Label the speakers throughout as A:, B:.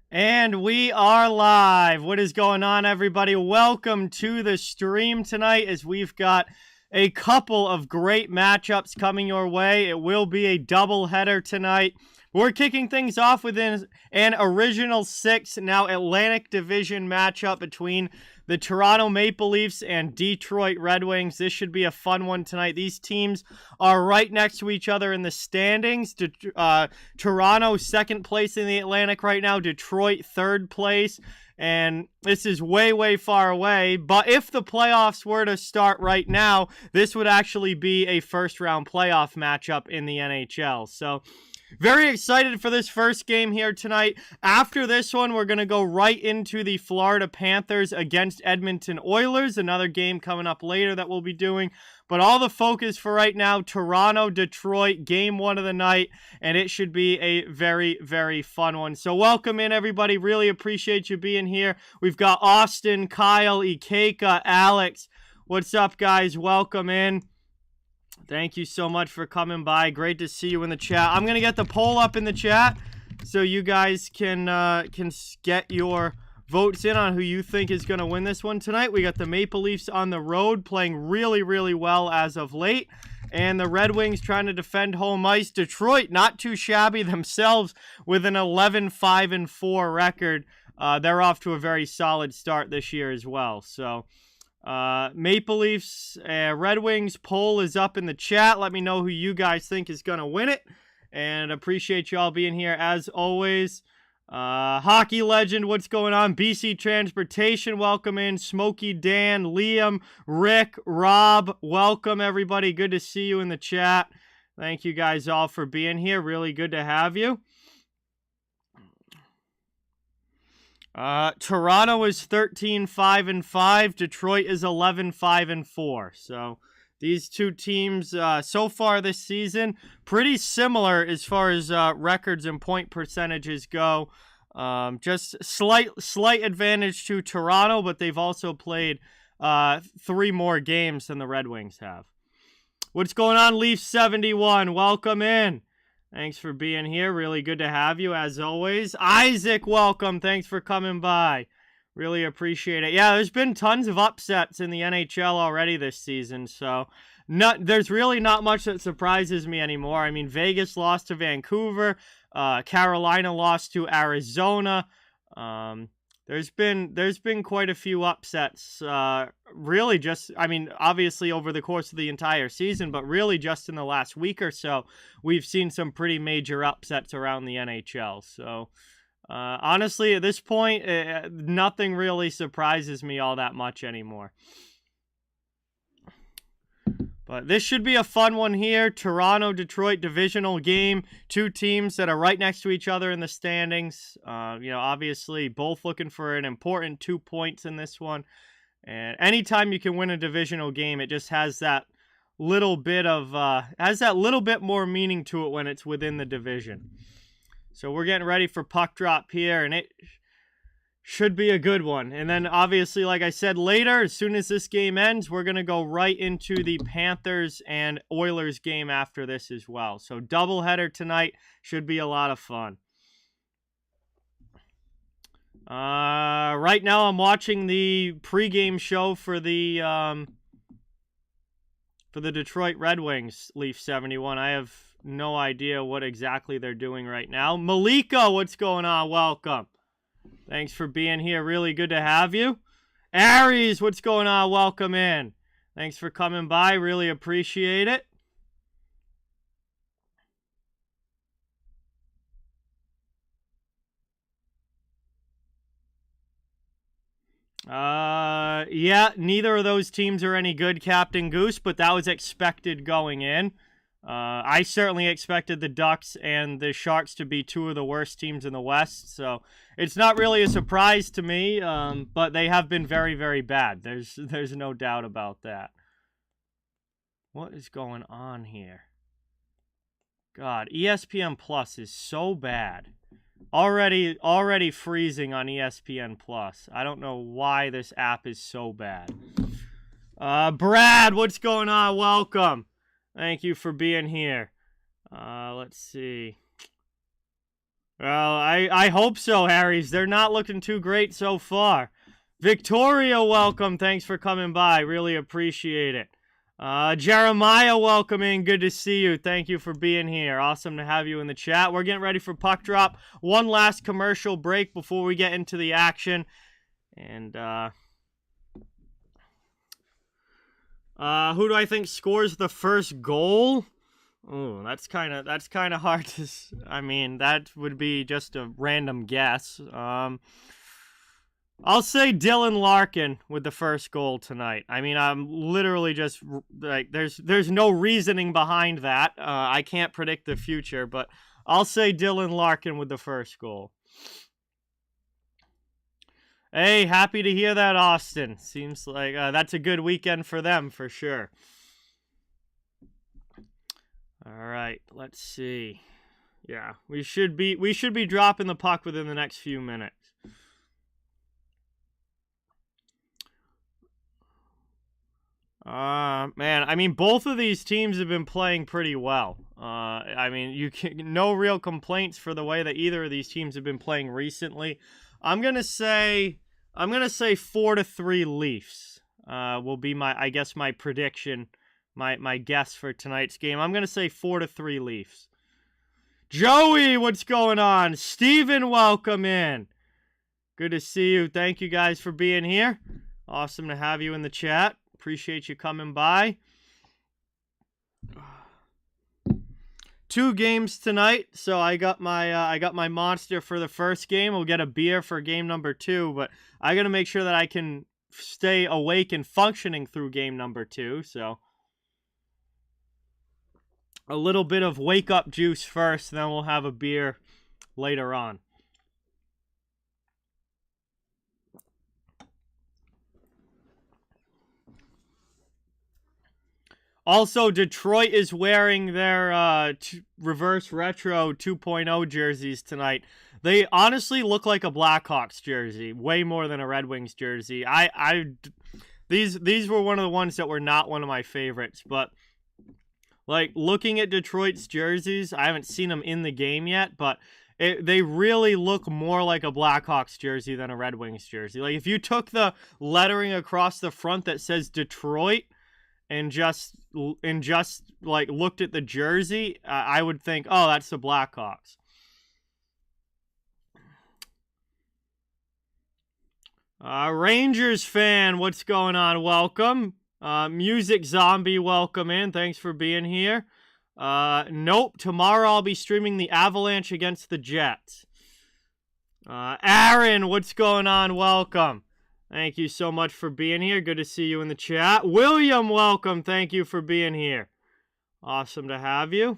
A: And we are live. What is going on, everybody? Welcome to the stream tonight as we've got a couple of great matchups coming your way. It will be a doubleheader tonight. We're kicking things off with an Original Six, now Atlantic Division matchup between the Toronto Maple Leafs and Detroit Red Wings. This should be a fun one tonight. These teams are right next to each other in the standings. Toronto, second place in the Atlantic right now. Detroit, third place. And this is way, way far away. But if the playoffs were to start right now, this would actually be a first-round playoff matchup in the NHL. So very excited for this first game here tonight. After this one, we're going to go right into the Florida Panthers against Edmonton Oilers. Another game coming up later that we'll be doing. But all the focus for right now, Toronto, Detroit, game one of the night. And it should be a very, very fun one. So welcome in, everybody. Really appreciate you being here. We've got Austin, Kyle, Ikeka, Alex. What's up, guys? Welcome in. Thank you so much for coming by. Great to see you in the chat. I'm going to get the poll up in the chat so you guys can get your votes in on who you think is going to win this one tonight. We got the Maple Leafs on the road playing really, really well as of late. And the Red Wings trying to defend home ice. Detroit, not too shabby themselves with an 11-5-4 record. They're off to a very solid start this year as well. So Maple Leafs, Red Wings poll is up in the chat. Let me know who you guys think is going to win it. And appreciate you all being here as always. Hockey Legend, what's going on? BC Transportation, welcome in. Smokey Dan, Liam, Rick, Rob, welcome everybody. Good to see you in the chat. Thank you guys all for being here. Really good to have you. Toronto is 13-5-5. Detroit is 11-5-4. So these two teams so far this season pretty similar as far as records and point percentages go. Just slight advantage to Toronto, but they've also played 3 more games than the Red Wings have. What's going on, Leaf 71? Welcome in. Thanks for being here. Really good to have you, as always. Isaac, welcome. Thanks for coming by. Really appreciate it. Yeah, there's been tons of upsets in the NHL already this season, so there's really not much that surprises me anymore. I mean, Vegas lost to Vancouver. Carolina lost to Arizona. There's been quite a few upsets, really just, I mean, obviously over the course of the entire season, but really just in the last week or so, we've seen some pretty major upsets around the NHL. So, honestly, at this point, nothing really surprises me all that much anymore. But this should be a fun one here. Toronto-Detroit divisional game. 2 teams that are right next to each other in the standings. Obviously, both looking for an important 2 points in this one. And anytime you can win a divisional game, it just has that little bit of more meaning to it when it's within the division. So we're getting ready for puck drop here, and it should be a good one. And then, obviously, like I said, later, as soon as this game ends, we're going to go right into the Panthers and Oilers game after this as well. So, doubleheader tonight should be a lot of fun. Right now, I'm watching the pregame show for the Detroit Red Wings, Leaf 71. I have no idea what exactly they're doing right now. Malika, what's going on? Welcome. Thanks for being here. Really good to have you. Aries, what's going on? Welcome in. Thanks for coming by. Really appreciate it. Yeah, neither of those teams are any good, Captain Goose, but that was expected going in. I certainly expected the Ducks and the Sharks to be 2 of the worst teams in the West, so it's not really a surprise to me, but they have been very, very bad. There's no doubt about that. What is going on here? God, ESPN Plus is so bad. Already freezing on ESPN Plus. I don't know why this app is so bad. Brad, what's going on? Welcome. Thank you for being here. Let's see. Well, I hope so, Harrys. They're not looking too great so far. Victoria, welcome. Thanks for coming by. Really appreciate it. Jeremiah, welcome in. Good to see you. Thank you for being here. Awesome to have you in the chat. We're getting ready for puck drop. One last commercial break before we get into the action. And, who do I think scores the first goal? Oh, that's kind of hard to. I mean, that would be just a random guess. I'll say Dylan Larkin with the first goal tonight. I mean, I'm literally just like there's no reasoning behind that. I can't predict the future, but I'll say Dylan Larkin with the first goal. Hey, happy to hear that, Austin. Seems like that's a good weekend for them for sure. All right, let's see. Yeah, we should be dropping the puck within the next few minutes. Man, I mean, both of these teams have been playing pretty well. I mean, no real complaints for the way that either of these teams have been playing recently. I'm gonna say 4-3 Leafs. Will be my prediction. My guess for tonight's game. I'm going to say 4-3 Leafs. Joey, what's going on? Steven, welcome in. Good to see you. Thank you guys for being here. Awesome to have you in the chat. Appreciate you coming by. 2 games tonight. So I got my monster for the first game. We'll get a beer for game number 2, but I got to make sure that I can stay awake and functioning through game number 2. So a little bit of wake-up juice first, then we'll have a beer later on. Also, Detroit is wearing their reverse retro 2.0 jerseys tonight. They honestly look like a Blackhawks jersey, way more than a Red Wings jersey. These were one of the ones that were not one of my favorites, but like, looking at Detroit's jerseys, I haven't seen them in the game yet, but they really look more like a Blackhawks jersey than a Red Wings jersey. Like, if you took the lettering across the front that says Detroit and just like looked at the jersey, I would think, oh, that's the Blackhawks. Rangers fan, what's going on? Welcome. Music Zombie, welcome in. Thanks for being here. Nope. Tomorrow I'll be streaming the Avalanche against the Jets. Aaron, what's going on? Welcome. Thank you so much for being here. Good to see you in the chat. William, welcome. Thank you for being here. Awesome to have you.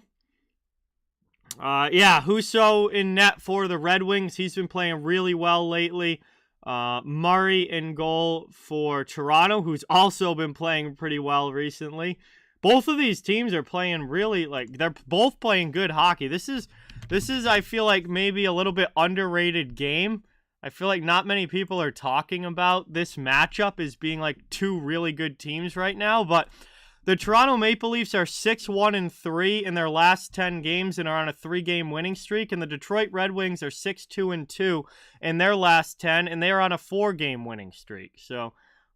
A: Yeah, Husso in net for the Red Wings. He's been playing really well lately. Murray in goal for Toronto, who's also been playing pretty well recently. Both of these teams are playing really, like, they're both playing good hockey. This is I feel like maybe a little bit underrated game. I feel like not many people are talking about this matchup as being like 2 really good teams right now, but the Toronto Maple Leafs are 6-1-3 in their last 10 games and are on a 3-game winning streak, and the Detroit Red Wings are 6-2-2 in their last 10, and they are on a 4-game winning streak. So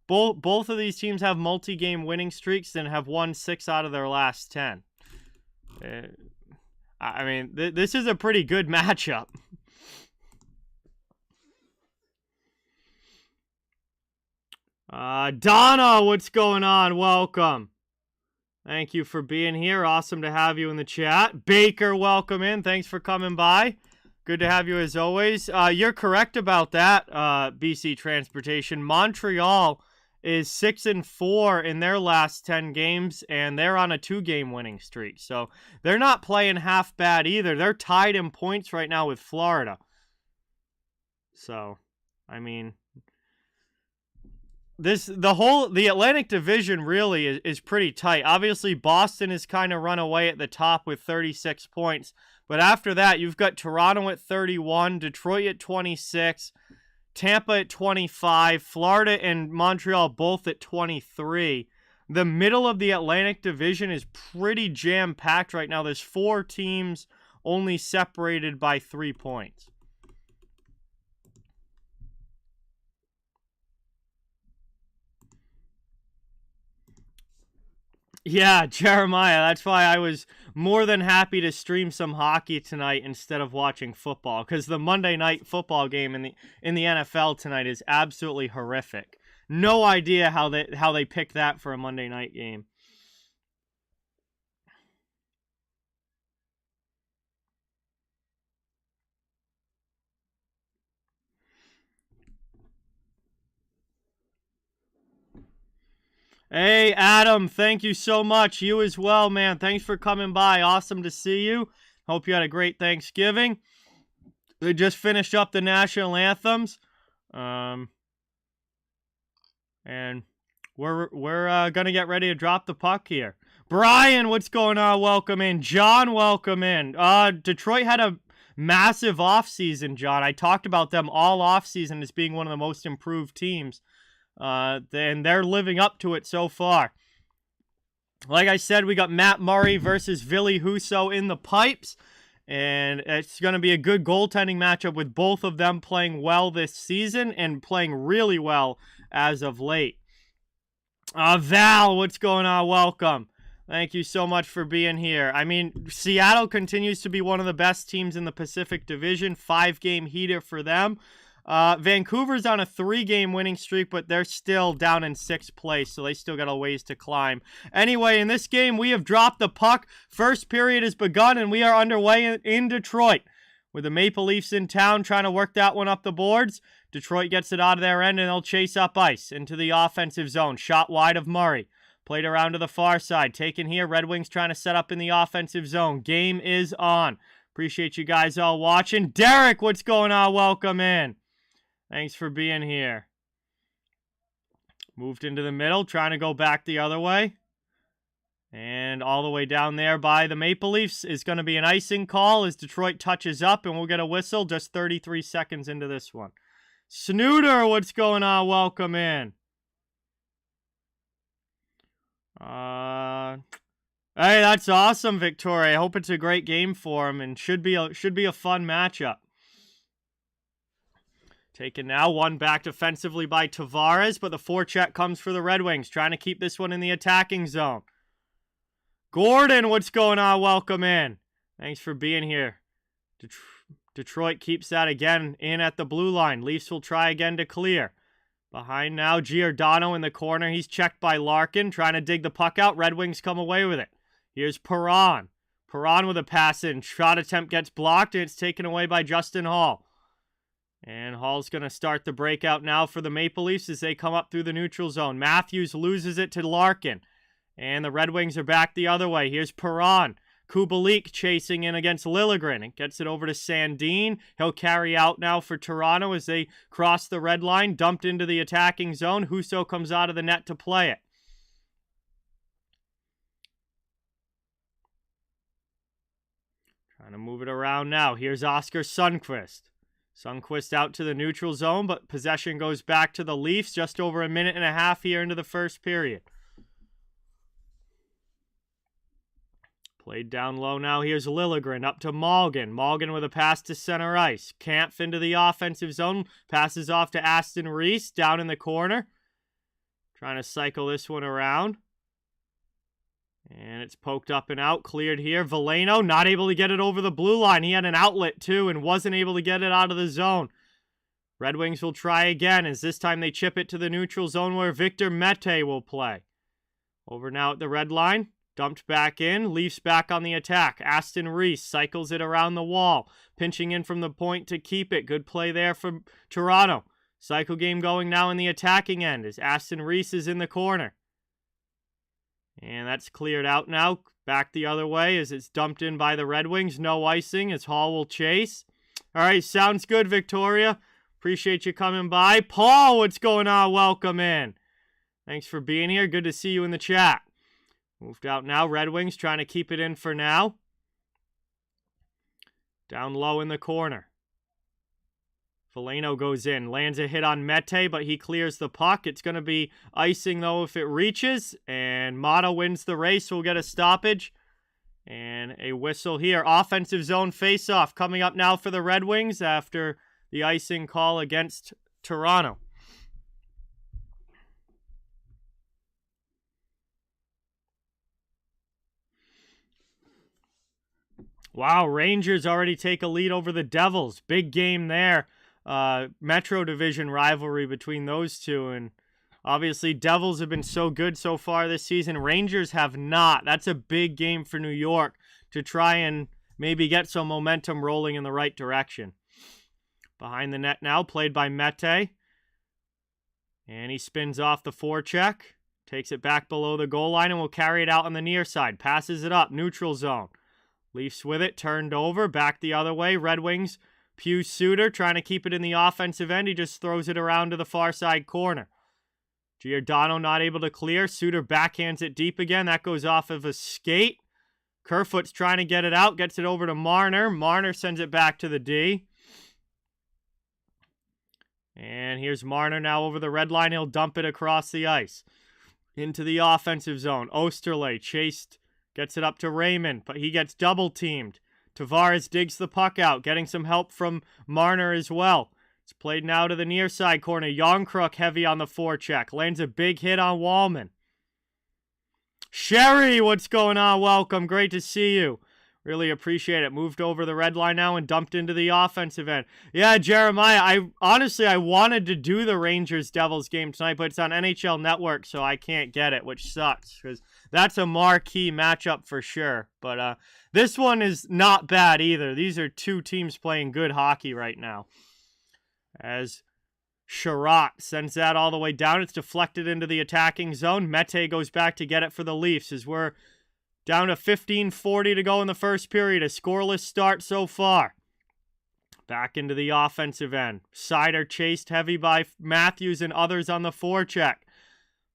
A: both of these teams have multi-game winning streaks and have won 6 out of their last 10. I mean, this is a pretty good matchup. Donna, what's going on? Welcome. Thank you for being here. Awesome to have you in the chat. Baker, welcome in. Thanks for coming by. Good to have you as always. You're correct about that, BC Transportation. Montreal is 6-4 in their last 10 games, and they're on a 2-game winning streak. So they're not playing half bad either. They're tied in points right now with Florida. So, I mean, the Atlantic Division really is pretty tight. Obviously, Boston has kind of run away at the top with 36 points. But after that, you've got Toronto at 31, Detroit at 26, Tampa at 25, Florida and Montreal both at 23. The middle of the Atlantic Division is pretty jam-packed right now. There's 4 teams only separated by 3 points. Yeah, Jeremiah, that's why I was more than happy to stream some hockey tonight instead of watching football, because the Monday night football game in the NFL tonight is absolutely horrific. No idea how they picked that for a Monday night game. Hey, Adam, thank you so much. You as well, man. Thanks for coming by. Awesome to see you. Hope you had a great Thanksgiving. They just finished up the national anthems. And we're going to get ready to drop the puck here. Brian, what's going on? Welcome in. John, welcome in. Detroit had a massive offseason, John. I talked about them all offseason as being one of the most improved teams. And they're living up to it so far. Like I said, we got Matt Murray versus Ville Husso in the pipes. And it's going to be a good goaltending matchup with both of them playing well this season and playing really well as of late. Val, what's going on? Welcome. Thank you so much for being here. I mean, Seattle continues to be one of the best teams in the Pacific Division. 5-game heater for them. Vancouver's on a 3-game winning streak, but they're still down in 6th place, so they still got a ways to climb. Anyway, in this game, we have dropped the puck. First period has begun, and we are underway in Detroit. With the Maple Leafs in town trying to work that one up the boards, Detroit gets it out of their end, and they'll chase up ice into the offensive zone. Shot wide of Murray. Played around to the far side. Taken here. Red Wings trying to set up in the offensive zone. Game is on. Appreciate you guys all watching. Derek, what's going on? Welcome in. Thanks for being here. Moved into the middle, trying to go back the other way. And all the way down there by the Maple Leafs is going to be an icing call as Detroit touches up, and we'll get a whistle just 33 seconds into this one. Snooter, what's going on? Welcome in. Hey, that's awesome, Victoria. I hope it's a great game for him and should be a fun matchup. Taken now, one back defensively by Tavares, but the forecheck comes for the Red Wings, trying to keep this one in the attacking zone. Gordon, what's going on? Welcome in. Thanks for being here. Detroit keeps that again in at the blue line. Leafs will try again to clear. Behind now, Giordano in the corner. He's checked by Larkin, trying to dig the puck out. Red Wings come away with it. Here's Perron. Perron with a pass in. Shot attempt gets blocked, and it's taken away by Justin Hall. And Hall's going to start the breakout now for the Maple Leafs as they come up through the neutral zone. Matthews loses it to Larkin. And the Red Wings are back the other way. Here's Perron. Kubalik chasing in against Liljegren. And gets it over to Sandin. He'll carry out now for Toronto as they cross the red line. Dumped into the attacking zone. Husso comes out of the net to play it. Trying to move it around now. Here's Oscar Sundqvist. Sundqvist out to the neutral zone, but possession goes back to the Leafs. Just over a minute and a half here into the first period. Played down low now. Here's Liljegren up to Malgin. Malgin with a pass to center ice. Kampf into the offensive zone. Passes off to Aston Reese down in the corner. Trying to cycle this one around. And it's poked up and out. Cleared here. Veleno not able to get it over the blue line. He had an outlet too and wasn't able to get it out of the zone. Red Wings will try again as this time they chip it to the neutral zone where Victor Mete will play. Over now at the red line. Dumped back in. Leafs back on the attack. Aston Reese cycles it around the wall. Pinching in from the point to keep it. Good play there from Toronto. Cycle game going now in the attacking end as Aston Reese is in the corner. And that's cleared out now. Back the other way as it's dumped in by the Red Wings. No icing as Hall will chase. All right, sounds good, Victoria. Appreciate you coming by. Paul, what's going on? Welcome in. Thanks for being here. Good to see you in the chat. Moved out now. Red Wings trying to keep it in for now. Down low in the corner. Veleno goes in. Lands a hit on Mete, but he clears the puck. It's going to be icing, though, if it reaches. And Mata wins the race. We'll get a stoppage. And a whistle here. Offensive zone faceoff coming up now for the Red Wings after the icing call against Toronto. Wow, Rangers already take a lead over the Devils. Big game there. Metro Division rivalry between those two. And obviously, Devils have been so good so far this season. Rangers have not. That's a big game for New York to try and maybe get some momentum rolling in the right direction. Behind the net now, played by Mete. And he spins off the forecheck. Takes it back below the goal line and will carry it out on the near side. Passes it up, neutral zone. Leafs with it, turned over, back the other way. Red Wings, Pius Suter trying to keep it in the offensive end. He just throws it around to the far side corner. Giordano not able to clear. Suter backhands it deep again. That goes off of a skate. Kerfoot's trying to get it out. Gets it over to Marner. Marner sends it back to the D. And here's Marner now over the red line. He'll dump it across the ice. Into the offensive zone. Osterley chased. Gets it up to Raymond, but he gets double-teamed. Tavares digs the puck out, getting some help from Marner as well. It's played now to the near side corner. Youngkruk heavy on the forecheck. Lands a big hit on Wallman. Gerry, what's going on? Welcome. Great to see you. Really appreciate it. Moved over the red line now and dumped into the offensive end. Yeah, Jeremiah, I wanted to do the Rangers-Devils game tonight, but it's on NHL Network, so I can't get it, which sucks, because that's a marquee matchup for sure. But this one is not bad either. These are two teams playing good hockey right now. As Sherratt sends that all the way down. It's deflected into the attacking zone. Mete goes back to get it for the Leafs as we're down to 15:40 to go in the first period. A scoreless start so far. Back into the offensive end. Sider chased heavy by Matthews and others on the forecheck.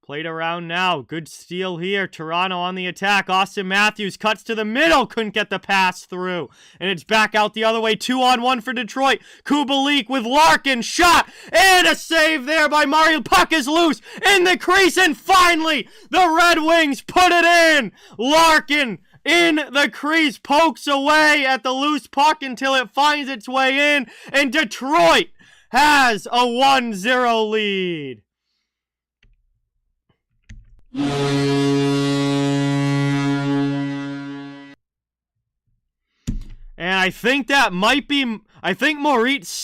A: Played around now. Good steal here. Toronto on the attack. Austin Matthews cuts to the middle. Couldn't get the pass through. And it's back out the other way. 2-on-1 for Detroit. Kubalik with Larkin. Shot. And a save there by Mario. Puck is loose in the crease. And finally, the Red Wings put it in. Larkin in the crease. Pokes away at the loose puck until it finds its way in. And Detroit has a 1-0 lead. And I think Moritz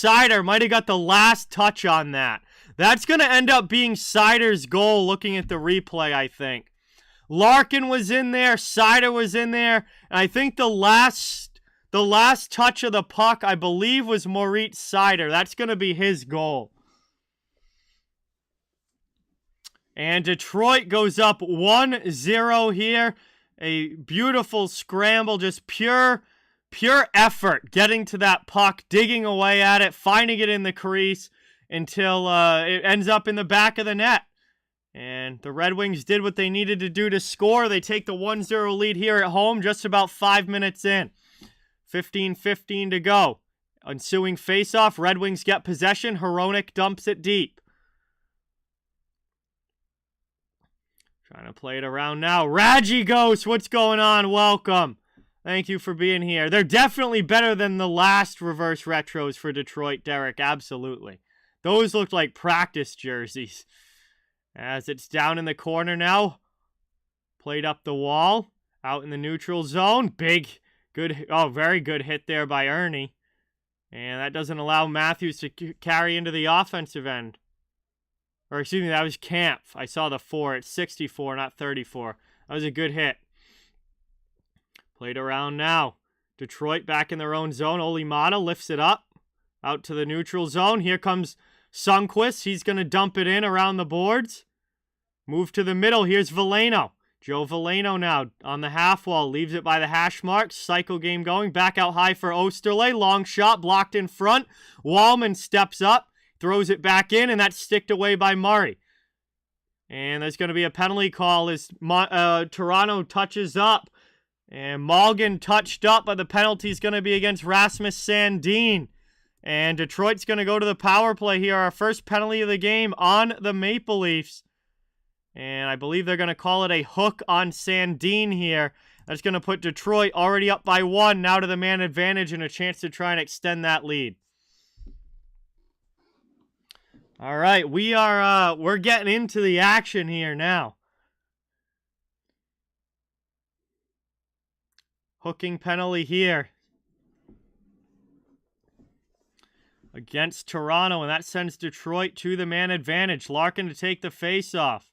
A: Seider might have got the last touch on that. That's going to end up being Seider's goal looking at the replay, I think. Larkin was in there, Seider was in there, and I think the last touch of the puck, I believe, was Moritz Seider. That's going to be his goal. And Detroit goes up 1-0 here. A beautiful scramble, just pure effort getting to that puck, digging away at it, finding it in the crease until it ends up in the back of the net. And the Red Wings did what they needed to do to score. They take the 1-0 lead here at home just about 5 minutes in. 15:15 to go. Ensuing faceoff, Red Wings get possession. Hronek dumps it deep. Trying to play it around now. Raji Ghost, what's going on? Welcome. Thank you for being here. They're definitely better than the last reverse retros for Detroit, Derek. Absolutely. Those looked like practice jerseys. As it's down in the corner now. Played up the wall. Out in the neutral zone. Very good hit there by Ernie. And that doesn't allow Matthews to carry into the offensive end. Or excuse me, that was Camp. I saw the 4. It's 64, not 34. That was a good hit. Played around now. Detroit back in their own zone. Olimata lifts it up. Out to the neutral zone. Here comes Sundqvist. He's going to dump it in around the boards. Move to the middle. Here's Veleno. Joe Veleno now on the half wall. Leaves it by the hash marks. Cycle game going. Back out high for Osterley. Long shot blocked in front. Wallman steps up. Throws it back in, and that's sticked away by Murray. And there's going to be a penalty call as Toronto touches up. And Malgin touched up, but the penalty is going to be against Rasmus Sandin. And Detroit's going to go to the power play here. Our first penalty of the game on the Maple Leafs. And I believe they're going to call it a hook on Sandin here. That's going to put Detroit already up by 1, now to the man advantage and a chance to try and extend that lead. All right, we're getting into the action here now. Hooking penalty here against Toronto, and that sends Detroit to the man advantage. Larkin to take the face-off.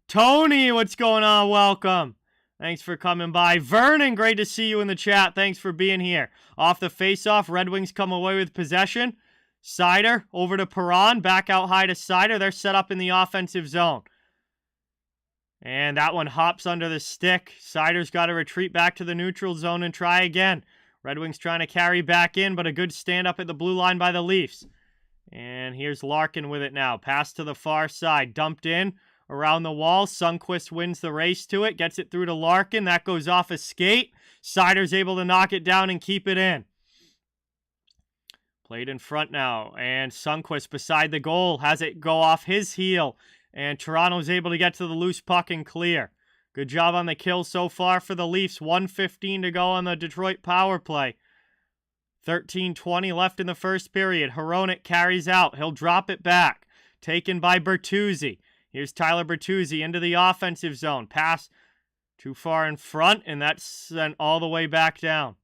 A: Tony, what's going on? Welcome. Thanks for coming by. Vernon, great to see you in the chat. Thanks for being here. Off the face-off, Red Wings come away with possession. Seider over to Perron, back out high to Seider. They're set up in the offensive zone. And that one hops under the stick. Seider's got to retreat back to the neutral zone and try again. Red Wings trying to carry back in, but a good stand-up at the blue line by the Leafs. And here's Larkin with it now. Pass to the far side. Dumped in around the wall. Sundqvist wins the race to it. Gets it through to Larkin. That goes off a skate. Seider's able to knock it down and keep it in. Played in front now, and Sundqvist beside the goal has it go off his heel, and Toronto's able to get to the loose puck and clear. Good job on the kill so far for the Leafs. 1:15 to go on the Detroit power play. 13:20 left in the first period. Hronek carries out. He'll drop it back. Taken by Bertuzzi. Here's Tyler Bertuzzi into the offensive zone. Pass too far in front, and that's sent all the way back down.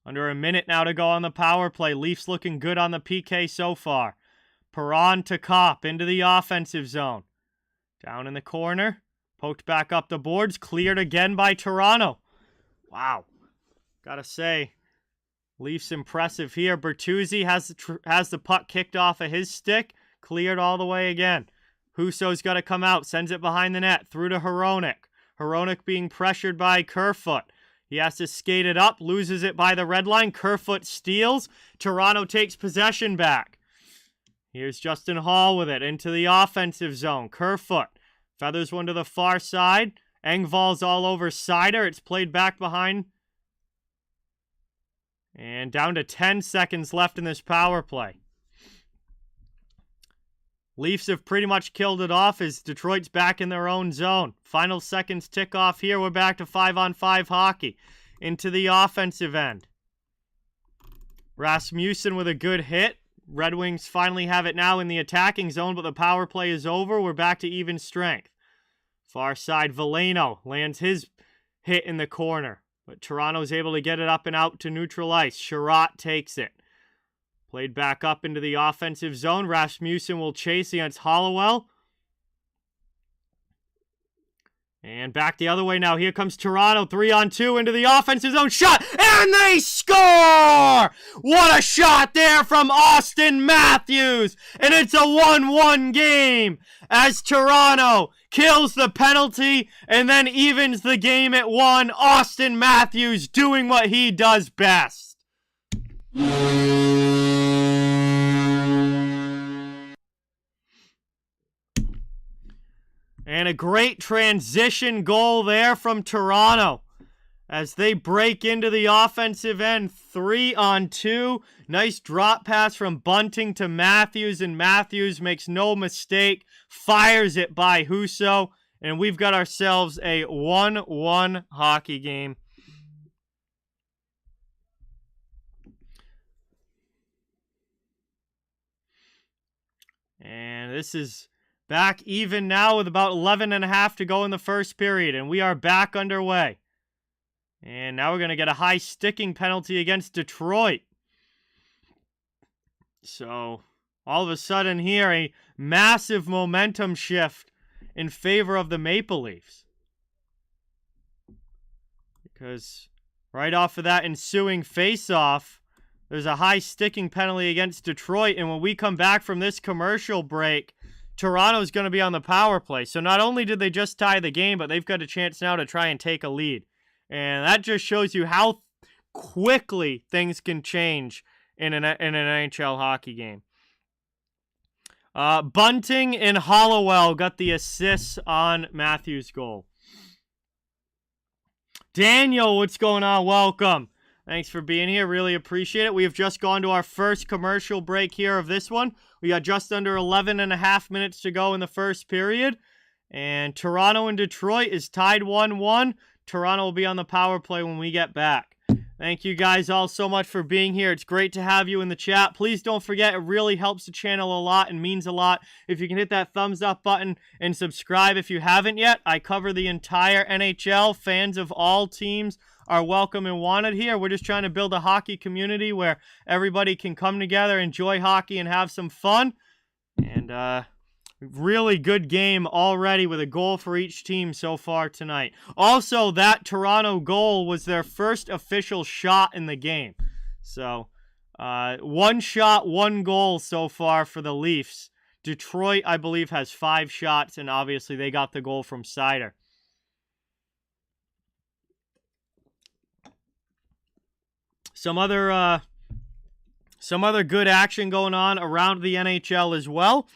A: Under a minute now to go on the power play. Leafs looking good on the PK so far. Perron to Kopp into the offensive zone. Down in the corner. Poked back up the boards. Cleared again by Toronto. Wow. Gotta say, Leafs impressive here. Bertuzzi has the puck kicked off of his stick. Cleared all the way again. Husso's got to come out. Sends it behind the net. Through to Hronek. Hronek being pressured by Kerfoot. He has to skate it up, loses it by the red line. Kerfoot steals. Toronto takes possession back. Here's Justin Hall with it into the offensive zone. Kerfoot feathers one to the far side. Engvall's all over Seider. It's played back behind. And down to 10 seconds left in this power play. Leafs have pretty much killed it off as Detroit's back in their own zone. Final seconds tick off here. We're back to 5-on-5 hockey. Into the offensive end. Rasmussen with a good hit. Red Wings finally have it now in the attacking zone, but the power play is over. We're back to even strength. Far side, Veleno lands his hit in the corner, but Toronto's able to get it up and out to neutral ice. Sherratt takes it. Played back up into the offensive zone. Rasmussen will chase against Hollowell. And back the other way now. Here comes Toronto. 3-on-2 into the offensive zone. Shot! And they score! What a shot there from Austin Matthews! And it's a 1-1 game as Toronto kills the penalty and then evens the game at 1. Austin Matthews doing what he does best. And a great transition goal there from Toronto as they break into the offensive end. 3-on-2. Nice drop pass from Bunting to Matthews, and Matthews makes no mistake. Fires it by Husso, and we've got ourselves a 1-1 hockey game. And this is back even now with about 11.5 to go in the first period, and we are back underway. And now we're going to get a high sticking penalty against Detroit. So, all of a sudden here, a massive momentum shift in favor of the Maple Leafs. Because right off of that ensuing face-off, there's a high sticking penalty against Detroit, and when we come back from this commercial break, Toronto's going to be on the power play. So not only did they just tie the game, but they've got a chance now to try and take a lead. And that just shows you how quickly things can change in an NHL hockey game. Bunting and Hollowell got the assists on Matthews' goal. Daniel, what's going on? Welcome. Thanks for being here. Really appreciate it. We have just gone to our first commercial break here of this one. We got just under 11 and a half minutes to go in the first period. And Toronto and Detroit is tied 1-1. Toronto will be on the power play when we get back. Thank you guys all so much for being here. It's great to have you in the chat. Please don't forget, it really helps the channel a lot and means a lot if you can hit that thumbs up button and subscribe if you haven't yet. I cover the entire NHL. Fans of all teams are welcome and wanted here. We're just trying to build a hockey community where everybody can come together, enjoy hockey, and have some fun. And really good game already with a goal for each team so far tonight. Also, that Toronto goal was their first official shot in the game. So, one shot, one goal so far for the Leafs. Detroit, I believe, has 5 shots, and obviously they got the goal from Seider. Some other good action going on around the NHL as well.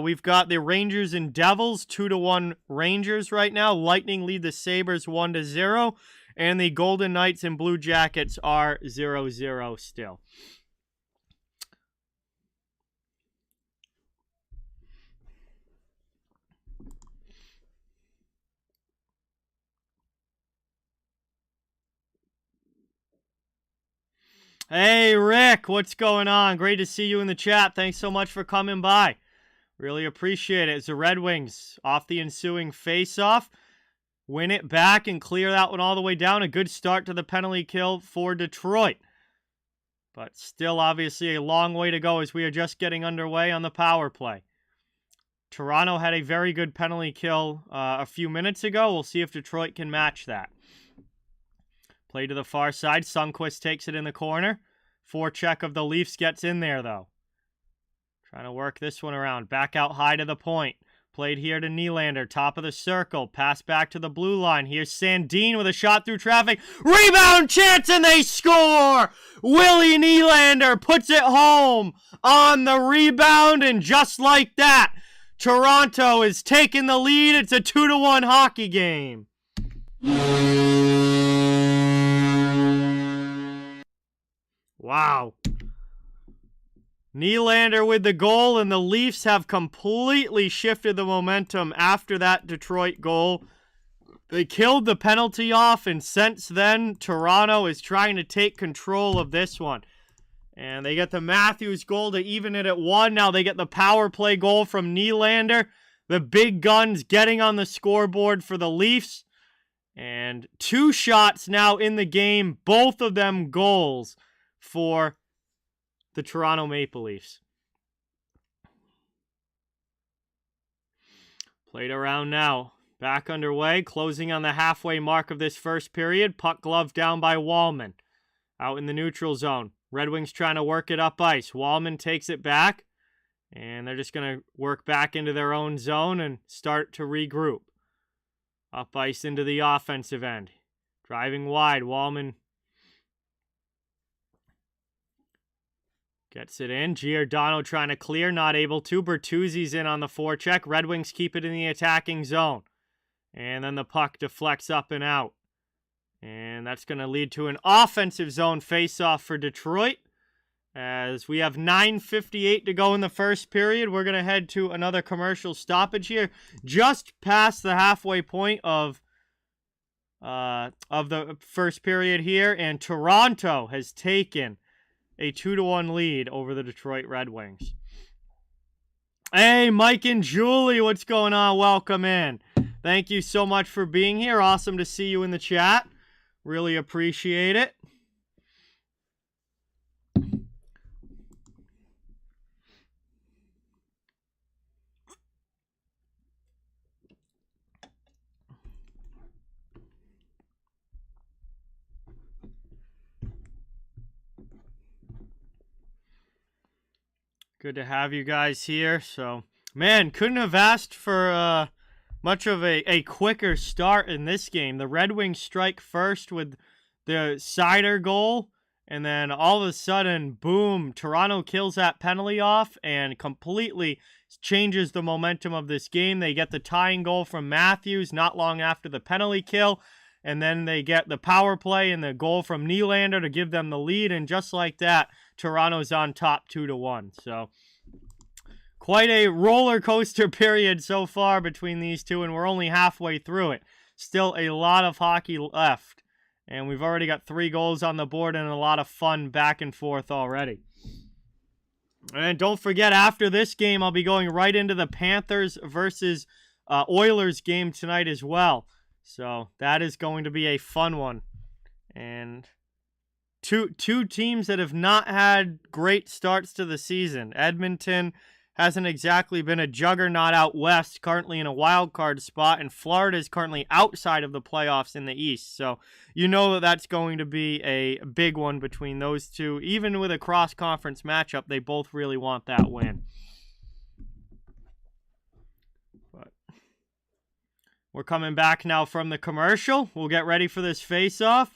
A: We've got the Rangers and Devils, 2-1 Rangers right now. Lightning lead the Sabres 1-0. And the Golden Knights and Blue Jackets are 0-0 still. Hey, Rick, what's going on? Great to see you in the chat. Thanks so much for coming by. Really appreciate it. It's the Red Wings off the ensuing face-off. Win it back and clear that one all the way down. A good start to the penalty kill for Detroit. But still, obviously, a long way to go as we are just getting underway on the power play. Toronto had a very good penalty kill a few minutes ago. We'll see if Detroit can match that. Play to the far side. Sundqvist takes it in the corner. Forecheck of the Leafs gets in there, though. Trying to work this one around. Back out high to the point. Played here to Nylander. Top of the circle. Pass back to the blue line. Here's Sandin with a shot through traffic. Rebound chance and they score! Willie Nylander puts it home on the rebound. And just like that, Toronto is taking the lead. It's a 2-1 hockey game. Wow. Nylander with the goal, and the Leafs have completely shifted the momentum after that Detroit goal. They killed the penalty off, and since then, Toronto is trying to take control of this one. And they get the Matthews goal to even it at 1. Now they get the power play goal from Nylander. The big guns getting on the scoreboard for the Leafs. And 2 shots now in the game, both of them goals for the Toronto Maple Leafs. Played around now. Back underway, closing on the halfway mark of this first period. Puck glove down by Wallman. Out in the neutral zone. Red Wings trying to work it up ice. Wallman takes it back. And they're just going to work back into their own zone and start to regroup. Up ice into the offensive end. Driving wide. Wallman gets it in. Giordano trying to clear. Not able to. Bertuzzi's in on the forecheck. Red Wings keep it in the attacking zone. And then the puck deflects up and out. And that's going to lead to an offensive zone face-off for Detroit. As we have 9:58 to go in the first period, we're going to head to another commercial stoppage here. Just past the halfway point of the first period here. And Toronto has taken a 2-1 lead over the Detroit Red Wings. Hey, Mike and Julie, what's going on? Welcome in. Thank you so much for being here. Awesome to see you in the chat. Really appreciate it. Good to have you guys here. So, man, couldn't have asked for much of a quicker start in this game. The Red Wings strike first with the Seider goal, and then all of a sudden, boom, Toronto kills that penalty off and completely changes the momentum of this game. They get the tying goal from Matthews not long after the penalty kill. and then they get the power play and the goal from Nylander to give them the lead, and just like that, Toronto's on top 2-1. So quite a roller coaster period so far between these two, and we're only halfway through it. Still a lot of hockey left, and we've already got 3 goals on the board and a lot of fun back and forth already. And don't forget, after this game, I'll be going right into the Panthers versus Oilers game tonight as well. So that is going to be a fun one. And two teams that have not had great starts to the season. Edmonton hasn't exactly been a juggernaut out west, currently in a wild card spot, and Florida is currently outside of the playoffs in the East. So you know that that's going to be a big one between those two. Even with a cross-conference matchup, they both really want that win. But we're coming back now from the commercial. We'll get ready for this face-off.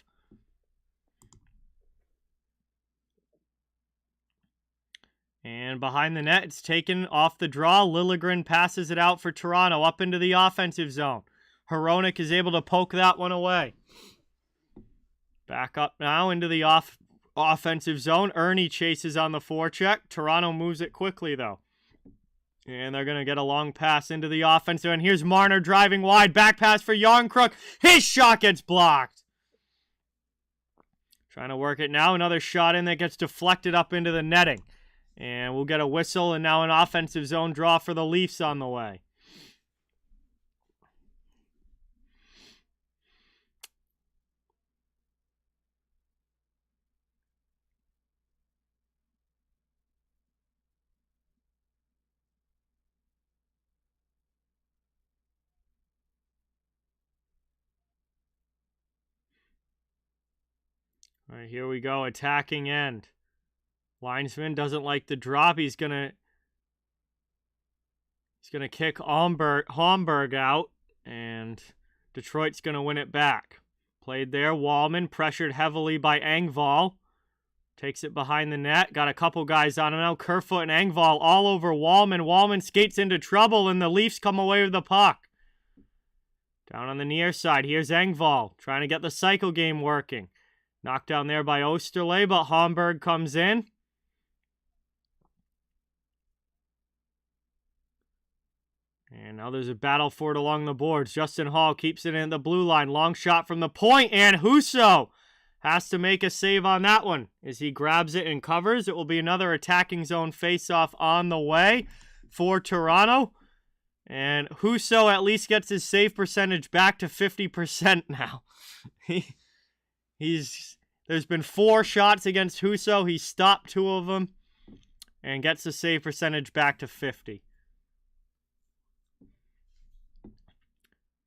A: And behind the net, it's taken off the draw. Liljegren passes it out for Toronto up into the offensive zone. Hronek is able to poke that one away. Back up now into the offensive zone. Ernie chases on the forecheck. Toronto moves it quickly, though. And they're going to get a long pass into the offensive. And here's Marner driving wide. Back pass for Järnkrok. His shot gets blocked. Trying to work it now. Another shot in that gets deflected up into the netting. And we'll get a whistle, and now an offensive zone draw for the Leafs on the way. All right, here we go, attacking end. Linesman doesn't like the drop. He's gonna kick Homburg out, and Detroit's gonna win it back. Played there. Wallman pressured heavily by Engvall. Takes it behind the net. Got a couple guys on him now. Kerfoot and Engvall all over Wallman. Wallman skates into trouble, and the Leafs come away with the puck. Down on the near side. Here's Engvall trying to get the cycle game working. Knocked down there by Osterley, but Homburg comes in. And now there's a battle for it along the boards. Justin Hall keeps it in the blue line. Long shot from the point, and Husso has to make a save on that one. As he grabs it and covers, it will be another attacking zone face-off on the way for Toronto. And Husso at least gets his save percentage back to 50% now. There's been 4 shots against Husso. He stopped 2 of them and gets the save percentage back to 50.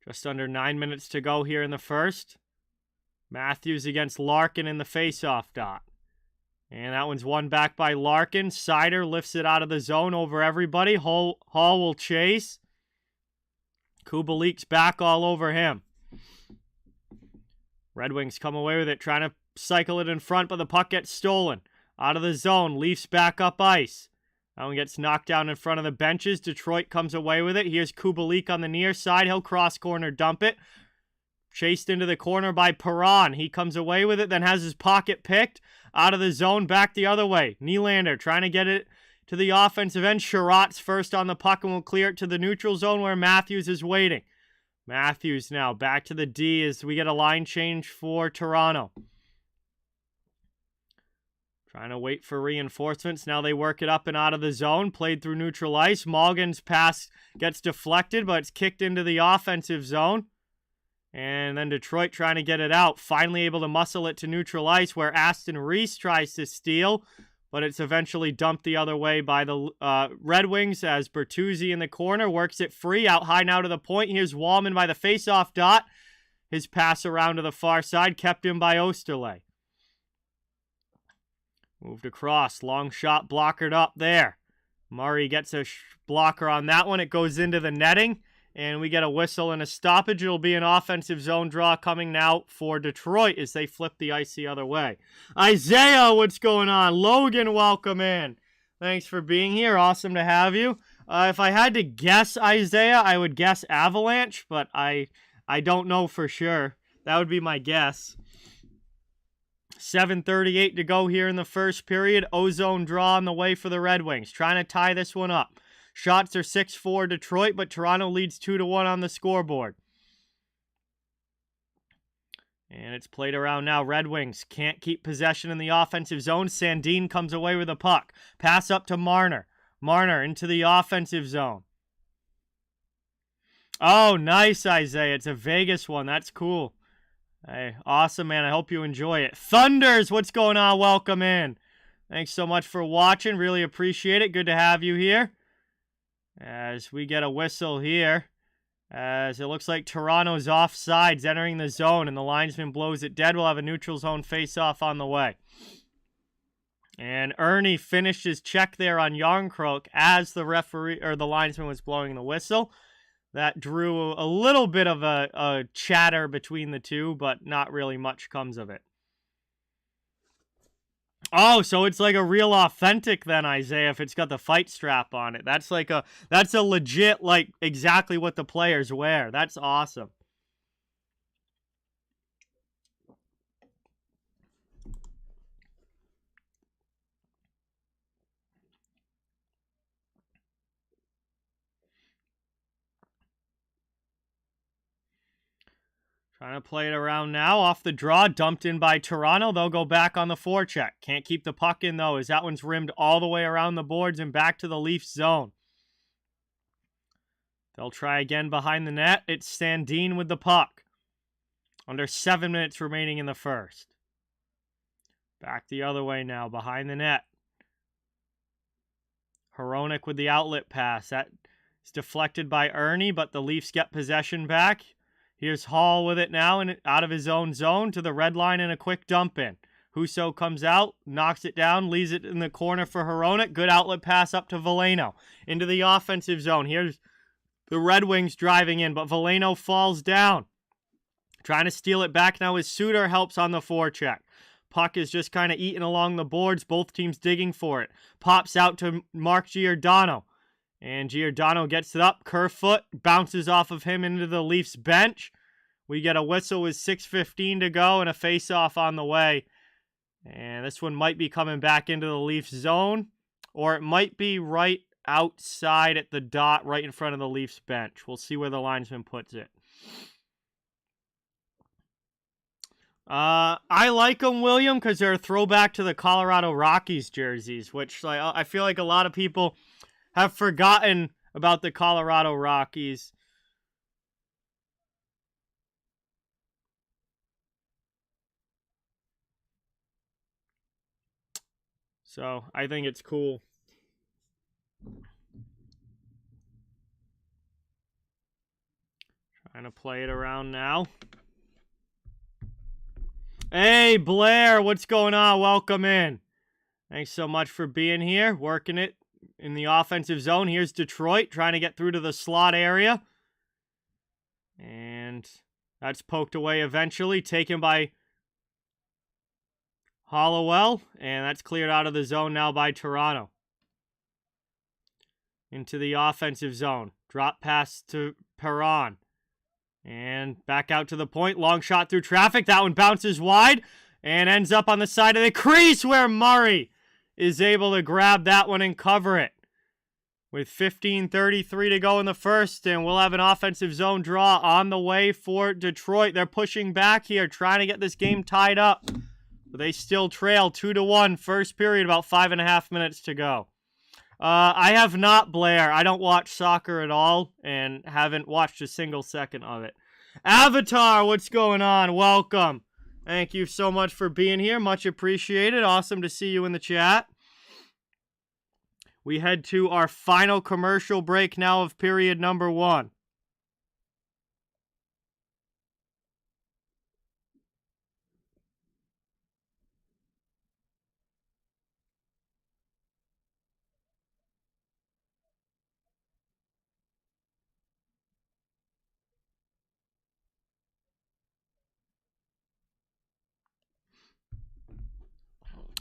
A: Just under 9 minutes to go here in the first. Matthews against Larkin in the faceoff dot. And that one's won back by Larkin. Sider lifts it out of the zone over everybody. Hall will chase. Kubalik's back all over him. Red Wings come away with it, trying to cycle it in front, but the puck gets stolen. Out of the zone, Leafs back up ice. That one gets knocked down in front of the benches. Detroit comes away with it. Here's Kubalik on the near side. He'll cross corner dump it. Chased into the corner by Perron. He comes away with it, then has his pocket picked. Out of the zone, back the other way. Nylander trying to get it to the offensive end. Sherratt's first on the puck and will clear it to the neutral zone where Matthews is waiting. Matthews now back to the D as we get a line change for Toronto. Trying to wait for reinforcements. Now they work it up and out of the zone. Played through neutral ice. Morgan's pass gets deflected, but it's kicked into the offensive zone. And then Detroit trying to get it out. Finally able to muscle it to neutral ice where Aston Reese tries to steal. But it's eventually dumped the other way by the Red Wings as Bertuzzi in the corner works it free. Out high now to the point. Here's Wallman by the faceoff dot. His pass around to the far side kept in by Osterley. Moved across. Long shot blockered up there. Murray gets a blocker on that one. It goes into the netting. And we get a whistle and a stoppage. It'll be an offensive zone draw coming now for Detroit as they flip the ice the other way. Isaiah, what's going on? Logan, welcome in. Thanks for being here. Awesome to have you. If I had to guess, Isaiah, I would guess Avalanche, but I don't know for sure. That would be my guess. 7:38 to go here in the first period. Ozone draw on the way for the Red Wings. Trying to tie this one up. Shots are 6-4 Detroit, but Toronto leads 2-1 on the scoreboard. And it's played around now. Red Wings can't keep possession in the offensive zone. Sandin comes away with a puck. Pass up to Marner. Marner into the offensive zone. Oh, nice, Isaiah. It's a Vegas one. That's cool. Hey, awesome, man. I hope you enjoy it. Thunders, what's going on? Welcome in. Thanks so much for watching. Really appreciate it. Good to have you here. As we get a whistle here. As it looks like Toronto's offsides entering the zone and the linesman blows it dead. We'll have a neutral zone face-off on the way. And Ernie finished his check there on Yarncroke as the referee or the linesman was blowing the whistle. That drew a little bit of a chatter between the two, but not really much comes of it. Oh, so it's like a real authentic then, Isaiah, if it's got the fight strap on it. That's a legit, like, exactly what the players wear. That's awesome. Trying to play it around now. Off the draw. Dumped in by Toronto. They'll go back on the forecheck. Can't keep the puck in, though, as that one's rimmed all the way around the boards and back to the Leafs zone. They'll try again behind the net. It's Sandin with the puck. Under 7 minutes remaining in the first. Back the other way now. Behind the net. Hronek with the outlet pass. That is deflected by Ernie, but the Leafs get possession back. Here's Hall with it now and out of his own zone to the red line and a quick dump in. Husso comes out, knocks it down, leaves it in the corner for Hronek. Good outlet pass up to Veleno into the offensive zone. Here's the Red Wings driving in, but Veleno falls down. Trying to steal it back now as Suter helps on the forecheck. Puck is just kind of eating along the boards. Both teams digging for it. Pops out to Mark Giordano. And Giordano gets it up. Kerfoot bounces off of him into the Leafs bench. We get a whistle with 6:15 to go and a face-off on the way. And this one might be coming back into the Leafs zone. Or it might be right outside at the dot right in front of the Leafs bench. We'll see where the linesman puts it. I like them, William, because they're a throwback to the Colorado Rockies jerseys, which I feel like a lot of people have forgotten about the Colorado Rockies. So I think it's cool. Trying to play it around now. Hey, Blair, what's going on? Welcome in. Thanks so much for being here, working it in the offensive zone. Here's Detroit trying to get through to the slot area. And that's poked away eventually, taken by Hollowell. And that's cleared out of the zone now by Toronto. Into the offensive zone. Drop pass to Perron. And back out to the point. Long shot through traffic. That one bounces wide and ends up on the side of the crease where Murray is able to grab that one and cover it. With 15:33 to go in the first, and we'll have an offensive zone draw on the way for Detroit. They're pushing back here, trying to get this game tied up. But they still trail 2-1. First period, about 5.5 minutes to go. I have not, Blair. I don't watch soccer at all and haven't watched a single second of it. Avatar, what's going on? Welcome. Thank you so much for being here. Much appreciated. Awesome to see you in the chat. We head to our final commercial break now of period number 1.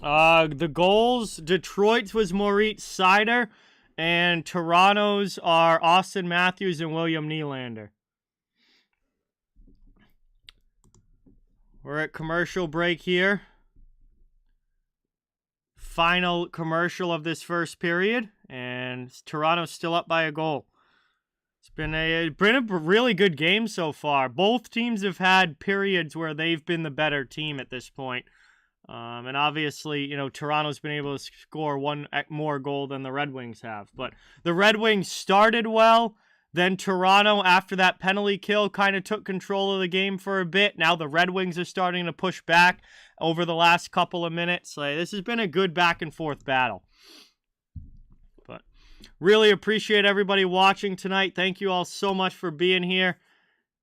A: The goals, Detroit's was Moritz Seider, and Toronto's are Austin Matthews and William Nylander. We're at commercial break here. Final commercial of this first period, and Toronto's still up by a goal. It's been a really good game so far. Both teams have had periods where they've been the better team at this point. And obviously, you know, Toronto's been able to score one more goal than the Red Wings have. But the Red Wings started well. Then Toronto, after that penalty kill, kind of took control of the game for a bit. Now the Red Wings are starting to push back over the last couple of minutes. This has been a good back-and-forth battle. But really appreciate everybody watching tonight. Thank you all so much for being here.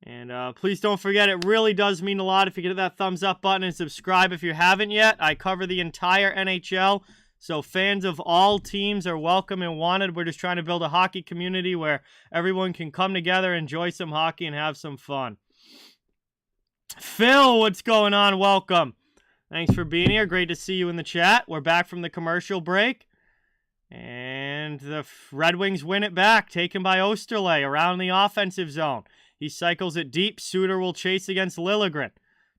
A: And please don't forget, it really does mean a lot if you hit that thumbs up button and subscribe if you haven't yet. I cover the entire NHL. So fans of all teams are welcome and wanted. We're just trying to build a hockey community where everyone can come together, enjoy some hockey, and have some fun. Phil, what's going on? Welcome. Thanks for being here. Great to see you in the chat. We're back from the commercial break. And the Red Wings win it back, taken by Osterley around the offensive zone. He cycles it deep. Suter will chase against Liljegren.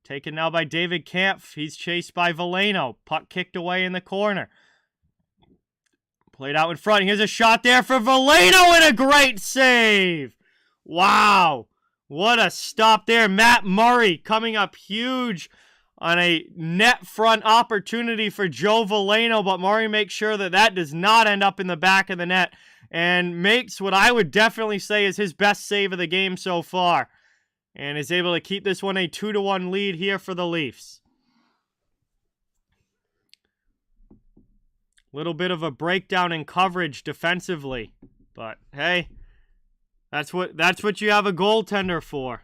A: Taken now by David Kampf. He's chased by Veleno. Puck kicked away in the corner. Played out in front. Here's a shot there for Veleno and a great save. Wow. What a stop there. Matt Murray coming up huge on a net front opportunity for Joe Veleno, but Murray makes sure that that does not end up in the back of the net and makes what I would definitely say is his best save of the game so far, and is able to keep this one a 2-1 lead here for the Leafs. Little bit of a breakdown in coverage defensively, but hey, that's what you have a goaltender for.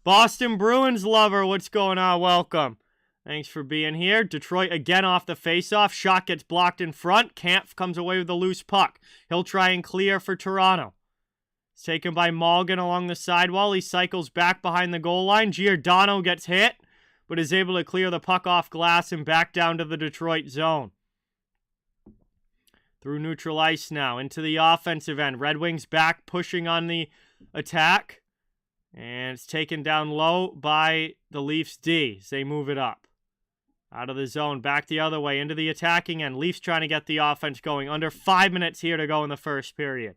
A: Boston Bruins lover, what's going on? Welcome. Thanks for being here. Detroit again off the faceoff. Shot gets blocked in front. Kampf comes away with a loose puck. He'll try and clear for Toronto. It's taken by Malgin along the sidewall. He cycles back behind the goal line. Giordano gets hit, but is able to clear the puck off glass and back down to the Detroit zone. Through neutral ice now, into the offensive end. Red Wings back, pushing on the attack. And it's taken down low by the Leafs D as they move it up. Out of the zone, back the other way, into the attacking end. Leafs trying to get the offense going. Under 5 minutes here to go in the first period.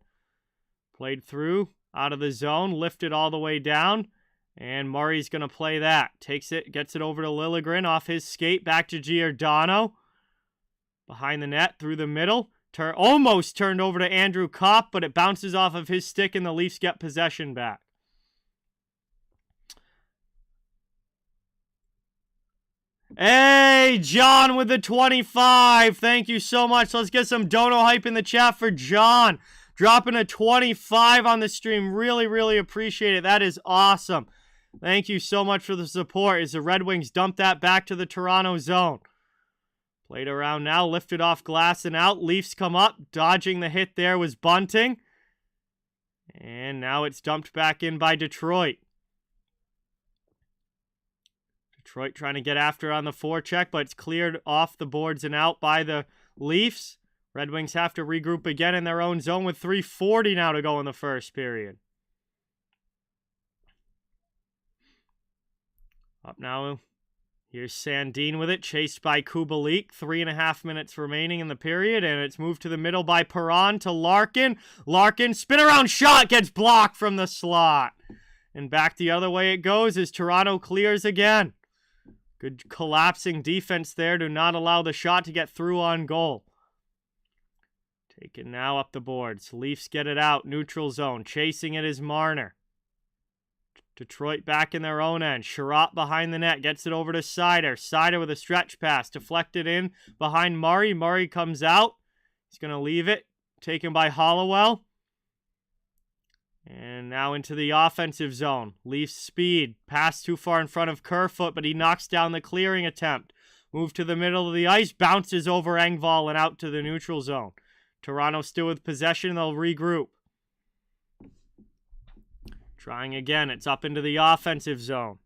A: Played through, out of the zone, lifted all the way down. And Murray's going to play that. Takes it, gets it over to Liljegren, off his skate, back to Giordano. Behind the net, through the middle. Almost turned over to Andrew Kopp, but it bounces off of his stick and the Leafs get possession back. Hey, John with the 25. Thank you so much. Let's get some dono hype in the chat for John. Dropping a 25 on the stream. Really, really appreciate it. That is awesome. Thank you so much for the support as the Red Wings dump that back to the Toronto zone. Played around now, lifted off glass and out. Leafs come up. Dodging the hit there was Bunting. And now it's dumped back in by Detroit. Detroit trying to get after on the forecheck, but it's cleared off the boards and out by the Leafs. Red Wings have to regroup again in their own zone with 3:40 now to go in the first period. Up now. Here's Sandin with it, chased by Kubalik. 3.5 minutes remaining in the period, and it's moved to the middle by Perron to Larkin. Larkin, spin around shot, gets blocked from the slot. And back the other way it goes as Toronto clears again. Good collapsing defense there to not allow the shot to get through on goal. Taken now up the boards. Leafs get it out, neutral zone. Chasing it is Marner. Detroit back in their own end. Sherratt behind the net. Gets it over to Seider. Seider with a stretch pass. Deflected in behind Murray. Murray comes out. He's going to leave it. Taken by Hollowell. And now into the offensive zone. Leafs speed. Pass too far in front of Kerfoot, but he knocks down the clearing attempt. Move to the middle of the ice. Bounces over Engvall and out to the neutral zone. Toronto still with possession. They'll regroup. Trying again. It's up into the offensive zone.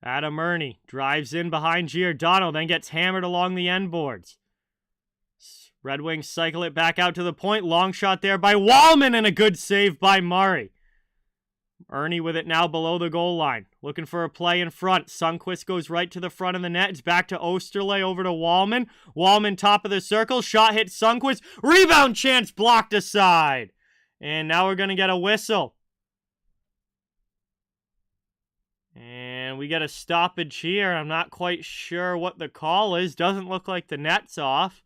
A: Adam Ernie drives in behind Giordano, then gets hammered along the end boards. Red Wings cycle it back out to the point. Long shot there by Walman and a good save by Murray. Ernie with it now below the goal line. Looking for a play in front. Sundqvist goes right to the front of the net. It's back to Osterley over to Walman. Walman top of the circle. Shot hits Sundqvist. Rebound chance blocked aside. And now we're going to get a whistle. And we get a stoppage here. I'm not quite sure what the call is. Doesn't look like the net's off.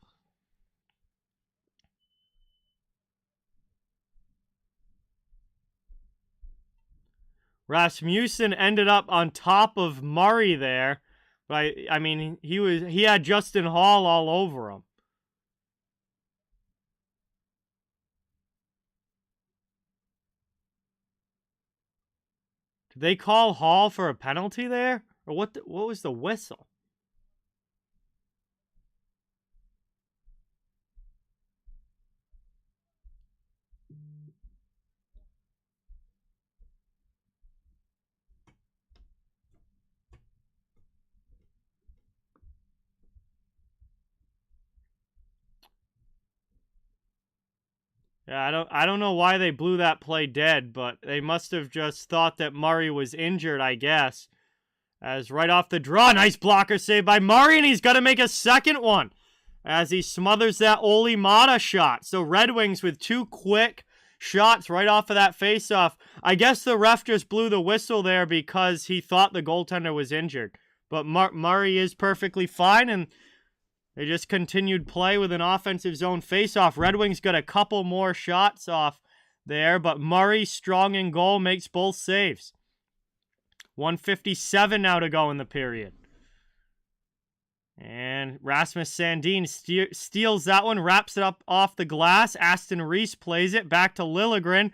A: Rasmussen ended up on top of Murray there. But I mean, he had Justin Hall all over him. Did they call Hall for a penalty there? Or what was the whistle? Yeah, I don't know why they blew that play dead, but they must have just thought that Murray was injured, I guess. As right off the draw, nice blocker save by Murray, and he's got to make a second one as he smothers that Oli Mata shot. So Red Wings with two quick shots right off of that faceoff. I guess the ref just blew the whistle there because he thought the goaltender was injured. But Murray is perfectly fine, and they just continued play with an offensive zone faceoff. Red Wings got a couple more shots off there, but Murray, strong in goal, makes both saves. 1:57 now to go in the period. And Rasmus Sandin steals that one, wraps it up off the glass. Aston Reese plays it back to Liljegren.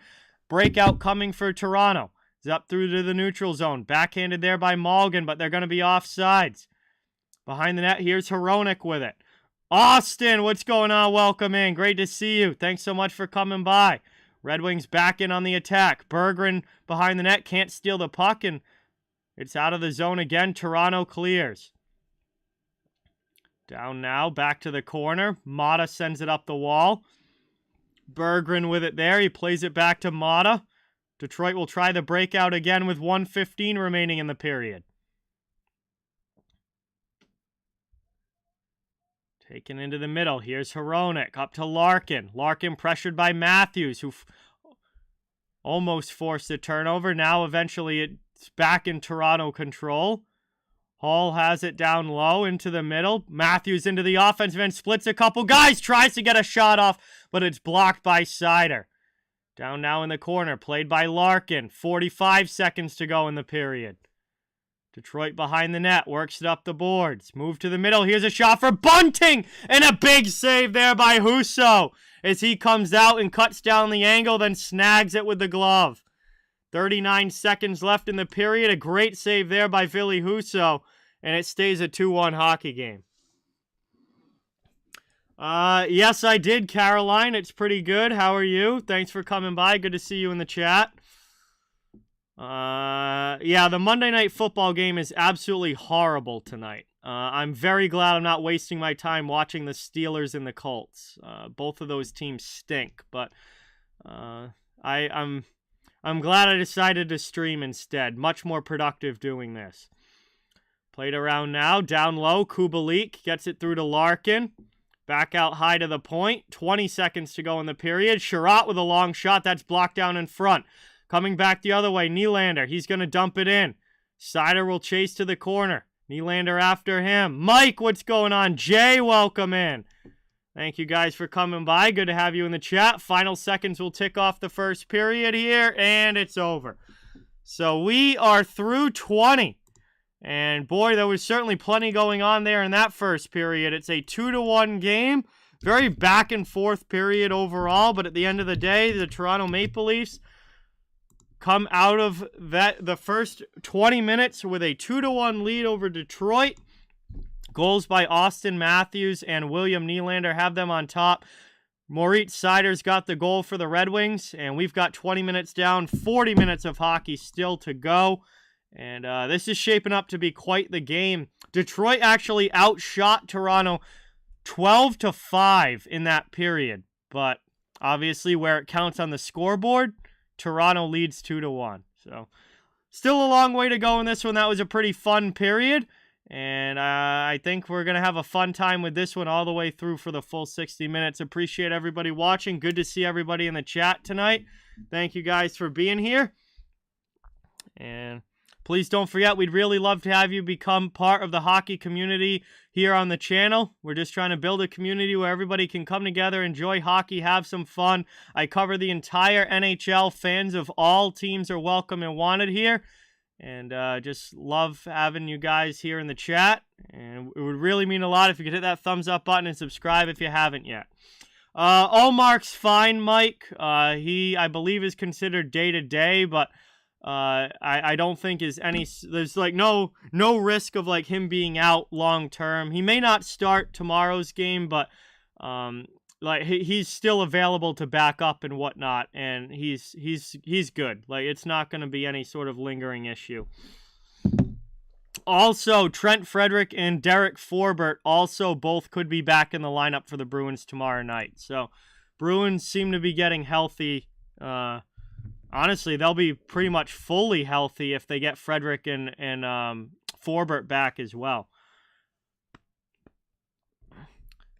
A: Breakout coming for Toronto. He's up through to the neutral zone. Backhanded there by Malgin, but they're going to be offsides. Behind the net, here's Hronek with it. Austin, what's going on? Welcome in. Great to see you. Thanks so much for coming by. Red Wings back in on the attack. Berggren behind the net, can't steal the puck, and it's out of the zone again. Toronto clears. Down now, back to the corner. Mata sends it up the wall. Berggren with it there. He plays it back to Mata. Detroit will try the breakout again with 1:15 remaining in the period. Taken into the middle. Here's Hronek up to Larkin. Larkin pressured by Matthews, who almost forced the turnover. Now eventually it's back in Toronto control. Hall has it down low into the middle. Matthews into the offensive end, splits a couple guys, tries to get a shot off, but it's blocked by Seider. Down now in the corner, played by Larkin. 45 seconds to go in the period. Detroit behind the net, works it up the boards. Move to the middle, here's a shot for Bunting! And a big save there by Husso as he comes out and cuts down the angle, then snags it with the glove. 39 seconds left in the period. A great save there by Ville Husso, and it stays a 2-1 hockey game. Yes, I did, Caroline. It's pretty good. How are you? Thanks for coming by. Good to see you in the chat. Yeah, the Monday Night Football game is absolutely horrible tonight. I'm very glad I'm not wasting my time watching the Steelers and the Colts. Both of those teams stink, but I'm glad I decided to stream instead. Much more productive doing this. Played around now, down low. Kubalik gets it through to Larkin. Back out high to the point. 20 seconds to go in the period. Sherratt with a long shot. That's blocked down in front. Coming back the other way, Nylander. He's going to dump it in. Seider will chase to the corner. Nylander after him. Mike, what's going on? Jay, welcome in. Thank you guys for coming by. Good to have you in the chat. Final seconds will tick off the first period here, and it's over. So we are through 20. And boy, there was certainly plenty going on there in that first period. It's a 2-1 game. Very back and forth period overall, but at the end of the day, the Toronto Maple Leafs come out of the first 20 minutes with a 2-1 lead over Detroit. Goals by Austin Matthews and William Nylander have them on top. Moritz Seider's got the goal for the Red Wings, and we've got 20 minutes down, 40 minutes of hockey still to go. And this is shaping up to be quite the game. Detroit actually outshot Toronto 12-5 in that period. But obviously where it counts on the scoreboard, Toronto leads 2-1. So still a long way to go in this one. That was a pretty fun period. And I think we're going to have a fun time with this one all the way through for the full 60 minutes. Appreciate everybody watching. Good to see everybody in the chat tonight. Thank you guys for being here. And please don't forget, we'd really love to have you become part of the hockey community here on the channel. We're just trying to build a community where everybody can come together, enjoy hockey, have some fun. I cover the entire NHL. Fans of all teams are welcome and wanted here. And just love having you guys here in the chat. And it would really mean a lot if you could hit that thumbs up button and subscribe if you haven't yet. Allmark's fine, Mike. He, I believe, is considered day-to-day, but I don't think there's like no risk of like him being out long-term. He may not start tomorrow's game, but like he's still available to back up and whatnot, and he's good. Like it's not going to be any sort of lingering issue. Also, Trent Frederick and Derek Forbert also both could be back in the lineup for the Bruins tomorrow night. So Bruins seem to be getting healthy. Honestly, they'll be pretty much fully healthy if they get Frederick and Forbert back as well.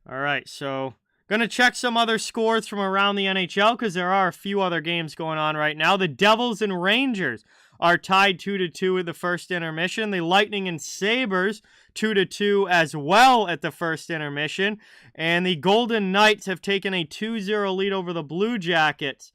A: All right, so going to check some other scores from around the NHL because there are a few other games going on right now. The Devils and Rangers are tied 2-2 in the first intermission. The Lightning and Sabres 2-2 as well at the first intermission. And the Golden Knights have taken a 2-0 lead over the Blue Jackets.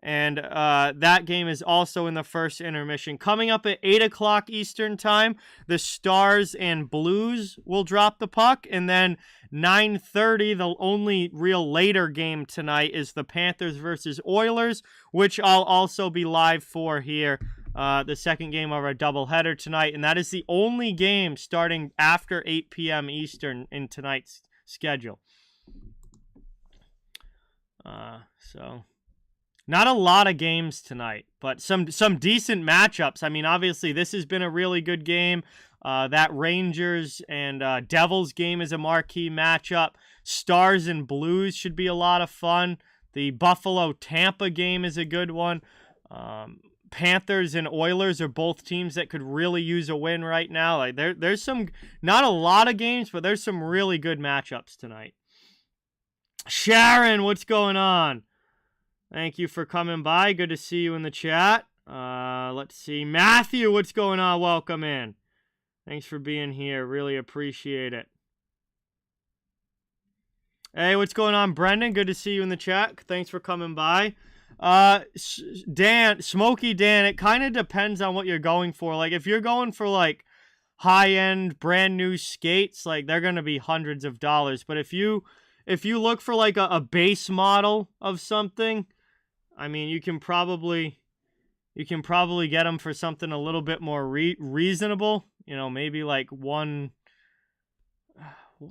A: And that game is also in the first intermission. Coming up at 8 o'clock Eastern Time, the Stars and Blues will drop the puck. And then 9:30, the only real later game tonight is the Panthers versus Oilers, which I'll also be live for here. The second game of our doubleheader tonight. And that is the only game starting after 8 p.m. Eastern in tonight's schedule. So not a lot of games tonight, but some decent matchups. I mean, obviously, this has been a really good game. That Rangers and Devils game is a marquee matchup. Stars and Blues should be a lot of fun. The Buffalo-Tampa game is a good one. Panthers and Oilers are both teams that could really use a win right now. Like there's some, not a lot of games, but there's some really good matchups tonight. Sharon, what's going on? Thank you for coming by. Good to see you in the chat. Let's see. Matthew, what's going on? Welcome in. Thanks for being here. Really appreciate it. Hey, what's going on, Brendan? Good to see you in the chat. Thanks for coming by. Smokey Dan, it kind of depends on what you're going for. Like, if you're going for, like, high-end, brand-new skates, like, they're going to be hundreds of dollars. But if you look for, like, a base model of something, I mean, you can probably get them for something a little bit more reasonable. You know, maybe like one.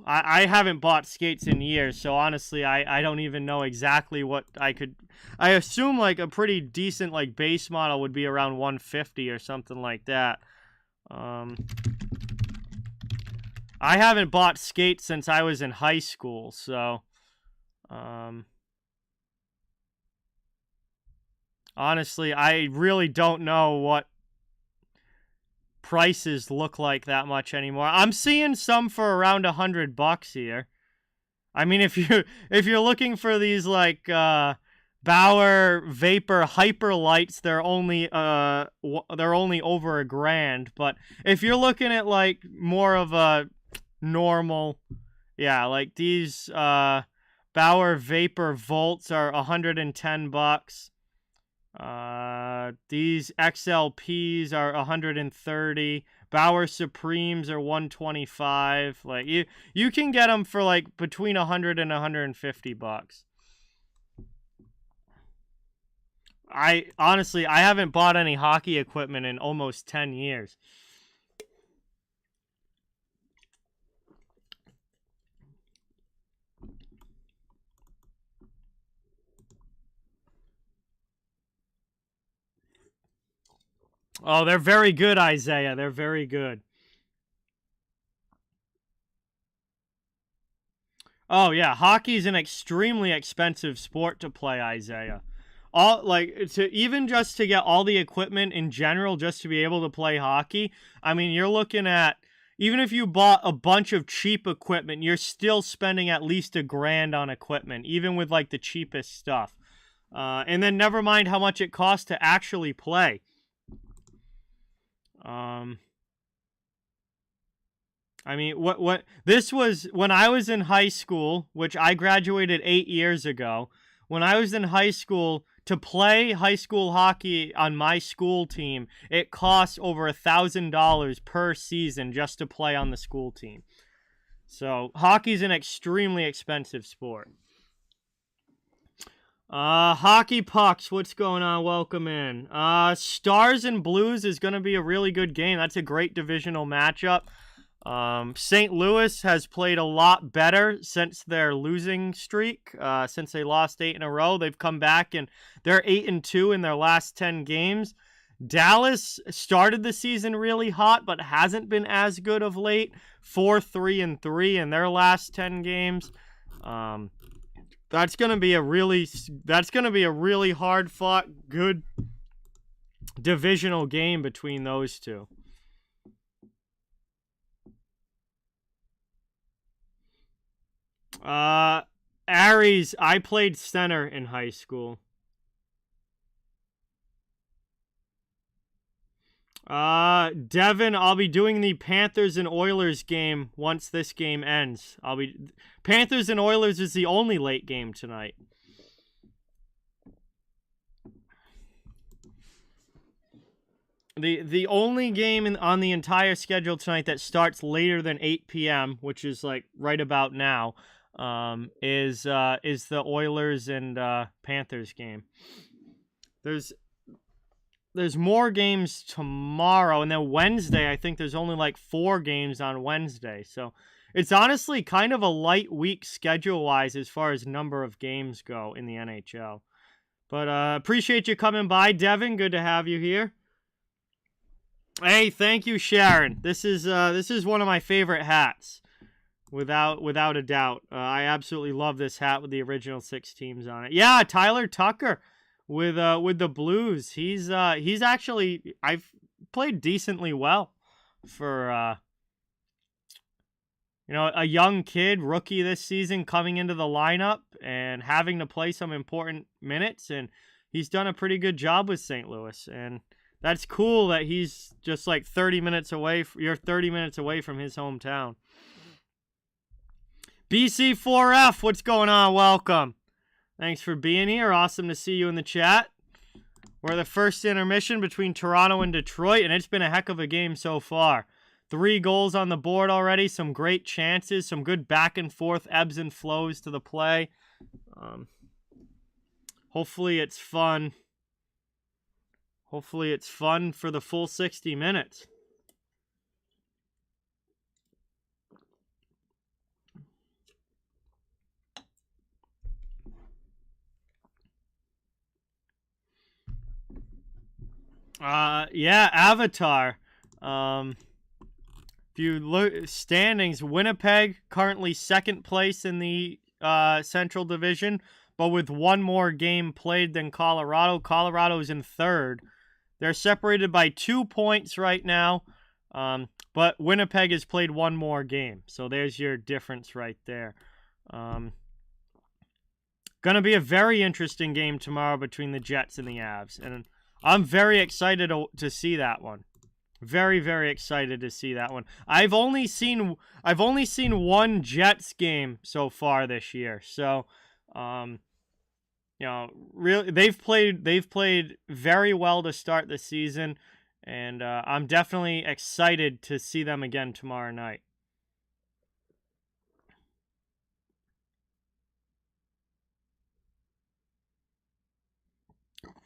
A: I haven't bought skates in years, so honestly, I don't even know exactly what I could. I assume like a pretty decent like base model would be around 150 or something like that. I haven't bought skates since I was in high school, so honestly, I really don't know what prices look like that much anymore. I'm seeing some for around $100 here. I mean, if you're looking for these like Bauer Vapor Hyper Lights, they're only over $1,000. But if you're looking at like more of a normal, yeah, like these Bauer Vapor Volts are $110. These XLPs are $130. Bauer Supremes are $125. Like you can get them for like between $100 and $150. I honestly haven't bought any hockey equipment in almost 10 years. Oh, they're very good, Isaiah. They're very good. Oh yeah, hockey's an extremely expensive sport to play, Isaiah. All like to even just to get all the equipment in general just to be able to play hockey. I mean, you're looking at even if you bought a bunch of cheap equipment, you're still spending at least $1,000 on equipment, even with like the cheapest stuff. And then never mind how much it costs to actually play. I mean, what this was when I was in high school, which I graduated 8 years ago. When I was in high school, to play high school hockey on my school team, it cost over $1,000 per season just to play on the school team. So hockey's an extremely expensive sport. Hockey pucks, what's going on? Welcome in. Stars and Blues is going to be a really good game. That's a great divisional matchup. St. Louis has played a lot better since their losing streak. Since they lost 8 in a row, they've come back and they're 8-2 in their last 10 games. Dallas started the season really hot, but hasn't been as good of late. 4-3-3 in their last 10 games. That's gonna be a really hard fought, good divisional game between those two. Aries, I played center in high school. Devin, I'll be doing the Panthers and Oilers game once this game ends. Panthers and Oilers is the only late game tonight. The only game on the entire schedule tonight that starts later than 8 p.m., which is like right about now, is the Oilers and Panthers game. There's more games tomorrow, and then Wednesday, I think there's only like 4 games on Wednesday. So it's honestly kind of a light week schedule-wise as far as number of games go in the NHL. But appreciate you coming by, Devin. Good to have you here. Hey, thank you, Sharon. This is one of my favorite hats, without a doubt. I absolutely love this hat with the original 6 teams on it. Yeah, Tyler Tucker with the Blues. He's actually, I've played decently well for a young kid, rookie this season, coming into the lineup and having to play some important minutes, and he's done a pretty good job with St. Louis. And that's cool that he's just like 30 minutes away. You're 30 minutes away from his hometown. BC4F, what's going on? Welcome. Thanks for being here. Awesome to see you in the chat. We're the first intermission between Toronto and Detroit, and it's been a heck of a game so far. 3 goals on the board already, some great chances, some good back and forth ebbs and flows to the play. Hopefully it's fun. Hopefully it's fun for the full 60 minutes. Yeah, Avatar. If you look standings, Winnipeg currently 2nd place in the Central Division, but with 1 more game played than Colorado. Colorado's in 3rd. They're separated by 2 points right now, but Winnipeg has played 1 more game, so there's your difference right there. Going to be a very interesting game tomorrow between the Jets and the Avs, and I'm very excited to see that one. Very, very excited to see that one. I've only seen 1 Jets game so far this year. So, really they've played very well to start the season, and I'm definitely excited to see them again tomorrow night.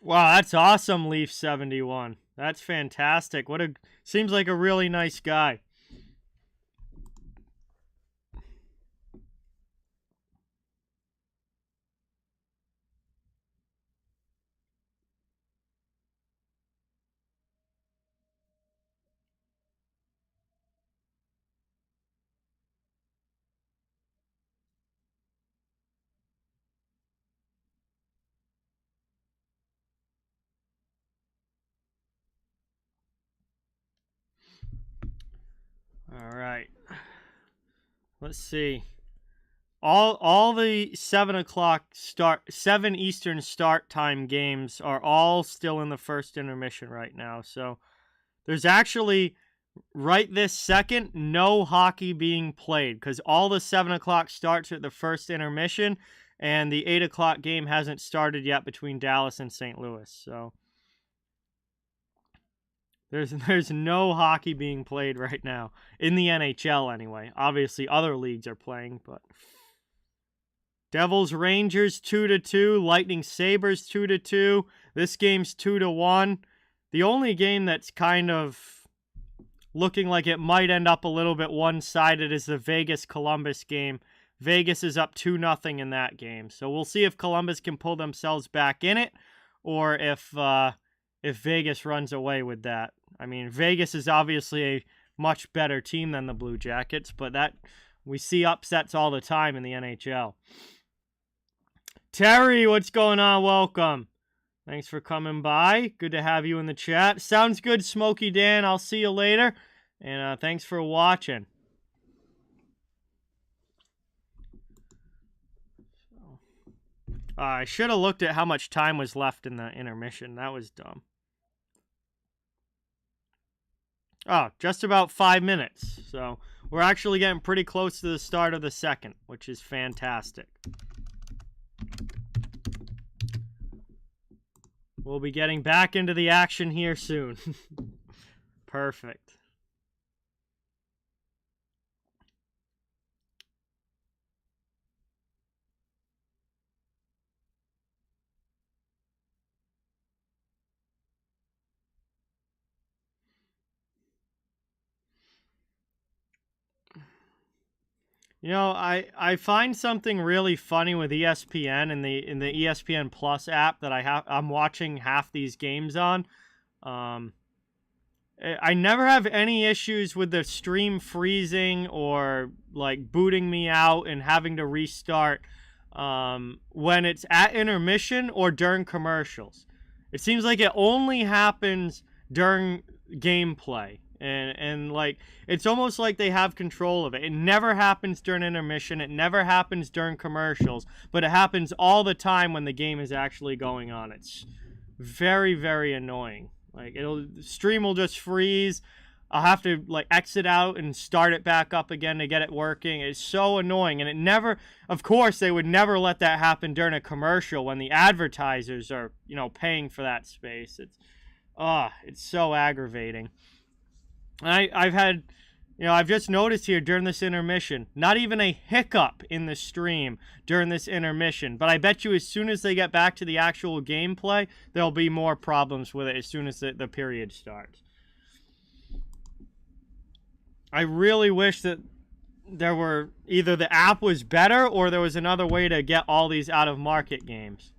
A: Wow, that's awesome, Leaf 71. That's fantastic. Seems like a really nice guy. All right. Let's see. All the 7 o'clock start, 7 Eastern start time games are all still in the first intermission right now. So there's actually, right this second, no hockey being played because all the 7 o'clock starts at the first intermission, and the 8 o'clock game hasn't started yet between Dallas and St. Louis. So there's no hockey being played right now in the NHL anyway. Obviously, other leagues are playing, but Devils Rangers 2-2, Lightning Sabres 2-2. This game's 2-1. The only game that's kind of looking like it might end up a little bit one-sided is the Vegas-Columbus game. Vegas is up 2-0 in that game. So we'll see if Columbus can pull themselves back in it, or if Vegas runs away with that. I mean, Vegas is obviously a much better team than the Blue Jackets, but that we see upsets all the time in the NHL. Terry, what's going on? Welcome. Thanks for coming by. Good to have you in the chat. Sounds good, Smokey Dan. I'll see you later. And thanks for watching. I should have looked at how much time was left in the intermission. That was dumb. Oh, just about 5 minutes. So we're actually getting pretty close to the start of the second, which is fantastic. We'll be getting back into the action here soon. Perfect. You know, I find something really funny with ESPN and in the ESPN Plus app that I'm watching half these games on. I never have any issues with the stream freezing or like booting me out and having to restart when it's at intermission or during commercials. It seems like it only happens during gameplay. And like, it's almost like they have control of it. It never happens during intermission. It never happens during commercials. But it happens all the time when the game is actually going on. It's very, very annoying. Like, stream will just freeze. I'll have to, like, exit out and start it back up again to get it working. It's so annoying. And it never, of course, they would never let that happen during a commercial when the advertisers are, you know, paying for that space. It's so aggravating. I've had, you know, I've just noticed here during this intermission, not even a hiccup in the stream during this intermission. But I bet you as soon as they get back to the actual gameplay, there'll be more problems with it as soon as the period starts. I really wish that there were either the app was better or there was another way to get all these out-of-market games.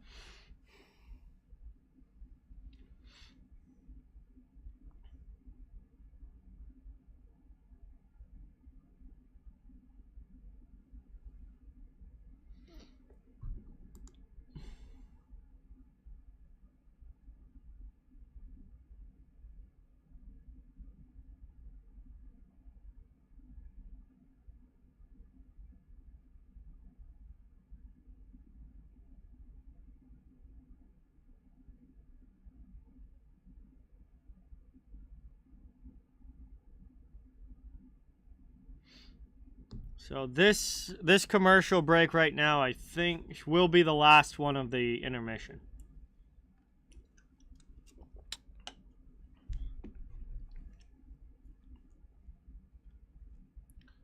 A: So this commercial break right now, I think, will be the last one of the intermission.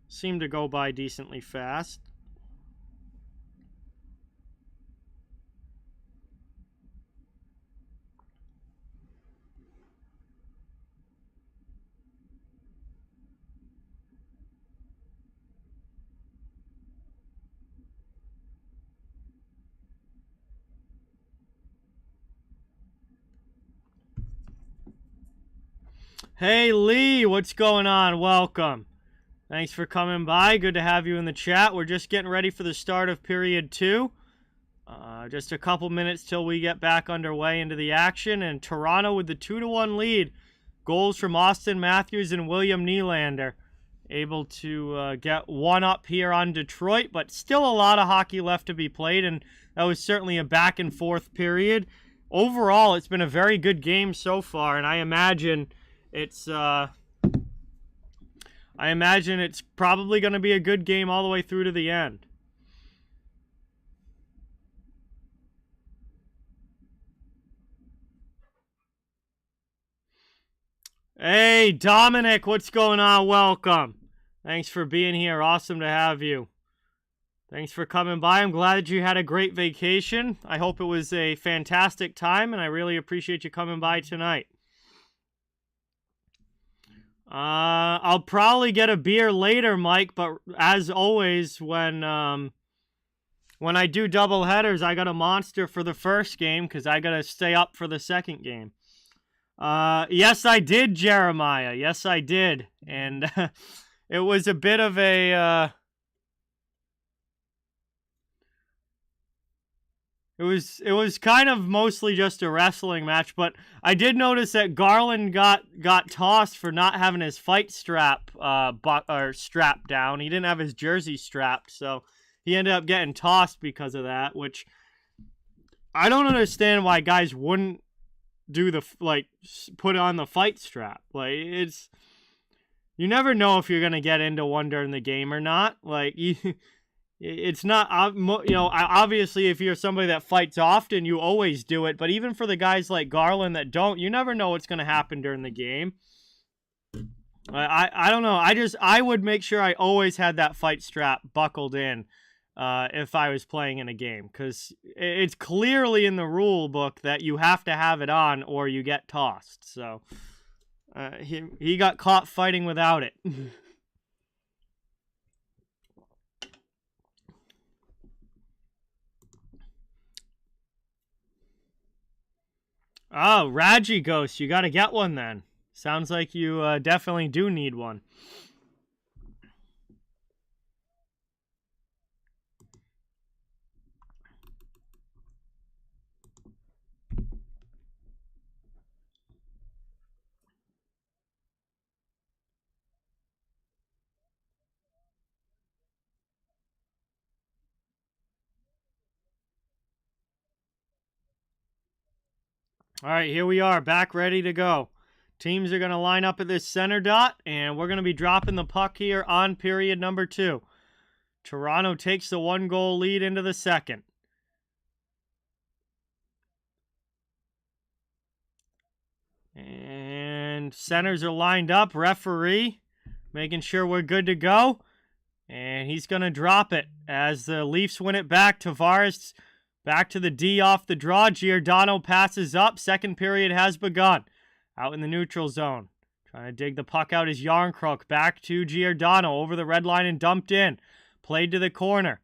A: Seemed to go by decently fast. Hey, Lee, what's going on? Welcome. Thanks for coming by. Good to have you in the chat. We're just getting ready for the start of period 2. Just a couple minutes till we get back underway into the action. And Toronto with the 2-1 lead. Goals from Austin Matthews and William Nylander able to get one up here on Detroit, but still a lot of hockey left to be played, and that was certainly a back and forth period. Overall, it's been a very good game so far, and I imagine it's probably going to be a good game all the way through to the end. Hey, Dominic, what's going on? Welcome. Thanks for being here. Awesome to have you. Thanks for coming by. I'm glad that you had a great vacation. I hope it was a fantastic time, and I really appreciate you coming by tonight. I'll probably get a beer later, Mike, but as always, when I do double headers, I got a monster for the first game because I got to stay up for the second game. Yes, I did, Jeremiah. Yes, I did. And it was a bit of a... It was kind of mostly just a wrestling match, but I did notice that Garland got tossed for not having his fight strap strapped down. He didn't have his jersey strapped, so he ended up getting tossed because of that, which I don't understand why guys wouldn't do put on the fight strap. Like, you never know if you're going to get into one during the game or not. Like, it's not, obviously if you're somebody that fights often, you always do it. But even for the guys like Garland that don't, you never know what's going to happen during the game. I don't know. I would make sure I always had that fight strap buckled in if I was playing in a game. Because it's clearly in the rule book that you have to have it on or you get tossed. So he got caught fighting without it. Oh, Raji Ghost, you gotta get one then. Sounds like you definitely do need one. All right, here we are, back ready to go. Teams are going to line up at this center dot, and we're going to be dropping the puck here on period number 2. Toronto takes the 1-goal lead into the second. And centers are lined up. Referee making sure we're good to go. And he's going to drop it as the Leafs win it back. Tavares back to the D off the draw. Giordano passes up. Second period has begun. Out in the neutral zone. Trying to dig the puck out is Yarncrook. Back to Giordano. Over the red line and dumped in. Played to the corner.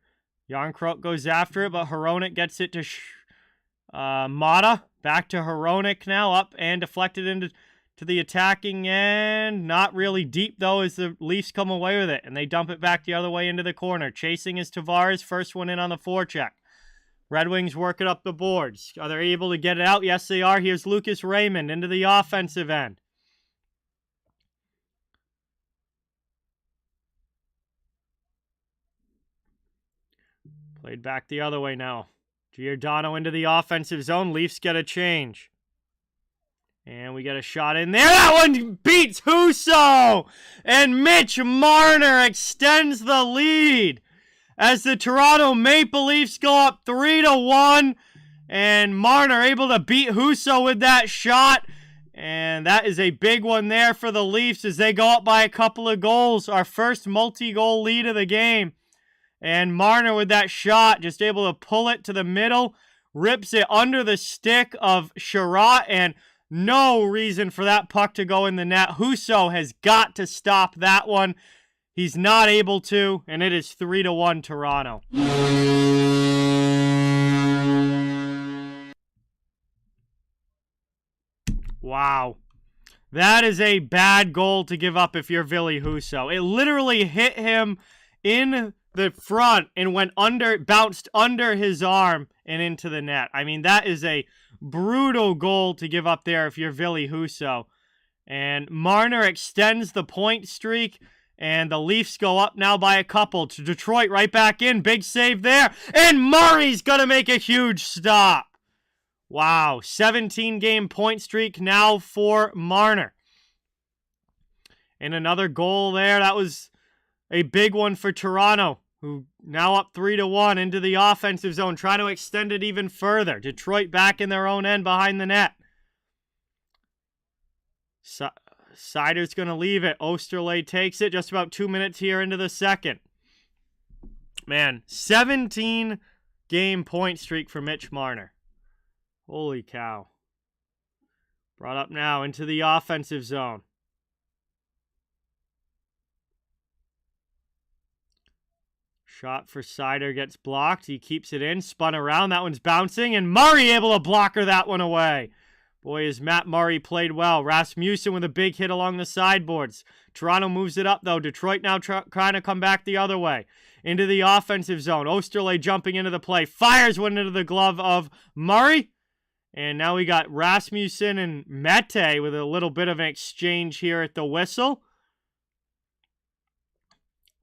A: Yarncrook goes after it, but Hronek gets it to Mata. Back to Hronek now. Up and deflected into the attacking end. Not really deep, though, as the Leafs come away with it. And they dump it back the other way into the corner. Chasing is Tavares. First one in on the forecheck. Red Wings work it up the boards. Are they able to get it out? Yes, they are. Here's Lucas Raymond into the offensive end. Played back the other way now. Giordano into the offensive zone. Leafs get a change. And we get a shot in there. That one beats Husso! And Mitch Marner extends the lead as the Toronto Maple Leafs go up 3-1. And Marner able to beat Husso with that shot. And that is a big one there for the Leafs as they go up by a couple of goals. Our first multi-goal lead of the game. And Marner with that shot, just able to pull it to the middle. Rips it under the stick of Sherratt. And no reason for that puck to go in the net. Husso has got to stop that one. He's not able to, and it is 3-1 Toronto. Wow. That is a bad goal to give up if you're Ville Husso. It literally hit him in the front and bounced under his arm and into the net. I mean, that is a brutal goal to give up there if you're Ville Husso. And Marner extends the point streak. And the Leafs go up now by a couple to Detroit, right back in. Big save there. And Murray's going to make a huge stop. Wow, 17-game point streak now for Marner. And another goal there. That was a big one for Toronto, who now up 3-1 into the offensive zone, trying to extend it even further. Detroit back in their own end behind the net. Seider's going to leave it. Osterley takes it. Just about 2 minutes here into the second. Man, 17-game point streak for Mitch Marner. Holy cow. Brought up now into the offensive zone. Shot for Seider gets blocked. He keeps it in. Spun around. That one's bouncing. And Murray able to blocker that one away. Boy, has Matt Murray played well. Rasmussen with a big hit along the sideboards. Toronto moves it up, though. Detroit now trying to come back the other way. Into the offensive zone. Osterley jumping into the play. Fires one into the glove of Murray. And now we got Rasmussen and Mete with a little bit of an exchange here at the whistle.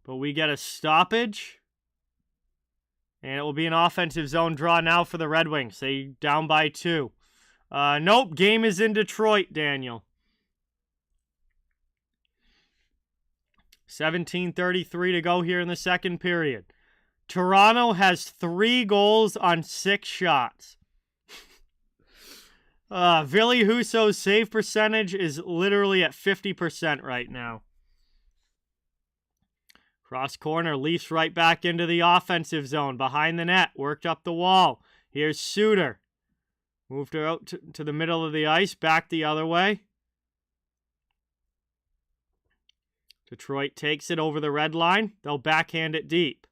A: But we get a stoppage. And it will be an offensive zone draw now for the Red Wings. They down by 2. Nope, game is in Detroit, Daniel. 17:33 to go here in the second period. Toronto has 3 goals on 6 shots. Ville Husso's save percentage is literally at 50% right now. Cross corner, Leafs right back into the offensive zone. Behind the net, worked up the wall. Here's Suter. Moved her out to the middle of the ice, back the other way. Detroit takes it over the red line. They'll backhand it deep.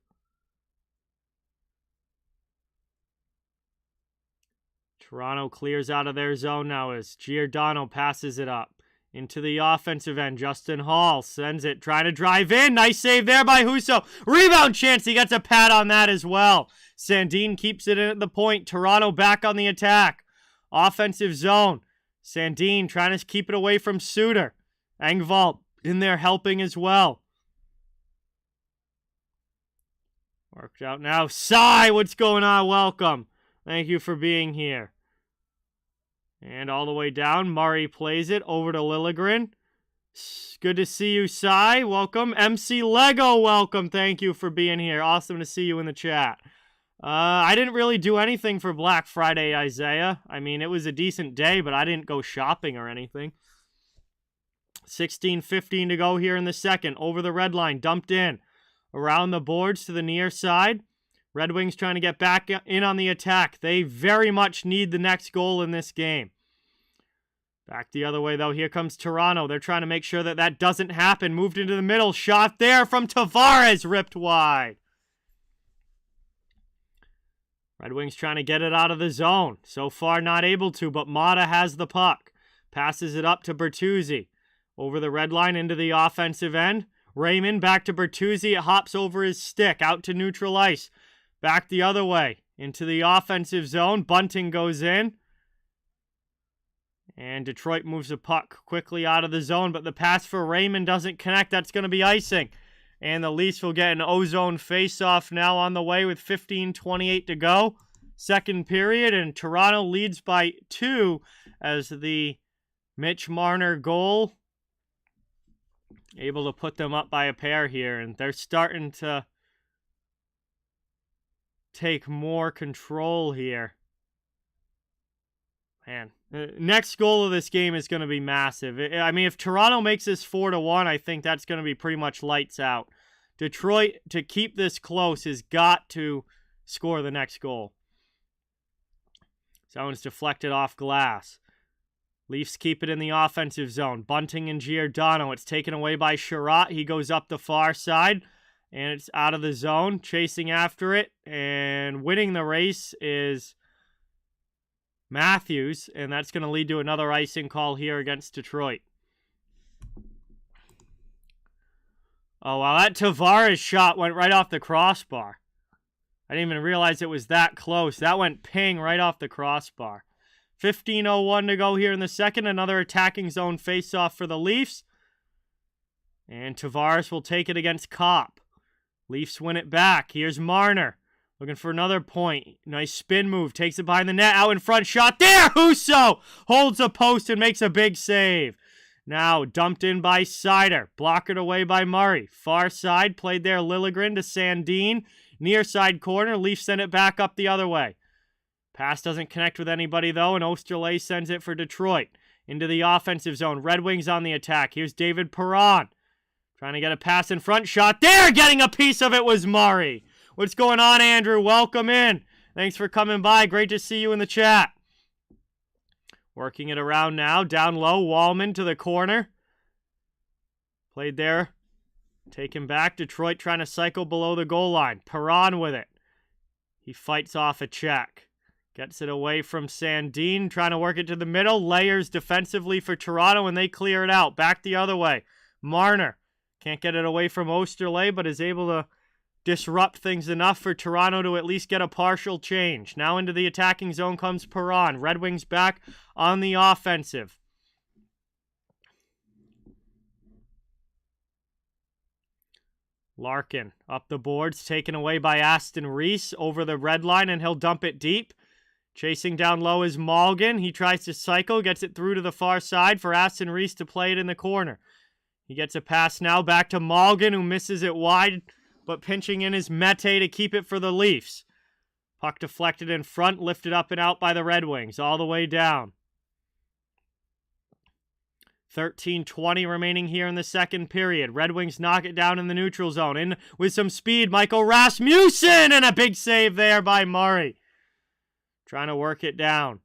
A: Toronto clears out of their zone now as Giordano passes it up. Into the offensive end, Justin Hall sends it, trying to drive in. Nice save there by Husso. Rebound chance, he gets a pat on that as well. Sandin keeps it in at the point. Toronto back on the attack. Offensive zone. Sandin trying to keep it away from Suter. Engvall in there helping as well. Worked out now. Cy, what's going on? Welcome. Thank you for being here. And all the way down, Murray plays it over to Liljegren. Good to see you, Cy. Welcome. MC Lego, welcome. Thank you for being here. Awesome to see you in the chat. I didn't really do anything for Black Friday, Isaiah. I mean, it was a decent day, but I didn't go shopping or anything. 16:15 to go here in the second. Over the red line, dumped in. Around the boards to the near side. Red Wings trying to get back in on the attack. They very much need the next goal in this game. Back the other way, though. Here comes Toronto. They're trying to make sure that that doesn't happen. Moved into the middle. Shot there from Tavares. Ripped wide. Red Wings trying to get it out of the zone. So far, not able to, but Mata has the puck. Passes it up to Bertuzzi. Over the red line into the offensive end. Raymond back to Bertuzzi. It hops over his stick. Out to neutral ice. Back the other way. Into the offensive zone. Bunting goes in. And Detroit moves the puck quickly out of the zone. But the pass for Raymond doesn't connect. That's going to be icing. And the Leafs will get an ozone face-off now on the way with 15:28 to go. Second period, and Toronto leads by 2 as the Mitch Marner goal. Able to put them up by a pair here, and they're starting to take more control here. Man, the next goal of this game is going to be massive. I mean, if Toronto makes this 4-1, I think that's going to be pretty much lights out. Detroit, to keep this close, has got to score the next goal. That one's deflected off glass. Leafs keep it in the offensive zone. Bunting and Giordano. It's taken away by Sherratt. He goes up the far side, and it's out of the zone. Chasing after it, and winning the race is Matthews, and that's going to lead to another icing call here against Detroit. Oh, wow, that Tavares shot went right off the crossbar. I didn't even realize it was that close. That went ping right off the crossbar. 15:01 to go here in the second. Another attacking zone face-off for the Leafs. And Tavares will take it against Kopp. Leafs win it back. Here's Marner. Looking for another point. Nice spin move. Takes it behind the net. Out in front. Shot there. Husso holds a post and makes a big save. Now dumped in by Seider. Blockered away by Murray. Far side. Played there. Liljegren to Sandin. Near side corner. Leafs send it back up the other way. Pass doesn't connect with anybody though. And Osterley sends it for Detroit. Into the offensive zone. Red Wings on the attack. Here's David Perron. Trying to get a pass in front. Shot there. Getting a piece of it was Murray. What's going on, Andrew? Welcome in. Thanks for coming by. Great to see you in the chat. Working it around now. Down low. Wallman to the corner. Played there. Taken back. Detroit trying to cycle below the goal line. Perron with it. He fights off a check. Gets it away from Sandin. Trying to work it to the middle. Layers defensively for Toronto, and they clear it out. Back the other way. Marner. Can't get it away from Osterley, but is able to disrupt things enough for Toronto to at least get a partial change. Now into the attacking zone comes Perron. Red Wings back on the offensive. Larkin up the boards, taken away by Aston Reese over the red line, and he'll dump it deep. Chasing down low is Malgin. He tries to cycle, gets it through to the far side for Aston Reese to play it in the corner. He gets a pass now back to Malgin, who misses it wide, but pinching in his Mete to keep it for the Leafs. Puck deflected in front, lifted up and out by the Red Wings, all the way down. 13:20 remaining here in the second period. Red Wings knock it down in the neutral zone. In with some speed, Michael Rasmussen, and a big save there by Murray. Trying to work it down.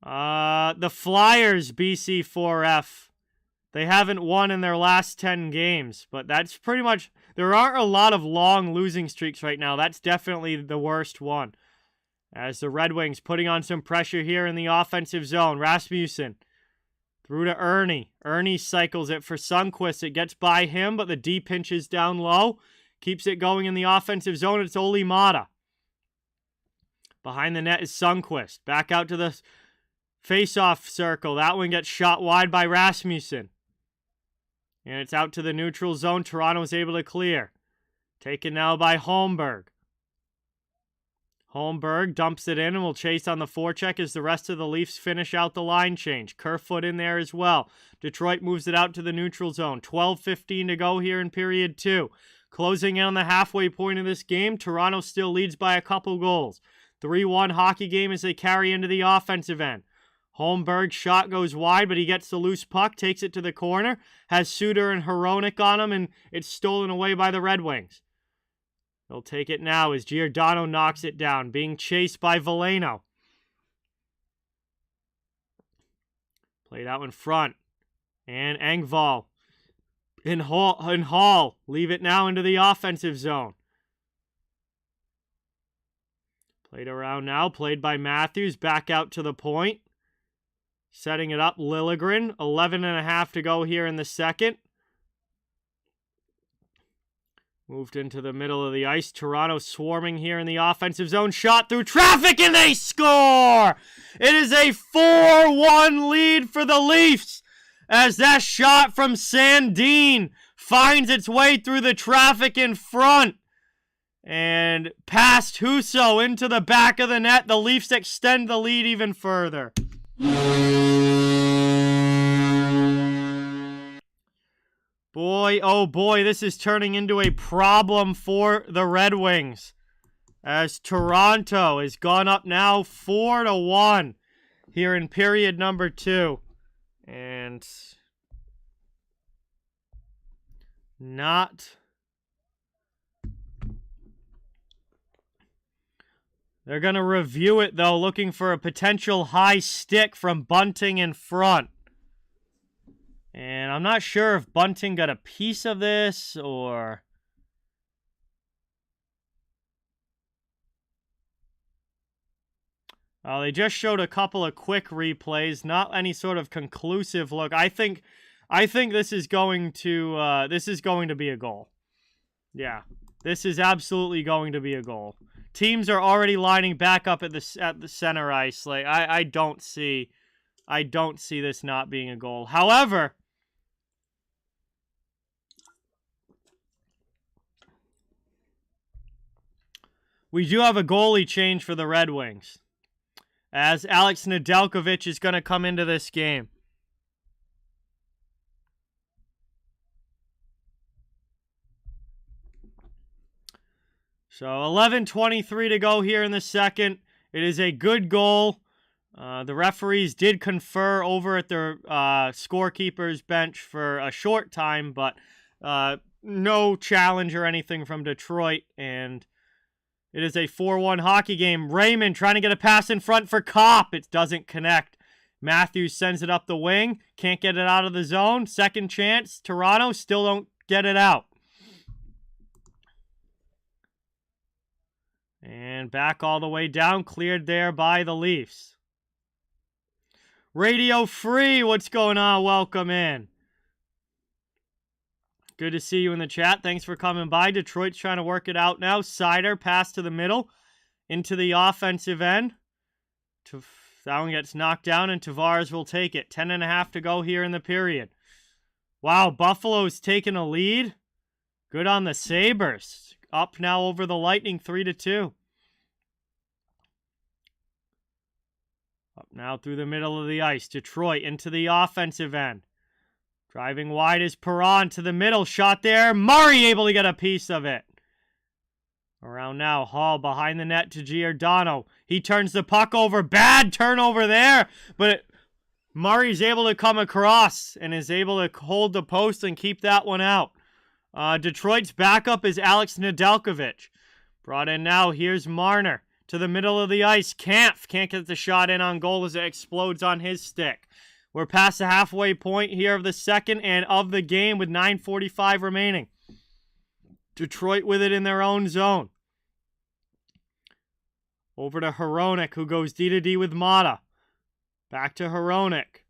A: The Flyers, BC4F. They haven't won in their last 10 games, but that's pretty much... There aren't a lot of long losing streaks right now. That's definitely the worst one. As the Red Wings putting on some pressure here in the offensive zone. Rasmussen through to Ernie. Ernie cycles it for Sundqvist. It gets by him, but the D pinches down low. Keeps it going in the offensive zone. It's Olli Mata. Behind the net is Sundqvist. Back out to the face-off circle. That one gets shot wide by Rasmussen. And it's out to the neutral zone. Toronto is able to clear. Taken now by Holmberg. Holmberg dumps it in and will chase on the forecheck as the rest of the Leafs finish out the line change. Kerfoot in there as well. Detroit moves it out to the neutral zone. 12:15 to go here in period 2. Closing in on the halfway point of this game, Toronto still leads by a couple goals. 3-1 hockey game as they carry into the offensive end. Holmberg's shot goes wide, but he gets the loose puck, takes it to the corner, has Suter and Hronek on him, and it's stolen away by the Red Wings. They'll take it now as Giordano knocks it down, being chased by Veleno. Played out in front. And Engvall in Hall. Leave it now into the offensive zone. Played around now, played by Matthews, back out to the point. Setting it up, Liljegren. 11.5 to go here in the second. Moved into the middle of the ice. Toronto swarming here in the offensive zone. Shot through traffic and they score! It is a 4-1 lead for the Leafs as that shot from Sandin finds its way through the traffic in front and past Husso into the back of the net. The Leafs extend the lead even further. Boy, oh boy, this is turning into a problem for the Red Wings as Toronto has gone up now 4-1 here in period number 2. And not... They're going to review it, though, looking for a potential high stick from Bunting in front. And I'm not sure if Bunting got a piece of this or... they just showed a couple of quick replays, not any sort of conclusive look. I think this is going to be a goal. Yeah, this is absolutely going to be a goal. Teams are already lining back up at the center ice. Like I don't see I don't see this not being a goal. However, we do have a goalie change for the Red Wings, as Alex Nedeljkovic is going to come into this game. So 11:23 to go here in the second. It is a good goal. The referees did confer over at their scorekeeper's bench for a short time, but no challenge or anything from Detroit, and it is a 4-1 hockey game. Raymond trying to get a pass in front for Kopp. It doesn't connect. Matthews sends it up the wing. Can't get it out of the zone. Second chance. Toronto still don't get it out. And back all the way down. Cleared there by the Leafs. Radio Free, what's going on? Welcome in. Good to see you in the chat. Thanks for coming by. Detroit's trying to work it out now. Sider, pass to the middle, into the offensive end. That one gets knocked down, and Tavares will take it. 10.5 to go here in the period. Wow, Buffalo's taking a lead. Good on the Sabres. Up now over the Lightning, 3-2. Up now through the middle of the ice. Detroit into the offensive end. Driving wide is Perron to the middle. Shot there. Murray able to get a piece of it. Around now. Hall behind the net to Giordano. He turns the puck over. Bad turnover there. But Murray's able to come across and is able to hold the post and keep that one out. Detroit's backup is Alex Nedeljkovic. Brought in now. Here's Marner to the middle of the ice. Kampf can't get the shot in on goal as it explodes on his stick. We're past the halfway point here of the second and of the game with 9:45 remaining. Detroit with it in their own zone. Over to Hronek, who goes D-to-D with Mata. Back to Hronek.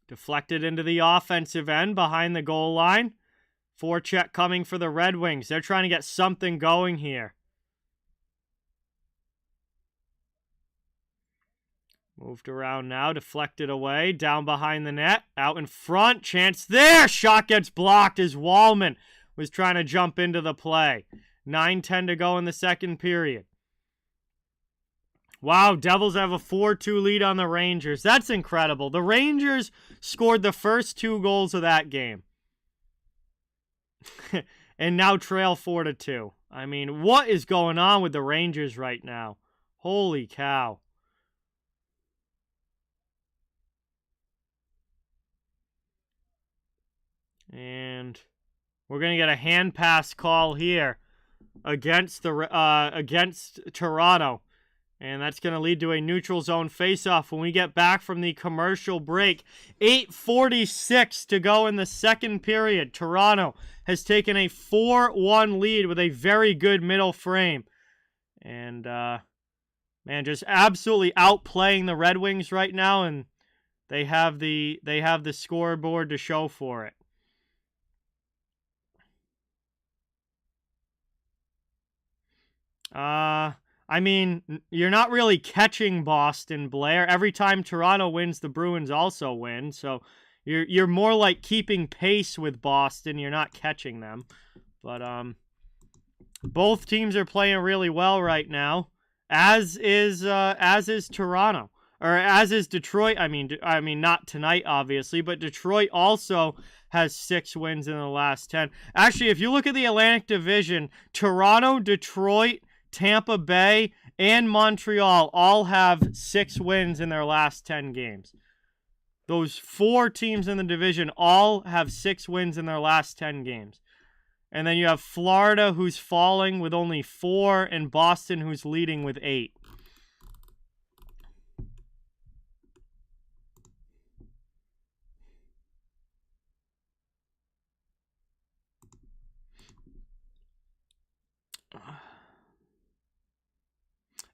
A: Deflected into the offensive end behind the goal line. Forecheck coming for the Red Wings. They're trying to get something going here. Moved around now, deflected away, down behind the net, out in front, chance there! Shot gets blocked as Wallman was trying to jump into the play. 9:10 to go in the second period. Wow, Devils have a 4-2 lead on the Rangers. That's incredible. The Rangers scored the first 2 goals of that game. And now trail 4-2. I mean, what is going on with the Rangers right now? Holy cow. And we're going to get a hand pass call here against Toronto. And that's going to lead to a neutral zone faceoff when we get back from the commercial break. 8:46 to go in the second period. Toronto has taken a 4-1 lead with a very good middle frame. And, man, just absolutely outplaying the Red Wings right now. And they have the scoreboard to show for it. I mean, you're not really catching Boston, Blair. Every time Toronto wins, the Bruins also win. So you're more like keeping pace with Boston. You're not catching them. But both teams are playing really well right now, as is Toronto, or as is Detroit. I mean not tonight, obviously, but Detroit also has 6 wins in the last 10. Actually, if you look at the Atlantic Division, Toronto, Detroit, Tampa Bay, and Montreal all have 6 wins in their last 10 games. Those 4 teams in the division all have 6 wins in their last 10 games. And then you have Florida, who's falling with only 4, and Boston, who's leading with 8.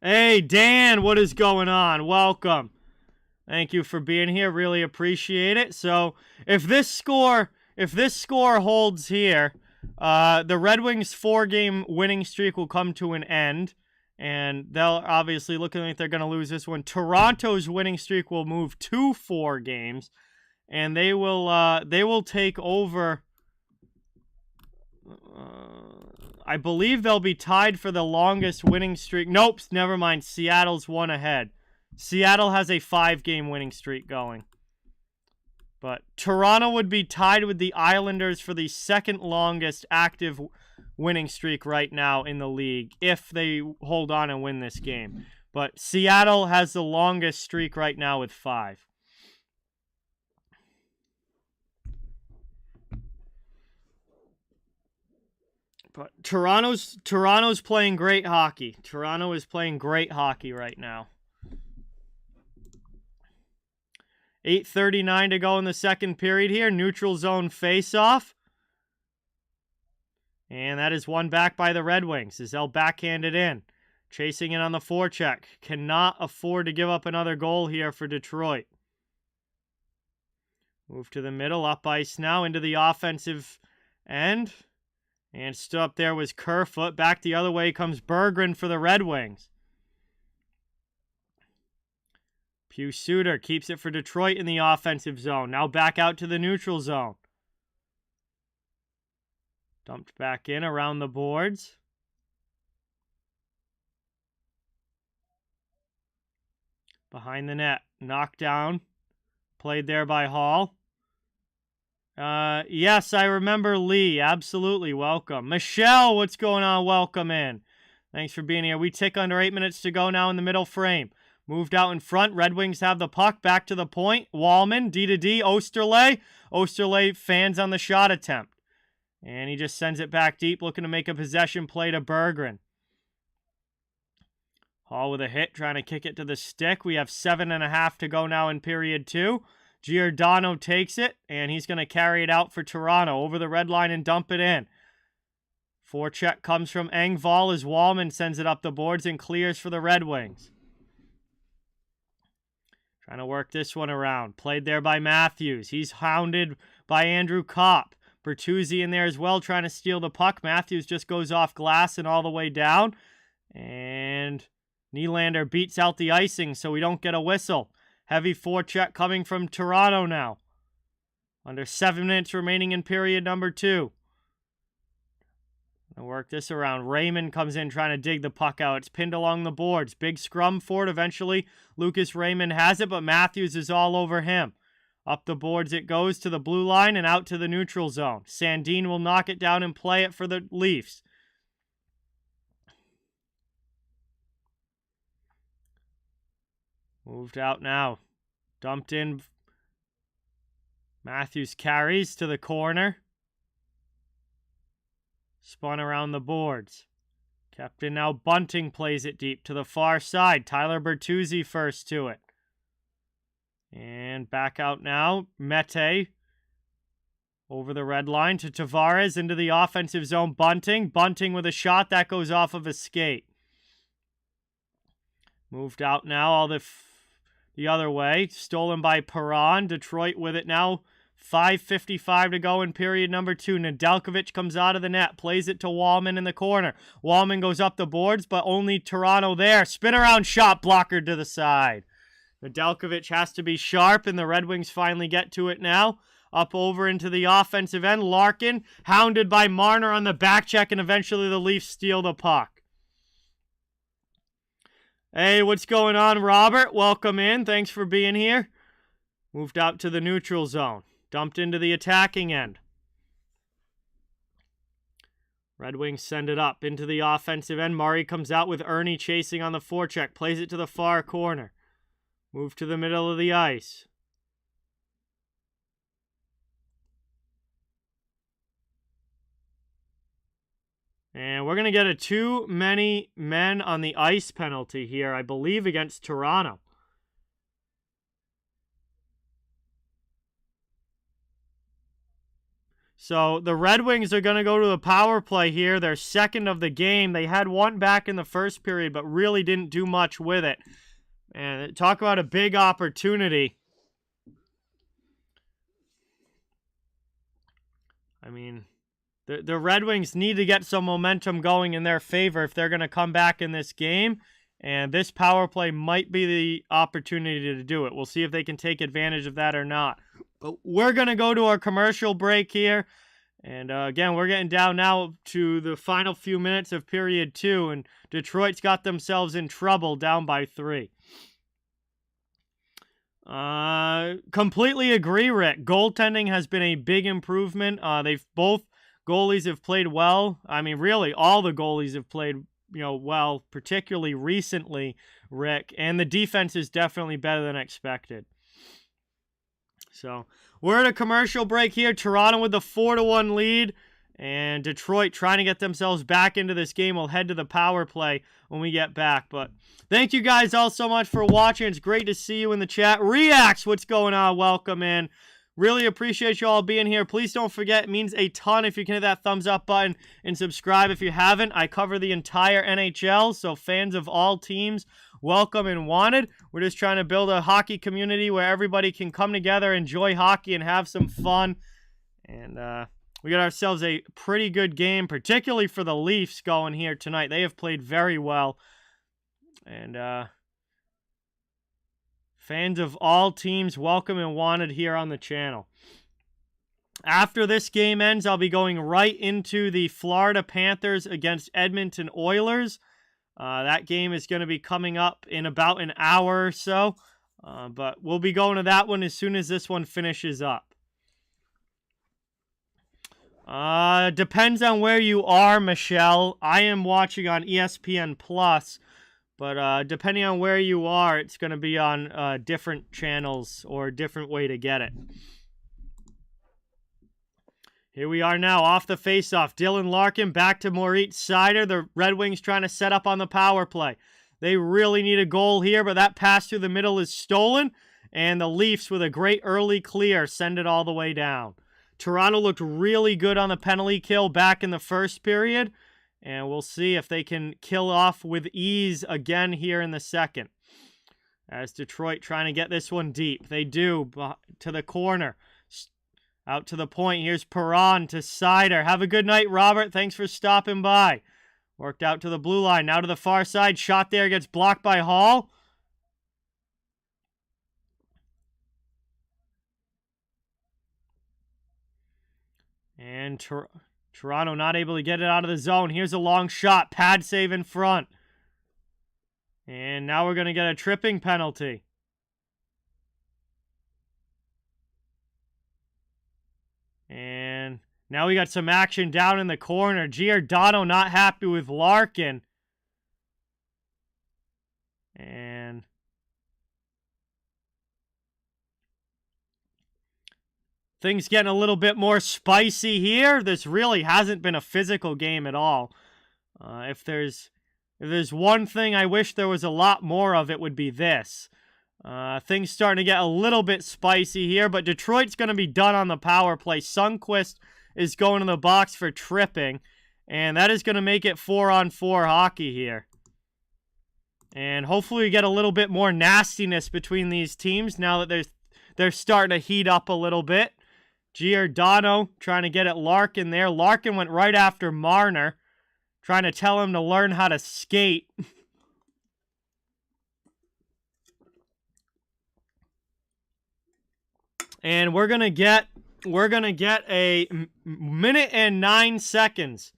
A: Hey, Dan, what is going on? Welcome. Thank you for being here. Really appreciate it. So, if this score holds here, the Red Wings' 4-game winning streak will come to an end, And they'll obviously looking like they're going to lose this one. Toronto's winning streak will move to 4 games, and they will take over. I believe they'll be tied for the longest winning streak. Nope, never mind. Seattle's one ahead. Seattle has a 5-game winning streak going. But Toronto would be tied with the Islanders for the second longest active winning streak right now in the league if they hold on and win this game. But Seattle has the longest streak right now with 5. But Toronto's playing great hockey. Toronto is playing great hockey right now. 8:39 to go in the second period here. Neutral zone face-off. And that is won back by the Red Wings as they'll backhand it in. Chasing it on the forecheck. Cannot afford to give up another goal here for Detroit. Move to the middle. Up ice now into the offensive end. And stood up there was Kerfoot. Back the other way comes Berggren for the Red Wings. Hugh Suter keeps it for Detroit in the offensive zone. Now back out to the neutral zone. Dumped back in around the boards. Behind the net. Knocked down. Played there by Hall. Yes, I remember Lee. Absolutely. Welcome. Michelle, what's going on? Welcome in. Thanks for being here. We tick under 8 minutes to go now in the middle frame. Moved out in front. Red Wings have the puck. Back to the point. Wallman, D to D. Osterley. Osterley fans on the shot attempt. And he just sends it back deep, looking to make a possession play to Berggren. Hall with a hit, trying to kick it to the stick. We have 7.5 to go now in period 2. Giordano takes it, and he's going to carry it out for Toronto. Over the red line and dump it in. Forecheck comes from Engvall as Wallman sends it up the boards and clears for the Red Wings. Trying to work this one around. Played there by Matthews. He's hounded by Andrew Kopp. Bertuzzi in there as well, trying to steal the puck. Matthews just goes off glass and all the way down. And Nylander beats out the icing, so we don't get a whistle. Heavy forecheck coming from Toronto now. Under 7 minutes remaining in period number 2. Gonna work this around. Raymond comes in trying to dig the puck out. It's pinned along the boards. Big scrum for it. Eventually, Lucas Raymond has it, but Matthews is all over him. Up the boards it goes to the blue line and out to the neutral zone. Sandin will knock it down and play it for the Leafs. Moved out now. Dumped in. Matthews carries to the corner. Spun around the boards. Kept in now. Bunting plays it deep to the far side. Tyler Bertuzzi first to it. And back out now. Mete over the red line to Tavares into the offensive zone. Bunting. Bunting with a shot that goes off of a skate. Moved out now. All the other way. Stolen by Perron. Detroit with it now. 5:55 to go in period number 2. Nedeljkovic comes out of the net. Plays it to Wallman in the corner. Wallman goes up the boards, but only Toronto there. Spin around shot blocker to the side. Nedeljkovic has to be sharp, and the Red Wings finally get to it now. Up over into the offensive end. Larkin hounded by Marner on the back check, and eventually the Leafs steal the puck. Hey, what's going on, Robert? Welcome in. Thanks for being here. Moved out to the neutral zone. Dumped into the attacking end. Red Wings send it up into the offensive end. Murray comes out with Ernie chasing on the forecheck. Plays it to the far corner. Move to the middle of the ice. And we're going to get a too many men on the ice penalty here, I believe, against Toronto. So the Red Wings are going to go to the power play here. They're second of the game. They had one back in the first period, but really didn't do much with it. And talk about a big opportunity. I mean, the Red Wings need to get some momentum going in their favor if they're going to come back in this game. And this power play might be the opportunity to do it. We'll see if they can take advantage of that or not. But we're going to go to our commercial break here. And again, we're getting down now to the final few minutes of period 2. And Detroit's got themselves in trouble, down by 3. Completely agree, Rick. Goaltending has been a big improvement. Both goalies have played well. I mean, really, all the goalies have played well, particularly recently, Rick. And the defense is definitely better than expected. So, we're at a commercial break here. Toronto with the 4-1 lead. And Detroit trying to get themselves back into this game. We'll head to the power play when we get back. But thank you guys all so much for watching. It's great to see you in the chat. Reacts, what's going on? Welcome in. Really appreciate you all being here. Please don't forget, it means a ton if you can hit that thumbs up button and subscribe if you haven't. I cover the entire NHL, so fans of all teams, welcome and wanted. We're just trying to build a hockey community where everybody can come together, enjoy hockey, and have some fun. And we got ourselves a pretty good game, particularly for the Leafs going here tonight. They have played very well. And fans of all teams, welcome and wanted here on the channel. After this game ends, I'll be going right into the Florida Panthers against Edmonton Oilers. That game is going to be coming up in about an hour or so. But we'll be going to that one as soon as this one finishes up. Depends on where you are, Michelle. I am watching on ESPN+. But depending on where you are, it's going to be on different channels or a different way to get it. Here we are now off the faceoff. Dylan Larkin back to Moritz Seider. The Red Wings trying to set up on the power play. They really need a goal here, but that pass through the middle is stolen. And the Leafs, with a great early clear, send it all the way down. Toronto looked really good on the penalty kill back in the first period. And we'll see if they can kill off with ease again here in the second. As Detroit trying to get this one deep. They do, to the corner. Out to the point. Here's Perron to Seider. Have a good night, Robert. Thanks for stopping by. Worked out to the blue line. Now to the far side. Shot there. Gets blocked by Hall. And Toronto not able to get it out of the zone. Here's a long shot. Pad save in front. And now we're going to get a tripping penalty. And now we got some action down in the corner. Giordano not happy with Larkin. And things getting a little bit more spicy here. This really hasn't been a physical game at all. If there's one thing I wish there was a lot more of, it would be this. Things starting to get a little bit spicy here, but Detroit's going to be done on the power play. Sundqvist is going in the box for tripping, and that is going to make it 4-on-4 hockey here. And hopefully we get a little bit more nastiness between these teams now that they're starting to heat up a little bit. Giordano trying to get at Larkin there. Larkin went right after Marner, trying to tell him to learn how to skate. And we're gonna get a minute and 9 seconds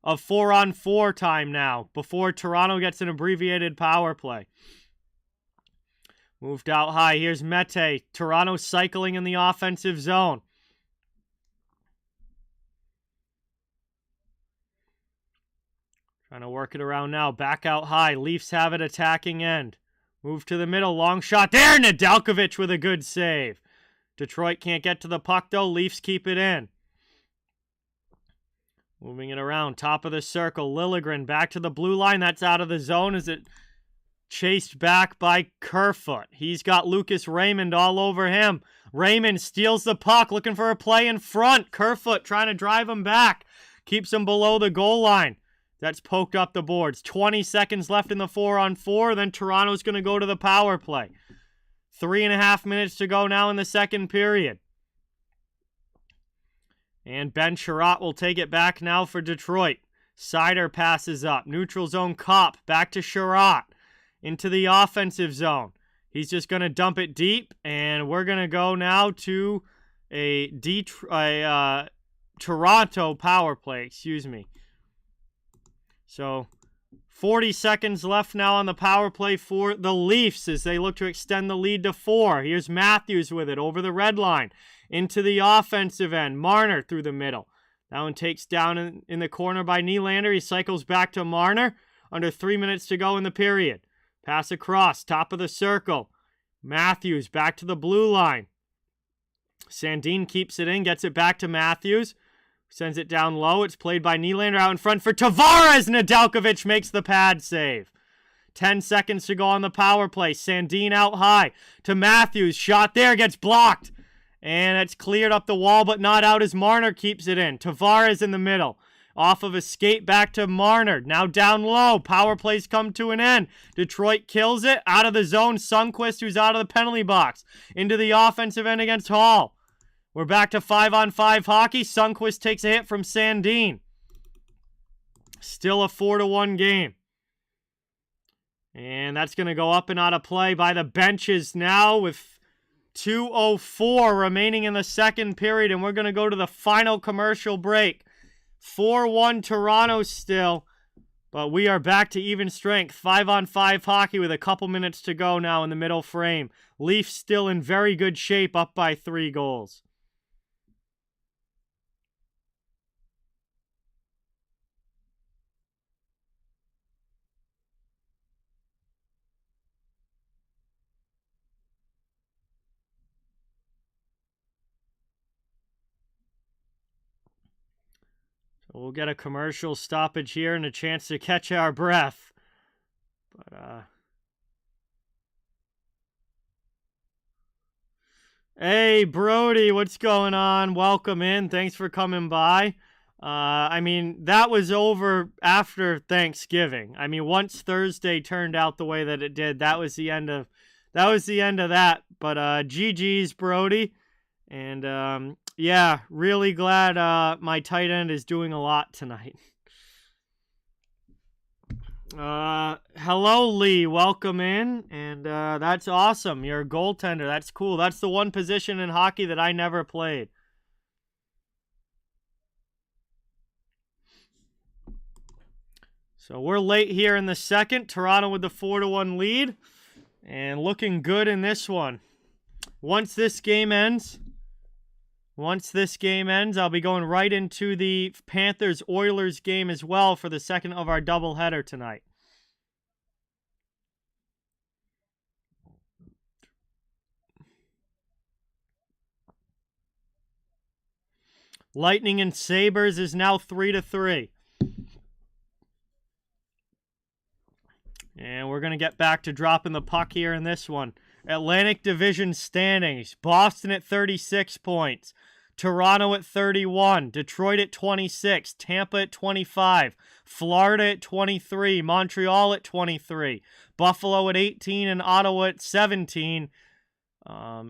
A: of 4-on-4 time now before Toronto gets an abbreviated power play. Moved out high. Here's Mete. Toronto cycling in the offensive zone. Trying to work it around now. Back out high. Leafs have it attacking end. Move to the middle. Long shot there. Nedeljkovic with a good save. Detroit can't get to the puck though. Leafs keep it in. Moving it around. Top of the circle. Liljegren back to the blue line. That's out of the zone. Is it chased back by Kerfoot? He's got Lucas Raymond all over him. Raymond steals the puck, looking for a play in front. Kerfoot trying to drive him back. Keeps him below the goal line. That's poked up the boards. 20 seconds left in the 4-on-4. Then Toronto's going to go to the power play. 3.5 minutes to go now in the second period. And Ben Sherratt will take it back now for Detroit. Sider passes up. Neutral zone Kopp. Back to Sherratt. Into the offensive zone. He's just going to dump it deep. And we're going to go now to a Toronto power play. Excuse me. So 40 seconds left now on the power play for the Leafs as they look to extend the lead to 4. Here's Matthews with it over the red line. Into the offensive end. Marner through the middle. That one takes down in the corner by Nylander. He cycles back to Marner. Under 3 minutes to go in the period. Pass across. Top of the circle. Matthews back to the blue line. Sandin keeps it in. Gets it back to Matthews. Sends it down low. It's played by Nylander out in front for Tavares. Nedeljkovic makes the pad save. 10 seconds to go on the power play. Sandin out high to Matthews. Shot there. Gets blocked. And it's cleared up the wall, but not out as Marner keeps it in. Tavares in the middle. Off of a skate back to Marner. Now down low. Power plays come to an end. Detroit kills it. Out of the zone. Sundqvist, who's out of the penalty box. Into the offensive end against Hall. We're back to 5-on-5 hockey. Sundqvist takes a hit from Sandin. Still a 4-1 game. And that's going to go up and out of play by the benches now with 2:04 remaining in the second period. And we're going to go to the final commercial break. 4-1 Toronto still. But we are back to even strength. 5-on-5 hockey with a couple minutes to go now in the middle frame. Leafs still in very good shape, up by 3 goals. We'll get a commercial stoppage here and a chance to catch our breath. But, hey, Brody, what's going on? Welcome in. Thanks for coming by. I mean, that was over after Thanksgiving. I mean, once Thursday turned out the way that it did, that was the end of that. But GG's, Brody. And yeah, really glad my tight end is doing a lot tonight. Hello, Lee. Welcome in. And that's awesome. You're a goaltender. That's cool. That's the one position in hockey that I never played. So we're late here in the second. Toronto with the 4-1 lead. And looking good in this one. Once this game ends, I'll be going right into the Panthers Oilers game as well for the second of our doubleheader tonight. Lightning and Sabres is now 3-3. And we're going to get back to dropping the puck here in this one. Atlantic Division standings. Boston at 36 points. Toronto at 31. Detroit at 26. Tampa at 25. Florida at 23. Montreal at 23. Buffalo at 18 and Ottawa at 17.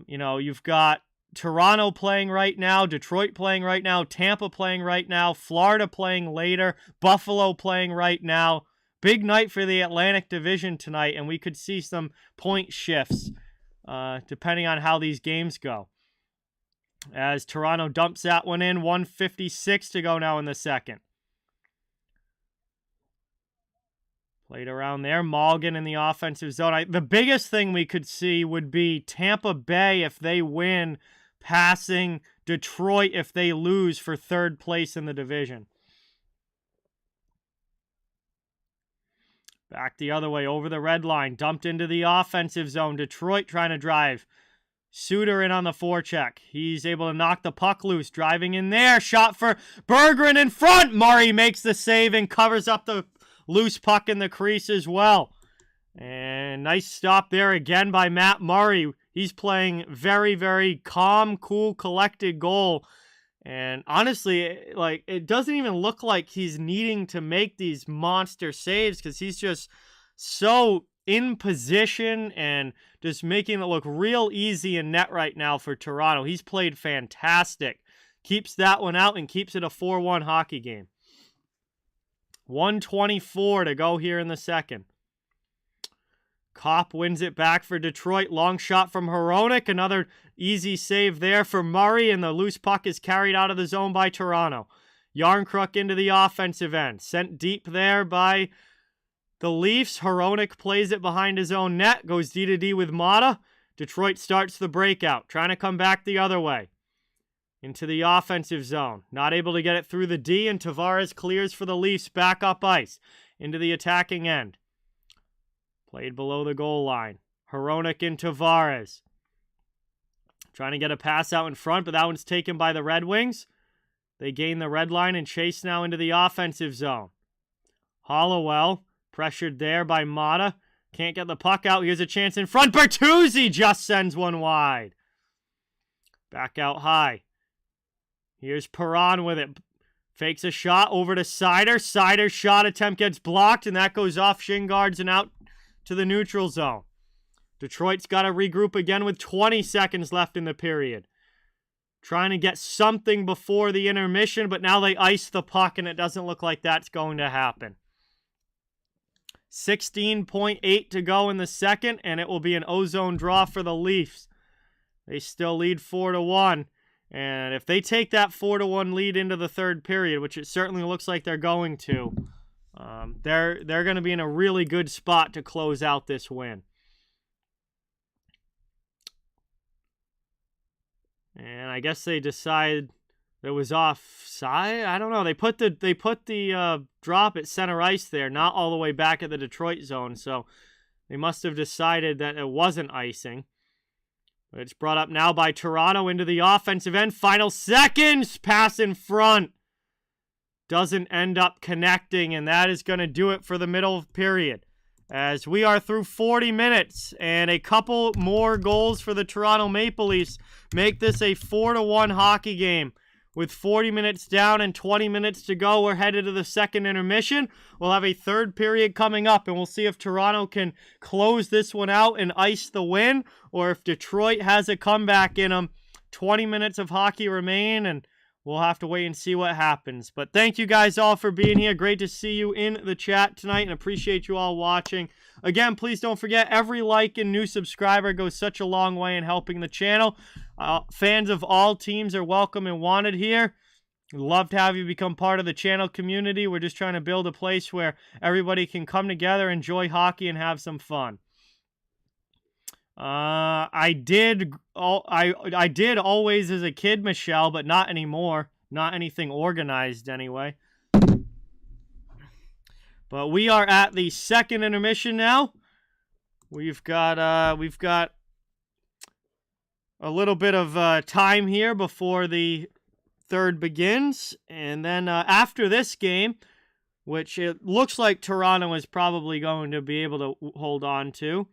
A: You've got Toronto playing right now. Detroit playing right now. Tampa playing right now. Florida playing later. Buffalo playing right now. Big night for the Atlantic Division tonight, and we could see some point shifts depending on how these games go. As Toronto dumps that one in, 1:56 to go now in the second. Played around there. Malgin in the offensive zone. The biggest thing we could see would be Tampa Bay if they win, passing Detroit if they lose for third place in the division. Back the other way, over the red line. Dumped into the offensive zone. Detroit trying to drive. Suter in on the forecheck. He's able to knock the puck loose. Driving in there. Shot for Berggren in front. Murray makes the save and covers up the loose puck in the crease as well. And nice stop there again by Matt Murray. He's playing very, very calm, cool, collected goal. And honestly, it doesn't even look like he's needing to make these monster saves because he's just so in position and just making it look real easy in net right now for Toronto. He's played fantastic keeps that one out and keeps it a 4-1 hockey game. 1:24 to go here in the second. Kopp wins it back for Detroit. Long shot from Hronek. Another easy save there for Murray, and the loose puck is carried out of the zone by Toronto. Yarncrook into the offensive end. Sent deep there by the Leafs. Hronek plays it behind his own net. Goes D-to-D with Mata. Detroit starts the breakout. Trying to come back the other way. Into the offensive zone. Not able to get it through the D, and Tavares clears for the Leafs back up ice. Into the attacking end. Played below the goal line. Hronek and Tavares. Trying to get a pass out in front, but that one's taken by the Red Wings. They gain the red line and chase now into the offensive zone. Hollowell, pressured there by Mata. Can't get the puck out. Here's a chance in front. Bertuzzi just sends one wide. Back out high. Here's Perron with it. Fakes a shot over to Seider. Seider's shot attempt gets blocked, and that goes off shin guards and out to the neutral zone. Detroit's got to regroup again with 20 seconds left in the period. Trying to get something before the intermission, but now they ice the puck, and it doesn't look like that's going to happen. 16.8 to go in the second, and it will be an ozone draw for the Leafs. They still lead 4-1, and if they take that 4-1 lead into the third period, which it certainly looks like they're going to, they're going to be in a really good spot to close out this win. And I guess they decided it was offside. I don't know. They put the drop at center ice there, not all the way back at the Detroit zone. So they must have decided that it wasn't icing. But it's brought up now by Toronto into the offensive end. Final seconds. Pass in front. Doesn't end up connecting, and that is going to do it for the middle period. As we are through 40 minutes, and a couple more goals for the Toronto Maple Leafs make this a 4-1 hockey game. With 40 minutes down and 20 minutes to go, we're headed to the second intermission. We'll have a third period coming up, and we'll see if Toronto can close this one out and ice the win, or if Detroit has a comeback in them. 20 minutes of hockey remain, and we'll have to wait and see what happens. But thank you guys all for being here. Great to see you in the chat tonight, and appreciate you all watching. Again, please don't forget, every like and new subscriber goes such a long way in helping the channel. Fans of all teams are welcome and wanted here. We'd love to have you become part of the channel community. We're just trying to build a place where everybody can come together, enjoy hockey, and have some fun. I did always as a kid, Michelle, but not anymore. Not anything organized anyway. But we are at the second intermission now. We've got a little bit of time here before the third begins, and then after this game, which it looks like Toronto is probably going to be able to hold on to.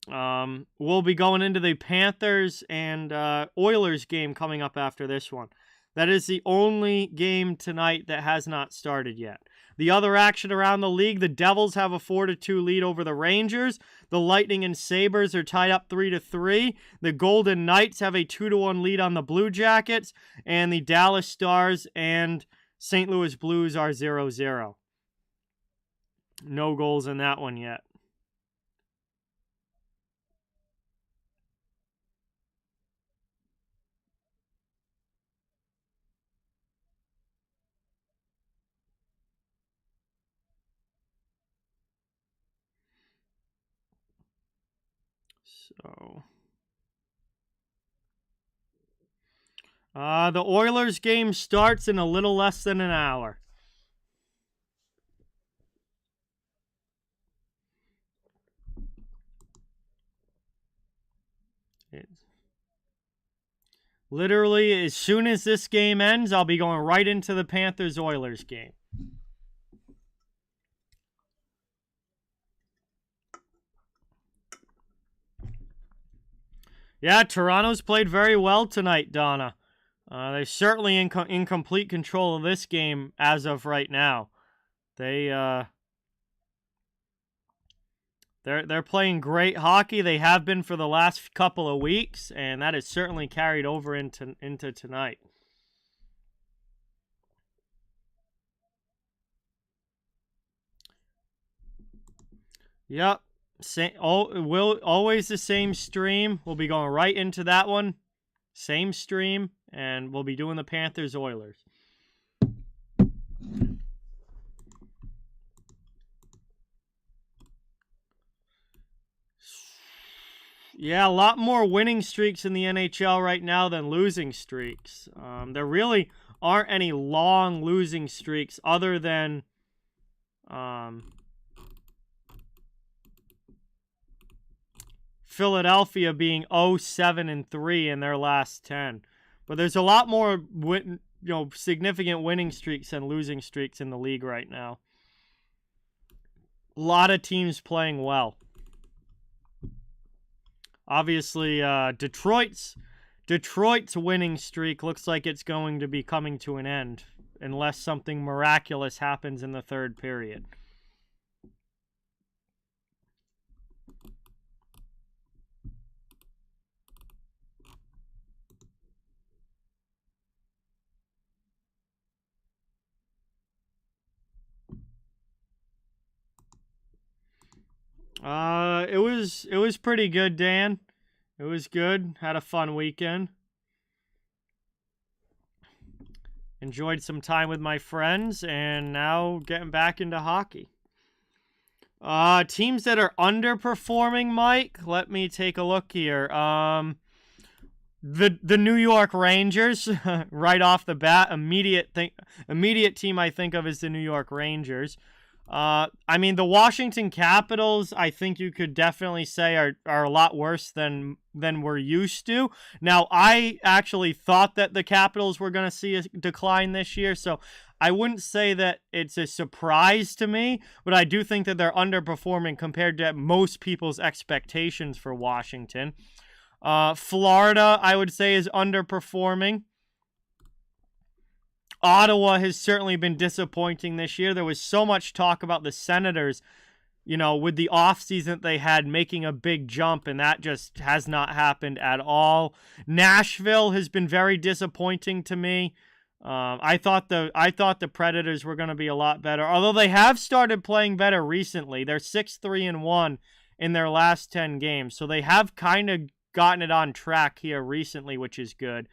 A: We'll be going into the Panthers and Oilers game coming up after this one. That is the only game tonight that has not started yet. The other action around the league, the Devils have a 4-2 lead over the Rangers. The Lightning and Sabres are tied up 3-3. The Golden Knights have a 2-1 lead on the Blue Jackets. And the Dallas Stars and St. Louis Blues are 0-0. No goals in that one yet. So, the Oilers game starts in a little less than an hour. Literally, as soon as this game ends, I'll be going right into the Panthers-Oilers game. Yeah, Toronto's played very well tonight, Donna. They're certainly in complete control of this game as of right now. They They're playing great hockey. They have been for the last couple of weeks, and that is certainly carried over into tonight. Yep. Always the same stream. We'll be going right into that one. Same stream, and we'll be doing the Panthers Oilers. Yeah, a lot more winning streaks in the NHL right now than losing streaks. There really aren't any long losing streaks other than Philadelphia being 0-7-3 in their last 10. But there's a lot more significant winning streaks than losing streaks in the league right now. A lot of teams playing well. Obviously, Detroit's winning streak looks like it's going to be coming to an end unless something miraculous happens in the third period. It was pretty good, Dan. It was good. Had a fun weekend. Enjoyed some time with my friends, and now getting back into hockey. Teams that are underperforming, Mike. Let me take a look here. The New York Rangers, right off the bat, immediate team I think of is the New York Rangers. I mean, the Washington Capitals, I think you could definitely say are a lot worse than we're used to. Now, I actually thought that the Capitals were going to see a decline this year, so I wouldn't say that it's a surprise to me, but I do think that they're underperforming compared to most people's expectations for Washington. Florida, I would say, is underperforming. Ottawa has certainly been disappointing this year. There was so much talk about the Senators, with the offseason that they had making a big jump, and that just has not happened at all. Nashville has been very disappointing to me. I thought the Predators were going to be a lot better, although they have started playing better recently. They're 6-3-1 in their last 10 games, so they have kind of gotten it on track here recently, which is good.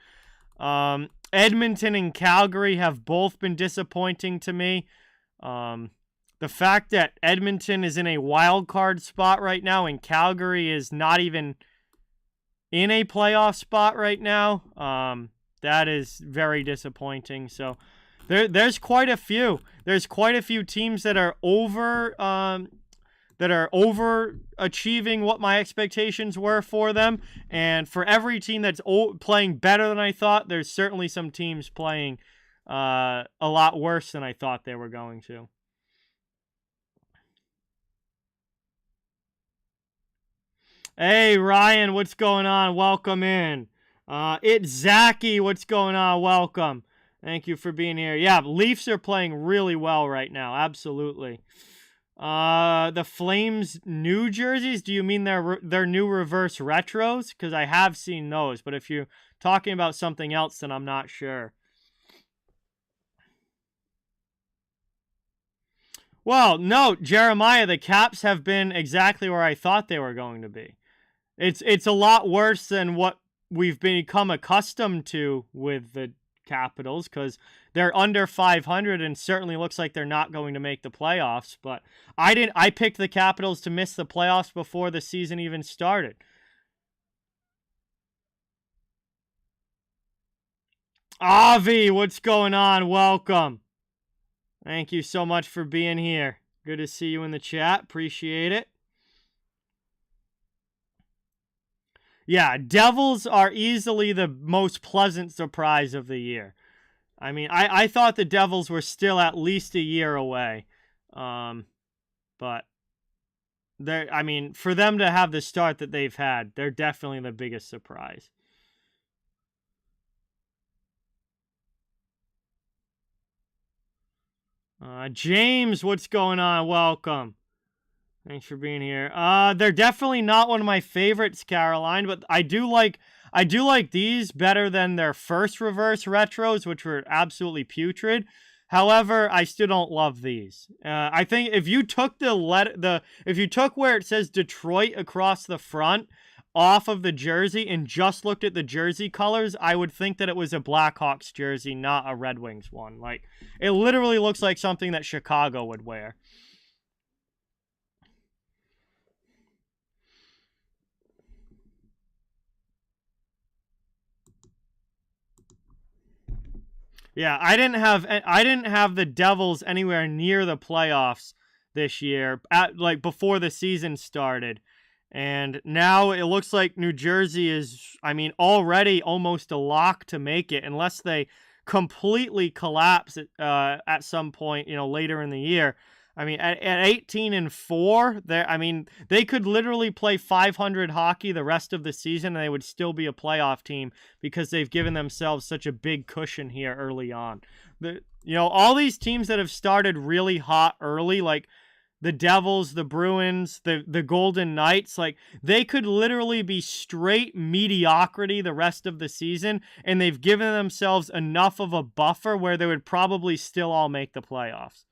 A: Edmonton and Calgary have both been disappointing to me. The fact that Edmonton is in a wild card spot right now and Calgary is not even in a playoff spot right now, that is very disappointing. So there's quite a few. There's quite a few teams that are overachieving what my expectations were for them. And for every team that's playing better than I thought, there's certainly some teams playing a lot worse than I thought they were going to. Hey, Ryan, what's going on? Welcome in. It's Zachy. What's going on? Welcome. Thank you for being here. Yeah, Leafs are playing really well right now. Absolutely. The Flames new jerseys, do you mean their new reverse retros? Because I have seen those, but if you're talking about something else, then I'm not sure. Well, no, Jeremiah, the Caps have been exactly where I thought they were going to be. It's a lot worse than what we've become accustomed to with the Capitals, because they're under 500 and certainly looks like they're not going to make the playoffs. But I picked the Capitals to miss the playoffs before the season even started. Avi, what's going on? Welcome. Thank you so much for being here. Good to see you in the chat. Appreciate it. Yeah, Devils are easily the most pleasant surprise of the year. I mean, I thought the Devils were still at least a year away. But for them to have the start that they've had, they're definitely the biggest surprise. James, what's going on? Welcome. Thanks for being here. They're definitely not one of my favorites, Caroline, but I do like these better than their first reverse retros, which were absolutely putrid. However, I still don't love these. I think if you took if you took where it says Detroit across the front off of the jersey and just looked at the jersey colors, I would think that it was a Blackhawks jersey, not a Red Wings one. Like, it literally looks like something that Chicago would wear. Yeah, I didn't have the Devils anywhere near the playoffs this year, before the season started. And now it looks like New Jersey is, already almost a lock to make it unless they completely collapse at some point, later in the year. At 18-4, they could literally play 500 hockey the rest of the season and they would still be a playoff team because they've given themselves such a big cushion here early on. All these teams that have started really hot early, like the Devils, the Bruins, the Golden Knights, like, they could literally be straight mediocrity the rest of the season, and they've given themselves enough of a buffer where they would probably still all make the playoffs.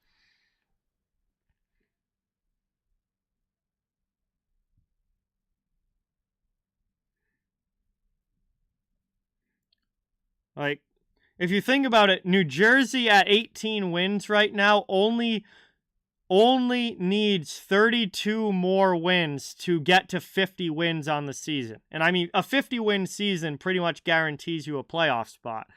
A: Like, if you think about it, New Jersey at 18 wins right now only needs 32 more wins to get to 50 wins on the season. And a 50-win season pretty much guarantees you a playoff spot.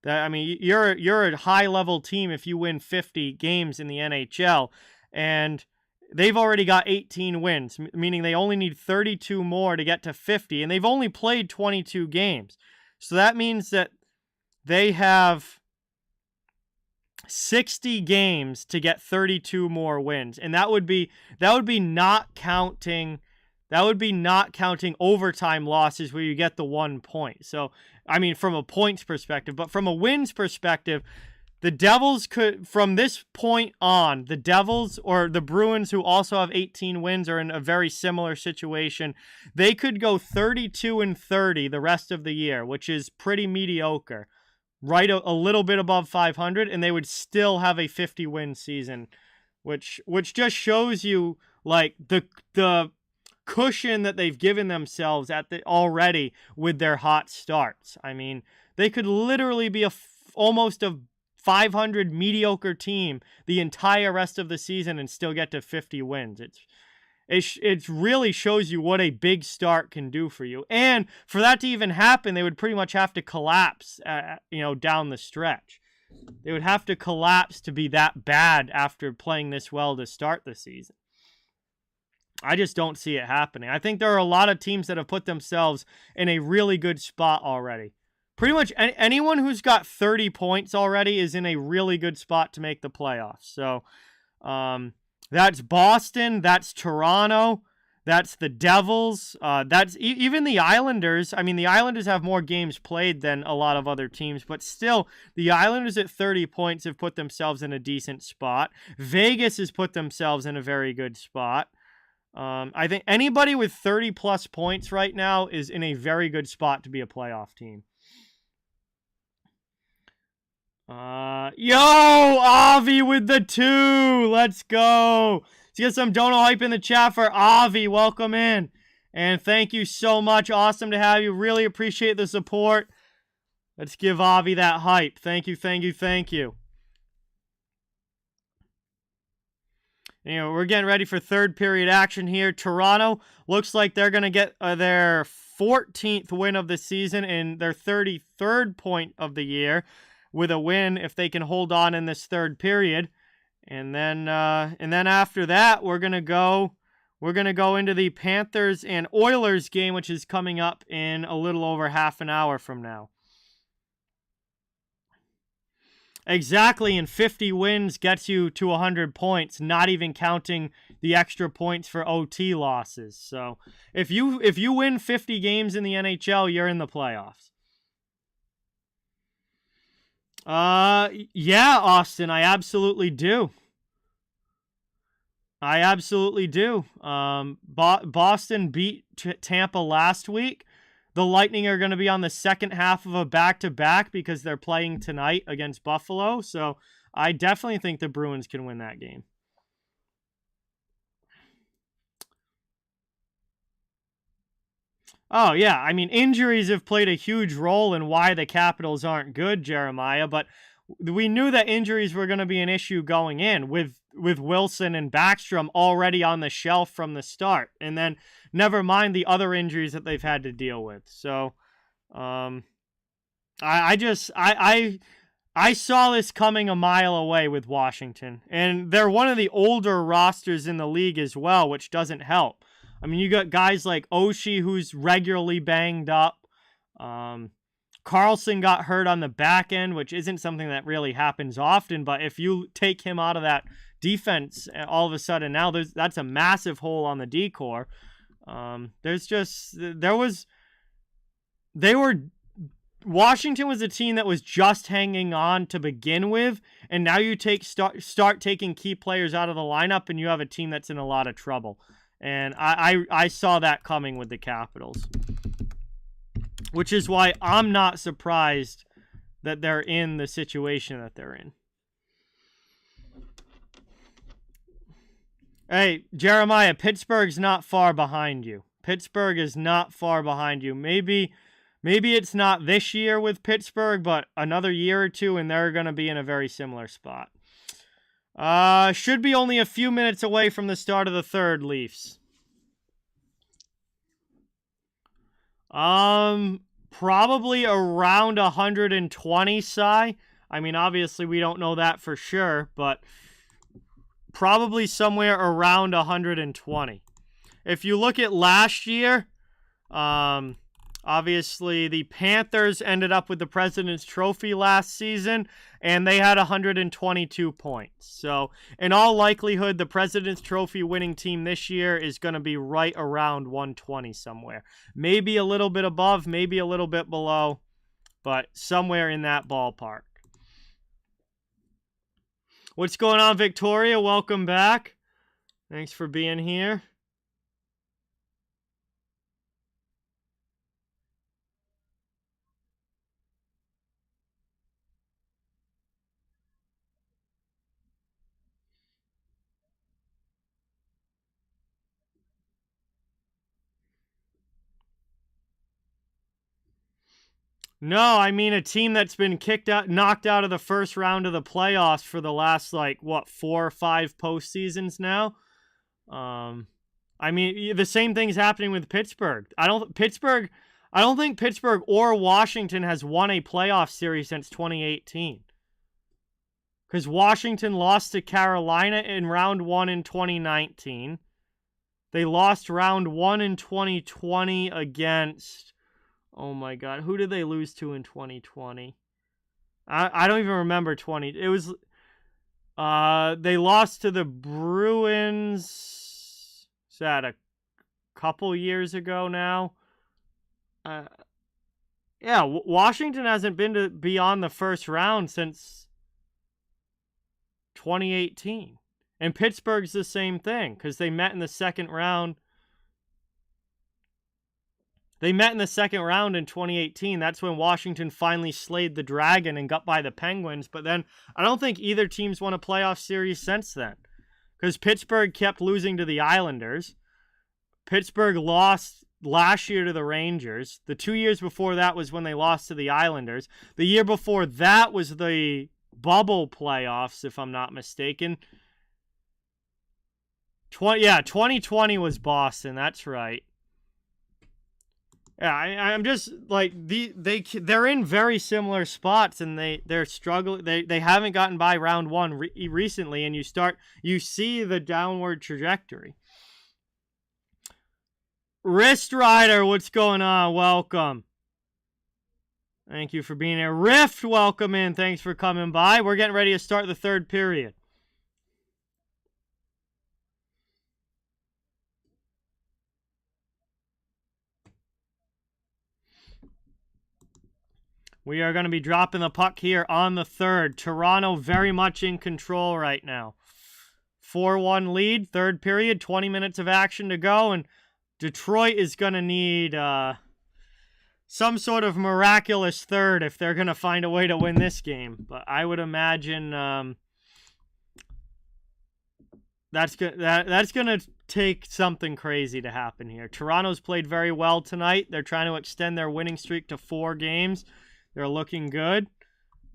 A: You're a high-level team if you win 50 games in the NHL, and they've already got 18 wins, meaning they only need 32 more to get to 50, and they've only played 22 games. So that means that they have 60 games to get 32 more wins, and that would be not counting overtime losses where you get the 1 point. So, from a points perspective, but from a wins perspective, the Devils could, from this point on, the Devils or the Bruins, who also have 18 wins, are in a very similar situation. They could go 32-30 the rest of the year, which is pretty mediocre. Right, a little bit above 500, and they would still have a 50-win season, which just shows you, like, the cushion that they've given themselves already with their hot starts. They could literally be almost a 500 mediocre team the entire rest of the season and still get to 50 wins. It really shows you what a big start can do for you. And for that to even happen, they would pretty much have to collapse, down the stretch. They would have to collapse to be that bad after playing this well to start the season. I just don't see it happening. I think there are a lot of teams that have put themselves in a really good spot already. Pretty much anyone who's got 30 points already is in a really good spot to make the playoffs. So, that's Boston, that's Toronto, that's the Devils, that's even the Islanders. The Islanders have more games played than a lot of other teams, but still, the Islanders at 30 points have put themselves in a decent spot. Vegas has put themselves in a very good spot. I think anybody with 30-plus points right now is in a very good spot to be a playoff team. Avi with the 2. Let's go. Let's get some dono hype in the chat for Avi. Welcome in. And thank you so much. Awesome to have you. Really appreciate the support. Let's give Avi that hype. Thank you, thank you, thank you. We're getting ready for third period action here. Toronto looks like they're going to get their 14th win of the season and their 33rd point of the year, with a win if they can hold on in this third period. And then after that, we're gonna go into the Panthers and Oilers game, which is coming up in a little over half an hour from now. Exactly, and 50 wins gets you to 100 points, not even counting the extra points for OT losses. So if you win 50 games in the NHL, you're in the playoffs. Yeah, Austin, I absolutely do. I absolutely do. Boston beat Tampa last week. The Lightning are going to be on the second half of a back-to-back because they're playing tonight against Buffalo. So I definitely think the Bruins can win that game. Oh, yeah. I mean, injuries have played a huge role in why the Capitals aren't good, Jeremiah. But we knew that injuries were going to be an issue going in with Wilson and Backstrom already on the shelf from the start. And then never mind the other injuries that they've had to deal with. So I saw this coming a mile away with Washington. And they're one of the older rosters in the league as well, which doesn't help. I mean, you got guys like Oshie, who's regularly banged up. Carlson got hurt on the back end, which isn't something that really happens often. But if you take him out of that defense, all of a sudden now that's a massive hole on the D-core. Washington was a team that was just hanging on to begin with, and now you start taking key players out of the lineup, and you have a team that's in a lot of trouble. And I saw that coming with the Capitals, which is why I'm not surprised that they're in the situation that they're in. Hey, Jeremiah, Pittsburgh's not far behind you. Pittsburgh is not far behind you. Maybe it's not this year with Pittsburgh, but another year or two, and they're going to be in a very similar spot. Should be only a few minutes away from the start of the third, Leafs. Probably around 120, Cy. I mean, obviously we don't know that for sure, but probably somewhere around 120. If you look at last year, obviously the Panthers ended up with the President's Trophy last season, and they had 122 points. So, in all likelihood, the President's Trophy winning team this year is going to be right around 120 somewhere. Maybe a little bit above, maybe a little bit below, but somewhere in that ballpark. What's going on, Victoria? Welcome back. Thanks for being here. No, I mean a team that's been knocked out of the first round of the playoffs for the last 4 or 5 postseasons now. I mean the same thing's happening with Pittsburgh. I don't think Pittsburgh or Washington has won a playoff series since 2018. Because Washington lost to Carolina in round 1 in 2019. They lost round 1 in 2020 against... Oh my God, who did they lose to in 2020? I don't even remember 20. It was they lost to the Bruins. Is that a couple years ago now? Yeah, Washington hasn't been beyond the first round since 2018. And Pittsburgh's the same thing because they met in the second round. They met in the second round in 2018. That's when Washington finally slayed the Dragon and got by the Penguins. But then I don't think either team's won a playoff series since then. Because Pittsburgh kept losing to the Islanders. Pittsburgh lost last year to the Rangers. The 2 years before that was when they lost to the Islanders. The year before that was the bubble playoffs, if I'm not mistaken. 2020 was Boston. That's right. Yeah, I'm just they're in very similar spots, and they're struggling. They haven't gotten by round 1 recently, and you see the downward trajectory. Wrist Rider, what's going on? Welcome. Thank you for being here. Rift, welcome in. Thanks for coming by. We're getting ready to start the third period. We are going to be dropping the puck here on the third. Toronto very much in control right now. 4-1 lead, third period, 20 minutes of action to go, and Detroit is going to need some sort of miraculous third if they're going to find a way to win this game. But I would imagine that's going to take something crazy to happen here. Toronto's played very well tonight. They're trying to extend their winning streak to 4 games. They're looking good.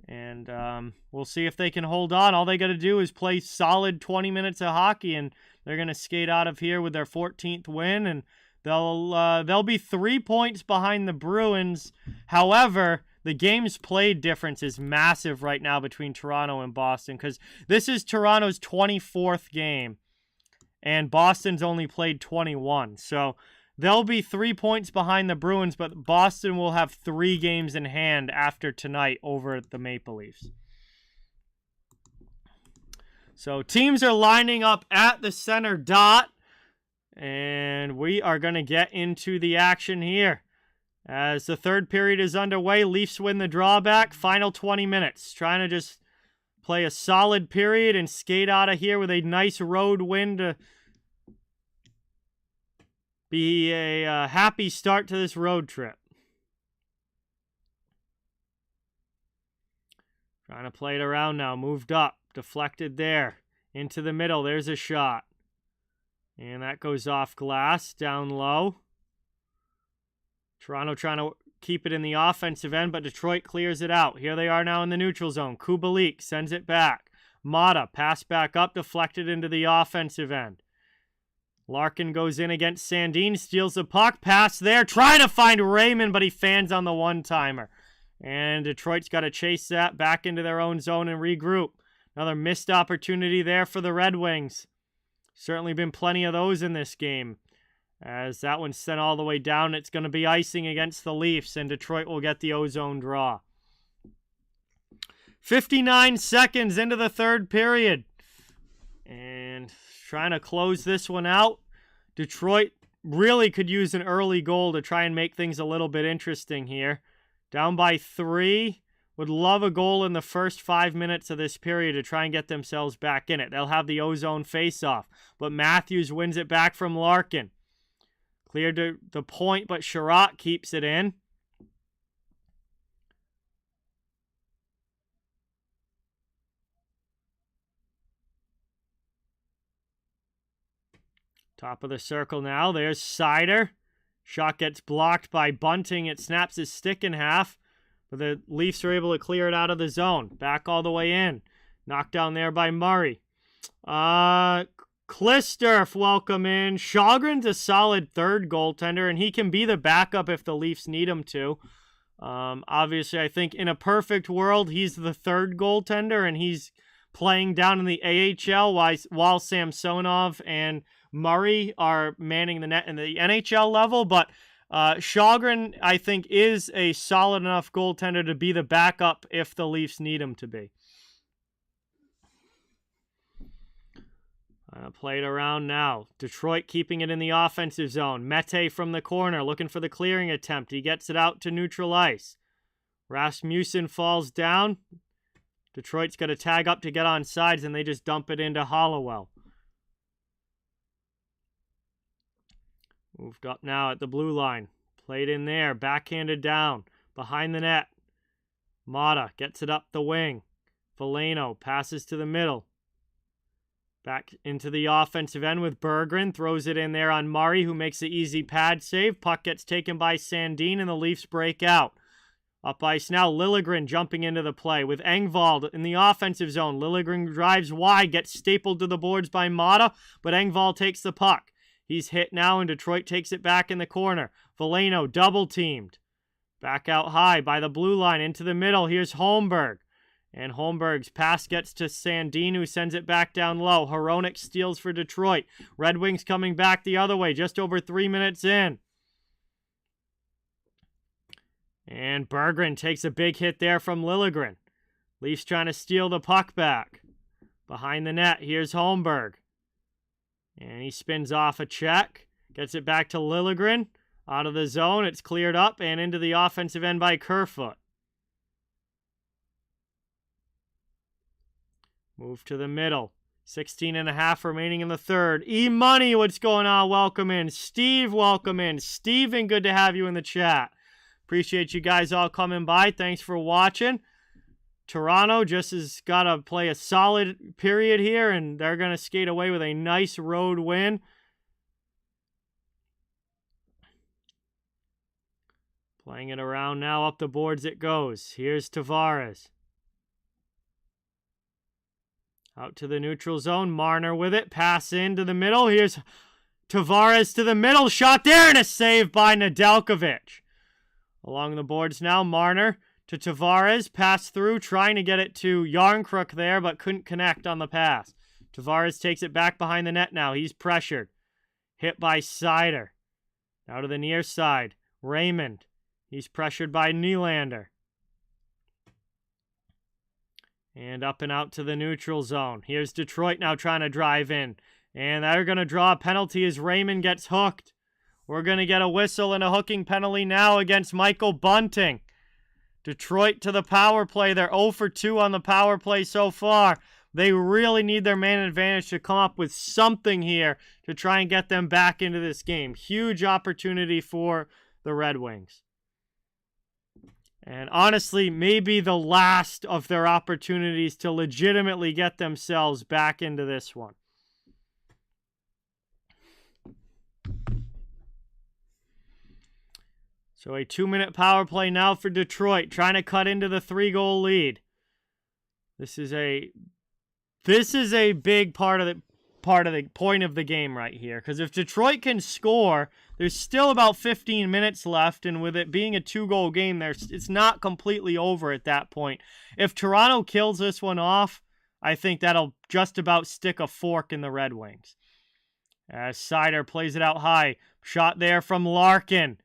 A: And we'll see if they can hold on. All they got to do is play solid 20 minutes of hockey, and they're going to skate out of here with their 14th win, and they'll be 3 points behind the Bruins. However, the games played difference is massive right now between Toronto and Boston, because this is Toronto's 24th game, and Boston's only played 21. So they'll be 3 points behind the Bruins, but Boston will have 3 games in hand after tonight over the Maple Leafs. So teams are lining up at the center dot, and we are going to get into the action here. As the third period is underway, Leafs win the drawback. Final 20 minutes. Trying to just play a solid period and skate out of here with a nice road win to be a happy start to this road trip. Trying to play it around now. Moved up. Deflected there. Into the middle. There's a shot. And that goes off glass. Down low. Toronto trying to keep it in the offensive end, but Detroit clears it out. Here they are now in the neutral zone. Kubalik sends it back. Mata, pass back up, deflected into the offensive end. Larkin goes in against Sandin, steals the puck, pass there, trying to find Raymond, but he fans on the one-timer. And Detroit's got to chase that back into their own zone and regroup. Another missed opportunity there for the Red Wings. Certainly been plenty of those in this game. As that one's sent all the way down, it's going to be icing against the Leafs, and Detroit will get the ozone draw. 59 seconds into the third period. And trying to close this one out. Detroit really could use an early goal to try and make things a little bit interesting here. Down by 3. Would love a goal in the first 5 minutes of this period to try and get themselves back in it. They'll have the ozone face-off. But Matthews wins it back from Larkin. Cleared to the point, but Sherratt keeps it in. Top of the circle now. There's Seider. Shot gets blocked by Bunting. It snaps his stick in half. But the Leafs are able to clear it out of the zone. Back all the way in. Knocked down there by Murray. Klisterf, welcome in. Sjogren's a solid third goaltender, and he can be the backup if the Leafs need him to. Obviously, I think in a perfect world, he's the third goaltender, and he's playing down in the AHL while Samsonov and Murray are manning the net in the NHL level. But Sjogren, I think, is a solid enough goaltender to be the backup if the Leafs need him to be. Play it around now. Detroit keeping it in the offensive zone. Mete from the corner looking for the clearing attempt. He gets it out to neutral ice. Rasmussen falls down. Detroit's got to tag up to get on sides, and they just dump it into Hollowell. Moved up now at the blue line. Played in there. Backhanded down. Behind the net. Mata gets it up the wing. Veleno passes to the middle. Back into the offensive end with Berggren. Throws it in there on Murray, who makes the easy pad save. Puck gets taken by Sandin, and the Leafs break out. Up ice now, Liljegren jumping into the play with Engvall in the offensive zone. Liljegren drives wide, gets stapled to the boards by Mata, but Engvall takes the puck. He's hit now, and Detroit takes it back in the corner. Veleno double-teamed. Back out high by the blue line into the middle. Here's Holmberg. And Holmberg's pass gets to Sandin, who sends it back down low. Hronek steals for Detroit. Red Wings coming back the other way, just over 3 minutes in. And Berggren takes a big hit there from Liljegren. Leafs trying to steal the puck back. Behind the net, here's Holmberg. And he spins off a check. Gets it back to Liljegren. Out of the zone, it's cleared up and into the offensive end by Kerfoot. Move to the middle. 16.5 remaining in the third. E-Money, what's going on? Welcome in. Steve, welcome in. Steven, good to have you in the chat. Appreciate you guys all coming by. Thanks for watching. Toronto just has got to play a solid period here, and they're going to skate away with a nice road win. Playing it around now, up the boards it goes. Here's Tavares. Out to the neutral zone. Marner with it. Pass into the middle. Here's Tavares to the middle. Shot there, and a save by Nedeljkovic. Along the boards now, Marner to Tavares. Pass through, trying to get it to Yarncrook there, but couldn't connect on the pass. Tavares takes it back behind the net now. He's pressured. Hit by Seider. Now to the near side. Raymond. He's pressured by Nylander. And up and out to the neutral zone. Here's Detroit now trying to drive in. And they're going to draw a penalty as Raymond gets hooked. We're going to get a whistle and a hooking penalty now against Michael Bunting. Detroit to the power play. They're 0 for 2 on the power play so far. They really need their man advantage to come up with something here to try and get them back into this game. Huge opportunity for the Red Wings. And honestly, maybe the last of their opportunities to legitimately get themselves back into this one. So a 2-minute power play now for Detroit, trying to cut into the 3-goal lead. This is a big part of the point of the game right here, because if Detroit can score, there's still about 15 minutes left, and with it being a 2-goal game, it's not completely over at that point. If Toronto kills this one off, I think that'll just about stick a fork in the Red Wings. As Seider plays it out high, shot there from Larkin,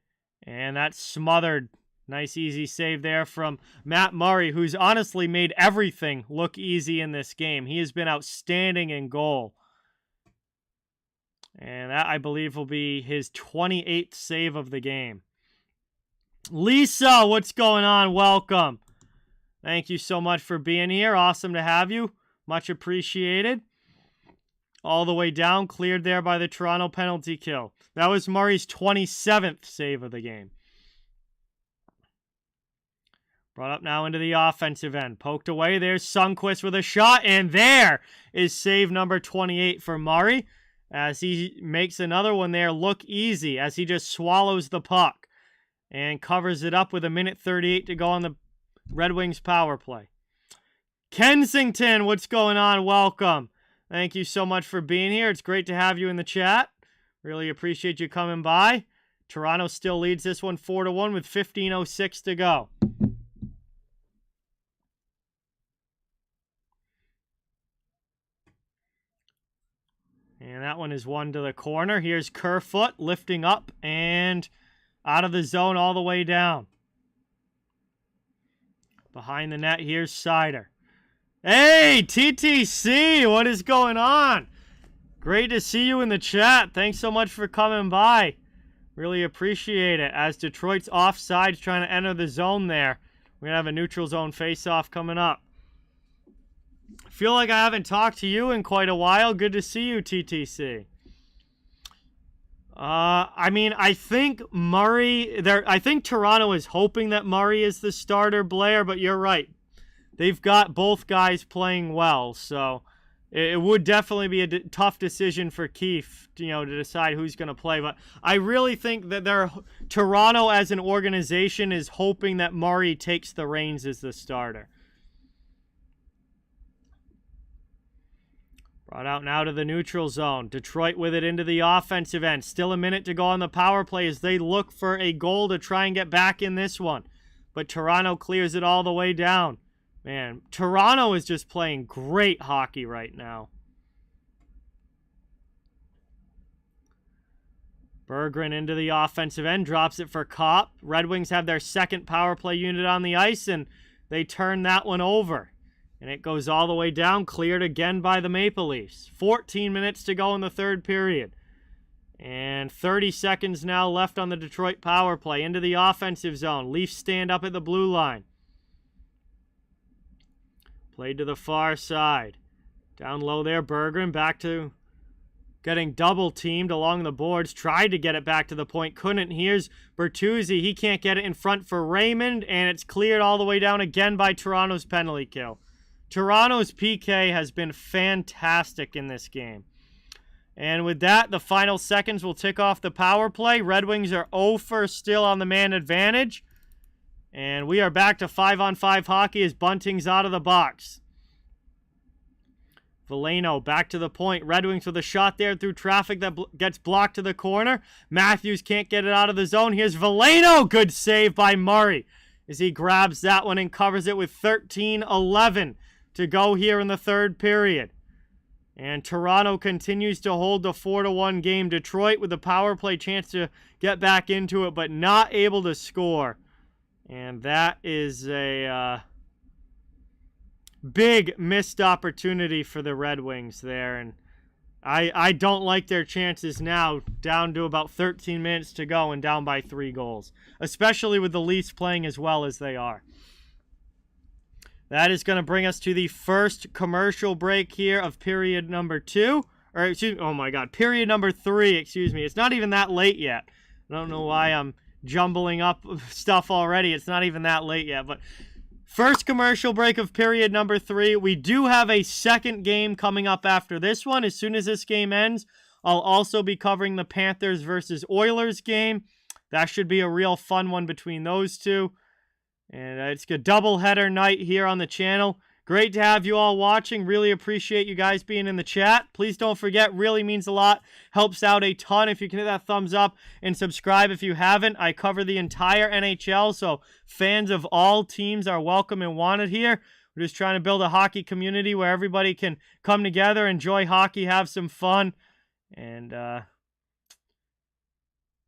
A: and that's smothered. Nice easy save there from Matt Murray, who's honestly made everything look easy in this game. He has been outstanding in goal. And that, I believe, will be his 28th save of the game. Lisa, what's going on? Welcome. Thank you so much for being here. Awesome to have you. Much appreciated. All the way down, cleared there by the Toronto penalty kill. That was Murray's 27th save of the game. Brought up now into the offensive end. Poked away. There's Sundqvist with a shot. And there is save number 28 for Murray, as he makes another one there look easy, as he just swallows the puck and covers it up with 1:38 to go on the Red Wings power play. Kensington, what's going on? Welcome. Thank you so much for being here. It's great to have you in the chat. Really appreciate you coming by. Toronto still leads this one 4-1 with 15:06 to go. And that one is one to the corner. Here's Kerfoot lifting up and out of the zone all the way down. Behind the net, here's Seider. Hey, TTC, what is going on? Great to see you in the chat. Thanks so much for coming by. Really appreciate it. As Detroit's offside trying to enter the zone there. We're going to have a neutral zone face-off coming up. Feel like I haven't talked to you in quite a while. Good to see you, TTC. I think I think Toronto is hoping that Murray is the starter, Blair, but you're right. They've got both guys playing well, so it would definitely be a tough decision for Keefe, to decide who's going to play. But I really think that Toronto as an organization is hoping that Murray takes the reins as the starter. Brought out now to the neutral zone. Detroit with it into the offensive end. Still a minute to go on the power play as they look for a goal to try and get back in this one. But Toronto clears it all the way down. Man, Toronto is just playing great hockey right now. Berggren into the offensive end. Drops it for Kopp. Red Wings have their second power play unit on the ice, and they turn that one over. And it goes all the way down, cleared again by the Maple Leafs. 14 minutes to go in the third period. And 30 seconds now left on the Detroit power play. Into the offensive zone. Leafs stand up at the blue line. Played to the far side. Down low there, Berggren back to getting double teamed along the boards. Tried to get it back to the point. Couldn't. Here's Bertuzzi. He can't get it in front for Raymond. And it's cleared all the way down again by Toronto's penalty kill. Toronto's PK has been fantastic in this game. And with that, the final seconds will tick off the power play. Red Wings are 0 for still on the man advantage. And we are back to 5-on-5 hockey as Bunting's out of the box. Veleno back to the point. Red Wings with a shot there through traffic that gets blocked to the corner. Matthews can't get it out of the zone. Here's Veleno. Good save by Murray as he grabs that one and covers it with 13-11 to go here in the third period. And Toronto continues to hold the 4-1 game. Detroit with a power play chance to get back into it, but not able to score. And that is a big missed opportunity for the Red Wings there. And I don't like their chances now, down to about 13 minutes to go and down by 3 goals. Especially with the Leafs playing as well as they are. That is going to bring us to the first commercial break here of period number 2. Or, excuse me, oh my God, period number 3, excuse me. It's not even that late yet. I don't know why I'm jumbling up stuff already. It's not even that late yet. But first commercial break of period number 3. We do have a second game coming up after this one. As soon as this game ends, I'll also be covering the Panthers versus Oilers game. That should be a real fun one between those two. And it's a doubleheader night here on the channel. Great to have you all watching. Really appreciate you guys being in the chat. Please don't forget, really means a lot. Helps out a ton if you can hit that thumbs up and subscribe if you haven't. I cover the entire NHL, so fans of all teams are welcome and wanted here. We're just trying to build a hockey community where everybody can come together, enjoy hockey, have some fun. And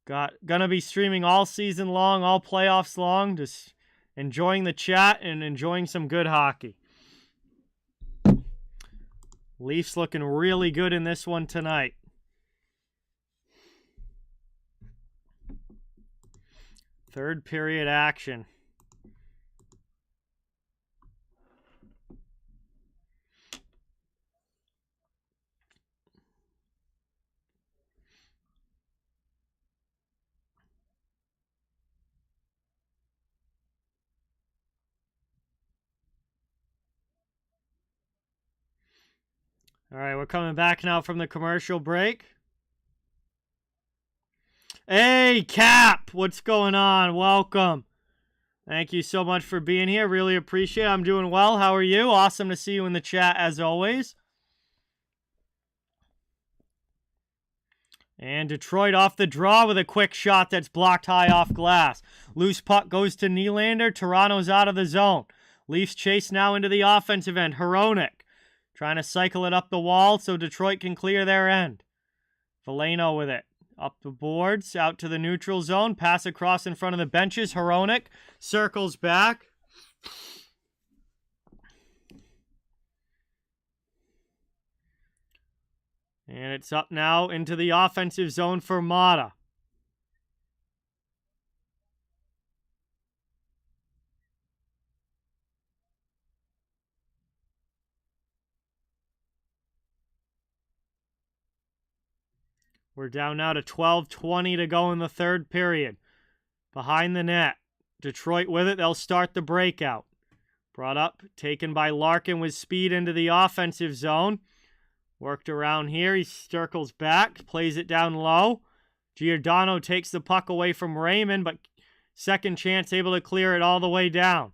A: gonna be streaming all season long, all playoffs long. Just enjoying the chat and enjoying some good hockey. Leafs looking really good in this one tonight. Third period action. All right, we're coming back now from the commercial break. Hey, Cap, what's going on? Welcome. Thank you so much for being here. Really appreciate it. I'm doing well. How are you? Awesome to see you in the chat as always. And Detroit off the draw with a quick shot that's blocked high off glass. Loose puck goes to Nylander. Toronto's out of the zone. Leafs chase now into the offensive end. Hronek trying to cycle it up the wall so Detroit can clear their end. Veleno with it. Up the boards, out to the neutral zone. Pass across in front of the benches. Hronek circles back. And it's up now into the offensive zone for Mata. We're down now to 12:20 to go in the third period. Behind the net. Detroit with it. They'll start the breakout. Brought up, taken by Larkin with speed into the offensive zone. Worked around here. He circles back, plays it down low. Giordano takes the puck away from Raymond, but second chance able to clear it all the way down.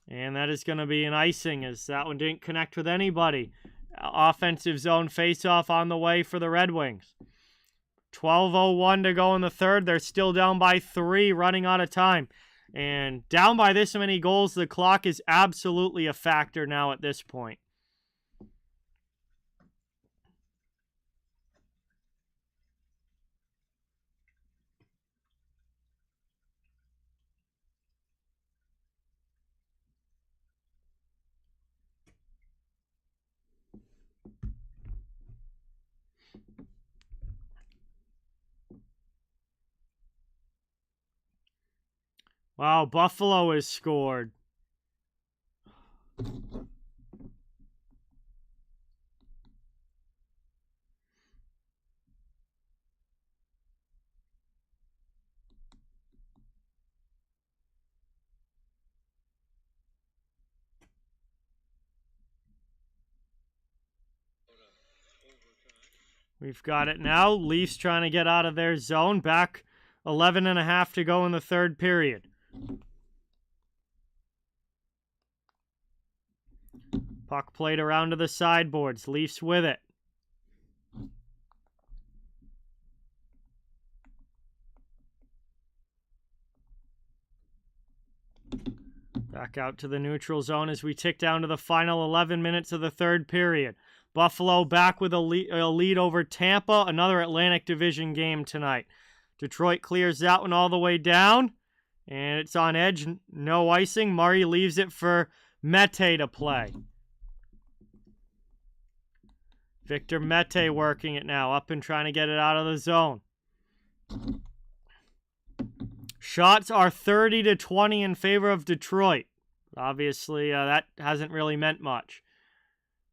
A: And that is going to be an icing as that one didn't connect with anybody. Offensive zone faceoff on the way for the Red Wings. 12:01 to go in the third. They're still down by 3, running out of time. And down by this many goals, the clock is absolutely a factor now at this point. Wow, Buffalo has scored. We've got it now. Leafs trying to get out of their zone. Back 11.5 to go in the third period. Puck played around to the sideboards. Leafs with it. Back out to the neutral zone as we tick down to the final 11 minutes of the third period. Buffalo back with a lead over Tampa. Another Atlantic Division game tonight. Detroit clears that one all the way down. And it's on edge. No icing. Murray leaves it for Mete to play. Victor Mete working it now. Up and trying to get it out of the zone. Shots are 30-20 in favor of Detroit. Obviously, that hasn't really meant much.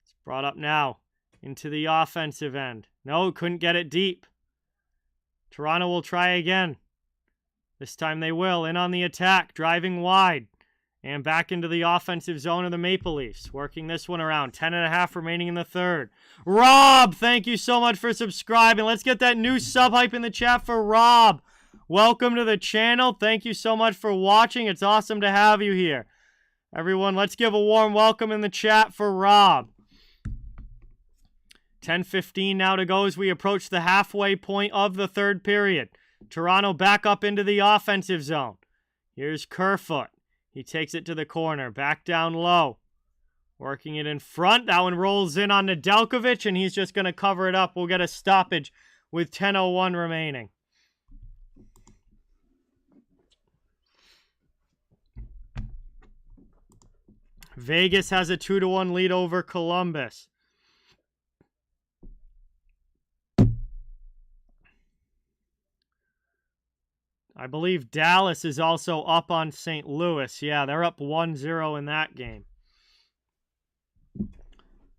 A: It's brought up now into the offensive end. No, couldn't get it deep. Toronto will try again. This time they will. In on the attack, driving wide. And back into the offensive zone of the Maple Leafs. Working this one around. 10.5 remaining in the third. Rob, thank you so much for subscribing. Let's get that new sub hype in the chat for Rob. Welcome to the channel. Thank you so much for watching. It's awesome to have you here. Everyone, let's give a warm welcome in the chat for Rob. 10:15 now to go as we approach the halfway point of the third period. Toronto back up into the offensive zone. Here's Kerfoot. He takes it to the corner. Back down low. Working it in front. That one rolls in on Nedeljkovic, and he's just going to cover it up. We'll get a stoppage with 10:01 remaining. Vegas has a 2-1 lead over Columbus. I believe Dallas is also up on St. Louis. Yeah, they're up 1-0 in that game.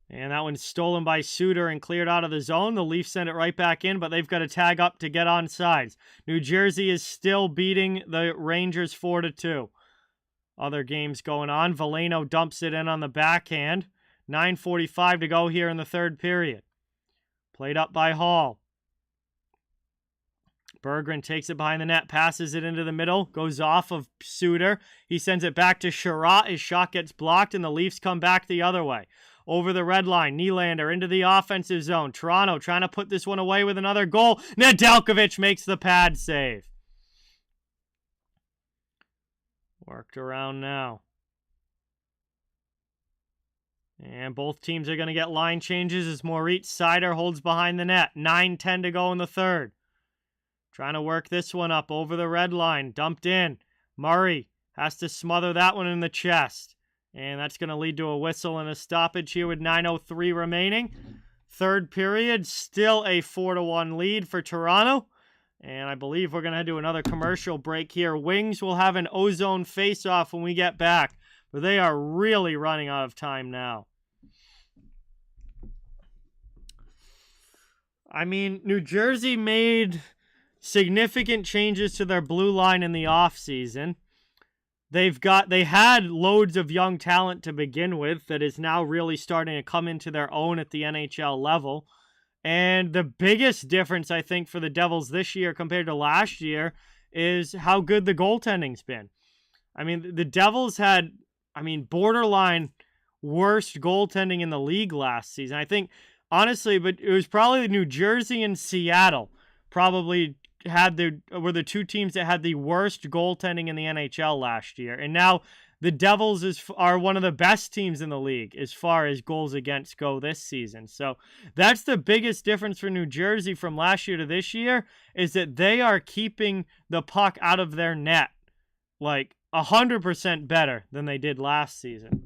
A: And that one's stolen by Suter and cleared out of the zone. The Leafs send it right back in, but they've got to tag up to get on sides. New Jersey is still beating the Rangers 4-2. Other games going on. Veleno dumps it in on the backhand. 9:45 to go here in the third period. Played up by Hall. Berggren takes it behind the net, passes it into the middle, goes off of Suter. He sends it back to Sherratt. His shot gets blocked, and the Leafs come back the other way. Over the red line, Nylander into the offensive zone. Toronto trying to put this one away with another goal. Nedeljkovic makes the pad save. Worked around now. And both teams are going to get line changes as Moritz Seider holds behind the net. 9:10 to go in the third. Trying to work this one up over the red line. Dumped in. Murray has to smother that one in the chest. And that's going to lead to a whistle and a stoppage here with 9:03 remaining. Third period, still a 4-1 lead for Toronto. And I believe we're going to do another commercial break here. Wings will have an ozone face-off when we get back. But they are really running out of time now. I mean, New Jersey made significant changes to their blue line in the offseason. They had loads of young talent to begin with that is now really starting to come into their own at the NHL level. And the biggest difference, I think, for the Devils this year compared to last year is how good the goaltending's been. I mean, the Devils had, borderline worst goaltending in the league last season. I think, honestly, but it was probably New Jersey and Seattle probably were the two teams that had the worst goaltending in the NHL last year. And now the Devils are one of the best teams in the league as far as goals against go this season. So that's the biggest difference for New Jersey from last year to this year, is that they are keeping the puck out of their net like 100% better than they did last season.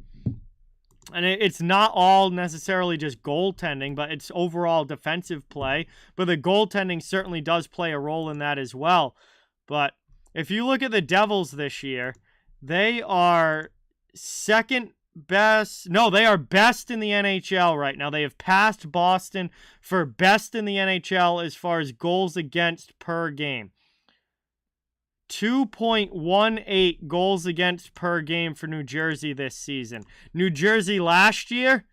A: And it's not all necessarily just goaltending, but it's overall defensive play. But the goaltending certainly does play a role in that as well. But if you look at the Devils this year, they are second best. No, they are best in the NHL right now. They have passed Boston for best in the NHL as far as goals against per game. 2.18 goals against per game for New Jersey this season. New Jersey last year,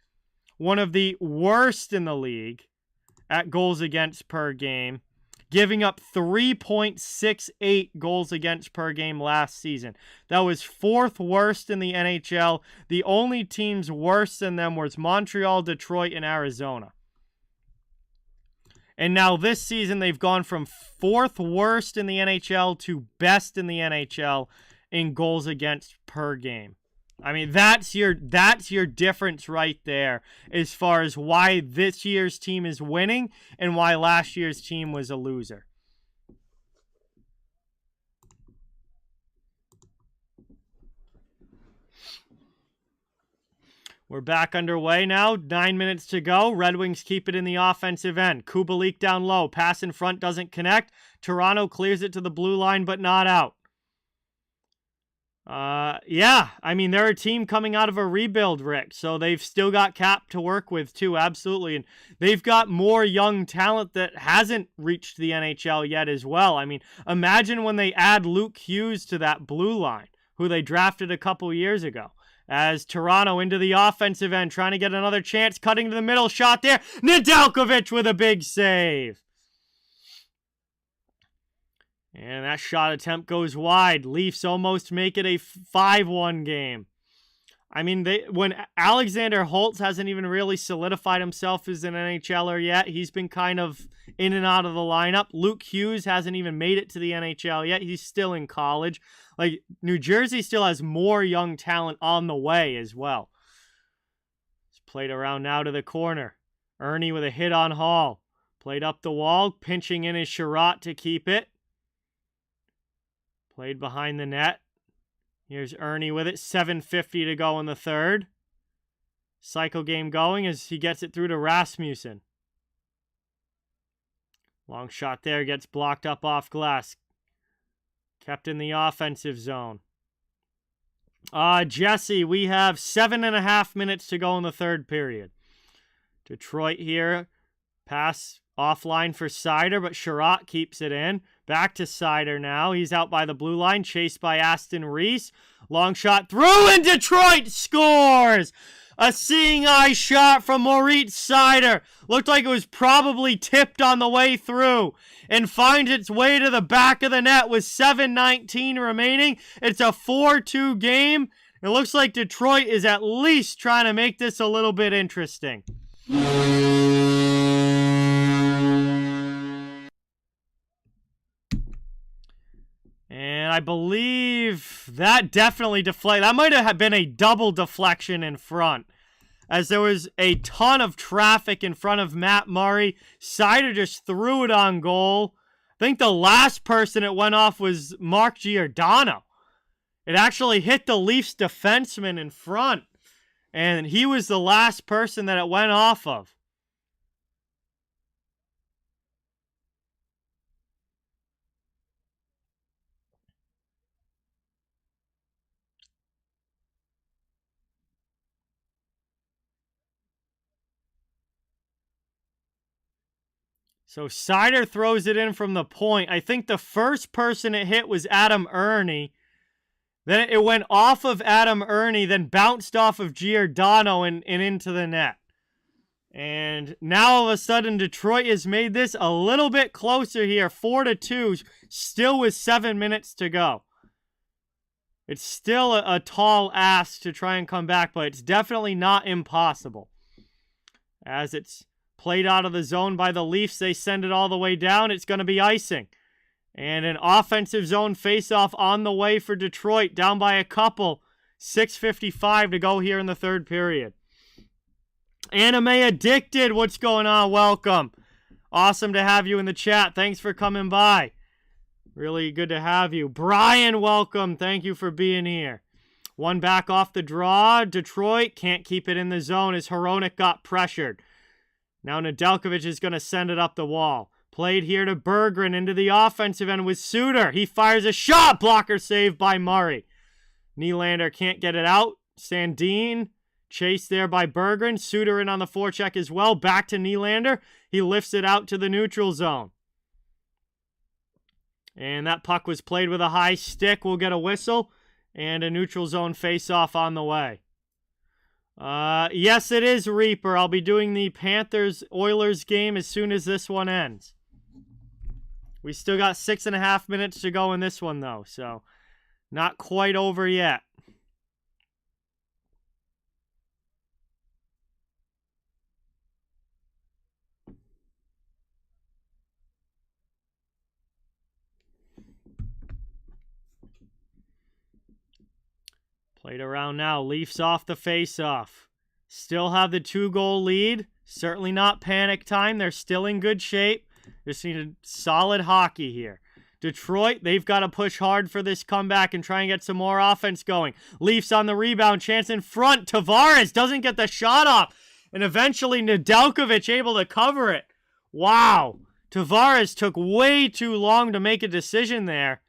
A: one of the worst in the league at goals against per game, giving up 3.68 goals against per game last season. That was 4th worst in the NHL. The only teams worse than them was Montreal, Detroit, and Arizona. And now this season, they've gone from 4th worst in the NHL to best in the NHL in goals against per game. I mean, that's your difference right there as far as why this year's team is winning and why last year's team was a loser. We're back underway now. 9 minutes to go. Red Wings keep it in the offensive end. Kubalik down low. Pass in front doesn't connect. Toronto clears it to the blue line, but not out. Yeah, I mean, they're a team coming out of a rebuild, Rick, so they've still got cap to work with, too, absolutely. And they've got more young talent that hasn't reached the NHL yet as well. I mean, imagine when they add Luke Hughes to that blue line, who they drafted a couple years ago. As Toronto into the offensive end, trying to get another chance, cutting to the middle, shot there. Nedeljkovic with a big save. And that shot attempt goes wide. Leafs almost make it a 5-1 game. I mean, when Alexander Holtz hasn't even really solidified himself as an NHLer yet. He's been kind of in and out of the lineup. Luke Hughes hasn't even made it to the NHL yet. He's still in college. Like, New Jersey still has more young talent on the way as well. It's played around now to the corner. Ernie with a hit on Hall. Played up the wall. Pinching in is Sherratt to keep it. Played behind the net. Here's Ernie with it. 7:50 to go in the third. Cycle game going as he gets it through to Rasmussen. Long shot there. Gets blocked up off glass. Kept in the offensive zone. Jesse, we have 7.5 minutes to go in the third period. Detroit here. Pass offline for Seider, but Sherratt keeps it in. Back to Seider now. He's out by the blue line, chased by Aston Reese. Long shot through, and Detroit scores! A seeing eye shot from Moritz Seider. Looked like it was probably tipped on the way through and finds its way to the back of the net with 7:19 remaining. It's a 4-2 game. It looks like Detroit is at least trying to make this a little bit interesting. And I believe that definitely deflected. That might have been a double deflection in front, as there was a ton of traffic in front of Matt Murray. Seider just threw it on goal. I think the last person it went off was Mark Giordano. It actually hit the Leafs defenseman in front, and he was the last person that it went off of. So Seider throws it in from the point. I think the first person it hit was Adam Ernie. Then it went off of Adam Ernie, then bounced off of Giordano and into the net. And now all of a sudden Detroit has made this a little bit closer here. 4-2, still with 7 minutes to go. It's still a tall ask to try and come back, but it's definitely not impossible. As it's played out of the zone by the Leafs, they send it all the way down. It's going to be icing. And an offensive zone faceoff on the way for Detroit, down by a couple. 6:55 to go here in the third period. Anime Addicted, what's going on? Welcome. Awesome to have you in the chat. Thanks for coming by. Really good to have you. Brian, welcome. Thank you for being here. One back off the draw. Detroit can't keep it in the zone as Hronek got pressured. Now Nedeljkovic is going to send it up the wall. Played here to Berggren into the offensive end with Suter. He fires a shot. Blocker saved by Murray. Nylander can't get it out. Sandin chased there by Berggren. Suter in on the forecheck as well. Back to Nylander. He lifts it out to the neutral zone. And that puck was played with a high stick. We'll get a whistle. And a neutral zone face-off on the way. Yes, it is, Reaper. I'll be doing the Panthers Oilers game as soon as this one ends. We still got 6.5 minutes to go in this one, though, so not quite over yet. Played around now. Leafs off the face-off. Still have the 2-goal lead. Certainly not panic time. They're still in good shape. Just need a solid hockey here. Detroit, they've got to push hard for this comeback and try and get some more offense going. Leafs on the rebound. Chance in front. Tavares doesn't get the shot off. And eventually Nedeljkovic able to cover it. Wow. Tavares took way too long to make a decision there.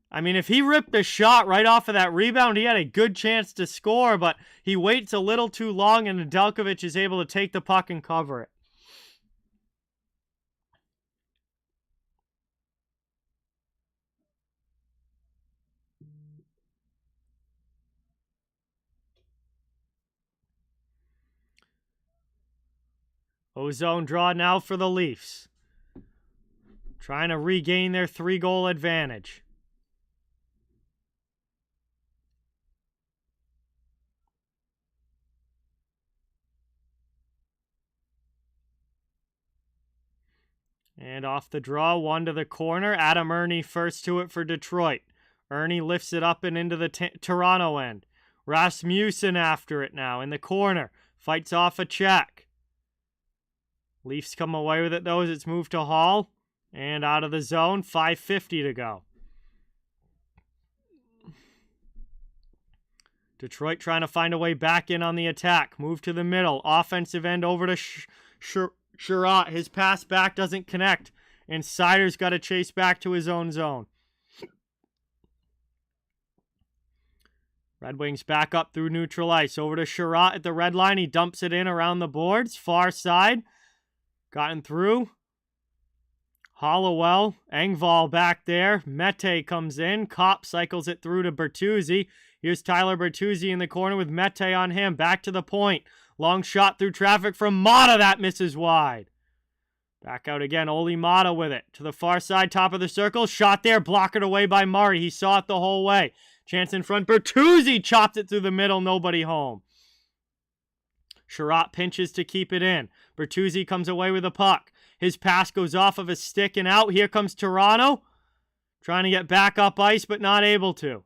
A: I mean, if he ripped a shot right off of that rebound, he had a good chance to score, but he waits a little too long, and Nedeljkovic is able to take the puck and cover it. Ozone draw now for the Leafs. Trying to regain their 3-goal advantage. And off the draw, one to the corner. Adam Ernie first to it for Detroit. Ernie lifts it up and into the Toronto end. Rasmussen after it now in the corner. Fights off a check. Leafs come away with it though as it's moved to Hall. And out of the zone, 5:50 to go. Detroit trying to find a way back in on the attack. Move to the middle. Offensive end over to Sherratt. His pass back doesn't connect. And Sider's got to chase back to his own zone. Red Wings back up through neutral ice. Over to Sherratt at the red line. He dumps it in around the boards. Far side. Gotten through. Hollowell. Engvall back there. Mete comes in. Kopp cycles it through to Bertuzzi. Here's Tyler Bertuzzi in the corner with Mete on him. Back to the point. Long shot through traffic from Mata. That misses wide. Back out again. Oli Mata with it. To the far side, top of the circle. Shot there. Blocked away by Murray. He saw it the whole way. Chance in front. Bertuzzi chopped it through the middle. Nobody home. Sherratt pinches to keep it in. Bertuzzi comes away with a puck. His pass goes off of a stick and out. Here comes Toronto. Trying to get back up ice, but not able to.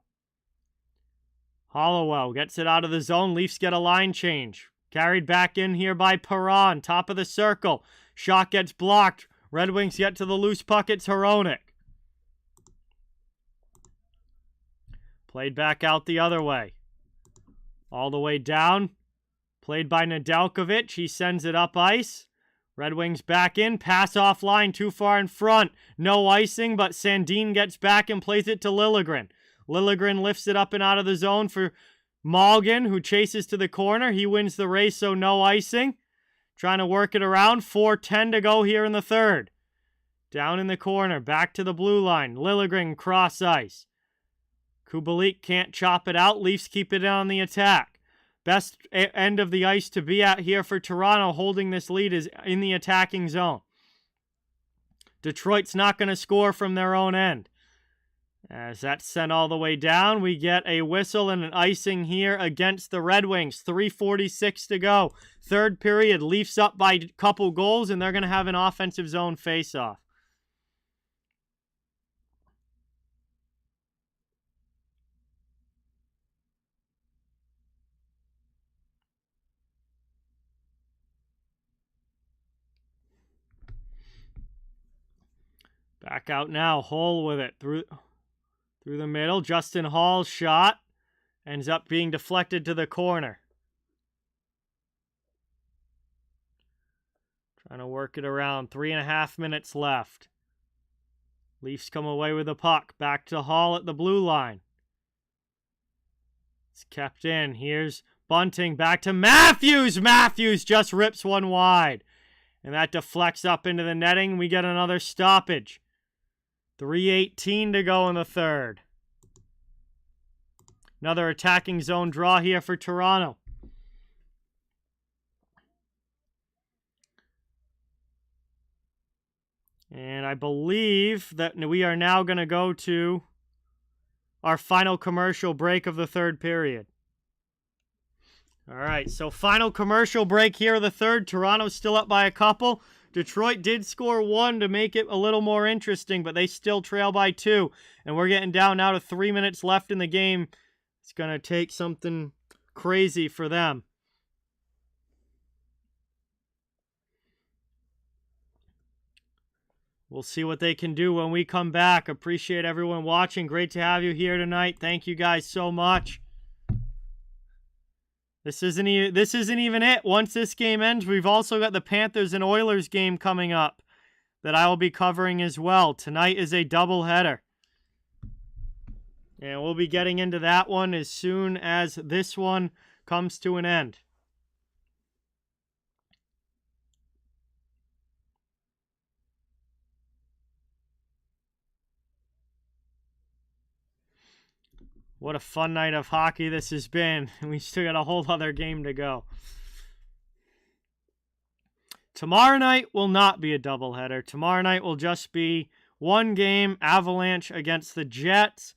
A: Hollowell gets it out of the zone. Leafs get a line change. Carried back in here by Perron. Top of the circle. Shot gets blocked. Red Wings get to the loose puck. It's Hronek. Played back out the other way. All the way down. Played by Nedeljkovic. He sends it up ice. Red Wings back in. Pass offline. Too far in front. No icing, but Sandin gets back and plays it to Liljegren. Liljegren lifts it up and out of the zone for Malgin, who chases to the corner. He wins the race, so no icing. Trying to work it around. 4:10 to go here in the third. Down in the corner. Back to the blue line. Liljegren cross ice. Kubalik can't chop it out. Leafs keep it on the attack. Best end of the ice to be at here for Toronto holding this lead is in the attacking zone. Detroit's not going to score from their own end. As that's sent all the way down, we get a whistle and an icing here against the Red Wings. 3:46 to go. Third period, Leafs up by a couple goals, and they're going to have an offensive zone face-off. Back out now. Hull with it. Through the middle. Justin Hall's shot ends up being deflected to the corner. Trying to work it around. 3.5 minutes left. Leafs come away with the puck. Back to Hall at the blue line. It's kept in. Here's Bunting. Back to Matthews. Matthews just rips one wide. And that deflects up into the netting. We get another stoppage. 3:18 to go in the third. Another attacking zone draw here for Toronto. And I believe that we are now going to go to our final commercial break of the third period. All right, so final commercial break here of the third. Toronto's still up by a couple. Detroit did score one to make it a little more interesting, but they still trail by 2. And we're getting down now to 3 minutes left in the game. It's going to take something crazy for them. We'll see what they can do when we come back. Appreciate everyone watching. Great to have you here tonight. Thank you guys so much. This isn't even it. Once this game ends, we've also got the Panthers and Oilers game coming up that I will be covering as well. Tonight is a doubleheader. And we'll be getting into that one as soon as this one comes to an end. What a fun night of hockey this has been. We still got a whole other game to go. Tomorrow night will not be a doubleheader. Tomorrow night will just be one game, Avalanche against the Jets.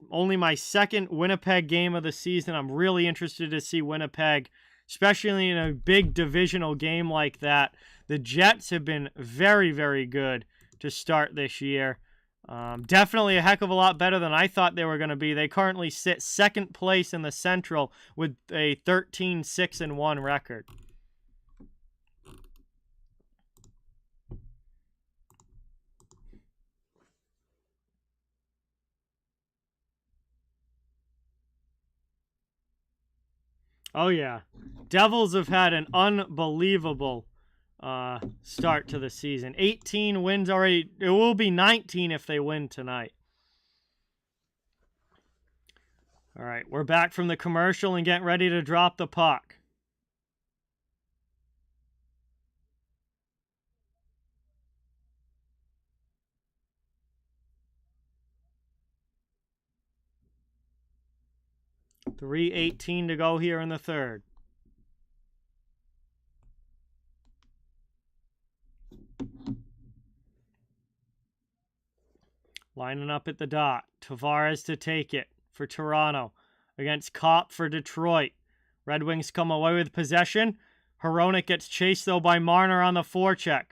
A: Only my second Winnipeg game of the season. I'm really interested to see Winnipeg, especially in a big divisional game like that. The Jets have been very, very good to start this year. Definitely a heck of a lot better than I thought they were going to be. They currently sit second place in the Central with a 13-6-1 record. Oh, yeah. Devils have had an unbelievable start to the season. 18 wins already. It will be 19 if they win tonight. All right, we're back from the commercial and getting ready to drop the puck. .318 to go here in the third. Lining up at the dot. Tavares to take it for Toronto against Kopp for Detroit. Red Wings come away with possession. Hronek gets chased, though, by Marner on the forecheck.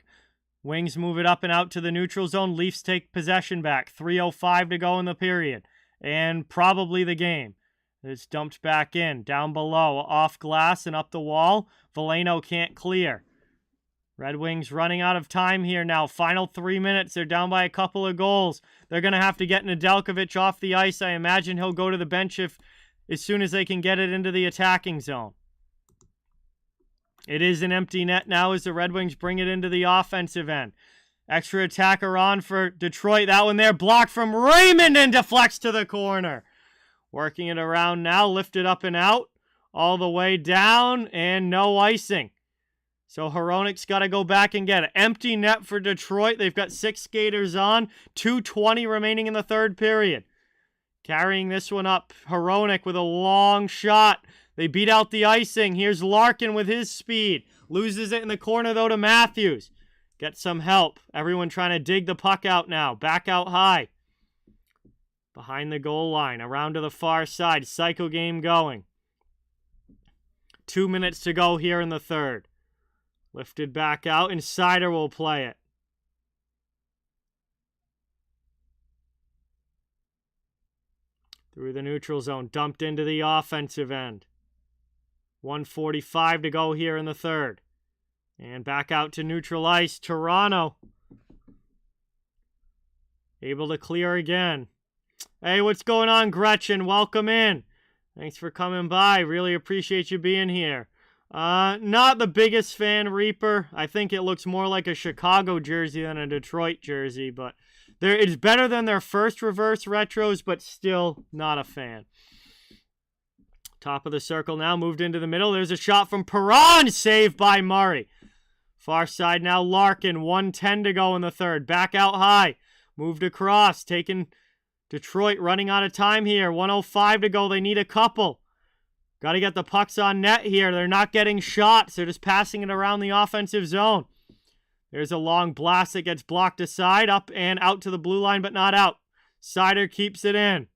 A: Wings move it up and out to the neutral zone. Leafs take possession back. 3:05 to go in the period. And probably the game. It's dumped back in. Down below. Off glass and up the wall. Veleno can't clear. Red Wings running out of time here now. Final 3 minutes. They're down by a couple of goals. They're going to have to get Nedeljkovic off the ice. I imagine he'll go to the bench as soon as they can get it into the attacking zone. It is an empty net now as the Red Wings bring it into the offensive end. Extra attacker on for Detroit. That one there blocked from Raymond and deflects to the corner. Working it around now. Lifted up and out. All the way down and no icing. So Hronek's got to go back and get it. Empty net for Detroit. They've got 6 skaters on. 2:20 remaining in the third period. Carrying this one up. Hronek with a long shot. They beat out the icing. Here's Larkin with his speed. Loses it in the corner, though, to Matthews. Get some help. Everyone trying to dig the puck out now. Back out high. Behind the goal line. Around to the far side. Psycho game going. 2 minutes to go here in the third. Lifted back out, and Sider will play it. Through the neutral zone, dumped into the offensive end. 1:45 to go here in the third. And back out to neutral ice, Toronto. Able to clear again. Hey, what's going on, Gretchen? Welcome in. Thanks for coming by. Really appreciate you being here. Not the biggest fan, Reaper. I think it looks more like a Chicago jersey than a Detroit jersey, but it's better than their first reverse retros, but still not a fan. Top of the circle now, moved into the middle. There's a shot from Perron, saved by Murray. Far side now, Larkin, 1:10 to go in the third. Back out high, moved across, taking Detroit running out of time here. 1:05 to go, they need a couple. Got to get the pucks on net here. They're not getting shots. They're just passing it around the offensive zone. There's a long blast that gets blocked aside, up and out to the blue line, but not out. Sider keeps it in.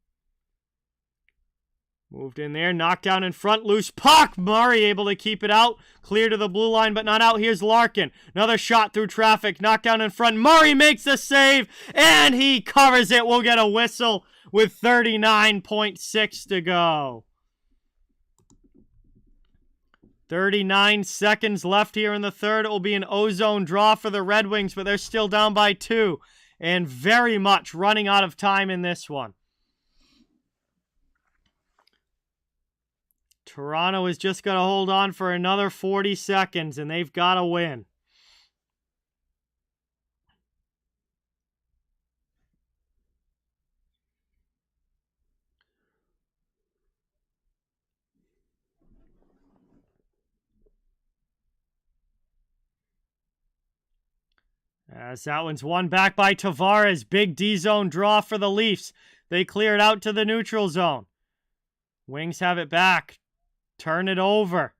A: Moved in there, knocked down in front, loose puck. Murray able to keep it out. Clear to the blue line, but not out. Here's Larkin. Another shot through traffic, knocked down in front. Murray makes the save, and he covers it. We'll get a whistle with 39.6 to go. 39 seconds left here in the third. It will be an ozone draw for the Red Wings, but they're still down by 2. And very much running out of time in this one. Toronto is just going to hold on for another 40 seconds, and they've got to win. As that one's won back by Tavares. Big D-zone draw for the Leafs. They clear it out to the neutral zone. Wings have it back. Turn it over.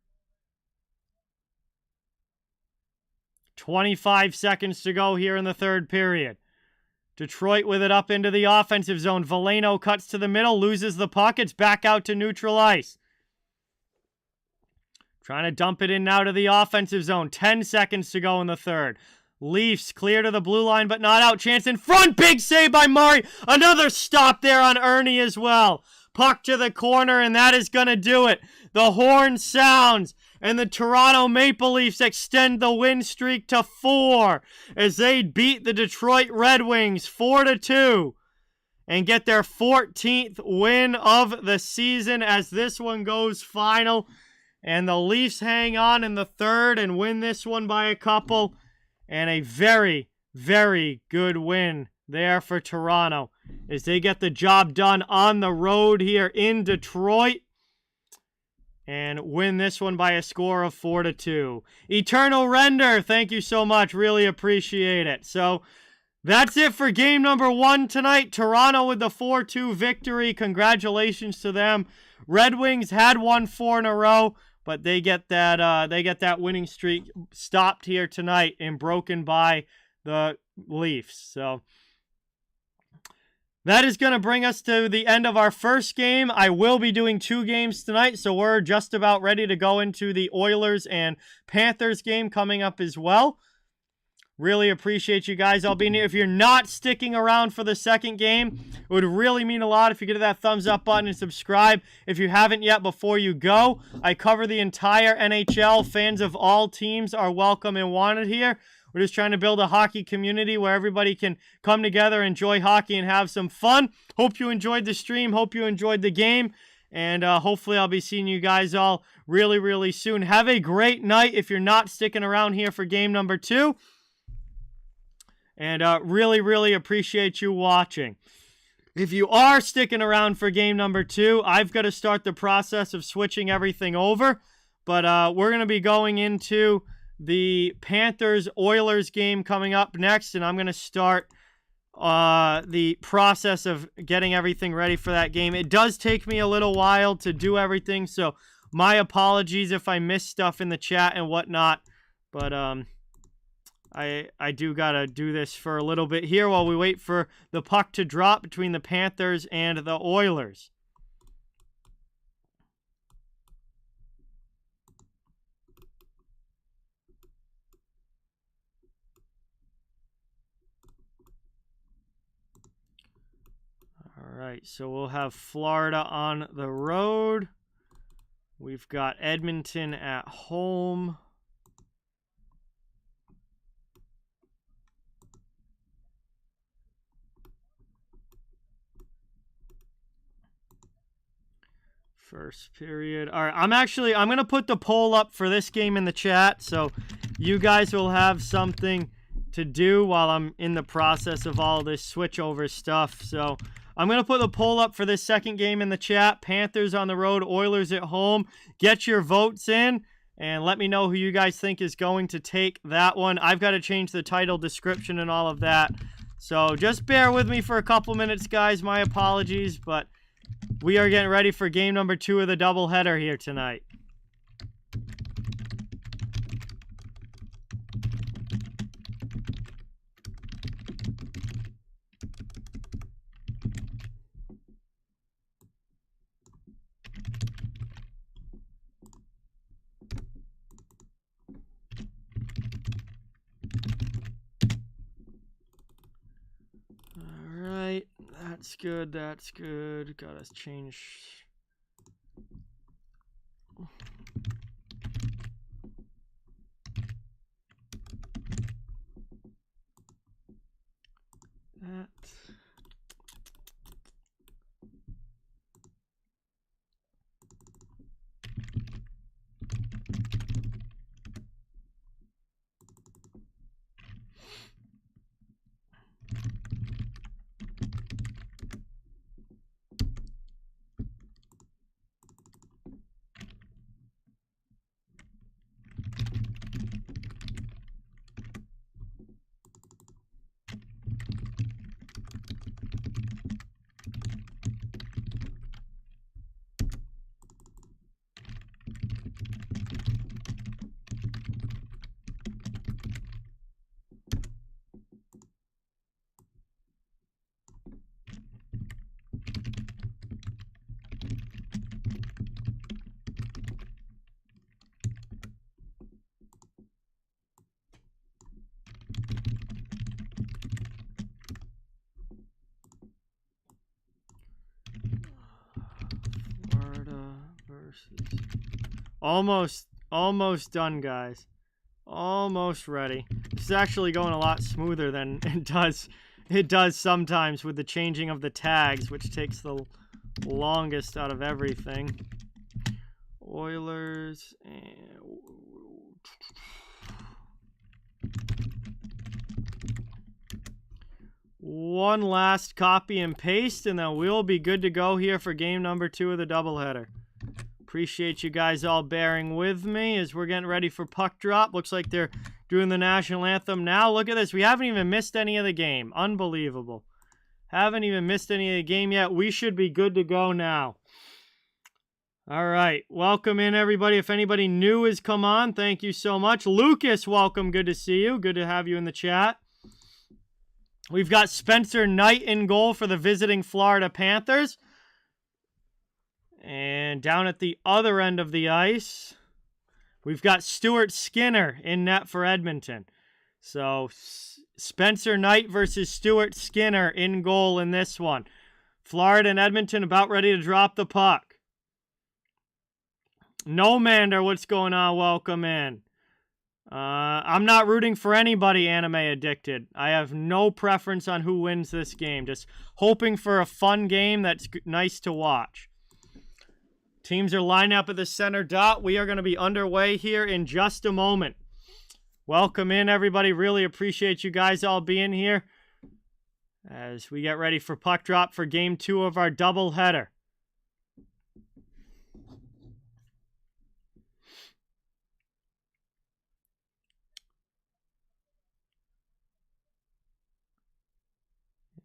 A: 25 seconds to go here in the third period. Detroit with it up into the offensive zone. Veleno cuts to the middle, loses the puck. It's back out to neutral ice. Trying to dump it in now to the offensive zone. 10 seconds to go in the third. Leafs clear to the blue line, but not out. Chance in front. Big save by Murray. Another stop there on Ernie as well. Puck to the corner, and that is going to do it. The horn sounds, and the Toronto Maple Leafs extend the win streak to 4 as they beat the Detroit Red Wings 4-2 and get their 14th win of the season as this one goes final. And the Leafs hang on in the third and win this one by a couple. And a very, very good win there for Toronto as they get the job done on the road here in Detroit and win this one by a score of 4-2. Eternal Render, thank you so much. Really appreciate it. So that's it for game number 1 tonight. Toronto with the 4-2 victory. Congratulations to them. Red Wings had won 4 in a row, but they get that winning streak stopped here tonight and broken by the Leafs. So that is going to bring us to the end of our first game. I will be doing 2 games tonight, so we're just about ready to go into the Oilers and Panthers game coming up as well. Really appreciate you guys all being here. If you're not sticking around for the second game, it would really mean a lot if you get that thumbs up button and subscribe. If you haven't yet, before you go, I cover the entire NHL. Fans of all teams are welcome and wanted here. We're just trying to build a hockey community where everybody can come together, enjoy hockey, and have some fun. Hope you enjoyed the stream. Hope you enjoyed the game. And hopefully I'll be seeing you guys all really, really soon. Have a great night if you're not sticking around here for game number 2. And really, really appreciate you watching. If you are sticking around for game number 2, I've got to start the process of switching everything over. But we're going to be going into the Panthers-Oilers game coming up next, and I'm going to start the process of getting everything ready for that game. It does take me a little while to do everything, so my apologies if I miss stuff in the chat and whatnot. But I do got to do this for a little bit here while we wait for the puck to drop between the Panthers and the Oilers. All right, so we'll have Florida on the road. We've got Edmonton at home. First period. All right, I'm going to put the poll up for this game in the chat, so you guys will have something to do while I'm in the process of all this switchover stuff. So I'm going to put the poll up for this second game in the chat. Panthers on the road, Oilers at home. Get your votes in and let me know who you guys think is going to take that one. I've got to change the title, description, and all of that. So just bear with me for a couple minutes, guys. My apologies, but we are getting ready for game number 2 of the doubleheader here tonight. That's good. That's good. Gotta change. That. Almost done, guys. Almost ready. This is actually going a lot smoother than it does sometimes with the changing of the tags, which takes the longest out of everything. Oilers and one last copy and paste, and then we'll be good to go here for game number 2 of the doubleheader. Appreciate you guys all bearing with me as we're getting ready for puck drop. Looks like they're doing the national anthem now. Look at this. We haven't even missed any of the game. Unbelievable. Haven't even missed any of the game yet. We should be good to go now. All right. Welcome in, everybody. If anybody new has come on, thank you so much. Lucas, welcome. Good to see you. Good to have you in the chat. We've got Spencer Knight in goal for the visiting Florida Panthers. And down at the other end of the ice, we've got Stuart Skinner in net for Edmonton. So Spencer Knight versus Stuart Skinner in goal in this one. Florida and Edmonton about ready to drop the puck. No Mander, what's going on? Welcome in. I'm not rooting for anybody anime addicted. I have no preference on who wins this game. Just hoping for a fun game that's nice to watch. Teams are lined up at the center dot. We are going to be underway here in just a moment. Welcome in, everybody. Really appreciate you guys all being here as we get ready for puck drop for game 2 of our doubleheader.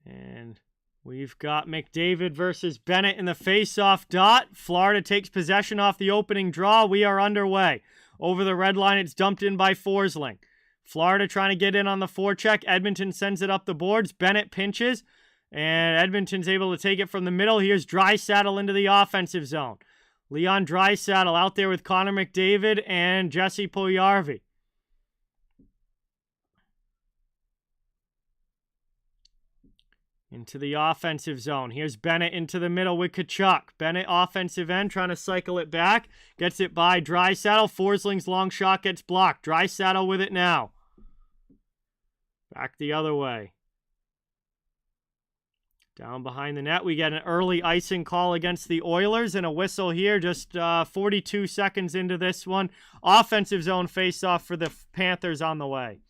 A: And we've got McDavid versus Bennett in the face-off dot. Florida takes possession off the opening draw. We are underway. Over the red line, it's dumped in by Forsling. Florida trying to get in on the forecheck. Edmonton sends it up the boards. Bennett pinches, and Edmonton's able to take it from the middle. Here's Draisaitl into the offensive zone. Leon Draisaitl out there with Connor McDavid and Jesse Puljujarvi. Into the offensive zone. Here's Bennett into the middle with Tkachuk. Bennett offensive end trying to cycle it back. Gets it by Draisaitl. Forsling's long shot gets blocked. Draisaitl with it now. Back the other way. Down behind the net, we get an early icing call against the Oilers and a whistle here just 42 seconds into this one. Offensive zone face-off for the Panthers on the way.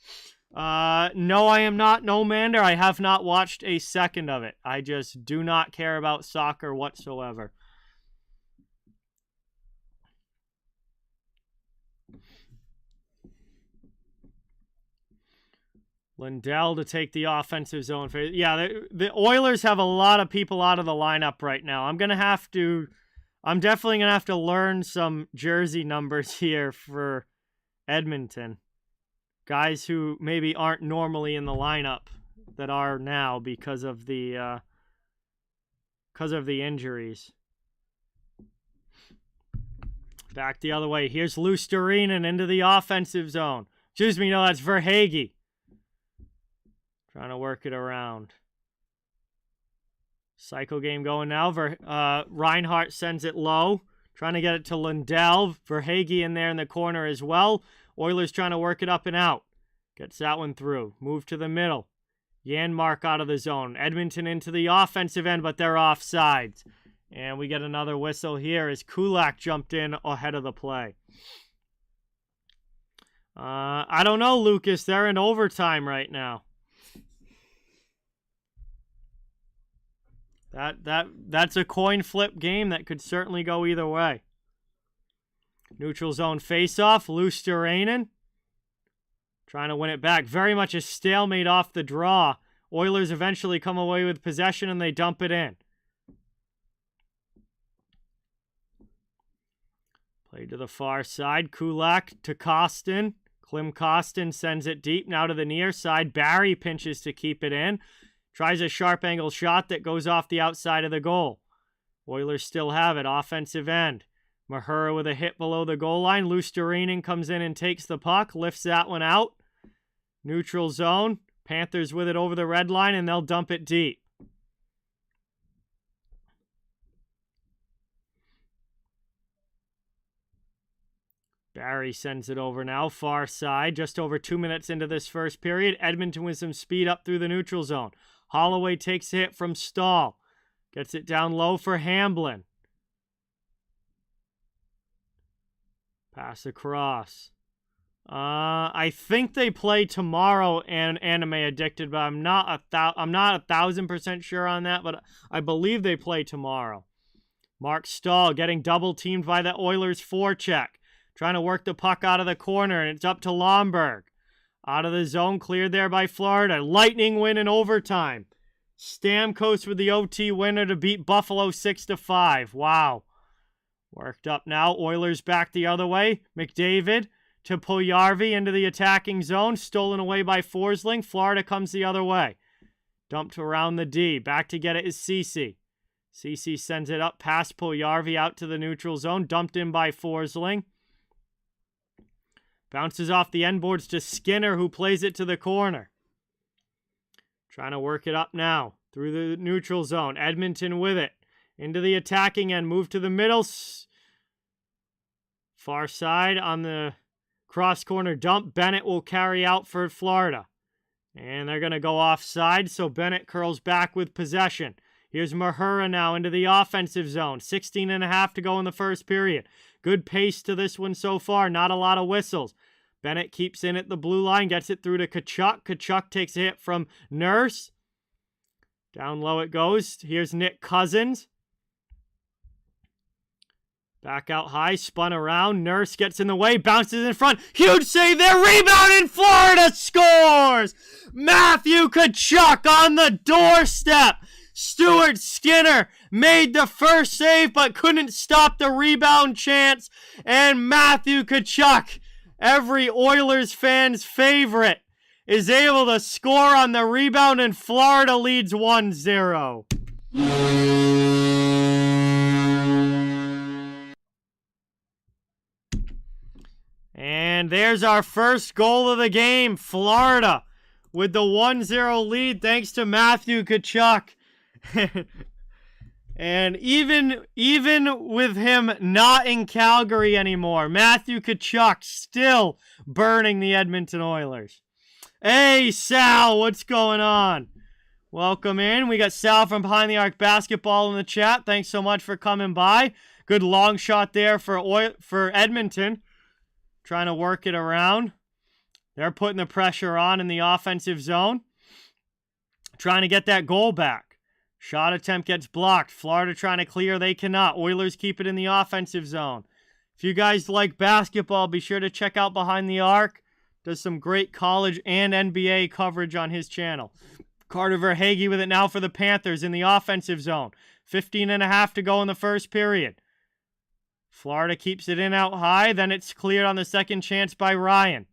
A: No, I am not No Mander. I have not watched a second of it. I just do not care about soccer whatsoever. Lindell to take the offensive zone. Yeah, the Oilers have a lot of people out of the lineup right now. I'm definitely going to have to learn some jersey numbers here for Edmonton. Guys who maybe aren't normally in the lineup that are now because of the injuries. Back the other way. Here's Lusterinen into the offensive zone. Excuse me, no, that's Verhaeghe. Trying to work it around. Cycle game going now. Reinhardt sends it low. Trying to get it to Lundell. Verhaeghe in there in the corner as well. Oilers trying to work it up and out. Gets that one through. Move to the middle. Janmark out of the zone. Edmonton into the offensive end, but they're offsides. And we get another whistle here as Kulak jumped in ahead of the play. I don't know, Lucas. They're in overtime right now. That's a coin flip game that could certainly go either way. Neutral zone faceoff. Luosterainen trying to win it back. Very much a stalemate off the draw. Oilers eventually come away with possession and they dump it in. Played to the far side. Kulak to Kostin. Klim Kostin sends it deep now to the near side. Barry pinches to keep it in. Tries a sharp angle shot that goes off the outside of the goal. Oilers still have it. Offensive end. Mahura with a hit below the goal line. Luosterainen comes in and takes the puck. Lifts that one out. Neutral zone. Panthers with it over the red line, and they'll dump it deep. Barry sends it over now. Far side. Just over 2 minutes into this first period. Edmonton with some speed up through the neutral zone. Holloway takes a hit from Stahl. Gets it down low for Hamblin. Pass across. I think they play tomorrow and Anime Addicted, but I'm not 1,000% sure on that, but I believe they play tomorrow. Mark Stahl getting double teamed by the Oilers forecheck. Trying to work the puck out of the corner, and it's up to Lomberg. Out of the zone, cleared there by Florida. Lightning win in overtime. Stamkos with the OT winner to beat Buffalo 6-5. Wow. Worked up now. Oilers back the other way. McDavid to Puljujarvi into the attacking zone. Stolen away by Forsling. Florida comes the other way. Dumped around the D. Back to get it is Ceci. Ceci sends it up past Puljujarvi out to the neutral zone. Dumped in by Forsling. Bounces off the end boards to Skinner, who plays it to the corner. Trying to work it up now through the neutral zone. Edmonton with it. Into the attacking end. Move to the middle. Far side on the cross corner dump. Bennett will carry out for Florida. And they're going to go offside, so Bennett curls back with possession. Here's Mahura now into the offensive zone. 16.5 to go in the first period. Good pace to this one so far. Not a lot of whistles. Bennett keeps in at the blue line. Gets it through to Tkachuk. Tkachuk takes a hit from Nurse. Down low it goes. Here's Nick Cousins. Back out high. Spun around. Nurse gets in the way. Bounces in front. Huge save there. Rebound in Florida. Scores! Matthew Tkachuk on the doorstep. Stuart Skinner made the first save but couldn't stop the rebound chance. And Matthew Tkachuk, every Oilers fan's favorite, is able to score on the rebound, and Florida leads 1-0. And there's our first goal of the game. Florida with the 1-0 lead thanks to Matthew Tkachuk. And even with him not in Calgary anymore, Matthew Tkachuk still burning the Edmonton Oilers. Hey, Sal, what's going on? Welcome in. We got Sal from Behind the Arc Basketball in the chat. Thanks so much for coming by. Good long shot there for Edmonton. Trying to work it around. They're putting the pressure on in the offensive zone. Trying to get that goal back. Shot attempt gets blocked. Florida trying to clear. They cannot. Oilers keep it in the offensive zone. If you guys like basketball, be sure to check out Behind the Arc. Does some great college and NBA coverage on his channel. Carter Verhaeghe with it now for the Panthers in the offensive zone. 15.5 to go in the first period. Florida keeps it in out high. Then it's cleared on the second chance by Ryan.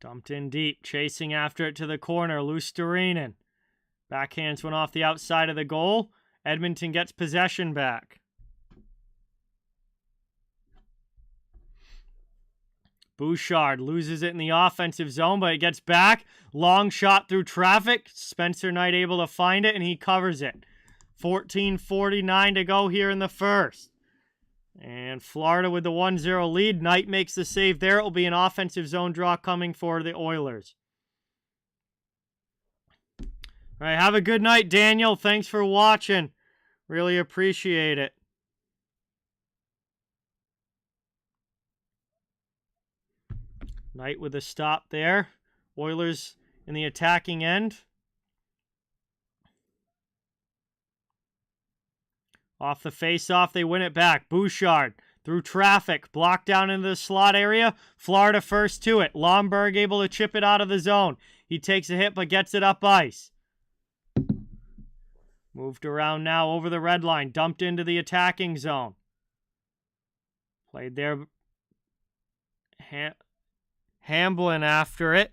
A: Dumped in deep, chasing after it to the corner. Luosterainen Backhands one off the outside of the goal. Edmonton gets possession back. Bouchard loses it in the offensive zone, but it gets back. Long shot through traffic. Spencer Knight able to find it, and he covers it. 14:49 to go here in the first. And Florida with the 1-0 lead. Knight makes the save there. It will be an offensive zone draw coming for the Oilers. All right, have a good night, Daniel. Thanks for watching. Really appreciate it. Knight with a stop there. Oilers in the attacking end. Off the face-off, they win it back. Bouchard through traffic, blocked down into the slot area. Florida first to it. Lomberg able to chip it out of the zone. He takes a hit but gets it up ice. Moved around now over the red line. Dumped into the attacking zone. Played there. Hamblin after it.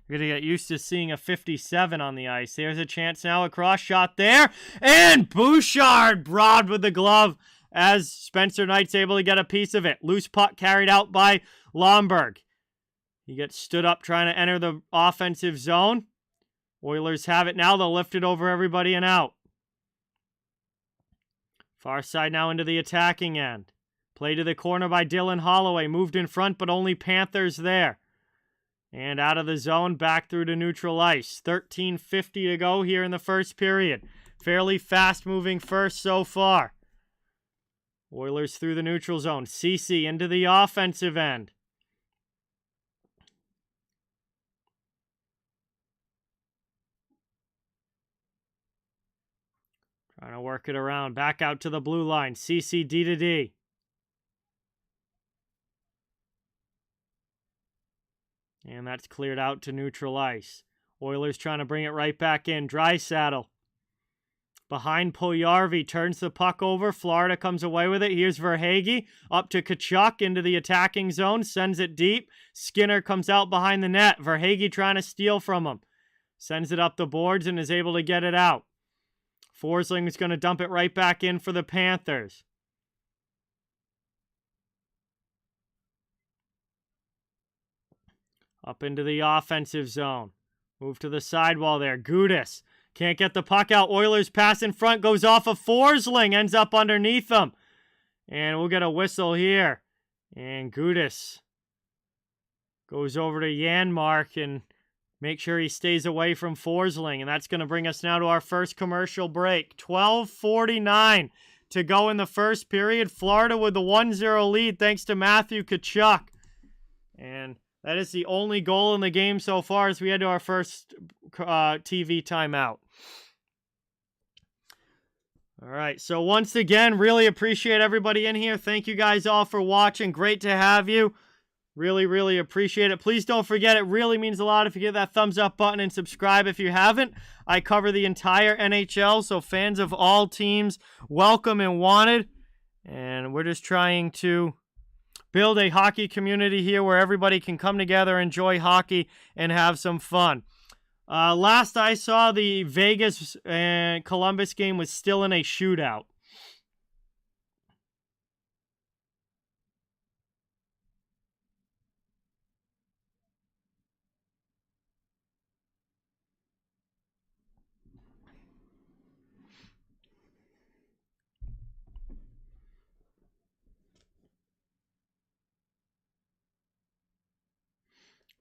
A: We're going to get used to seeing a 57 on the ice. There's a chance now. A cross shot there. And Bouchard broad with the glove as Spencer Knight's able to get a piece of it. Loose puck carried out by Lomberg. He gets stood up trying to enter the offensive zone. Oilers have it now. They'll lift it over everybody and out. Far side now into the attacking end. Play to the corner by Dylan Holloway. Moved in front, but only Panthers there. And out of the zone, back through to neutral ice. 13:50 to go here in the first period. Fairly fast-moving first so far. Oilers through the neutral zone. Ceci into the offensive end. Trying to work it around. Back out to the blue line. Ceci D to D. And that's cleared out to neutral ice. Oilers trying to bring it right back in. Draisaitl. Behind Puljujarvi. Turns the puck over. Florida comes away with it. Here's Verhaeghe. Up to Tkachuk into the attacking zone. Sends it deep. Skinner comes out behind the net. Verhaeghe trying to steal from him. Sends it up the boards and is able to get it out. Forsling is going to dump it right back in for the Panthers. Up into the offensive zone. Move to the sidewall there. Gudas can't get the puck out. Oilers pass in front. Goes off of Forsling. Ends up underneath them. And we'll get a whistle here. And Gudas goes over to Janmark and make sure he stays away from Forsling. And that's going to bring us now to our first commercial break. 12:49 to go in the first period. Florida with the 1-0 lead thanks to Matthew Tkachuk. And that is the only goal in the game so far as we head to our first TV timeout. All right, so once again, really appreciate everybody in here. Thank you guys all for watching. Great to have you. Really, really appreciate it. Please don't forget, it really means a lot if you hit that thumbs up button and subscribe if you haven't. I cover the entire NHL, so fans of all teams, welcome and wanted. And we're just trying to build a hockey community here where everybody can come together, enjoy hockey, and have some fun. Last I saw, the Vegas and Columbus game was still in a shootout.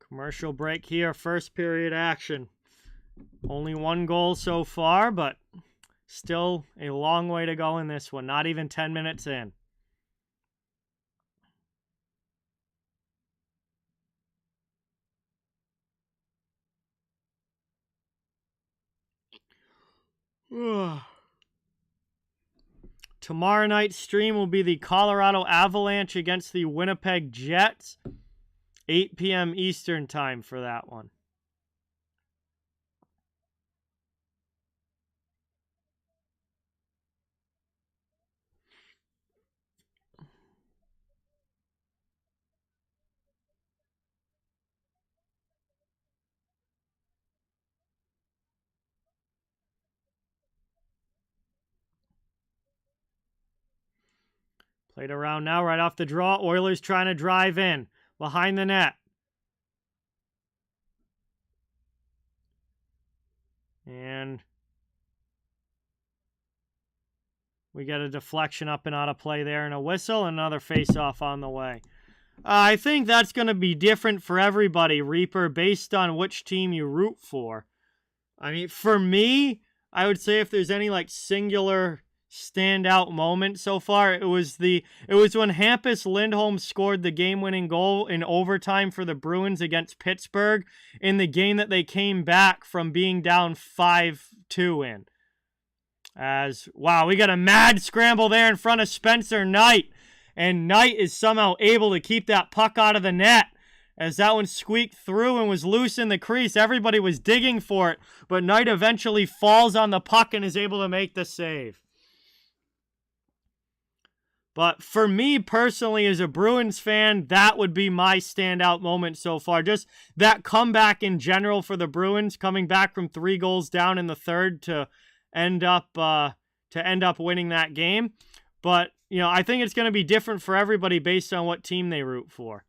A: Commercial break here, first period action. Only one goal so far, but still a long way to go in this one. Not even 10 minutes in. Tomorrow night's stream will be the Colorado Avalanche against the Winnipeg Jets. 8 p.m. Eastern time for that one. Played around now, right off the draw. Oilers trying to drive in. Behind the net. And we get a deflection up and out of play there and a whistle. Another face-off on the way. I think that's going to be different for everybody, Reaper, based on which team you root for. I mean, for me, I would say if there's any like singular standout moment so far, it was when Hampus Lindholm scored the game-winning goal in overtime for the Bruins against Pittsburgh in the game that they came back from being down 5-2 in. Wow, we got a mad scramble there in front of Spencer Knight, and Knight is somehow able to keep that puck out of the net as that one squeaked through and was loose in the crease. Everybody was digging for it, but Knight eventually falls on the puck and is able to make the save. But for me personally, as a Bruins fan, that would be my standout moment so far. Just that comeback in general for the Bruins, coming back from 3 goals down in the third to end up winning that game. But I think it's going to be different for everybody based on what team they root for.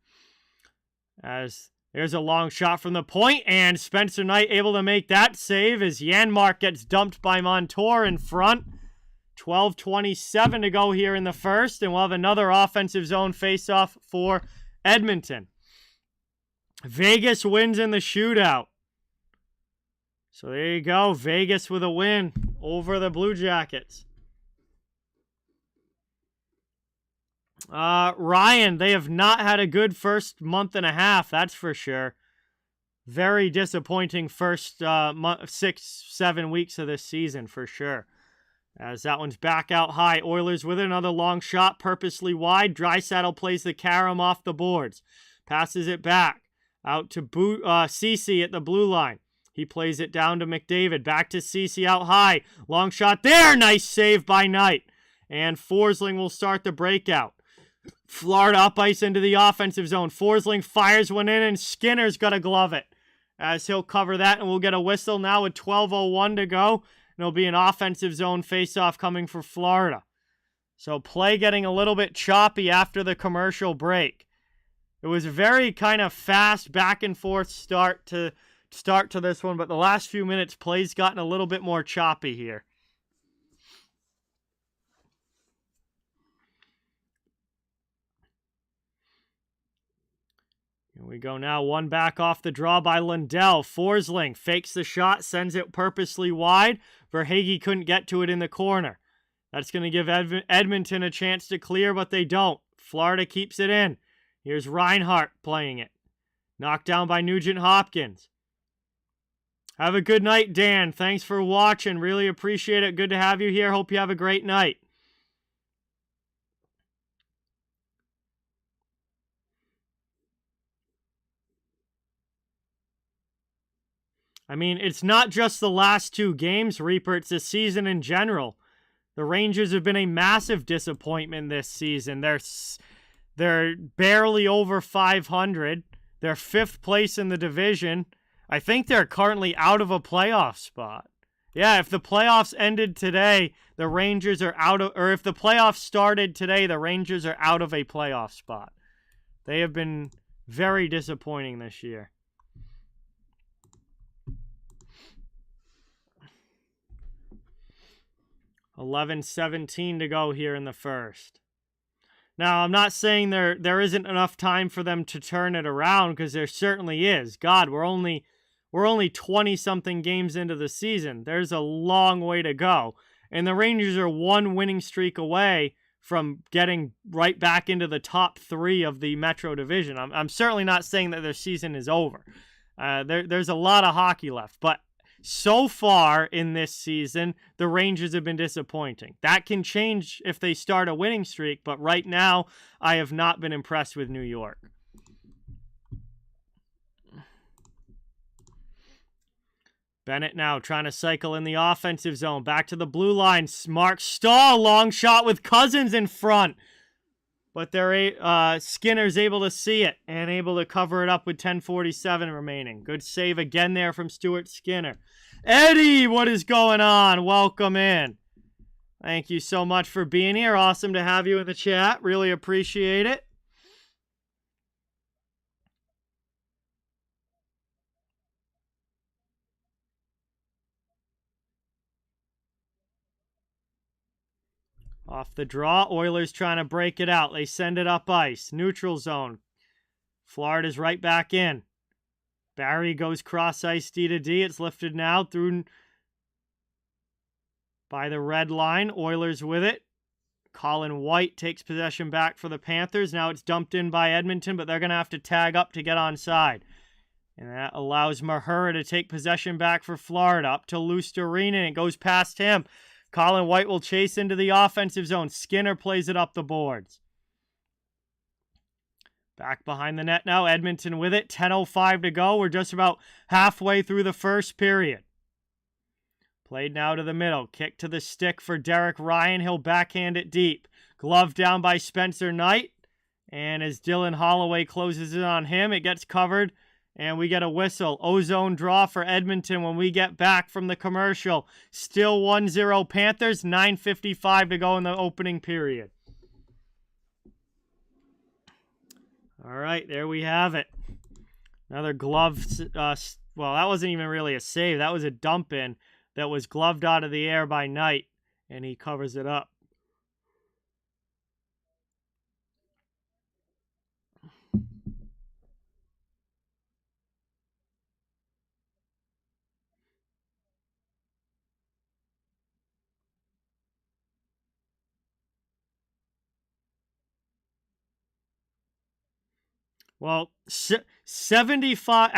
A: As there's a long shot from the point, and Spencer Knight able to make that save as Janmark gets dumped by Montour in front. 12:27 to go here in the first, and we'll have another offensive zone faceoff for Edmonton. Vegas wins in the shootout. So there you go, Vegas with a win over the Blue Jackets. Ryan, they have not had a good first month and a half, that's for sure. Very disappointing first 6-7 weeks of this season, for sure. As that one's back out high. Oilers with another long shot, purposely wide. Draisaitl plays the carom off the boards. Passes it back. Out to Ceci at the blue line. He plays it down to McDavid. Back to Ceci out high. Long shot there. Nice save by Knight. And Forsling will start the breakout. Florida up ice into the offensive zone. Forsling fires one in, and Skinner's got to glove it, as he'll cover that, and we'll get a whistle now with 12:01 to go. And it'll be an offensive zone faceoff coming for Florida. So play getting a little bit choppy after the commercial break. It was a very kind of fast back and forth start to this one, but the last few minutes play's gotten a little bit more choppy here. Here we go now. One back off the draw by Lundell. Forsling fakes the shot, sends it purposely wide. Verhaeghe couldn't get to it in the corner. That's going to give Edmonton a chance to clear, but they don't. Florida keeps it in. Here's Reinhart playing it. Knocked down by Nugent-Hopkins. Have a good night, Dan. Thanks for watching. Really appreciate it. Good to have you here. Hope you have a great night. I mean, it's not just the last 2 games, Reaper. It's the season in general. The Rangers have been a massive disappointment this season. They're barely over 500. They're 5th place in the division. I think they're currently out of a playoff spot. Yeah, if the playoffs ended today, the Rangers are out of, or if the playoffs started today, the Rangers are out of a playoff spot. They have been very disappointing this year. 11:17 to go here in the first. Now, I'm not saying there isn't enough time for them to turn it around, because there certainly is. God, we're only 20-something games into the season. There's a long way to go. And the Rangers are 1 winning streak away from getting right back into the top 3 of the Metro Division. I'm certainly not saying that their season is over. There's a lot of hockey left, but so far in this season, the Rangers have been disappointing. That can change if they start a winning streak, but right now, I have not been impressed with New York. Bennett now trying to cycle in the offensive zone. Back to the blue line. Mark Stahl, long shot with Cousins in front. But Skinner's able to see it and able to cover it up with 10:47 remaining. Good save again there from Stuart Skinner. Eddie, what is going on? Welcome in. Thank you so much for being here. Awesome to have you in the chat. Really appreciate it. Off the draw, Oilers trying to break it out. They send it up ice. Neutral zone. Florida's right back in. Barry goes cross ice D to D. It's lifted now through by the red line. Oilers with it. Colin White takes possession back for the Panthers. Now it's dumped in by Edmonton, but they're going to have to tag up to get onside. And that allows Mahura to take possession back for Florida. Up to Lusterine, and it goes past him. Colin White will chase into the offensive zone. Skinner plays it up the boards. Back behind the net now. Edmonton with it. 10:05 to go. We're just about halfway through the first period. Played now to the middle. Kick to the stick for Derek Ryan. He'll backhand it deep. Glove down by Spencer Knight. And as Dylan Holloway closes it on him, it gets covered. And we get a whistle. Ozone draw for Edmonton when we get back from the commercial. Still 1-0 Panthers. 9:55 to go in the opening period. All right, there we have it. Another glove. Well, that wasn't even really a save. That was a dump in that was gloved out of the air by Knight, and he covers it up. Well, 75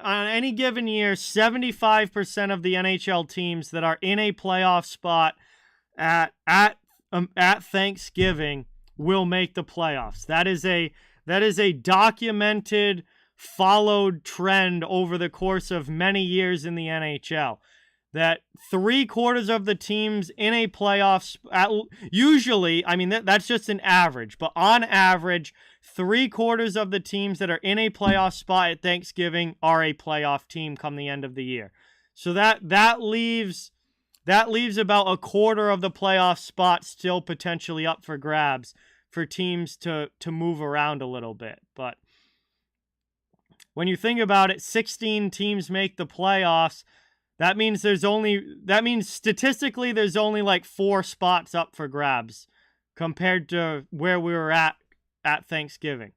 A: on any given year, 75% of the NHL teams that are in a playoff spot at Thanksgiving will make the playoffs. That is a documented, followed trend over the course of many years in the NHL. That 3/4 of the teams in a playoff, usually, I mean, that's just an average, but on average, 3/4 of the teams that are in a playoff spot at Thanksgiving are a playoff team come the end of the year. So that leaves about 1/4 of the playoff spots still potentially up for grabs for teams to move around a little bit. But when you think about it, 16 teams make the playoffs. That means statistically there's only like 4 spots up for grabs compared to where we were at Thanksgiving.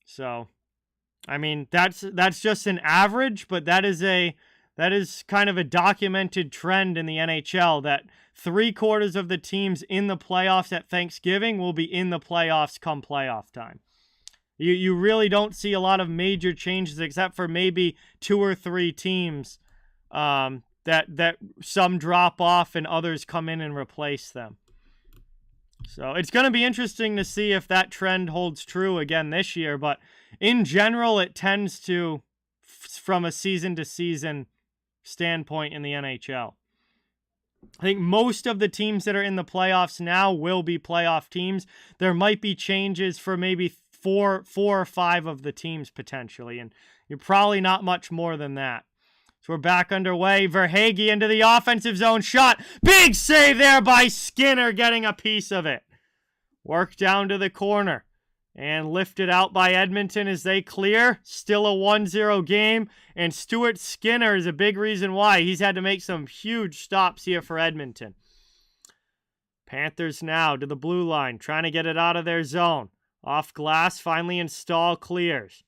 A: So, I mean, that's just an average, but that is kind of a documented trend in the NHL that 3/4 of the teams in the playoffs at Thanksgiving will be in the playoffs come playoff time. You really don't see a lot of major changes except for maybe 2 or 3 teams that some drop off and others come in and replace them. So it's going to be interesting to see if that trend holds true again this year. But in general, it tends to, from a season-to-season standpoint in the NHL. I think most of the teams that are in the playoffs now will be playoff teams. There might be changes for maybe four or 5 of the teams potentially, and you're probably not much more than that. So we're back underway. Verhaeghe into the offensive zone shot. Big save there by Skinner, getting a piece of it. Work down to the corner and lifted out by Edmonton as they clear. Still a 1-0 game, and Stuart Skinner is a big reason why. He's had to make some huge stops here for Edmonton. Panthers now to the blue line, trying to get it out of their zone. Off glass, finally install, clears.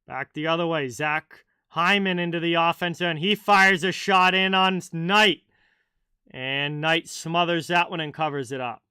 A: Back the other way, Zach Hyman into the offense, and he fires a shot in on Knight. And Knight smothers that one and covers it up.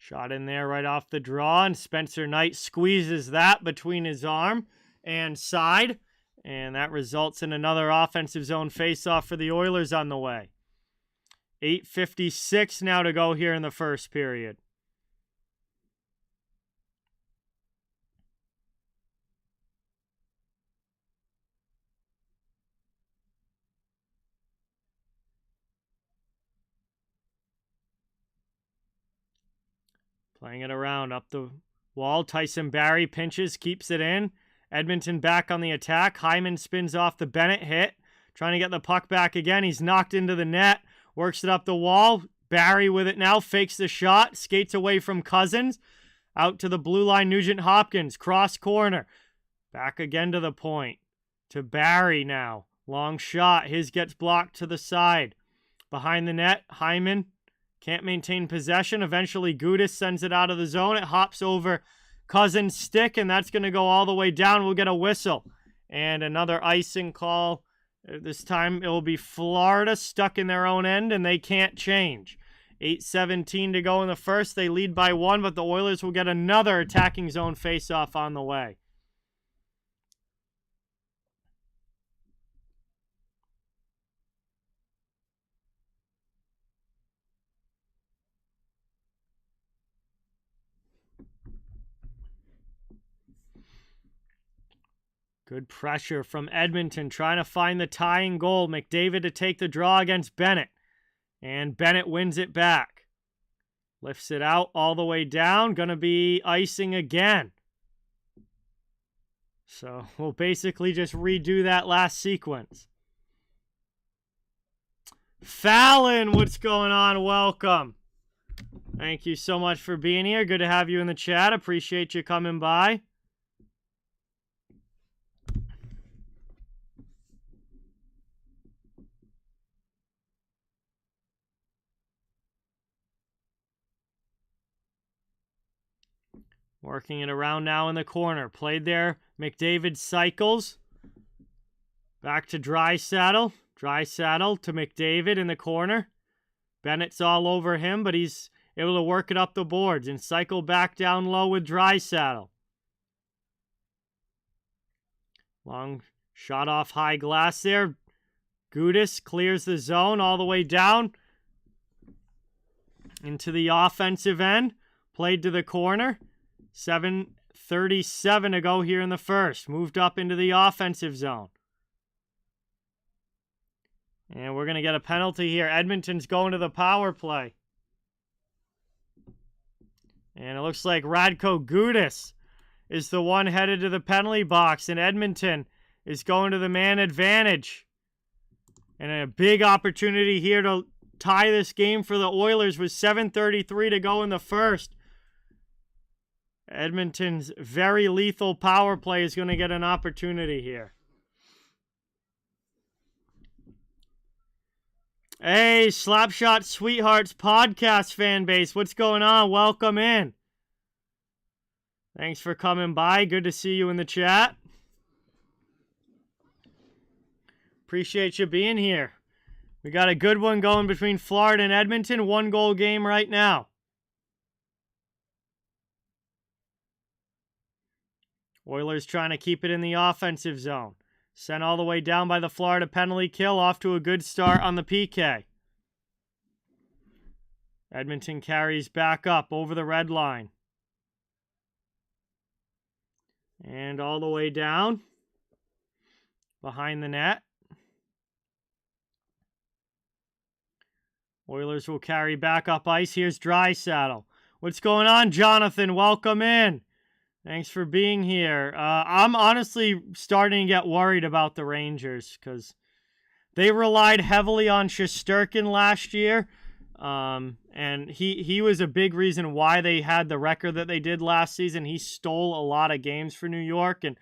A: Shot in there right off the draw, and Spencer Knight squeezes that between his arm and side, and that results in another offensive zone faceoff for the Oilers on the way. 8:56 now to go here in the first period. Playing it around up the wall. Tyson Barrie pinches, keeps it in. Edmonton back on the attack. Hyman spins off the Bennett hit. Trying to get the puck back again. He's knocked into the net. Works it up the wall. Barrie with it now. Fakes the shot. Skates away from Cousins. Out to the blue line. Nugent-Hopkins. Cross corner. Back again to the point. To Barrie now. Long shot. His gets blocked to the side. Behind the net. Hyman can't maintain possession. Eventually Gudas sends it out of the zone. It hops over Cousins' stick, and that's going to go all the way down. We'll get a whistle. And another icing call. This time it will be Florida stuck in their own end, and they can't change. 8:17 to go in the first. They lead by 1, but the Oilers will get another attacking zone faceoff on the way. Good pressure from Edmonton, trying to find the tying goal. McDavid to take the draw against Bennett. And Bennett wins it back. Lifts it out all the way down. Going to be icing again. So we'll basically just redo that last sequence. Fallon, what's going on? Welcome. Thank you so much for being here. Good to have you in the chat. Appreciate you coming by. Working it around now in the corner. Played there. McDavid cycles. Back to Draisaitl. Draisaitl to McDavid in the corner. Bennett's all over him, but he's able to work it up the boards and cycle back down low with Draisaitl. Long shot off high glass there. Gudas clears the zone all the way down into the offensive end. Played to the corner. 7:37 to go here in the first. Moved up into the offensive zone. And we're going to get a penalty here. Edmonton's going to the power play. And it looks like Radko Gudas is the one headed to the penalty box. And Edmonton is going to the man advantage. And a big opportunity here to tie this game for the Oilers with 7:33 to go in the first. Edmonton's very lethal power play is going to get an opportunity here. Hey, Slapshot Sweethearts podcast fan base. What's going on? Welcome in. Thanks for coming by. Good to see you in the chat. Appreciate you being here. We got a good one going between Florida and Edmonton. 1-goal game right now. Oilers trying to keep it in the offensive zone. Sent all the way down by the Florida penalty kill. Off to a good start on the PK. Edmonton carries back up over the red line. And all the way down. Behind the net. Oilers will carry back up ice. Here's Draisaitl. What's going on, Jonathan? Welcome in. Thanks for being here. I'm honestly starting to get worried about the Rangers because they relied heavily on Shesterkin last year. And he was a big reason why they had the record that they did last season. He stole a lot of games for New York, and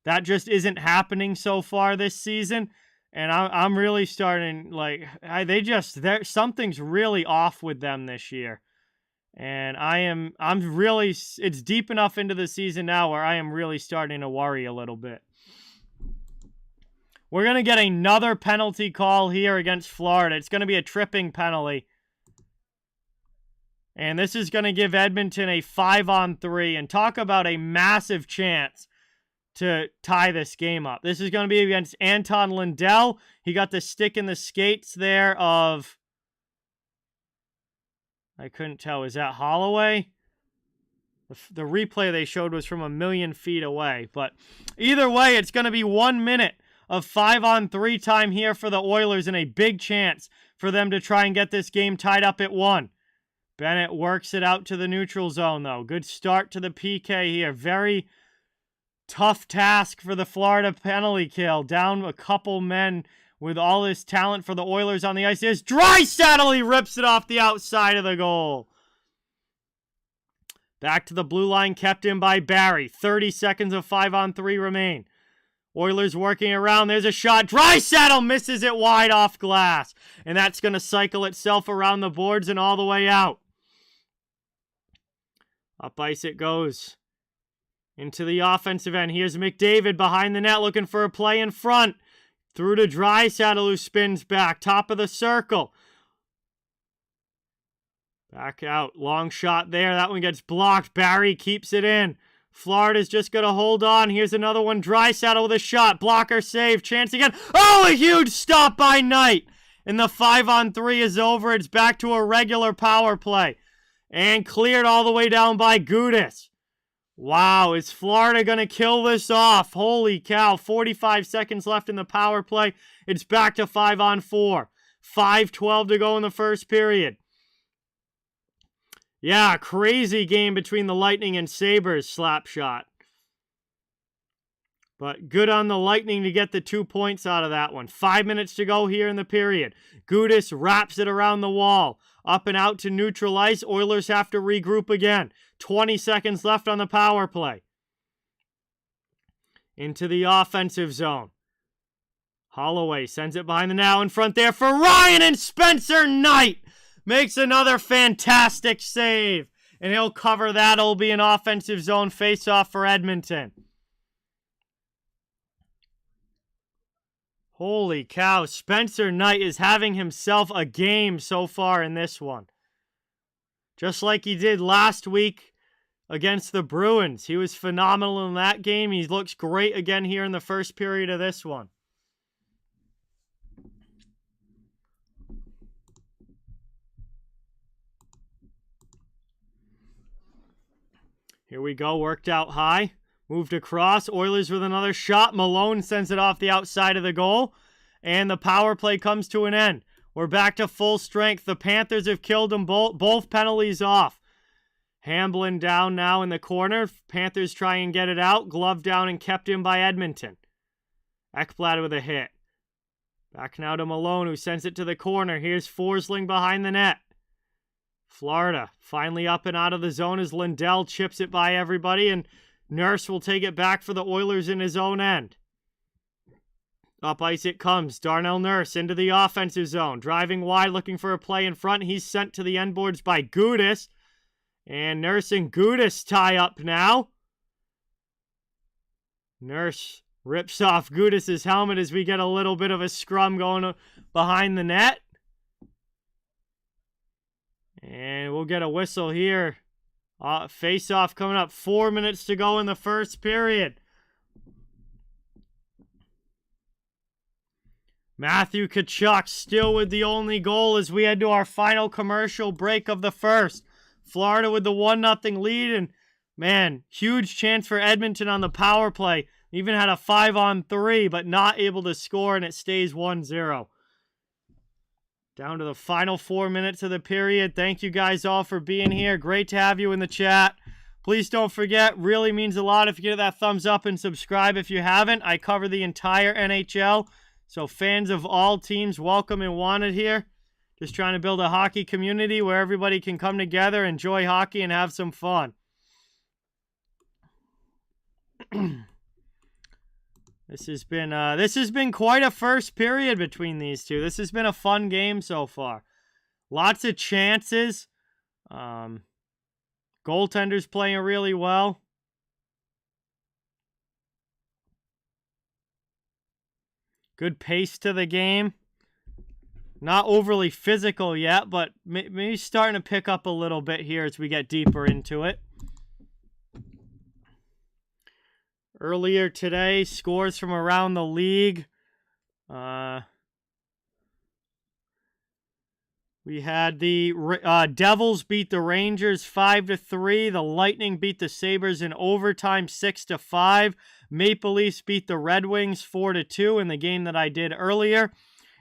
A: that just isn't happening so far this season. And I'm really starting, something's really off with them this year. And I'm really, it's deep enough into the season now where I am really starting to worry a little bit. We're going to get another penalty call here against Florida. It's going to be a tripping penalty. And this is going to give Edmonton a 5-on-3 and talk about a massive chance to tie this game up. This is going to be against Anton Lundell. He got the stick in the skates there of, I couldn't tell. Is that Holloway? The replay they showed was from 1,000,000 feet away. But either way, it's going to be 1 minute of 5-on-3 time here for the Oilers and a big chance for them to try and get this game tied up at 1. Bennett works it out to the neutral zone, though. Good start to the PK here. Very tough task for the Florida penalty kill. Down a couple men with all this talent for the Oilers on the ice. Here's Draisaitl. He rips it off the outside of the goal. Back to the blue line, kept in by Barry. 30 seconds of 5-on-3 remain. Oilers working around. There's a shot. Draisaitl misses it wide off glass. And that's going to cycle itself around the boards and all the way out. Up ice it goes. Into the offensive end. Here's McDavid behind the net looking for a play in front. Through to Draisaitl, who spins back. Top of the circle. Back out. Long shot there. That one gets blocked. Barry keeps it in. Florida's just going to hold on. Here's another one. Draisaitl with a shot. Blocker save. Chance again. Oh, a huge stop by Knight. And the 5-on-3 is over. It's back to a regular power play. And cleared all the way down by Gudas. Wow, is Florida going to kill this off? Holy cow. 45 seconds left in the power play. It's back to 5-on-4. 5:12 to go in the first period. Yeah, crazy game between the Lightning and Sabres slap shot. But good on the Lightning to get the 2 points out of that one. 5 minutes to go here in the period. Gudas wraps it around the wall. Up and out to neutral ice. Oilers have to regroup again. 20 seconds left on the power play. Into the offensive zone. Holloway sends it behind the net in front there for Ryan, and Spencer Knight makes another fantastic save. And he'll cover that. It'll be an offensive zone face-off for Edmonton. Holy cow. Spencer Knight is having himself a game so far in this one. Just like he did last week against the Bruins. He was phenomenal in that game. He looks great again here in the first period of this one. Here we go, worked out high. Moved across, Oilers with another shot. Malone sends it off the outside of the goal. And the power play comes to an end. We're back to full strength. The Panthers have killed them both penalties off. Hamblin down now in the corner. Panthers try and get it out. Glove down and kept in by Edmonton. Ekblad with a hit. Back now to Malone, who sends it to the corner. Here's Forsling behind the net. Florida finally up and out of the zone as Lindell chips it by everybody, and Nurse will take it back for the Oilers in his own end. Up ice it comes. Darnell Nurse into the offensive zone. Driving wide, looking for a play in front. He's sent to the end boards by Gudas. And Nurse and Gudas tie up now. Nurse rips off Gudas' helmet as we get a little bit of a scrum going behind the net. And we'll get a whistle here. Face-off coming up. 4 minutes to go in the first period. Matthew Tkachuk still with the only goal as we head to our final commercial break of the first. Florida with the 1-0 lead, and man, huge chance for Edmonton on the power play. Even had a 5-on-3, but not able to score, and it stays 1-0. Down to the final 4 minutes of the period. Thank you guys all for being here. Great to have you in the chat. Please don't forget, really means a lot if you get that thumbs up and subscribe if you haven't. I cover the entire NHL, so fans of all teams, welcome and wanted here. Just trying to build a hockey community where everybody can come together, enjoy hockey, and have some fun. This has been quite a first period between these two. This has been a fun game so far. Lots of chances. Goaltender's playing really well. Good pace to the game. Not overly physical yet, but maybe starting to pick up a little bit here as we get deeper into it. Earlier today, scores from around the league. We had the Devils beat the Rangers 5-3. The Lightning beat the Sabres in overtime 6-5. Maple Leafs beat the Red Wings 4-2 in the game that I did earlier.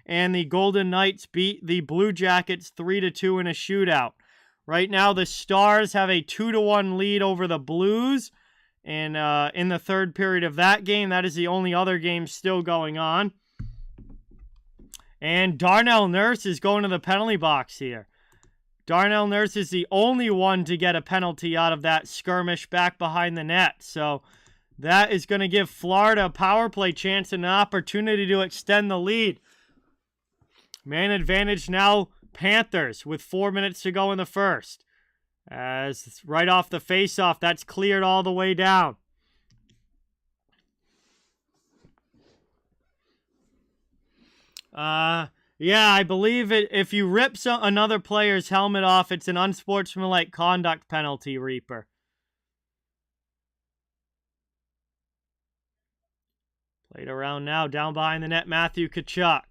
A: And the Golden Knights beat the Blue Jackets 3-2 in a shootout. Right now, the Stars have a 2-1 lead over the Blues in the third period of that game. That is the only other game still going on. And Darnell Nurse is going to the penalty box here. Darnell Nurse is the only one to get a penalty out of that skirmish back behind the net. So that is going to give Florida a power play chance and an opportunity to extend the lead. Man advantage now, Panthers, with 4 minutes to go in the first. As right off the faceoff, that's cleared all the way down. Yeah, I believe it. If you rip another player's helmet off, it's an unsportsmanlike conduct penalty, Reaper. Played around now, down behind the net, Matthew Tkachuk.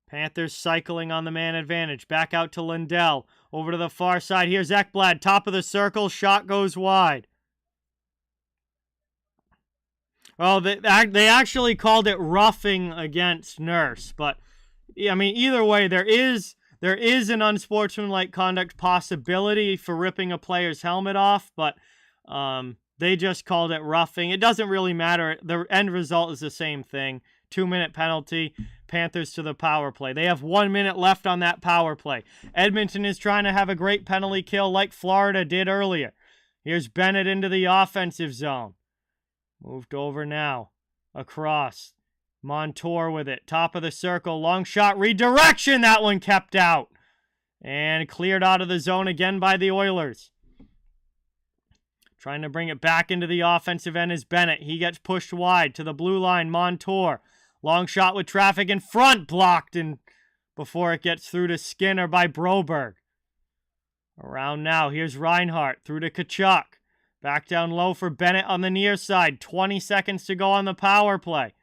A: Panthers cycling on the man advantage. Back out to Lindell. Over to the far side. Here's Ekblad. Top of the circle. Shot goes wide. Well, they actually called it roughing against Nurse. But, I mean, either way, there is an unsportsmanlike conduct possibility for ripping a player's helmet off. But they just called it roughing. It doesn't really matter. The end result is the same thing. 2-minute penalty. Panthers to the power play. They have 1 minute left on that power play. Edmonton is trying to have a great penalty kill like Florida did earlier. Here's Bennett into the offensive zone. Moved over now. Across. Montour with it. Top of the circle. Long shot. Redirection. That one kept out. And cleared out of the zone again by the Oilers. Trying to bring it back into the offensive end is Bennett. He gets pushed wide to the blue line. Montour. Long shot with traffic in front. Blocked and before it gets through to Skinner by Broberg. Around now. Here's Reinhart. Through to Tkachuk. Back down low for Bennett on the near side. 20 seconds to go on the power play.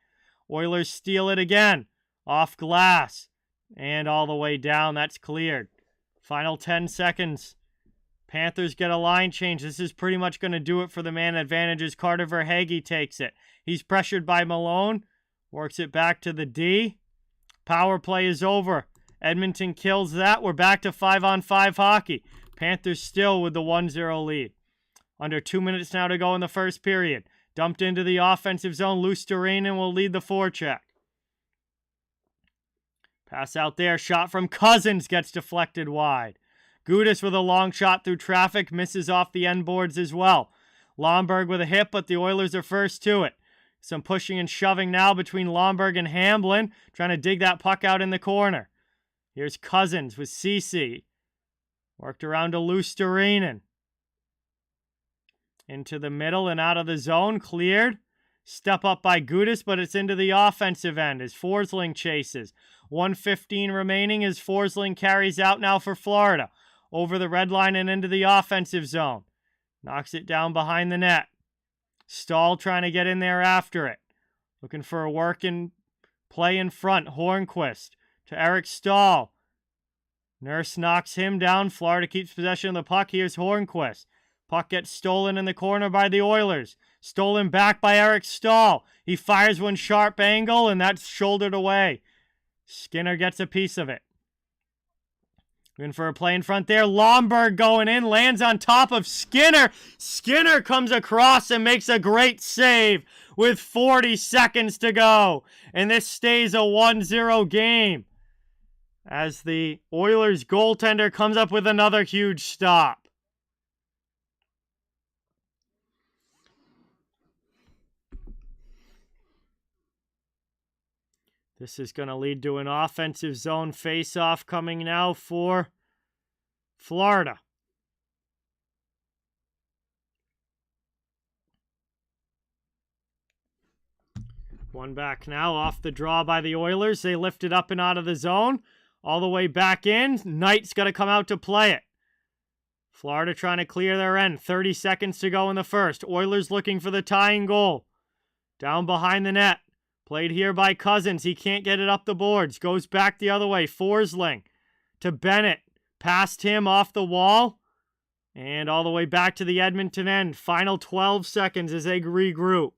A: Oilers steal it again. Off glass. And all the way down. That's cleared. Final 10 seconds. Panthers get a line change. This is pretty much going to do it for the man advantage as Carter Verhaeghe takes it. He's pressured by Malone. Works it back to the D. Power play is over. Edmonton kills that. We're back to 5-on-5 hockey. Panthers still with the 1-0 lead. Under 2 minutes now to go in the first period. Dumped into the offensive zone. Luostarinen will lead the forecheck. Pass out there. Shot from Cousins gets deflected wide. Gudas with a long shot through traffic. Misses off the end boards as well. Lomberg with a hit, but the Oilers are first to it. Some pushing and shoving now between Lomberg and Hamblin. Trying to dig that puck out in the corner. Here's Cousins with Ceci. Worked around to Luostarinen. Into the middle and out of the zone. Cleared. Step up by Gudas, but it's into the offensive end as Forsling chases. 1:15 remaining as Forsling carries out now for Florida. Over the red line and into the offensive zone. Knocks it down behind the net. Stahl trying to get in there after it. Looking for a working play in front. Hornquist to Eric Stahl. Nurse knocks him down. Florida keeps possession of the puck. Here's Hornquist. Puck gets stolen in the corner by the Oilers. Stolen back by Eric Stahl. He fires one sharp angle, and that's shouldered away. Skinner gets a piece of it. Looking for a play in front there. Lomberg going in. Lands on top of Skinner. Skinner comes across and makes a great save with 40 seconds to go. And this stays a 1-0 game. As the Oilers goaltender comes up with another huge stop. This is going to lead to an offensive zone face-off coming now for Florida. One back now off the draw by the Oilers. They lift it up and out of the zone. All the way back in. Knight's got to come out to play it. Florida trying to clear their end. 30 seconds to go in the first. Oilers looking for the tying goal. Down behind the net. Played here by Cousins. He can't get it up the boards. Goes back the other way. Forsling to Bennett. Past him off the wall. And all the way back to the Edmonton end. Final 12 seconds as they regroup.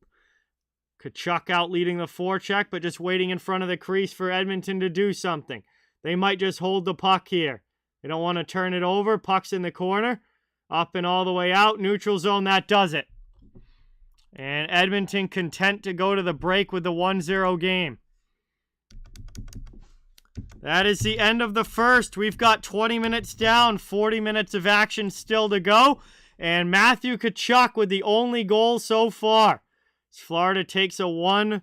A: Tkachuk out leading the forecheck, but just waiting in front of the crease for Edmonton to do something. They might just hold the puck here. They don't want to turn it over. Puck's in the corner. Up and all the way out. Neutral zone, that does it. And Edmonton content to go to the break with the 1-0 game. That is the end of the first. We've got 20 minutes down, 40 minutes of action still to go. And Matthew Tkachuk with the only goal so far. Florida takes a 1-0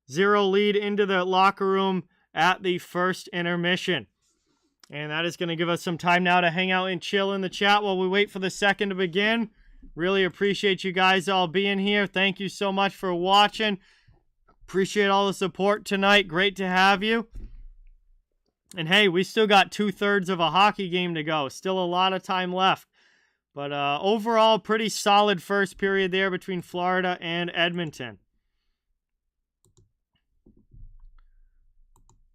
A: lead into the locker room at the first intermission. And that is going to give us some time now to hang out and chill in the chat while we wait for the second to begin. Really appreciate you guys all being here. Thank you so much for watching. Appreciate all the support tonight. Great to have you. And hey, we still got 2/3 of a hockey game to go. Still a lot of time left. But overall, pretty solid first period there between Florida and Edmonton.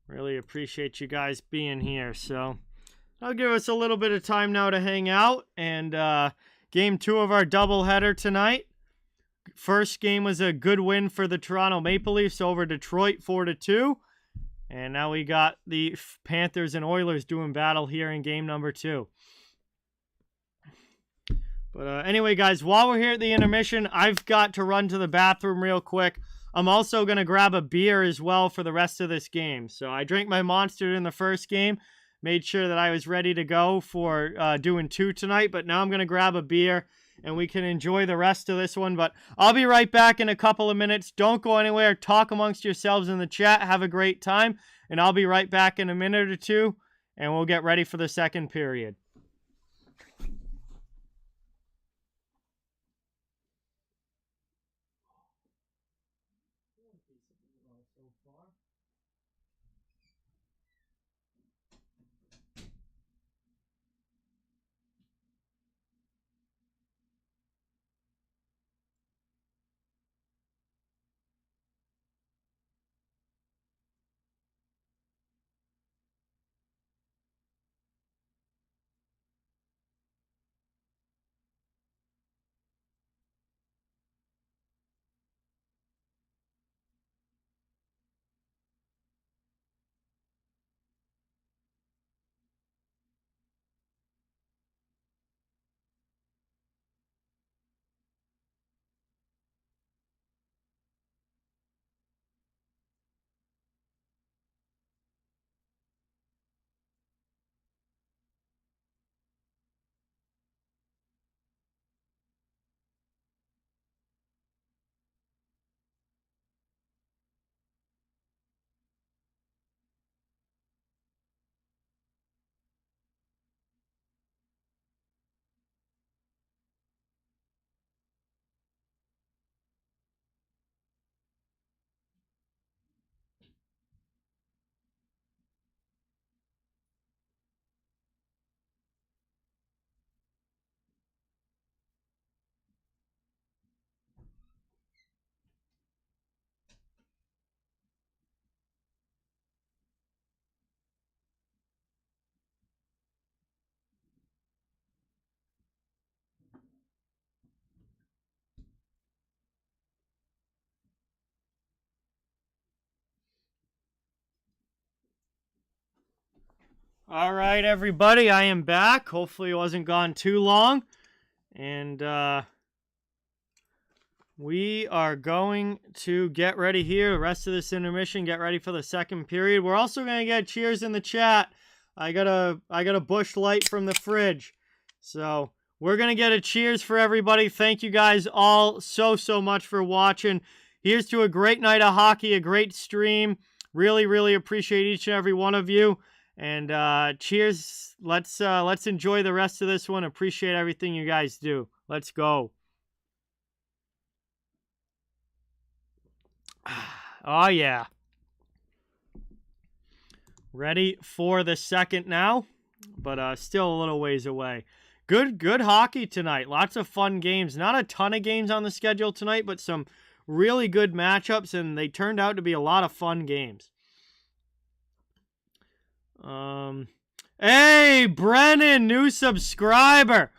A: Really appreciate you guys being here. So I'll give us a little bit of time now to hang out. And game 2 of our doubleheader tonight. First game was a good win for the Toronto Maple Leafs over Detroit 4-2. And now we got the Panthers and Oilers doing battle here in game number 2. But anyway, guys, while we're here at the intermission, I've got to run to the bathroom real quick. I'm also going to grab a beer as well for the rest of this game. So I drank my Monster in the first game. Made sure that I was ready to go for doing 2 tonight. But now I'm going to grab a beer and we can enjoy the rest of this one. But I'll be right back in a couple of minutes. Don't go anywhere. Talk amongst yourselves in the chat. Have a great time. And I'll be right back in a minute or two. And we'll get ready for the second period. All right, everybody, I am back. Hopefully it wasn't gone too long. And we are going to get ready here. The rest of this intermission, get ready for the second period. We're also going to get cheers in the chat. I got a Busch Light from the fridge. So we're going to get a cheers for everybody. Thank you guys all so much for watching. Here's to a great night of hockey, a great stream. Really appreciate each and every one of you. And cheers. Let's enjoy the rest of this one. Appreciate everything you guys do. Let's go. Oh, yeah. Ready for the second now, but still a little ways away. Good hockey tonight. Lots of fun games. Not a ton of games on the schedule tonight, but some really good matchups, and they turned out to be a lot of fun games. Hey, Brennan, new subscriber.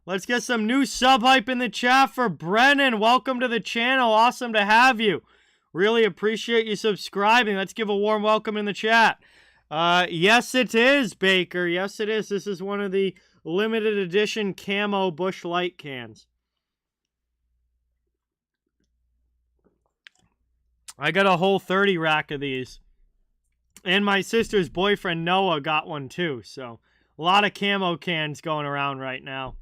A: Let's get some new sub hype in the chat for Brennan. Welcome to the channel. Awesome to have you. Really appreciate you subscribing. Let's give a warm welcome in the chat. Yes, it is, Baker. Yes, it is. This is one of the limited edition camo Busch Light cans. I got a whole 30 rack of these. And my sister's boyfriend, Noah, got one too. So, a lot of camo cans going around right now.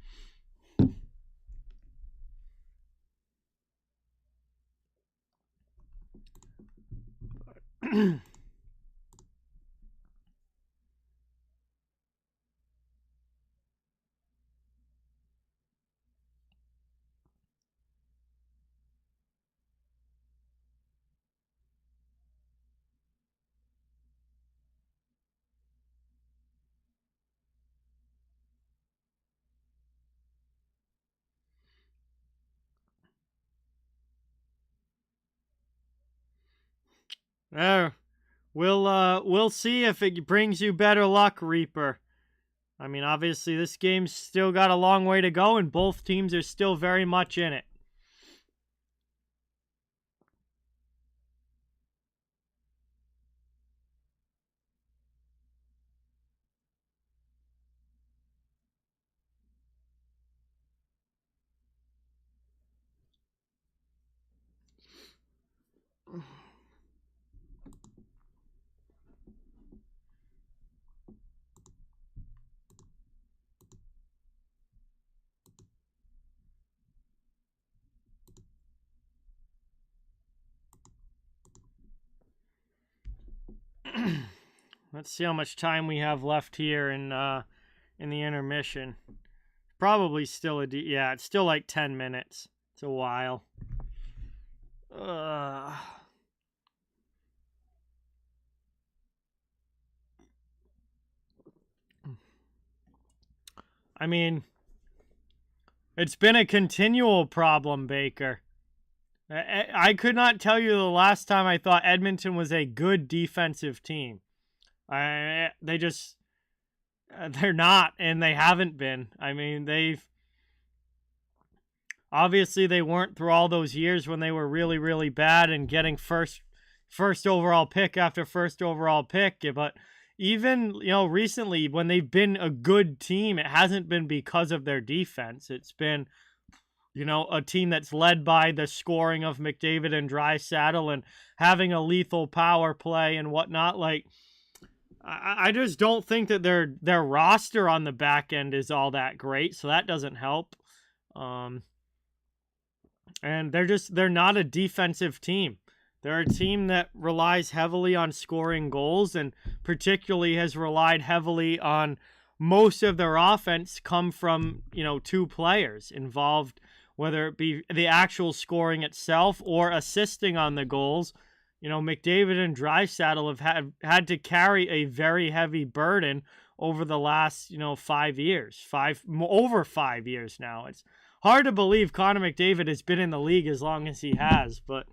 A: We'll see if it brings you better luck, Reaper. I mean, obviously, this game's still got a long way to go, and both teams are still very much in it. Let's see how much time we have left here in the intermission. Probably still yeah, it's still like 10 minutes. It's a while. I mean, it's been a continual problem, Baker. I could not tell you the last time I thought Edmonton was a good defensive team. They're not, and they haven't been. I mean, obviously they weren't through all those years when they were really, really bad and getting first overall pick after first overall pick. But even, recently when they've been a good team, it hasn't been because of their defense. It's been, a team that's led by the scoring of McDavid and Draisaitl and having a lethal power play and whatnot. Like, I just don't think that their roster on the back end is all that great, so that doesn't help. And they're not a defensive team. They're a team that relies heavily on scoring goals and particularly has relied heavily on most of their offense come from, two players involved, whether it be the actual scoring itself or assisting on the goals. McDavid and Draisaitl have had to carry a very heavy burden over the last, 5 years, over 5 years now. It's hard to believe Connor McDavid has been in the league as long as he has, but,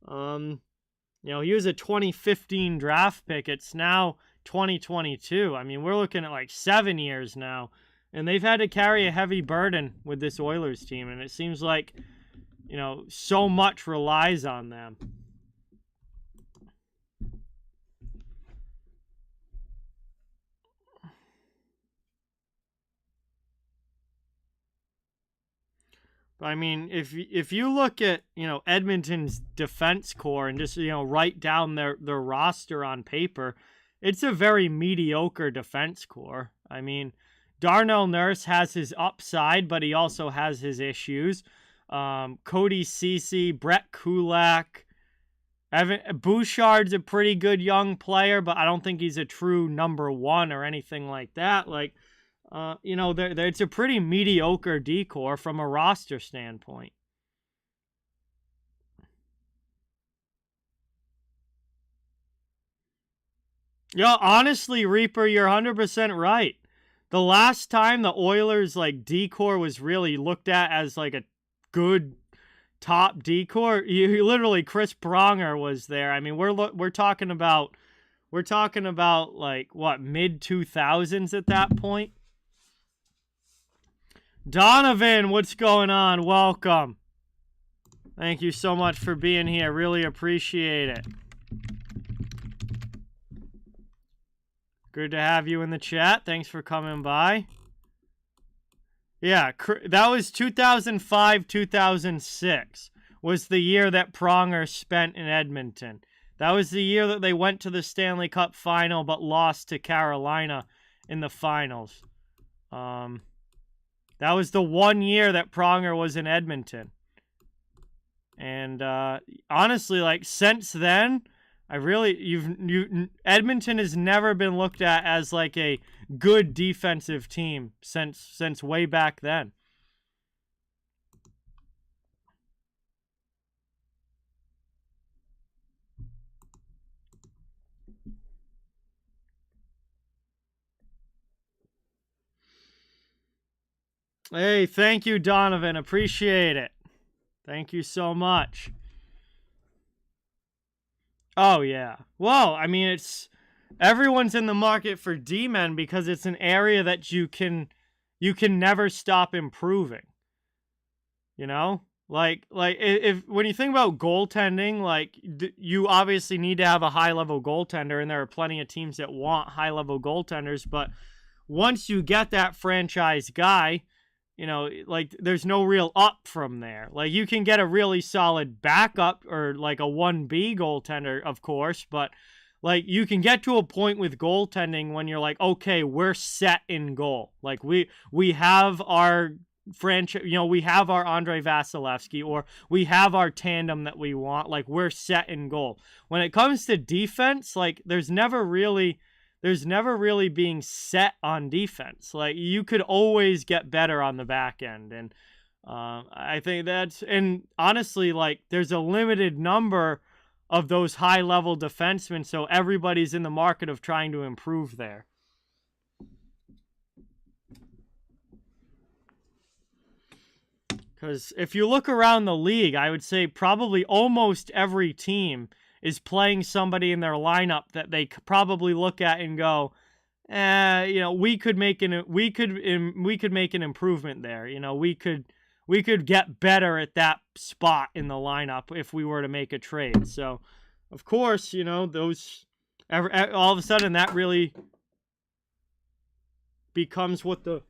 A: he was a 2015 draft pick. It's now 2022. I mean, we're looking at like 7 years now, and they've had to carry a heavy burden with this Oilers team, and it seems like, so much relies on them. I mean, if you look at, Edmonton's defense core and just, write down their roster on paper, it's a very mediocre defense core. I mean, Darnell Nurse has his upside, but he also has his issues. Cody Ceci, Brett Kulak, Bouchard's a pretty good young player, but I don't think he's a true number one or anything like that. Like, it's a pretty mediocre decor from a roster standpoint. Yeah, honestly, Reaper, you're 100% right. The last time the Oilers, decor was really looked at as, a good top decor, you literally, Chris Pronger was there. I mean, we're talking about, what, mid-2000s at that point? Donovan, what's going on? Welcome. Thank you so much for being here. Really appreciate it. Good to have you in the chat. Thanks for coming by. Yeah, that was 2005, 2006 was the year that Pronger spent in Edmonton. That was the year that they went to the Stanley Cup final but lost to Carolina in the finals. That was the one year that Pronger was in Edmonton. And honestly, like, since then, Edmonton has never been looked at as like a good defensive team since way back then. Hey, thank you, Donovan. Appreciate it. Thank you so much. Oh, yeah. Well, I mean, everyone's in the market for D-men because it's an area that you can never stop improving. You know? Like if when you think about goaltending, like you obviously need to have a high-level goaltender, and there are plenty of teams that want high-level goaltenders, but once you get that franchise guy, you know, like, there's no real up from there. Like, you can get a really solid backup or, like, a 1B goaltender, of course, but, like, you can get to a point with goaltending when you're like, okay, we're set in goal. Like, we have our franchise, you know, we have our Andrei Vasilevsky, or we have our tandem that we want. Like, we're set in goal. When it comes to defense, like, there's never really being set on defense. Like, you could always get better on the back end. And I think and honestly, like, there's a limited number of those high-level defensemen, so everybody's in the market of trying to improve there. Because if you look around the league, I would say probably almost every team is playing somebody in their lineup that they probably look at and go, you know, we could make an improvement there. You know, we could get better at that spot in the lineup if we were to make a trade. So, of course, you know, all of a sudden that really becomes what the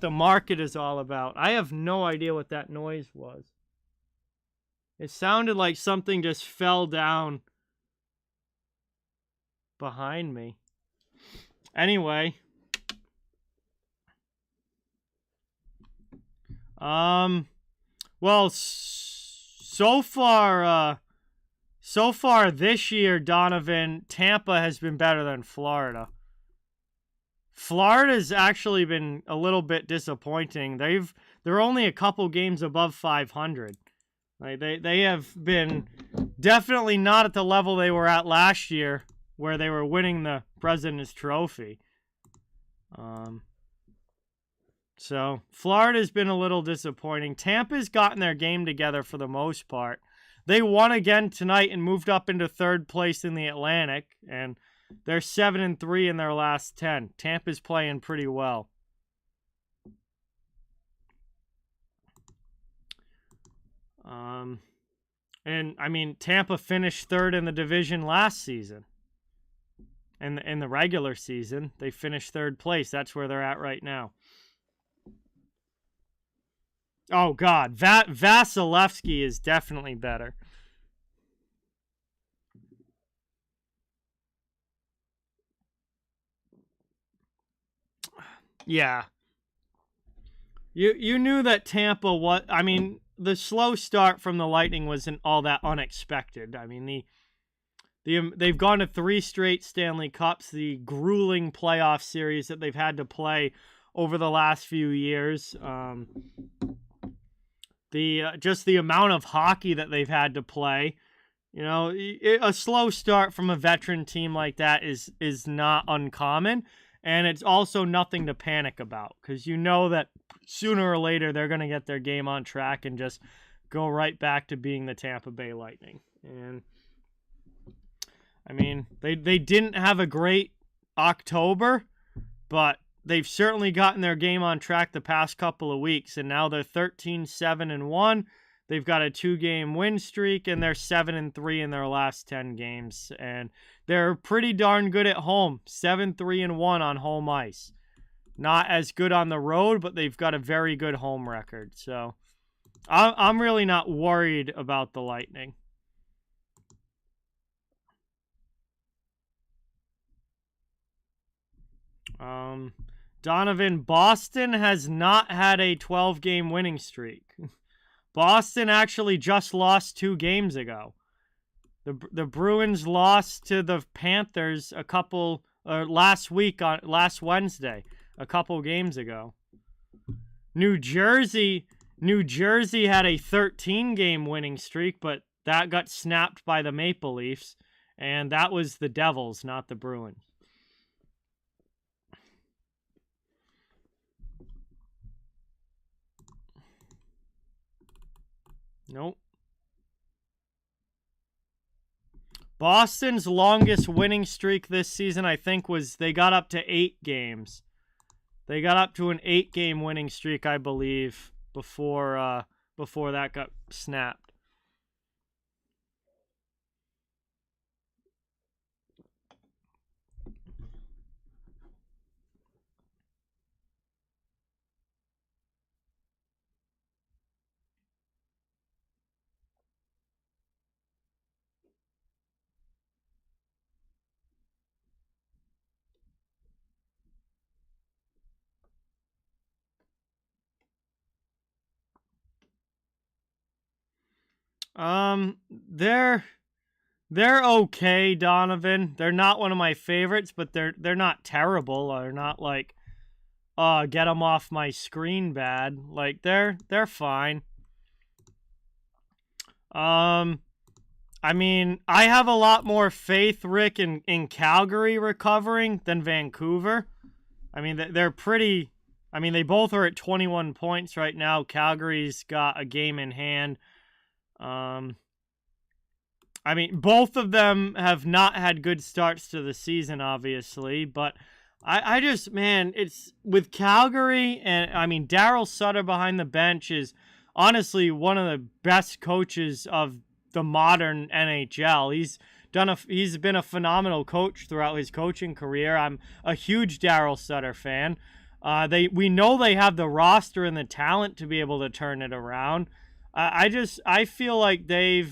A: market is all about. I have no idea what that noise was. It sounded like something just fell down behind me. Anyway. Well, so far this year, Donovan, Tampa has been better than Florida. Florida's actually been a little bit disappointing. They're only a couple games above 500. Like, they have been definitely not at the level they were at last year, where they were winning the President's Trophy. So Florida's been a little disappointing. Tampa's gotten their game together for the most part. They won again tonight and moved up into third place in the Atlantic, and they're 7-3 in their last 10. Tampa's playing pretty well. And I mean, Tampa finished third in the division last season. And in the regular season, they finished third place. That's where they're at right now. Oh God, Vasilevsky is definitely better. Yeah. You knew that Tampa was, I mean, the slow start from the Lightning wasn't all that unexpected. I mean, they've gone to 3 straight Stanley Cups, the grueling playoff series that they've had to play over the last few years. Just the amount of hockey that they've had to play. You know, a slow start from a veteran team like that is not uncommon. And it's also nothing to panic about, because you know that sooner or later they're going to get their game on track and just go right back to being the Tampa Bay Lightning. And I mean, they didn't have a great October, but they've certainly gotten their game on track the past couple of weeks, and now they're 13-7-1. They've got a 2-game win streak, and they're 7-3 in their last 10 games. And they're pretty darn good at home, 7-3-1 on home ice. Not as good on the road, but they've got a very good home record. So I'm really not worried about the Lightning. Donovan, Boston has not had a 12-game winning streak. Boston actually just lost 2 games ago. The Bruins lost to the Panthers last Wednesday, a couple games ago. New Jersey had a 13-game winning streak, but that got snapped by the Maple Leafs, and that was the Devils, not the Bruins. Nope. Boston's longest winning streak this season, I think, was they got up to 8 games. They got up to an 8-game winning streak, I believe, before that got snapped. They're okay, Donovan. They're not one of my favorites, but they're not terrible. They're not like, get them off my screen bad. Like they're fine. I mean, I have a lot more faith, Rick, in Calgary recovering than Vancouver. I mean, they're pretty. I mean, they both are at 21 points right now. Calgary's got a game in hand. I mean, both of them have not had good starts to the season, obviously, but I just, man, it's with Calgary, and I mean, Daryl Sutter behind the bench is honestly one of the best coaches of the modern NHL. He's been a phenomenal coach throughout his coaching career. I'm a huge Daryl Sutter fan. We know they have the roster and the talent to be able to turn it around. I feel like they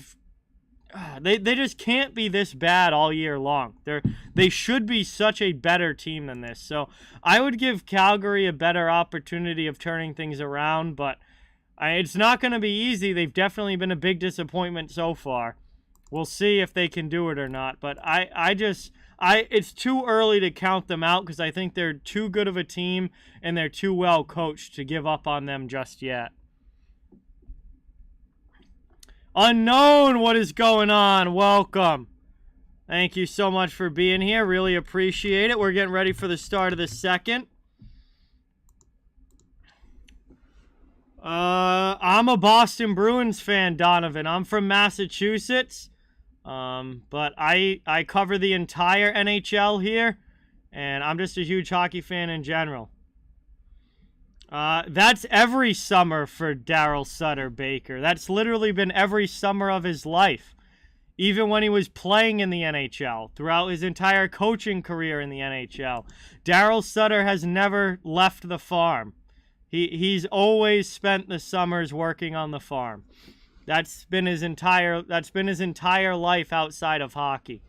A: just can't be this bad all year long. They should be such a better team than this. So I would give Calgary a better opportunity of turning things around, but it's not going to be easy. They've definitely been a big disappointment so far. We'll see if they can do it or not. But it's too early to count them out because I think they're too good of a team and they're too well coached to give up on them just yet. Unknown, what is going on? Welcome. Thank you so much for being here. Really appreciate it. We're getting ready for the start of the second. I'm a Boston Bruins fan, Donovan. I'm from Massachusetts, but I cover the entire NHL here, and I'm just a huge hockey fan in general. That's every summer for Daryl Sutter, Baker. That's literally been every summer of his life. Even when he was playing in the NHL, throughout his entire coaching career in the NHL. Daryl Sutter has never left the farm. He's always spent the summers working on the farm. That's been his entire life outside of hockey.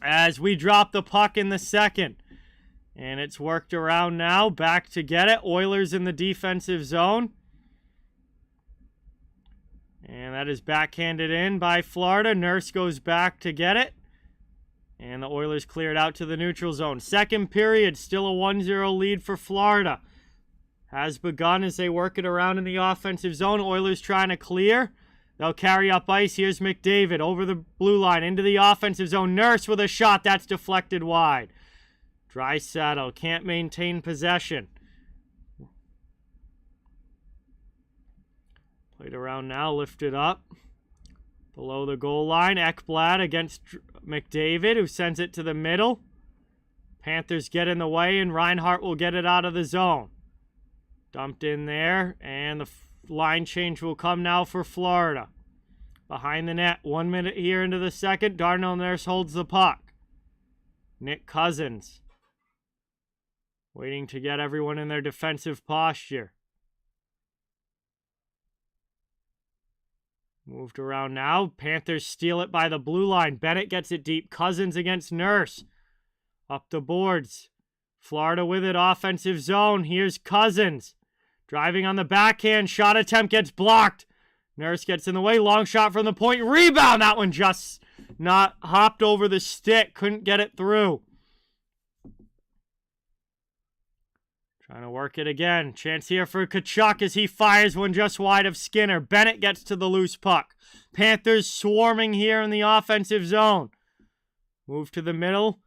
A: As we drop the puck in the second. And it's worked around now. Back to get it. Oilers in the defensive zone. And that is backhanded in by Florida. Nurse goes back to get it. And the Oilers clear it out to the neutral zone. Second period, still a 1-0 lead for Florida. Has begun as they work it around in the offensive zone. Oilers trying to clear. They'll carry up ice. Here's McDavid over the blue line into the offensive zone. Nurse with a shot. That's deflected wide. Draisaitl can't maintain possession. Played around now, lifted up. Below the goal line, Ekblad against McDavid, who sends it to the middle. Panthers get in the way, and Reinhart will get it out of the zone. Dumped in there, and the line change will come now for Florida. Behind the net, 1 minute here into the second. Darnell Nurse holds the puck. Nick Cousins waiting to get everyone in their defensive posture. Moved around now. Panthers steal it by the blue line. Bennett gets it deep. Cousins against Nurse. Up the boards. Florida with it. Offensive zone. Here's Cousins. Driving on the backhand. Shot attempt gets blocked. Nurse gets in the way. Long shot from the point. Rebound. That one just not hopped over the stick. Couldn't get it through. Trying to work it again. Chance here for Tkachuk as he fires one just wide of Skinner. Bennett gets to the loose puck. Panthers swarming here in the offensive zone. Move to the middle.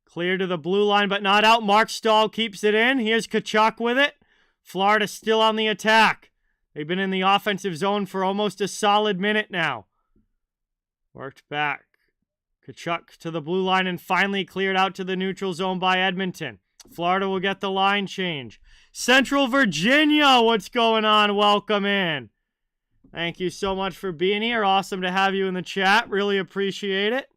A: Clear to the blue line, but not out. Mark Stahl keeps it in. Here's Tkachuk with it. Florida still on the attack. They've been in the offensive zone for almost a solid minute now. Worked back. Tkachuk to the blue line and finally cleared out to the neutral zone by Edmonton. Florida will get the line change. Central Virginia, what's going on? Welcome in. Thank you so much for being here. Awesome to have you in the chat. Really appreciate it.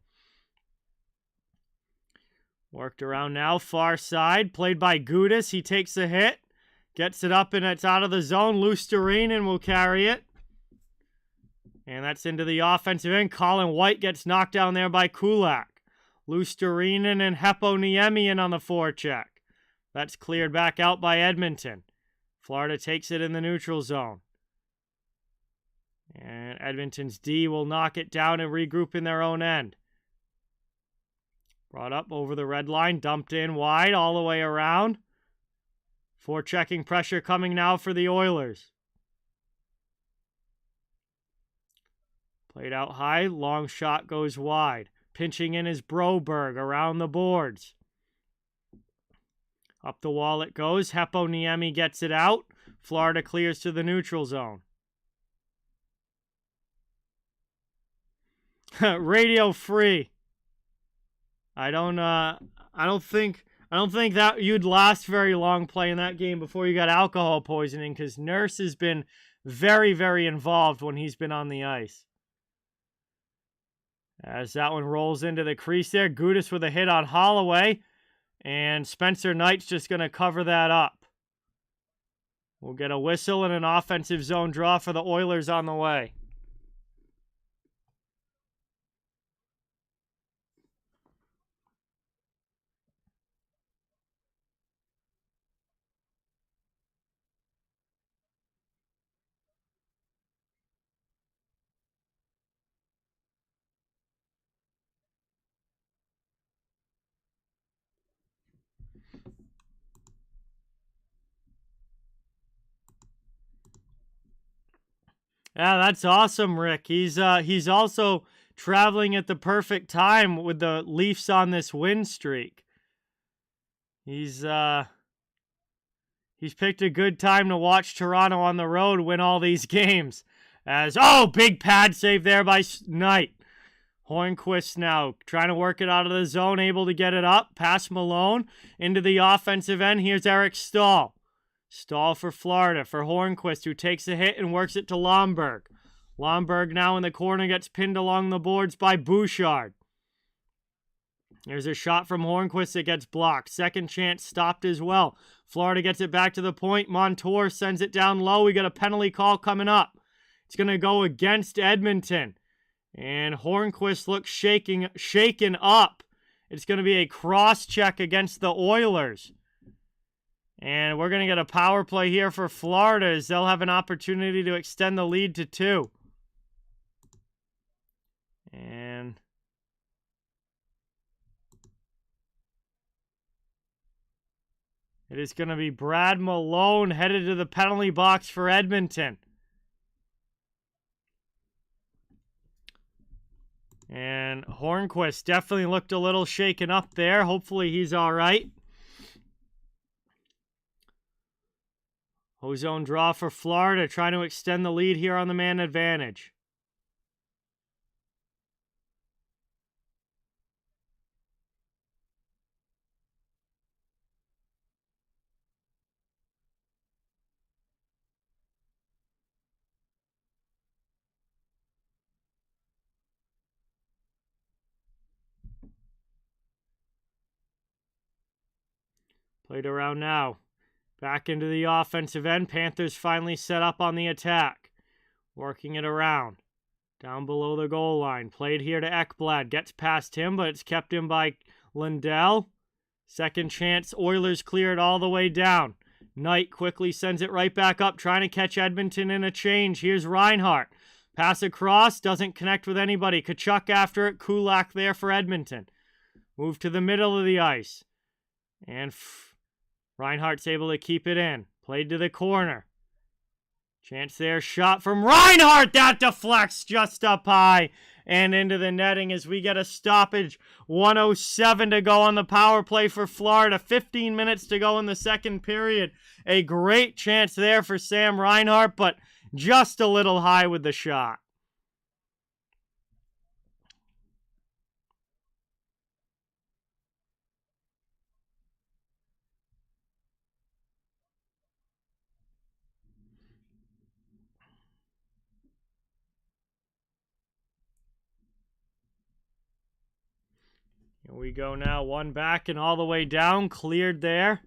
A: Worked around now. Far side. Played by Gudis. He takes a hit. Gets it up and it's out of the zone. Lusterinen will carry it. And that's into the offensive end. Colin White gets knocked down there by Kulak. Lusterinen and Heppo Niemian on the forecheck. That's cleared back out by Edmonton. Florida takes it in the neutral zone. And Edmonton's D will knock it down and regroup in their own end. Brought up over the red line. Dumped in wide all the way around. Forechecking pressure coming now for the Oilers. Played out high. Long shot goes wide. Pinching in is Broberg around the boards. Up the wall it goes. Heppo Niemi gets it out. Florida clears to the neutral zone. Radio free. I don't think that you'd last very long playing that game before you got alcohol poisoning, because Nurse has been very, very involved when he's been on the ice. As that one rolls into the crease there, Gudis with a hit on Holloway. And Spencer Knight's just going to cover that up. We'll get a whistle and an offensive zone draw for the Oilers on the way. Yeah, that's awesome, Rick. He's also traveling at the perfect time with the Leafs on this win streak. He's picked a good time to watch Toronto on the road win all these games. Big pad save there by Knight. Hornquist now trying to work it out of the zone, able to get it up. Past Malone into the offensive end. Here's Eric Stahl. Stahl for Florida, for Hornquist, who takes a hit and works it to Lomberg. Lomberg now in the corner, gets pinned along the boards by Bouchard. There's a shot from Hornquist that gets blocked. Second chance stopped as well. Florida gets it back to the point. Montour sends it down low. We got a penalty call coming up. It's going to go against Edmonton. And Hornquist looks shaken up. It's going to be a cross-check against the Oilers. And we're going to get a power play here for Florida as they'll have an opportunity to extend the lead to 2. And it is going to be Brad Malone headed to the penalty box for Edmonton. And Hornquist definitely looked a little shaken up there. Hopefully he's all right. Ozone draw for Florida, trying to extend the lead here on the man advantage. Played around now. Back into the offensive end. Panthers finally set up on the attack. Working it around. Down below the goal line. Played here to Ekblad. Gets past him, but it's kept in by Lindell. Second chance. Oilers clear it all the way down. Knight quickly sends it right back up, trying to catch Edmonton in a change. Here's Reinhart. Pass across. Doesn't connect with anybody. Kachuk after it. Kulak there for Edmonton. Move to the middle of the ice. And Reinhart's able to keep it in. Played to the corner. Chance there, shot from Reinhart. That deflects just up high and into the netting as we get a stoppage. 1:07 to go on the power play for Florida. 15 minutes to go in the second period. A great chance there for Sam Reinhart, but just a little high with the shot. Here we go now. One back and all the way down. Cleared there.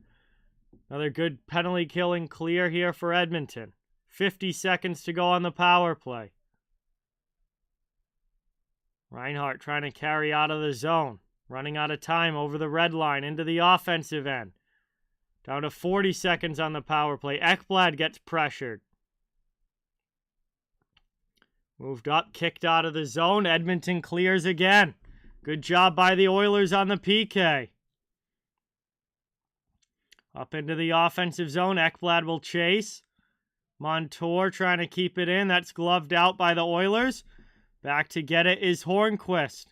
A: Another good penalty killing clear here for Edmonton. 50 seconds to go on the power play. Reinhart trying to carry out of the zone. Running out of time over the red line into the offensive end. Down to 40 seconds on the power play. Ekblad gets pressured. Moved up, kicked out of the zone. Edmonton clears again. Good job by the Oilers on the PK. Up into the offensive zone. Ekblad will chase. Montour trying to keep it in. That's gloved out by the Oilers. Back to get it is Hornquist.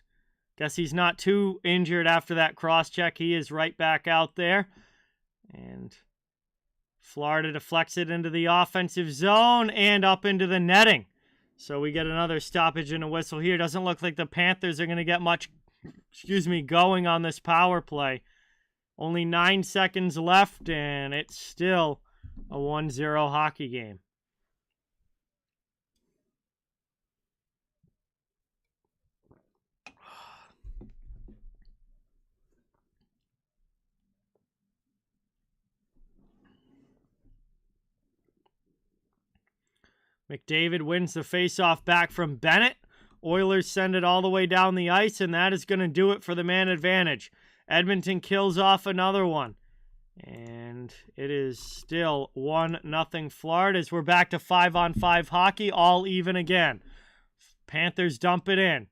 A: Guess he's not too injured after that cross-check. He is right back out there. And Florida deflects it into the offensive zone and up into the netting. So we get another stoppage and a whistle here. Doesn't look like the Panthers are going to get much, going on this power play. Only 9 seconds left, and it's still a 1-0 hockey game. McDavid wins the faceoff back from Bennett. Oilers send it all the way down the ice, and that is going to do it for the man advantage. Edmonton kills off another one. And it is still 1-0 Florida as we're back to 5-on-5 hockey, all even again. Panthers dump it in.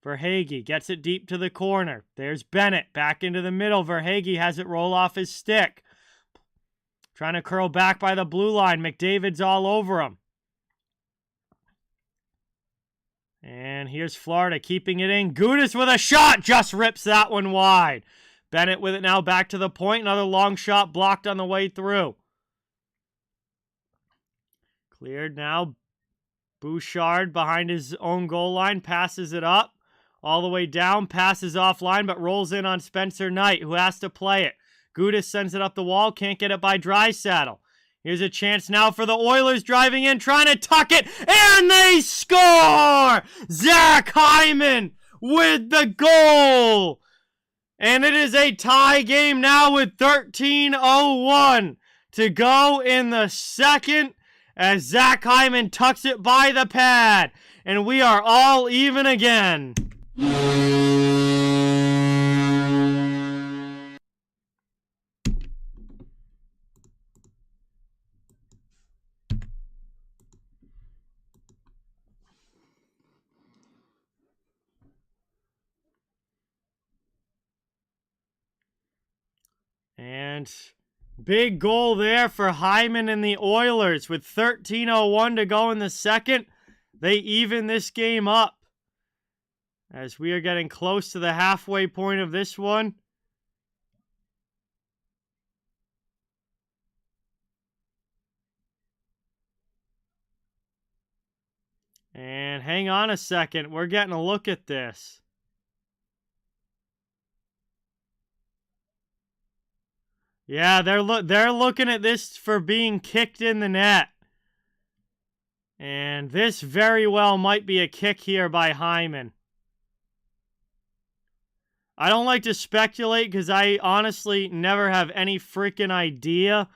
A: Verhaeghe gets it deep to the corner. There's Bennett back into the middle. Verhaeghe has it roll off his stick. Trying to curl back by the blue line. McDavid's all over him. And here's Florida keeping it in. Gudas with a shot. Just rips that one wide. Bennett with it now back to the point. Another long shot blocked on the way through. Cleared now. Bouchard behind his own goal line. Passes it up. All the way down. Passes offline but rolls in on Spencer Knight who has to play it. Gudas sends it up the wall. Can't get it by Draisaitl. Here's a chance now for the Oilers driving in, trying to tuck it, and they score! Zach Hyman with the goal! And it is a tie game now with 13:01 to go in the second as Zach Hyman tucks it by the pad. And we are all even again. And big goal there for Hyman and the Oilers. With 13:01 to go in the second, they even this game up. As we are getting close to the halfway point of this one. And hang on a second, we're getting a look at this. Yeah, they're looking at this for being kicked in the net. And this very well might be a kick here by Hyman. I don't like to speculate because I honestly never have any freaking idea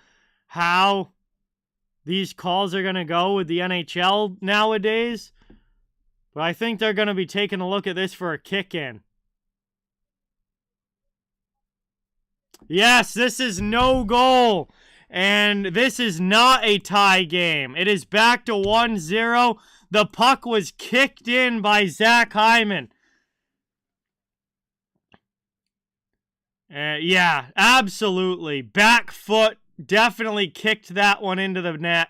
A: how these calls are going to go with the NHL nowadays. But I think they're going to be taking a look at this for a kick-in. Yes, this is no goal. And this is not a tie game. It is back to 1-0. The puck was kicked in by Zach Hyman. Yeah, absolutely. Back foot definitely kicked that one into the net.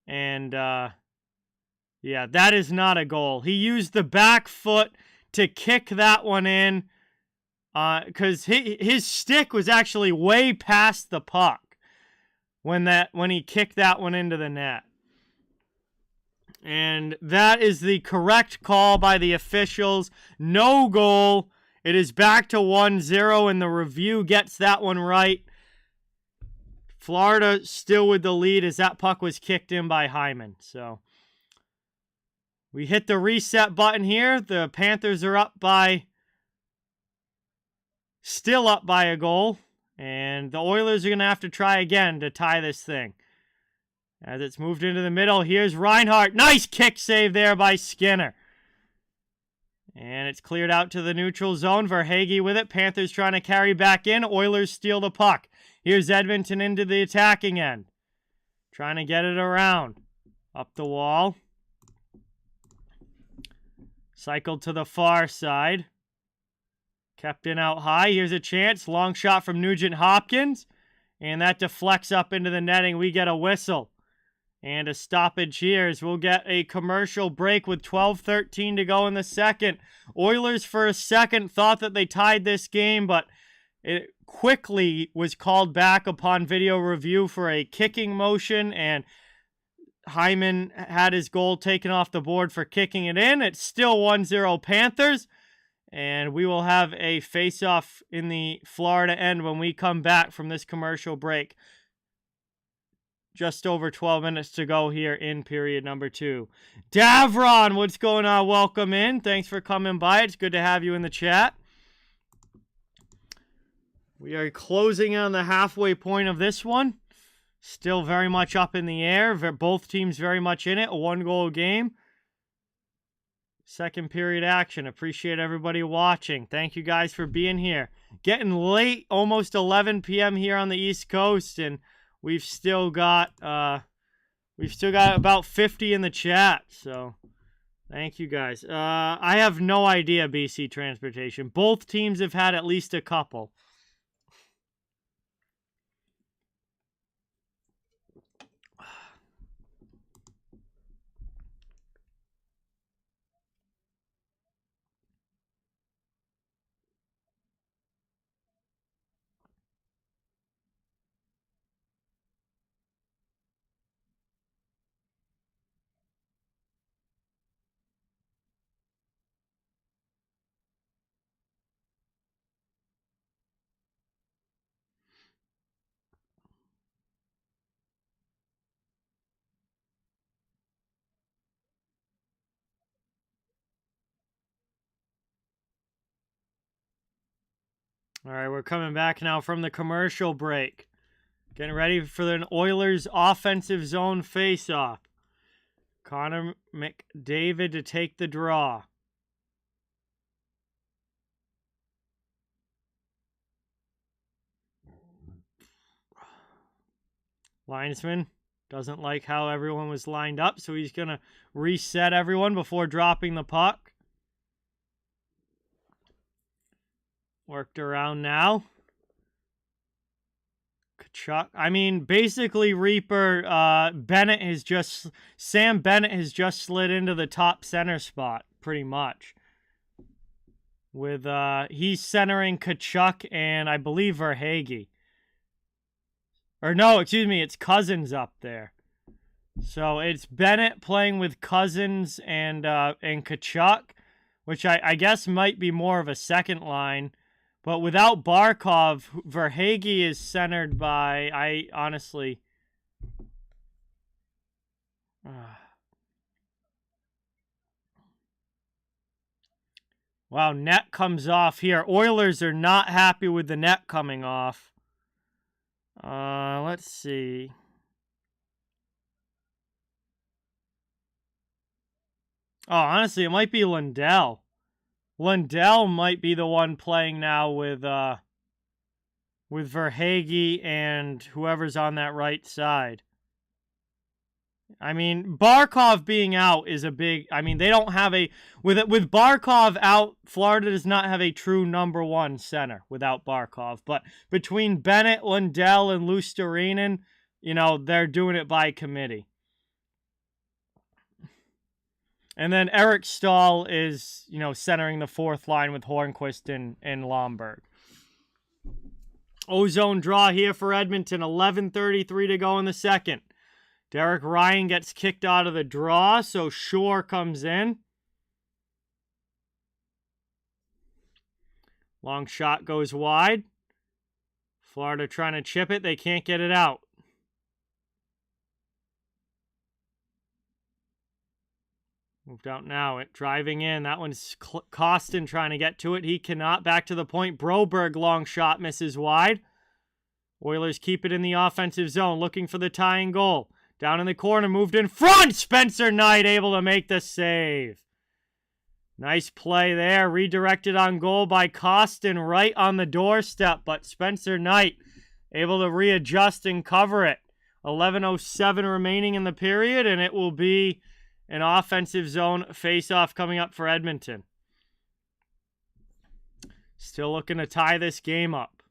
A: And, yeah, that is not a goal. He used the back foot to kick that one in because his stick was actually way past the puck when he kicked that one into the net. And that is the correct call by the officials. No goal. It is back to 1-0, and the review gets that one right. Florida still with the lead as that puck was kicked in by Hyman. So we hit the reset button here. The Panthers are still up by a goal. And the Oilers are going to have to try again to tie this thing. As it's moved into the middle, here's Reinhart. Nice kick save there by Skinner. And it's cleared out to the neutral zone. Verhaeghe with it. Panthers trying to carry back in. Oilers steal the puck. Here's Edmonton into the attacking end. Trying to get it around. Up the wall. Cycled to the far side. Kept in out high. Here's a chance. Long shot from Nugent Hopkins. And that deflects up into the netting. We get a whistle. And a stoppage here as we'll get a commercial break with 12:13 to go in the second. Oilers for a second thought that they tied this game, but it quickly was called back upon video review for a kicking motion, and Hyman had his goal taken off the board for kicking it in. It's still 1-0 Panthers, and we will have a face-off in the Florida end when we come back from this commercial break. Just over 12 minutes to go here in period number 2. Davron, what's going on? Welcome in. Thanks for coming by. It's good to have you in the chat. We are closing on the halfway point of this one. Still very much up in the air. Both teams very much in it. A one-goal game. Second period action. Appreciate everybody watching. Thank you guys for being here. Getting late, almost 11 p.m. here on the East Coast, and we've still got about 50 in the chat, so thank you guys. I have no idea, BC Transportation. Both teams have had at least a couple. All right, we're coming back now from the commercial break. Getting ready for the Oilers offensive zone face-off. Connor McDavid to take the draw. Linesman doesn't like how everyone was lined up, so he's going to reset everyone before dropping the puck. Worked around now. Kachuk. I mean, basically, Reaper, Sam Bennett has just slid into the top center spot, pretty much. With, he's centering Kachuk and I believe Verhaeghe. Or no, excuse me, it's Cousins up there. So it's Bennett playing with Cousins and Kachuk, which I guess might be more of a second line. But without Barkov, Verhaeghe is centered by, I honestly... Wow, net comes off here. Oilers are not happy with the net coming off. Let's see. Oh, honestly, it might be Lundell. Lundell might be the one playing now with Verhaeghe and whoever's on that right side. I mean, Barkov being out is a big... I mean, they don't have a... With Barkov out, Florida does not have a true number one center without Barkov. But between Bennett, Lundell, and Luostarinen, you know, they're doing it by committee. And then Eric Stahl is, you know, centering the fourth line with Hornqvist and Lomberg. Ozone draw here for Edmonton. 11:33 to go in the second. Derek Ryan gets kicked out of the draw, so Shore comes in. Long shot goes wide. Florida trying to chip it. They can't get it out. Moved out now. Driving in. That one's Costin trying to get to it. He cannot. Back to the point. Broberg long shot misses wide. Oilers keep it in the offensive zone. Looking for the tying goal. Down in the corner. Moved in front. Spencer Knight able to make the save. Nice play there. Redirected on goal by Costin right on the doorstep. But Spencer Knight able to readjust and cover it. 11:07 remaining in the period. And it will be an offensive zone face-off coming up for Edmonton. Still looking to tie this game up.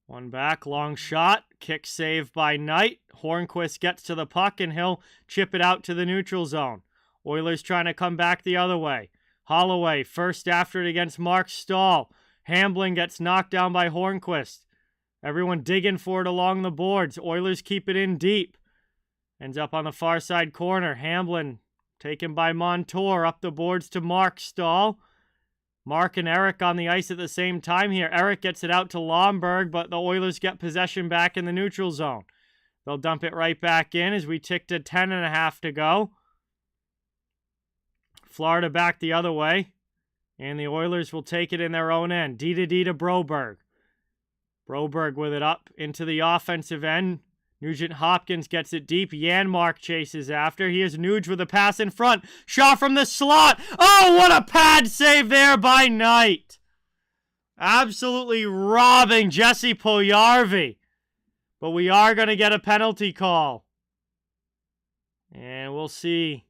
A: One back, long shot, kick save by Knight. Hornqvist gets to the puck and he'll chip it out to the neutral zone. Oilers trying to come back the other way. Holloway first after it against Mark Stahl. Hamblin gets knocked down by Hornqvist. Everyone digging for it along the boards. Oilers keep it in deep. Ends up on the far side corner. Hamblin taken by Montour up the boards to Mark Stahl. Mark and Eric on the ice at the same time here. Eric gets it out to Lomberg, but the Oilers get possession back in the neutral zone. They'll dump it right back in as we tick to 10.5 to go. Florida back the other way. And the Oilers will take it in their own end. D to Broberg. Broberg with it up into the offensive end. Nugent Hopkins gets it deep. Janmark chases after. Here's Nuge with a pass in front. Shot from the slot. Oh, what a pad save there by Knight. Absolutely robbing Jesse Puljujarvi. But we are going to get a penalty call. And we'll see.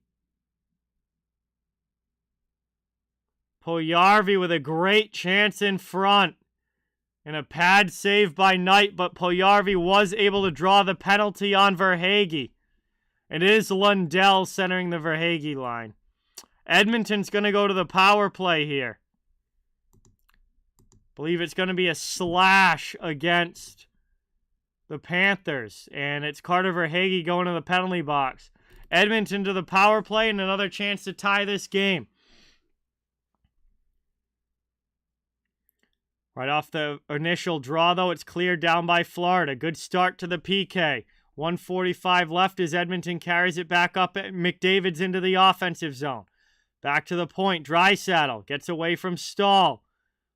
A: Puljujarvi with a great chance in front. And a pad save by Knight, but Puljujarvi was able to draw the penalty on Verhaeghe. It is Lundell centering the Verhaeghe line. Edmonton's going to go to the power play here. Believe it's going to be a slash against the Panthers. And it's Carter Verhaeghe going to the penalty box. Edmonton to the power play and another chance to tie this game. Right off the initial draw, though, it's cleared down by Florida. Good start to the PK. 1:45 left as Edmonton carries it back up. McDavid's into the offensive zone. Back to the point. Draisaitl gets away from Stahl.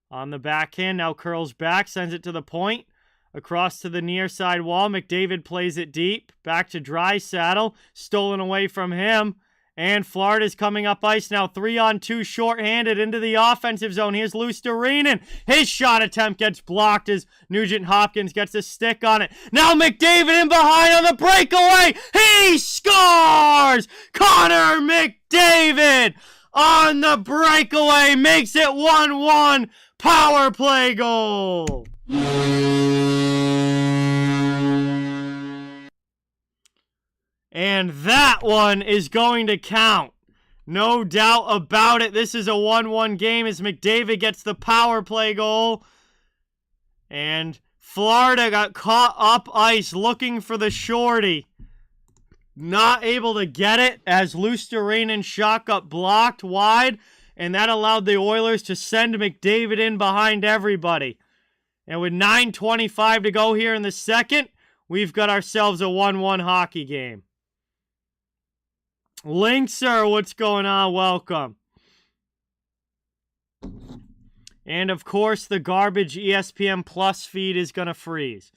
A: On the backhand, now curls back, sends it to the point. Across to the near side wall. McDavid plays it deep. Back to Draisaitl. Stolen away from him. And Florida's coming up ice now. 3-on-2 shorthanded into the offensive zone. Here's Luostarinen. His shot attempt gets blocked as Nugent Hopkins gets a stick on it. Now McDavid in behind on the breakaway. He scores! Connor McDavid on the breakaway makes it 1-1. Power play goal. And that one is going to count. No doubt about it. This is a 1-1 game as McDavid gets the power play goal. And Florida got caught up ice looking for the shorty. Not able to get it as Luostarinen shot got blocked wide. And that allowed the Oilers to send McDavid in behind everybody. And with 9:25 to go here in the second, we've got ourselves a 1-1 hockey game. Linkser, what's going on? Welcome. And, of course, the garbage ESPN Plus feed is going to freeze.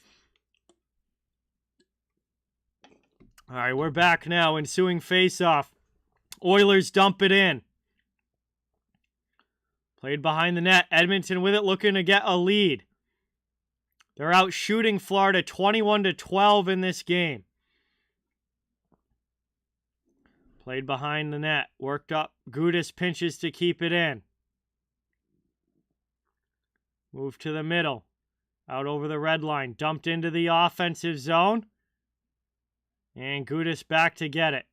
A: All right, we're back now. Ensuing face-off. Oilers dump it in. Played behind the net. Edmonton with it, looking to get a lead. They're out shooting Florida 21-12 in this game. Played behind the net. Worked up. Gudas pinches to keep it in. Move to the middle. Out over the red line. Dumped into the offensive zone. And Gudas back to get it.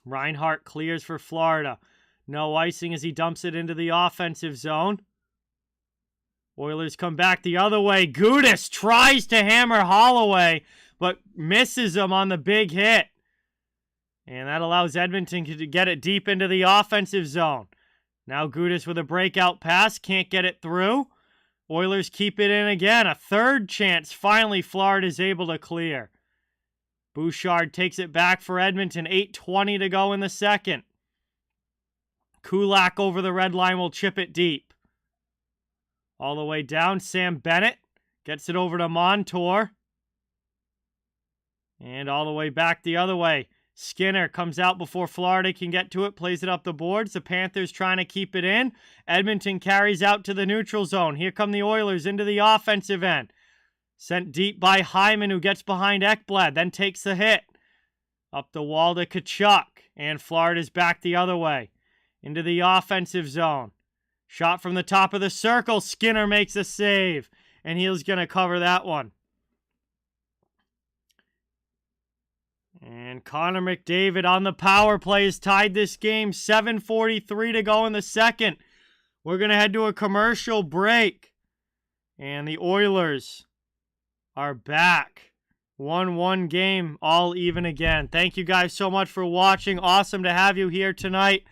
A: Reinhart clears for Florida. No icing as he dumps it into the offensive zone. Oilers come back the other way. Gudas tries to hammer Holloway, but misses him on the big hit. And that allows Edmonton to get it deep into the offensive zone. Now Gudas with a breakout pass. Can't get it through. Oilers keep it in again. A third chance. Finally, Florida's able to clear. Bouchard takes it back for Edmonton. 8:20 to go in the second. Kulak over the red line will chip it deep. All the way down. Sam Bennett gets it over to Montour. And all the way back the other way. Skinner comes out before Florida can get to it, plays it up the boards. The Panthers trying to keep it in. Edmonton carries out to the neutral zone. Here come the Oilers into the offensive end. Sent deep by Hyman, who gets behind Ekblad, then takes the hit. Up the wall to Tkachuk, and Florida's back the other way. Into the offensive zone. Shot from the top of the circle. Skinner makes a save, and he's going to cover that one. And Connor McDavid on the power play has tied this game. 7:43 to go in the second. We're going to head to a commercial break. And the Oilers are back. 1-1 game, all even again. Thank you guys so much for watching. Awesome to have you here tonight.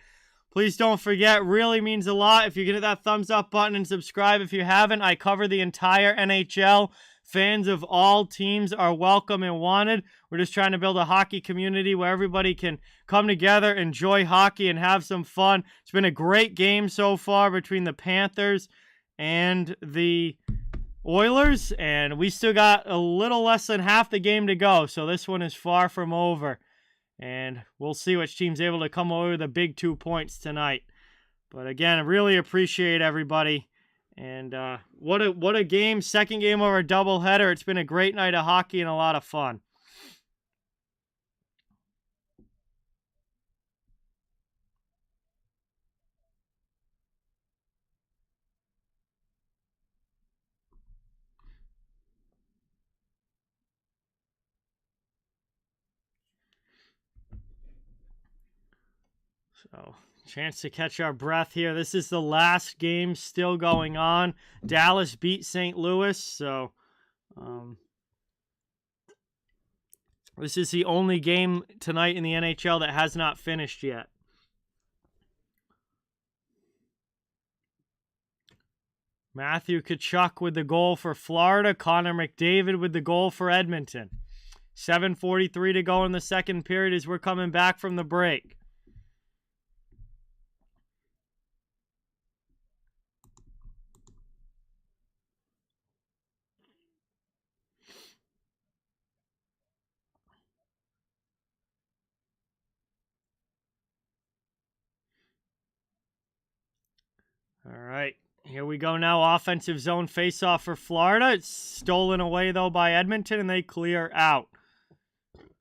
A: Please don't forget, really means a lot if you can hit that thumbs up button and subscribe if you haven't. I cover the entire NHL. Fans of all teams are welcome and wanted. We're just trying to build a hockey community where everybody can come together, enjoy hockey, and have some fun. It's been a great game so far between the Panthers and the Oilers, and we still got a little less than half the game to go, so this one is far from over. And we'll see which team's able to come away with the big 2 points tonight. But again, I really appreciate everybody. And what a game. Second game of our doubleheader. It's been a great night of hockey and a lot of fun. So, chance to catch our breath here. This is the last game still going on. Dallas beat St. Louis, so this is the only game tonight in the NHL that has not finished yet. Matthew Tkachuk with the goal for Florida. Connor McDavid with the goal for Edmonton. 7:43 to go in the second period as we're coming back from the break. All right, here we go now. Offensive zone face-off for Florida. It's stolen away, though, by Edmonton, and they clear out.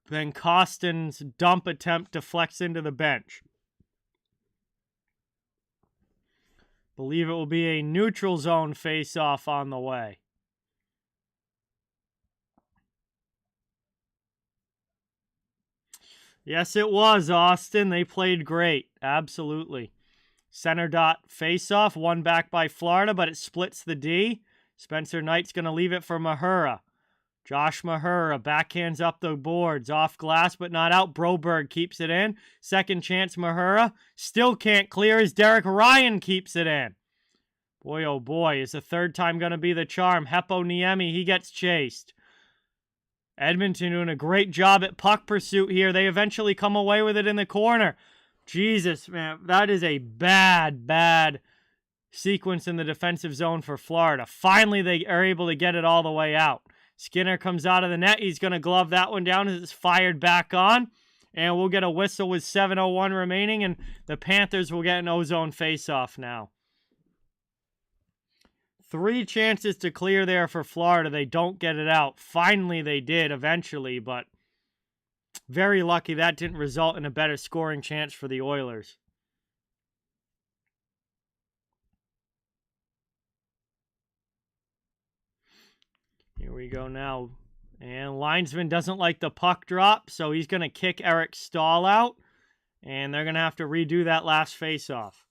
A: Then Costin's dump attempt deflects into the bench. Believe it will be a neutral zone face-off on the way. Yes, it was, Austin. They played great. Absolutely. Center dot face-off, one back by Florida, but it splits the D. Spencer Knight's going to leave it for Mahura. Josh Mahura backhands up the boards, off glass but not out. Broberg keeps it in. Second chance, Mahura. Still can't clear as Derek Ryan keeps it in. Boy, oh boy, is the third time going to be the charm. Heppo Niemi, he gets chased. Edmonton doing a great job at puck pursuit here. They eventually come away with it in the corner. Jesus, man, that is a bad sequence in the defensive zone for Florida. Finally, they are able to get it all the way out. Skinner comes out of the net. He's going to glove that one down as it's fired back on. And we'll get a whistle with 7:01 remaining, and the Panthers will get an ozone face-off now. 3 chances to clear there for Florida. They don't get it out. Finally, they did eventually, but very lucky that didn't result in a better scoring chance for the Oilers. Here we go now. And linesman doesn't like the puck drop, so he's going to kick Eric Stahl out. And they're going to have to redo that last face-off.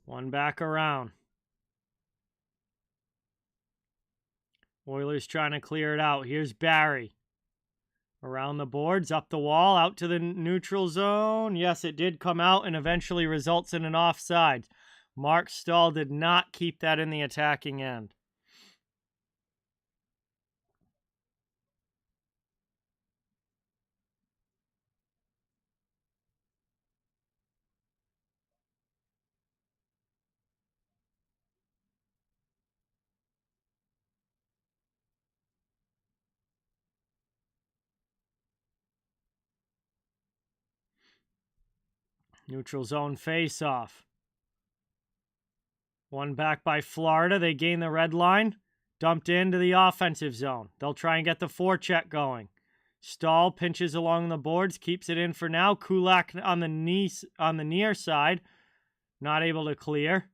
A: One back around. Oilers trying to clear it out. Here's Barry. Around the boards, up the wall, out to the neutral zone. Yes, it did come out and eventually results in an offside. Mark Stahl did not keep that in the attacking end. Neutral zone face-off. One back by Florida. They gain the red line. Dumped into the offensive zone. They'll try and get the forecheck going. Stahl pinches along the boards. Keeps it in for now. Kulak on the near side. Not able to clear.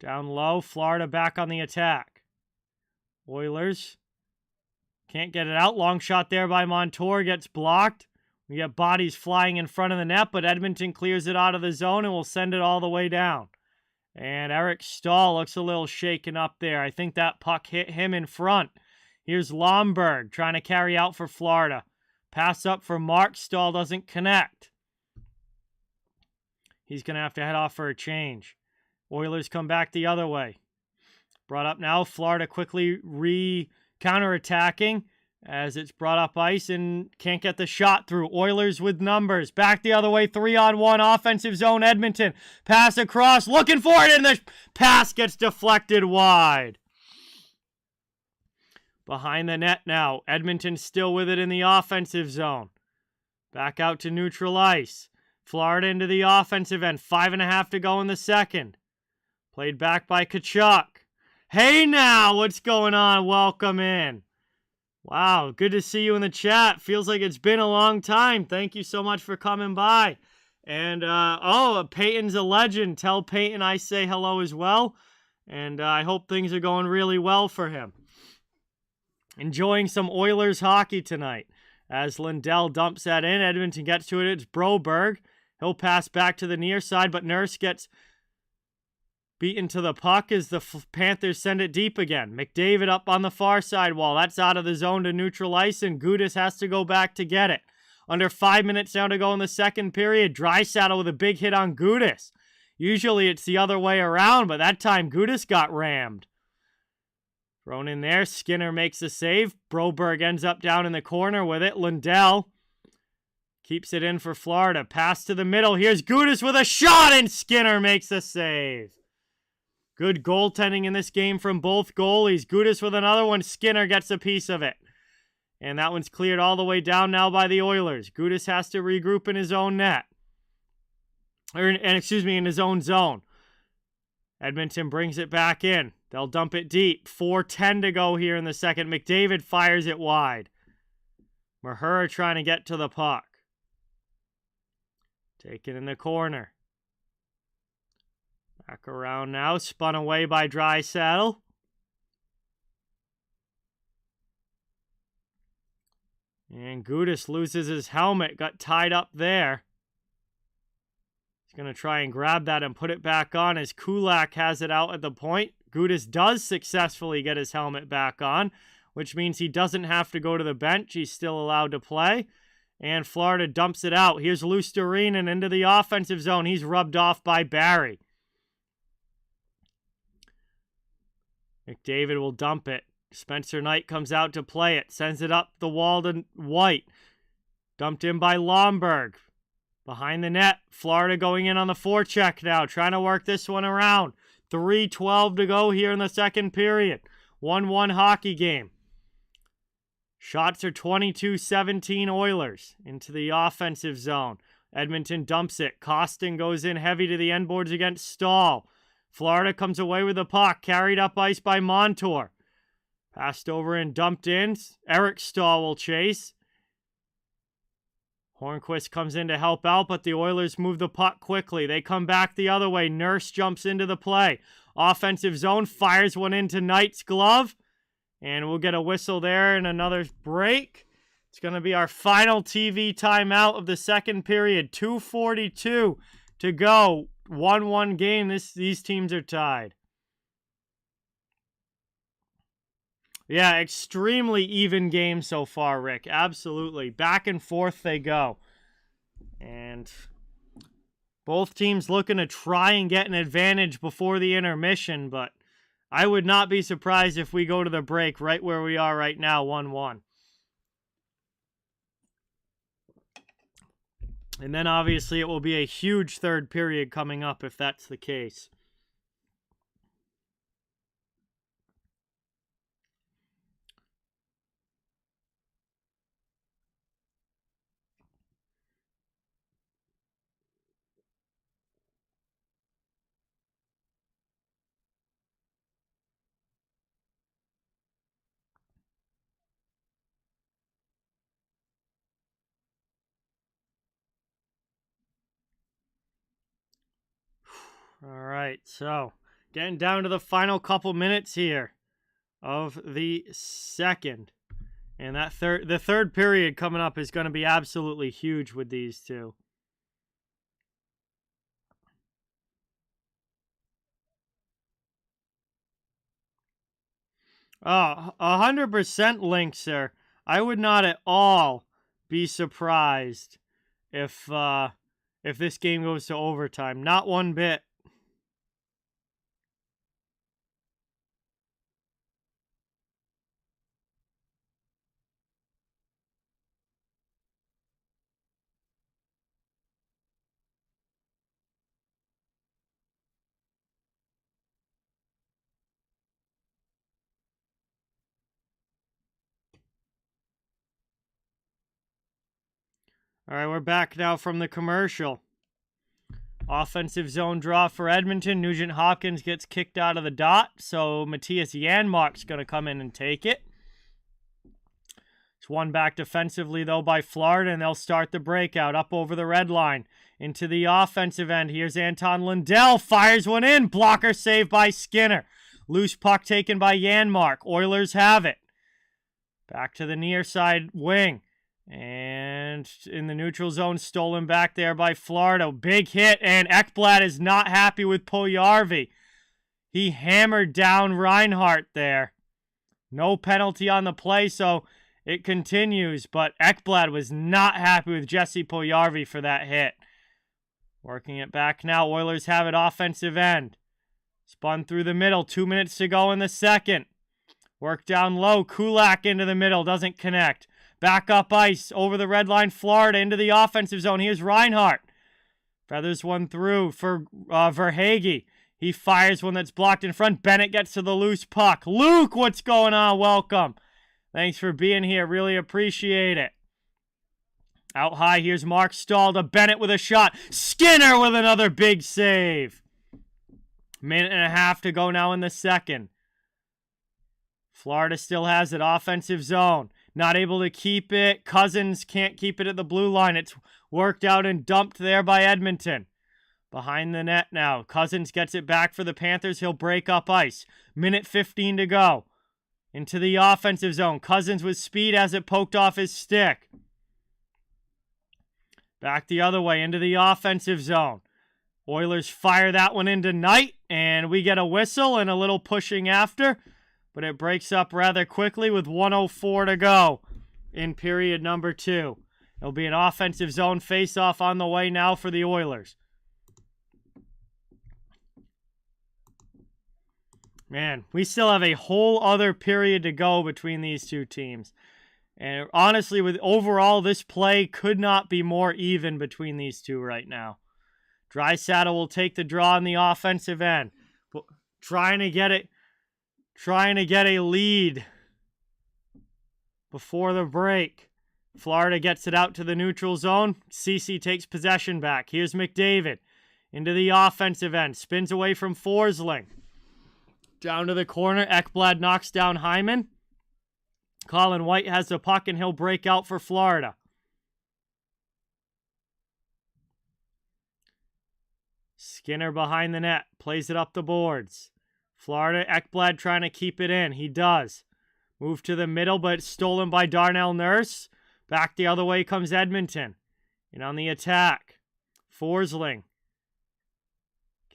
A: Down low. Florida back on the attack. Oilers can't get it out. Long shot there by Montour. Gets blocked. We get bodies flying in front of the net, but Edmonton clears it out of the zone and will send it all the way down. And Eric Stahl looks a little shaken up there. I think that puck hit him in front. Here's Lomberg trying to carry out for Florida. Pass up for Mark. Stahl doesn't connect. He's going to have to head off for a change. Oilers come back the other way. Brought up now. Florida quickly counterattacking. As it's brought up ice and can't get the shot through. Oilers with numbers. Back the other way. 3-on-1 offensive zone. Edmonton. Pass across. Looking for it. And the pass gets deflected wide. Behind the net now. Edmonton still with it in the offensive zone. Back out to neutral ice. Florida into the offensive end. 5.5 to go in the second. Played back by Tkachuk. Hey now. What's going on? Welcome in. Wow, good to see you in the chat. Feels like it's been a long time. Thank you so much for coming by. And, Peyton's a legend. Tell Peyton I say hello as well. And I hope things are going really well for him. Enjoying some Oilers hockey tonight. As Lindell dumps that in, Edmonton gets to it. It's Broberg. He'll pass back to the near side, but Nurse gets beaten to the puck as the Panthers send it deep again. McDavid up on the far side wall. That's out of the zone to neutral ice, and Gudas has to go back to get it. Under 5 minutes now to go in the second period. Draisaitl with a big hit on Gudas. Usually it's the other way around, but that time Gudas got rammed. Thrown in there. Skinner makes the save. Broberg ends up down in the corner with it. Lindell keeps it in for Florida. Pass to the middle. Here's Gudas with a shot, and Skinner makes the save. Good goaltending in this game from both goalies. Gudas with another one. Skinner gets a piece of it. And that one's cleared all the way down now by the Oilers. Gudas has to regroup in his own net. In his own zone. Edmonton brings it back in. They'll dump it deep. 4:10 to go here in the second. McDavid fires it wide. Mahura trying to get to the puck. Taken in the corner. Back around now. Spun away by Draisaitl. And Gudas loses his helmet. Got tied up there. He's going to try and grab that and put it back on as Kulak has it out at the point. Gudas does successfully get his helmet back on, which means he doesn't have to go to the bench. He's still allowed to play. And Florida dumps it out. Here's Lusterinen into the offensive zone. He's rubbed off by Barry. McDavid will dump it. Spencer Knight comes out to play it. Sends it up the wall to White. Dumped in by Lomberg. Behind the net. Florida going in on the forecheck now. Trying to work this one around. 3:12 to go here in the second period. 1-1 hockey game. Shots are 22-17 Oilers into the offensive zone. Edmonton dumps it. Costin goes in heavy to the end boards against Stahl. Florida comes away with the puck. Carried up ice by Montour. Passed over and dumped in. Eric Stahl will chase. Hornquist comes in to help out, but the Oilers move the puck quickly. They come back the other way. Nurse jumps into the play. Offensive zone, fires one into Knight's glove. And we'll get a whistle there and another break. It's going to be our final TV timeout of the second period. 2:42 to go. 1-1 game. These teams are tied. Yeah, extremely even game so far, Rick. Absolutely. Back and forth they go. And both teams looking to try and get an advantage before the intermission, but I would not be surprised if we go to the break right where we are right now, 1-1. And then obviously it will be a huge third period coming up if that's the case. All right, so getting down to the final couple minutes here of the second. And the third period coming up is going to be absolutely huge with these two. Oh, 100% Link, sir. I would not at all be surprised if this game goes to overtime. Not one bit. All right, we're back now from the commercial. Offensive zone draw for Edmonton. Nugent Hopkins gets kicked out of the dot, so Matthias Janmark's going to come in and take it. It's won back defensively, though, by Florida, and they'll start the breakout up over the red line. Into the offensive end. Here's Anton Lundell. Fires one in. Blocker saved by Skinner. Loose puck taken by Janmark. Oilers have it. Back to the near side wing. And in the neutral zone, stolen back there by Florida. Big hit, and Ekblad is not happy with Puljujarvi. He hammered down Reinhart there. No penalty on the play, so it continues. But Ekblad was not happy with Jesse Puljujarvi for that hit. Working it back now. Oilers have it offensive end. Spun through the middle. 2 minutes to go in the second. Work down low. Kulak into the middle. Doesn't connect. Back up ice, over the red line, Florida, into the offensive zone. Here's Reinhart. Feathers one through for Verhaeghe. He fires one that's blocked in front. Bennett gets to the loose puck. Luke, what's going on? Welcome. Thanks for being here. Really appreciate it. Out high, here's Mark Stahl to Bennett with a shot. Skinner with another big save. Minute and a half to go now in the second. Florida still has it. Offensive zone. Not able to keep it. Cousins can't keep it at the blue line. It's worked out and dumped there by Edmonton. Behind the net now. Cousins gets it back for the Panthers. He'll break up ice. Minute 15 to go. Into the offensive zone. Cousins with speed as it poked off his stick. Back the other way into the offensive zone. Oilers fire that one into Knight, and we get a whistle and a little pushing after, but it breaks up rather quickly with 1:04 to go in period number 2. It'll be an offensive zone face-off on the way now for the Oilers. Man, we still have a whole other period to go between these two teams. And honestly, with overall, this play could not be more even between these two right now. Draisaitl will take the draw on the offensive end. Trying to get a lead before the break. Florida gets it out to the neutral zone. Ceci takes possession back. Here's McDavid into the offensive end. Spins away from Forsling. Down to the corner. Ekblad knocks down Hyman. Colin White has the puck, and he'll break out for Florida. Skinner behind the net. Plays it up the boards. Florida, Ekblad trying to keep it in. He does. Move to the middle, but it's stolen by Darnell Nurse. Back the other way comes Edmonton. And on the attack, Forsling.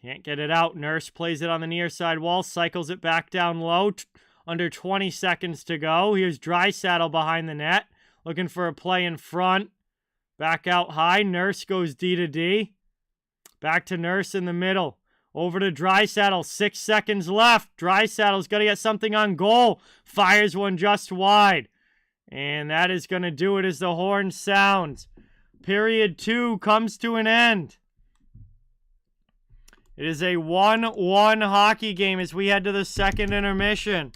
A: Can't get it out. Nurse plays it on the near side wall. Cycles it back down low. Under 20 seconds to go. Here's Draisaitl behind the net. Looking for a play in front. Back out high. Nurse goes D to D. Back to Nurse in the middle. Over to Draisaitl. 6 seconds left. Draisaitl's got to get something on goal. Fires one just wide. And that is going to do it as the horn sounds. Period 2 comes to an end. It is a 1-1 hockey game as we head to the second intermission.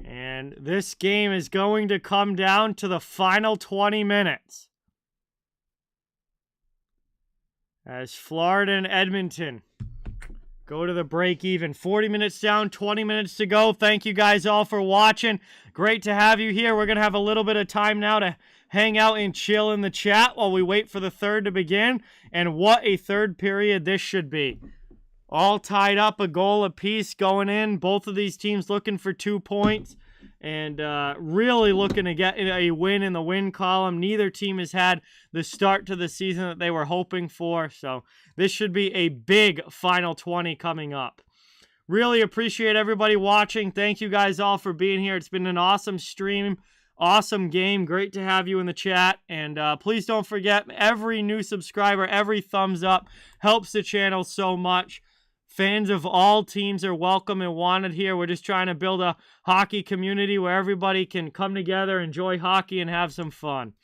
A: And this game is going to come down to the final 20 minutes. As Florida and Edmonton go to the break even. 40 minutes down, 20 minutes to go. Thank you guys all for watching. Great to have you here. We're going to have a little bit of time now to hang out and chill in the chat while we wait for the third to begin. And what a third period this should be. All tied up, a goal apiece going in. Both of these teams looking for 2 points. And really looking to get a win in the win column. Neither team has had the start to the season that they were hoping for. So this should be a big final 20 coming up. Really appreciate everybody watching. Thank you guys all for being here. It's been an awesome stream. Awesome game. Great to have you in the chat. And please don't forget, every new subscriber, every thumbs up helps the channel so much. Fans of all teams are welcome and wanted here. We're just trying to build a hockey community where everybody can come together, enjoy hockey, and have some fun.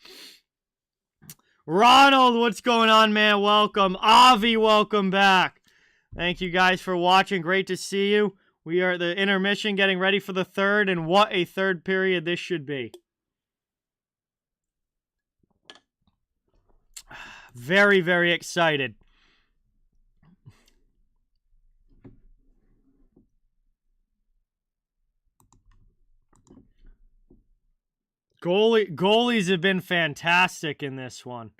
A: Ronald, what's going on, man? Welcome. Avi, welcome back. Thank you guys for watching. Great to see you. We are at the intermission, getting ready for the third, and what a third period this should be. Very, very excited. Goalies have been fantastic in this one.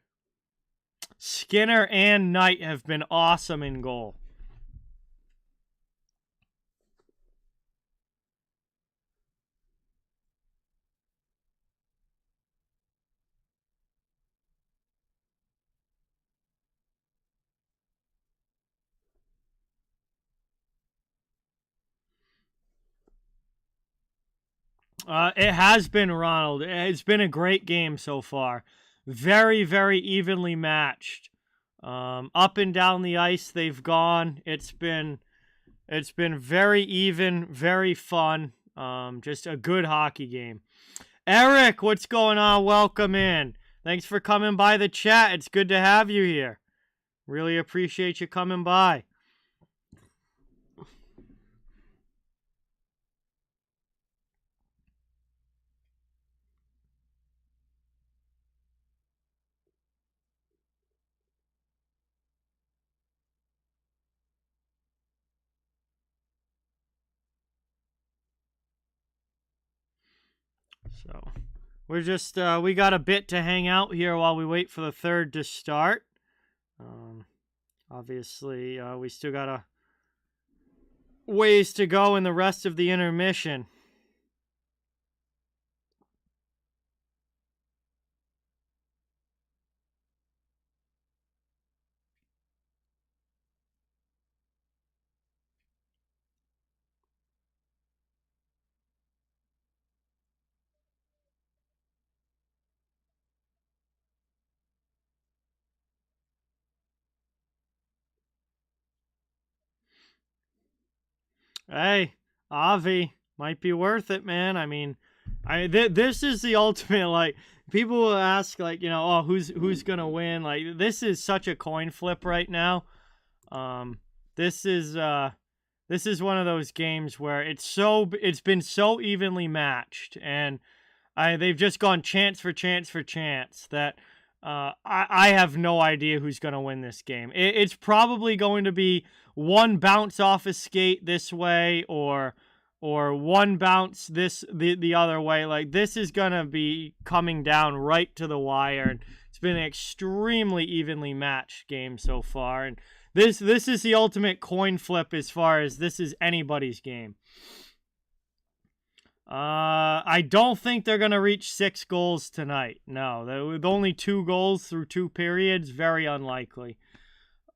A: Skinner and Knight have been awesome in goal. It has been, Ronald. It's been a great game so far. Very, very evenly matched. Up and down the ice they've gone. It's been very even, very fun. Just a good hockey game. Eric, what's going on? Welcome in. Thanks for coming by the chat. It's good to have you here. Really appreciate you coming by. So, we're just, we got a bit to hang out here while we wait for the third to start. Obviously, we still got a ways to go in the rest of the intermission. Hey, Avi, might be worth it, man. I mean, this is the ultimate. Like, people will ask, like, oh, who's gonna win? Like, this is such a coin flip right now. Um, this is one of those games where it's been so evenly matched, and they've just gone chance for chance for chance that I have no idea who's going to win this game. It's probably going to be one bounce off a skate this way, or one bounce the other way. Like, this is going to be coming down right to the wire, and it's been an extremely evenly matched game so far. And this is the ultimate coin flip as far as this is anybody's game. I don't think they're going to reach 6 goals tonight. No, with only 2 goals through 2 periods, very unlikely.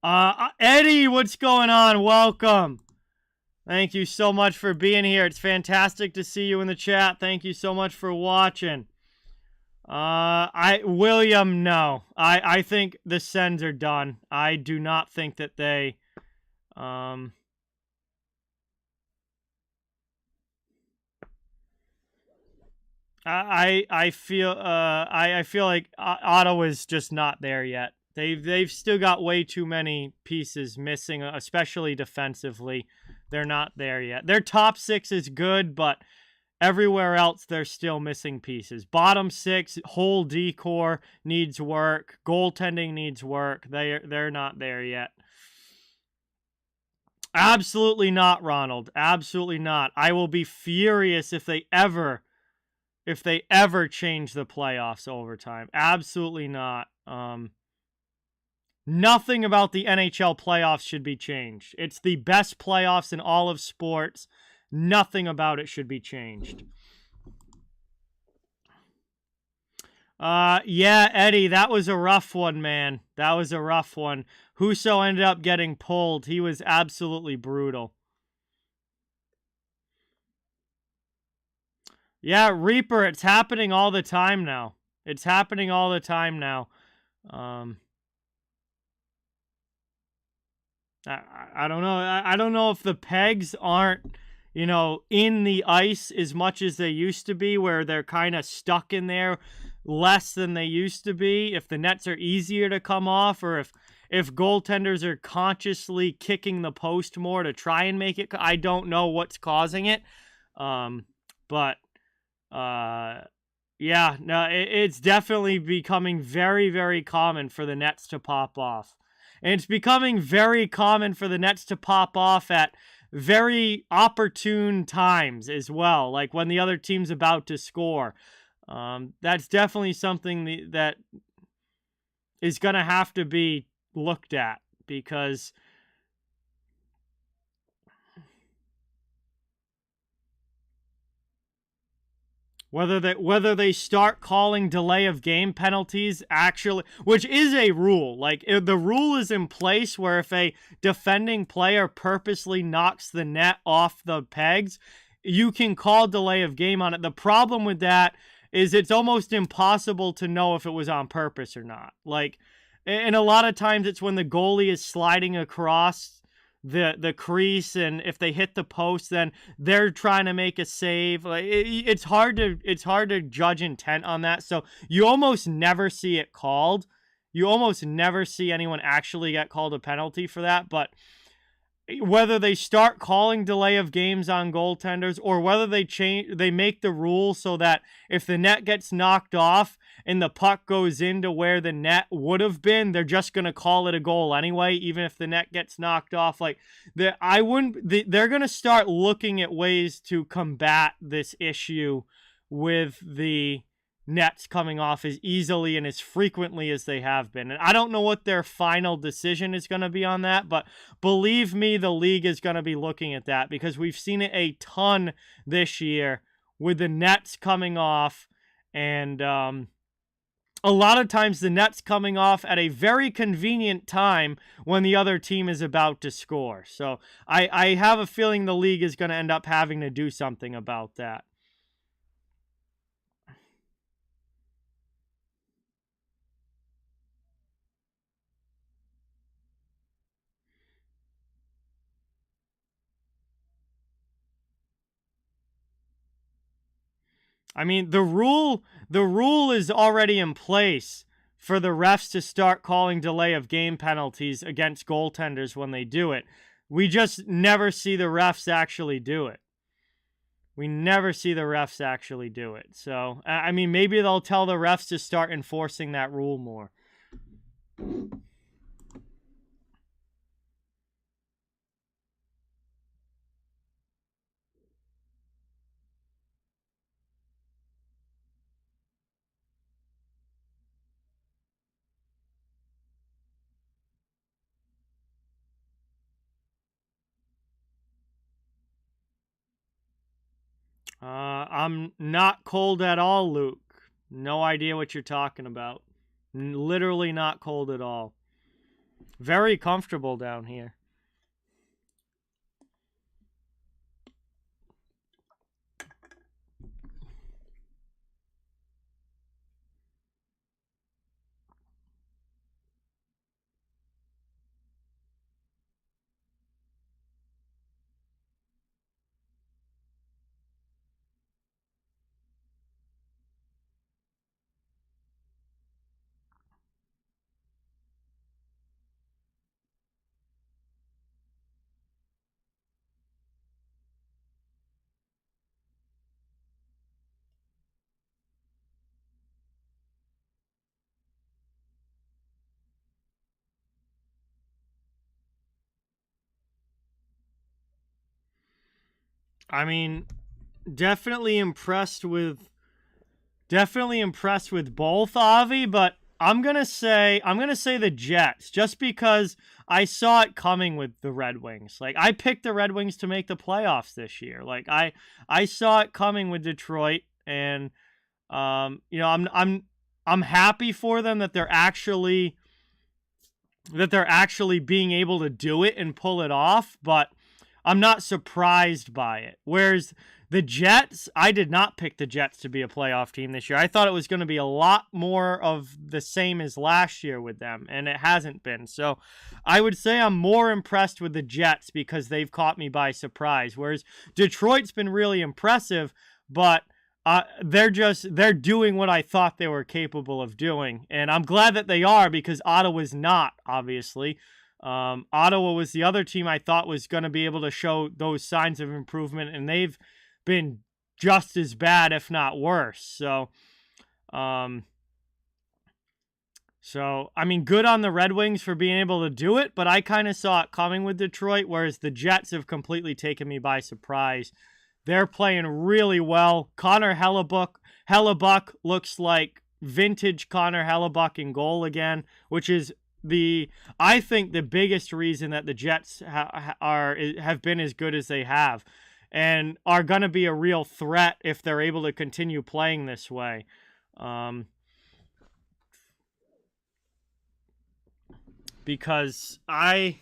A: Eddie, what's going on? Welcome. Thank you so much for being here. It's fantastic to see you in the chat. Thank you so much for watching. William, no. I think the Sens are done. I do not think that they, I feel like Ottawa's just not there yet. They've still got way too many pieces missing, especially defensively. They're not there yet. Their top 6 is good, but everywhere else they're still missing pieces. Bottom 6, whole decor needs work. Goaltending needs work. They're not there yet. Absolutely not, Ronald. Absolutely not. I will be furious if they ever change the playoffs overtime. Absolutely not. Nothing about the NHL playoffs should be changed. It's the best playoffs in all of sports. Nothing about it should be changed. Yeah, Eddie, that was a rough one, man. That was a rough one. Husso ended up getting pulled. He was absolutely brutal. Yeah, Reaper, it's happening all the time now. It's happening all the time now. I don't know. I don't know if the pegs aren't, in the ice as much as they used to be, where they're kind of stuck in there less than they used to be. If the nets are easier to come off, or if goaltenders are consciously kicking the post more to try and make it. I don't know what's causing it. But yeah, no, it's definitely becoming very, very common for the nets to pop off. And it's becoming very common for the nets to pop off at very opportune times as well, like when the other team's about to score. That's definitely something that is going to have to be looked at, because whether they start calling delay of game penalties, actually, which is a rule. Like, the rule is in place where if a defending player purposely knocks the net off the pegs, you can call delay of game on it. The problem with that is it's almost impossible to know if it was on purpose or not. Like, and a lot of times it's when the goalie is sliding across the crease, and if they hit the post, then they're trying to make a save. Like, it's hard to judge intent on that. So you almost never see it called. You almost never see anyone actually get called a penalty for that. But whether they start calling delay of games on goaltenders, or whether they make the rule so that if the net gets knocked off and the puck goes into where the net would have been, they're just going to call it a goal anyway, even if the net gets knocked off. Like, they're going to start looking at ways to combat this issue with the nets coming off as easily and as frequently as they have been. And I don't know what their final decision is going to be on that, but believe me, the league is going to be looking at that, because we've seen it a ton this year with the nets coming off, and a lot of times the nets coming off at a very convenient time when the other team is about to score. So I have a feeling the league is going to end up having to do something about that. I mean, the rule is already in place for the refs to start calling delay of game penalties against goaltenders when they do it. We just never see the refs actually do it. We never see the refs actually do it. So, I mean, maybe they'll tell the refs to start enforcing that rule more. I'm not cold at all, Luke. No idea what you're talking about. Literally not cold at all. Very comfortable down here. I mean, definitely impressed with both, Avi, but I'm gonna say the Jets, just because I saw it coming with the Red Wings. Like, I picked the Red Wings to make the playoffs this year. Like, I saw it coming with Detroit, and I'm happy for them that they're actually being able to do it and pull it off, but I'm not surprised by it. Whereas the Jets, I did not pick the Jets to be a playoff team this year. I thought it was going to be a lot more of the same as last year with them, and it hasn't been. So I would say I'm more impressed with the Jets because they've caught me by surprise. Whereas Detroit's been really impressive, but they're doing what I thought they were capable of doing. And I'm glad that they are, because Ottawa's not, obviously. Ottawa was the other team I thought was going to be able to show those signs of improvement, and they've been just as bad, if not worse. So, I mean, good on the Red Wings for being able to do it, but I kind of saw it coming with Detroit, whereas the Jets have completely taken me by surprise. They're playing really well. Connor Hellebuck looks like vintage Connor Hellebuck in goal again, which is I think the biggest reason that the Jets have been as good as they have, and are going to be a real threat if they're able to continue playing this way. Because I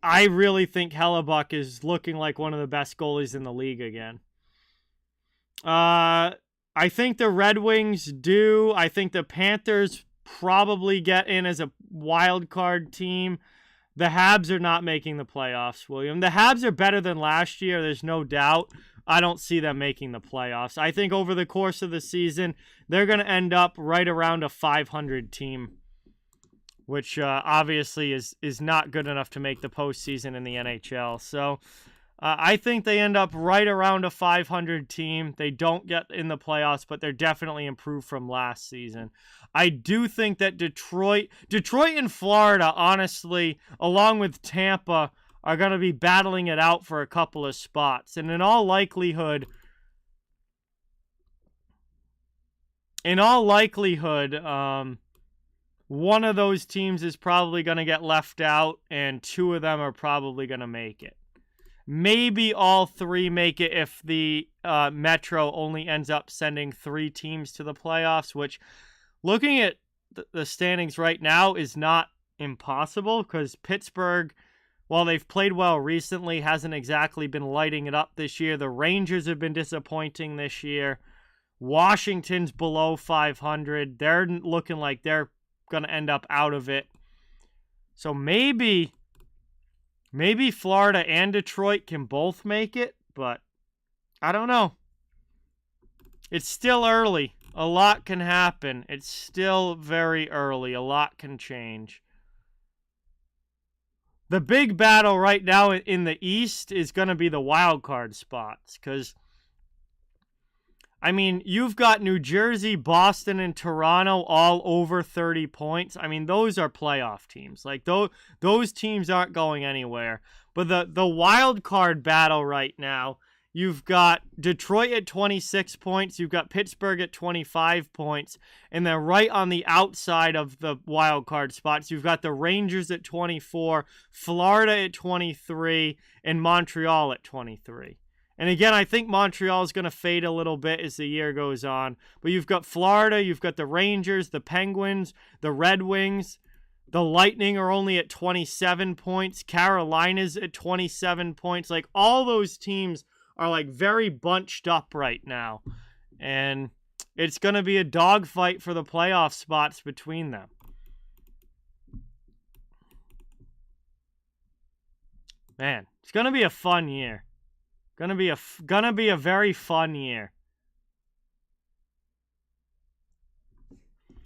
A: really think Hellebuck is looking like one of the best goalies in the league again. I think the Red Wings do. I think the Panthers probably get in as a wild card team. The Habs are not making the playoffs, William. The Habs are better than last year, there's no doubt. I don't see them making the playoffs. I think over the course of the season, they're going to end up right around a 500 team, which obviously is not good enough to make the postseason in the NHL. So I think they end up right around a 500 team. They don't get in the playoffs, but they're definitely improved from last season. I do think that Detroit and Florida, honestly, along with Tampa, are going to be battling it out for a couple of spots. And in all likelihood, one of those teams is probably going to get left out, and two of them are probably going to make it. Maybe all three make it if the Metro only ends up sending 3 teams to the playoffs, which, looking at the standings right now, is not impossible, because Pittsburgh, while they've played well recently, hasn't exactly been lighting it up this year. The Rangers have been disappointing this year. Washington's below 500. They're looking like they're going to end up out of it. So maybe Florida and Detroit can both make it, but I don't know. It's still early. A lot can happen. It's still very early. A lot can change. The big battle right now in the East is going to be the wild card spots because, I mean, you've got New Jersey, Boston, and Toronto all over 30 points. I mean, those are playoff teams. Like, those teams aren't going anywhere. But the wild card battle right now, you've got Detroit at 26 points. You've got Pittsburgh at 25 points. And then right on the outside of the wild card spots, you've got the Rangers at 24, Florida at 23, and Montreal at 23. And again, I think Montreal is going to fade a little bit as the year goes on. But you've got Florida, you've got the Rangers, the Penguins, the Red Wings. The Lightning are only at 27 points. Carolina's at 27 points. Like, all those teams are, like, very bunched up right now. And it's going to be a dogfight for the playoff spots between them. Man, it's going to be a fun year. Gonna be a very fun year.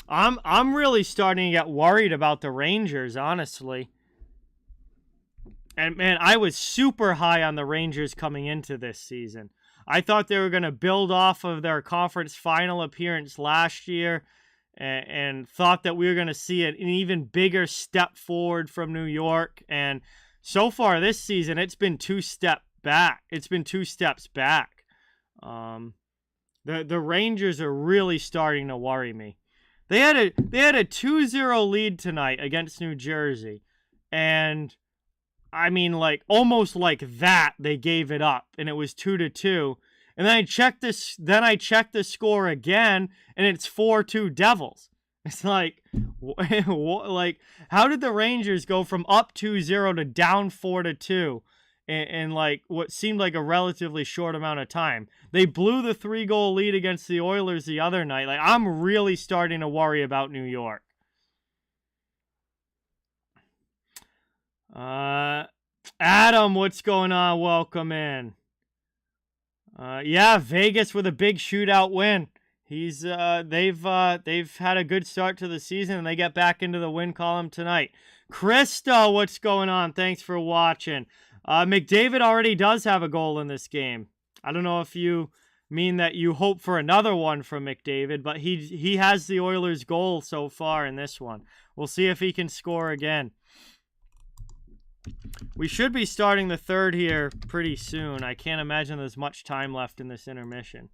A: I'm really starting to get worried about the Rangers, honestly. And man, I was super high on the Rangers coming into this season. I thought they were going to build off of their conference final appearance last year and thought that we were going to see an even bigger step forward from New York. And so far this season, it's been two steps back. The Rangers are really starting to worry me. They had a 2-0 lead tonight against New Jersey, and I mean, like, almost like that they gave it up, and it was 2-2. And then I checked the score again, and it's 4-2 Devils. It's like, how did the Rangers go from up 2-0 to down 4-2 in like what seemed like a relatively short amount of time? They blew the 3-goal lead against the Oilers the other night. Like, I'm really starting to worry about New York. Adam, what's going on? Welcome in. Yeah, Vegas with a big shootout win. They've had a good start to the season, and they get back into the win column tonight. Krista, what's going on? Thanks for watching. McDavid already does have a goal in this game. I don't know if you mean that you hope for another one from McDavid, but he has the Oilers' goal so far in this one. We'll see if he can score again. We should be starting the third here pretty soon. I can't imagine there's much time left in this intermission.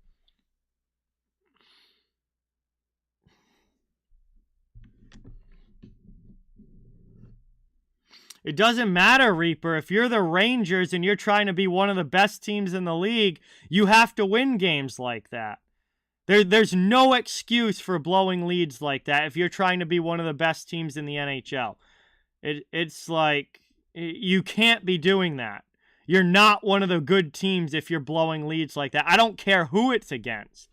A: It doesn't matter, Reaper. If you're the Rangers and you're trying to be one of the best teams in the league, you have to win games like that. There's no excuse for blowing leads like that if you're trying to be one of the best teams in the NHL. It's like, you can't be doing that. You're not one of the good teams if you're blowing leads like that. I don't care who it's against.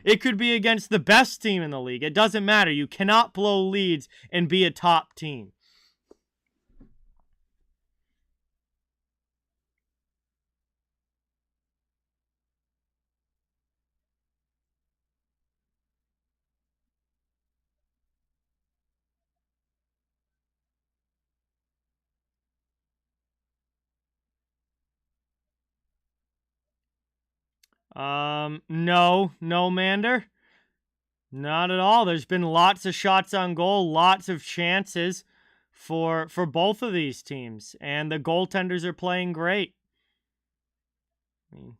A: It could be against the best team in the league. It doesn't matter. You cannot blow leads and be a top team. No, Mander. Not at all. There's been lots of shots on goal, lots of chances for both of these teams, and the goaltenders are playing great. I mean,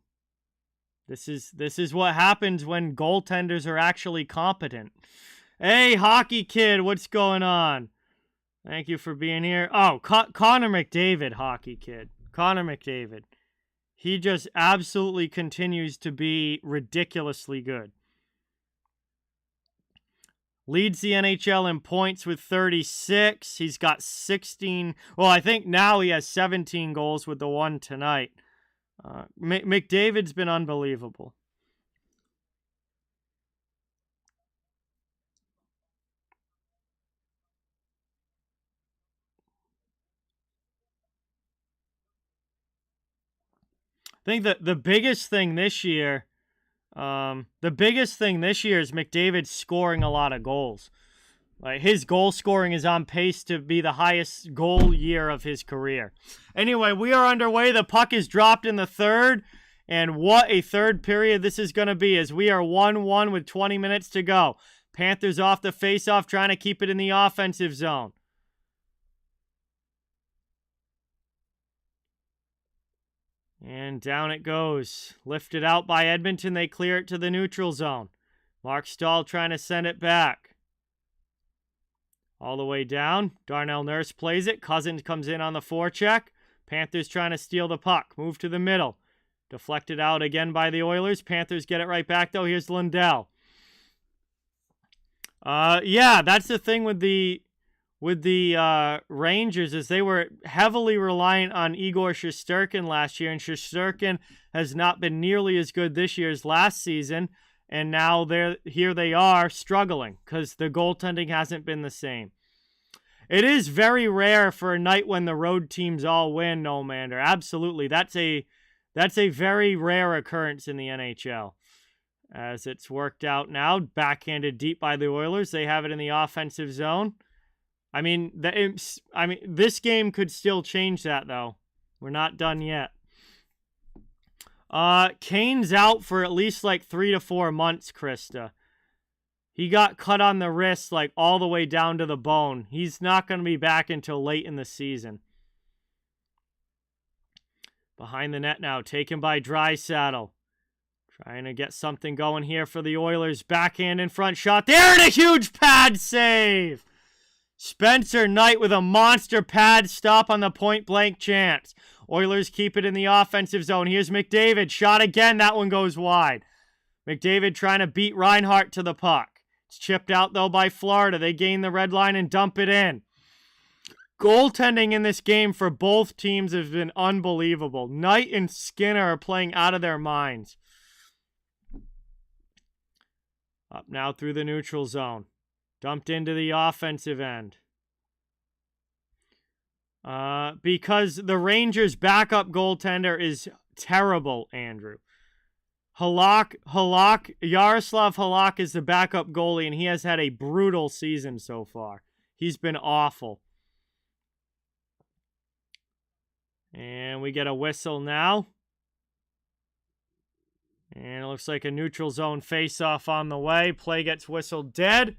A: this is what happens when goaltenders are actually competent. Hey, Hockey Kid, what's going on? Thank you for being here. Oh, Connor McDavid, Hockey Kid. Connor McDavid. He just absolutely continues to be ridiculously good. Leads the NHL in points with 36. He's got 16. Well, I think now he has 17 goals with the one tonight. McDavid's been unbelievable. I think that the biggest thing this year The biggest thing this year is McDavid scoring a lot of goals. Like, his goal scoring is on pace to be the highest goal year of his career. Anyway, we are underway. The puck is dropped in the third. And what a third period this is going to be, as we are 1-1 with 20 minutes to go. Panthers off the faceoff, trying to keep it in the offensive zone. And down it goes. Lifted out by Edmonton. They clear it to the neutral zone. Mark Stahl trying to send it back. All the way down. Darnell Nurse plays it. Cousins comes in on the forecheck. Panthers trying to steal the puck. Move to the middle. Deflected out again by the Oilers. Panthers get it right back, though. Here's Lundell. Yeah, that's the thing with the Rangers, is they were heavily reliant on Igor Shesterkin last year, and Shesterkin has not been nearly as good this year as last season, and now here they are struggling because the goaltending hasn't been the same. It is very rare for a night when the road teams all win, no matter. Absolutely, that's a very rare occurrence in the NHL. As it's worked out now, backhanded deep by the Oilers. They have it in the offensive zone. I mean, this game could still change that, though. We're not done yet. Kane's out for at least like 3 to 4 months, Krista. He got cut on the wrist like all the way down to the bone. He's not going to be back until late in the season. Behind the net now, taken by Draisaitl. Trying to get something going here for the Oilers. Backhand in front shot. There, and a huge pad save! Spencer Knight with a monster pad stop on the point-blank chance. Oilers keep it in the offensive zone. Here's McDavid. Shot again. That one goes wide. McDavid trying to beat Reinhart to the puck. It's chipped out, though, by Florida. They gain the red line and dump it in. Goaltending in this game for both teams has been unbelievable. Knight and Skinner are playing out of their minds. Up now through the neutral zone. Dumped into the offensive end. Because the Rangers' backup goaltender is terrible, Andrew. Yaroslav Halak is the backup goalie, and he has had a brutal season so far. He's been awful. And we get a whistle now. And it looks like a neutral zone face-off on the way. Play gets whistled dead.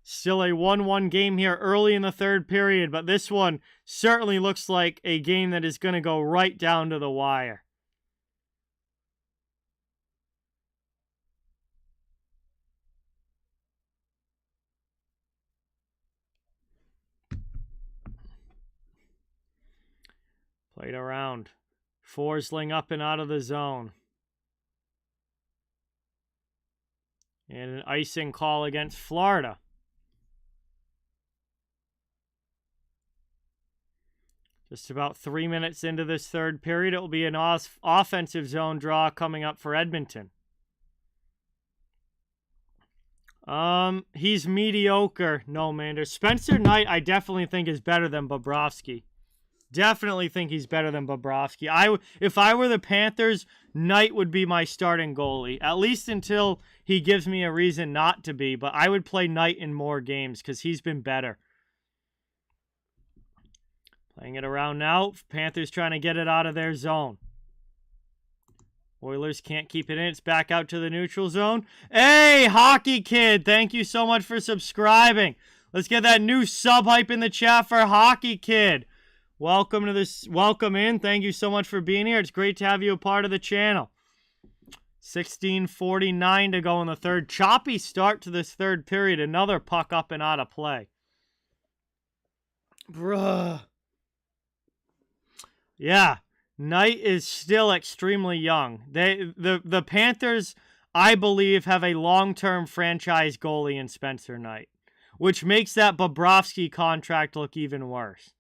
A: Still a 1-1 game here early in the third period, but this one certainly looks like a game that is going to go right down to the wire. Played around. Forsling up and out of the zone. And an icing call against Florida. Just about 3 minutes into this third period, it will be an offensive zone draw coming up for Edmonton. He's mediocre, no matter. Spencer Knight, I definitely think is better than Bobrovsky. Definitely think he's better than Bobrovsky. If I were the Panthers, Knight would be my starting goalie, at least until he gives me a reason not to be. But I would play Knight in more games because he's been better. Playing it around now. Panthers trying to get it out of their zone. Oilers can't keep it in. It's back out to the neutral zone. Hey, Hockey Kid, thank you so much for subscribing. Let's get that new sub hype in the chat for Hockey Kid. Welcome to this. Welcome in. Thank you so much for being here. It's great to have you a part of the channel. 16:49 to go in the third. Choppy start to this third period. Another puck up and out of play. Bruh. Yeah. Knight is still extremely young. The Panthers, I believe, have a long-term franchise goalie in Spencer Knight, which makes that Bobrovsky contract look even worse.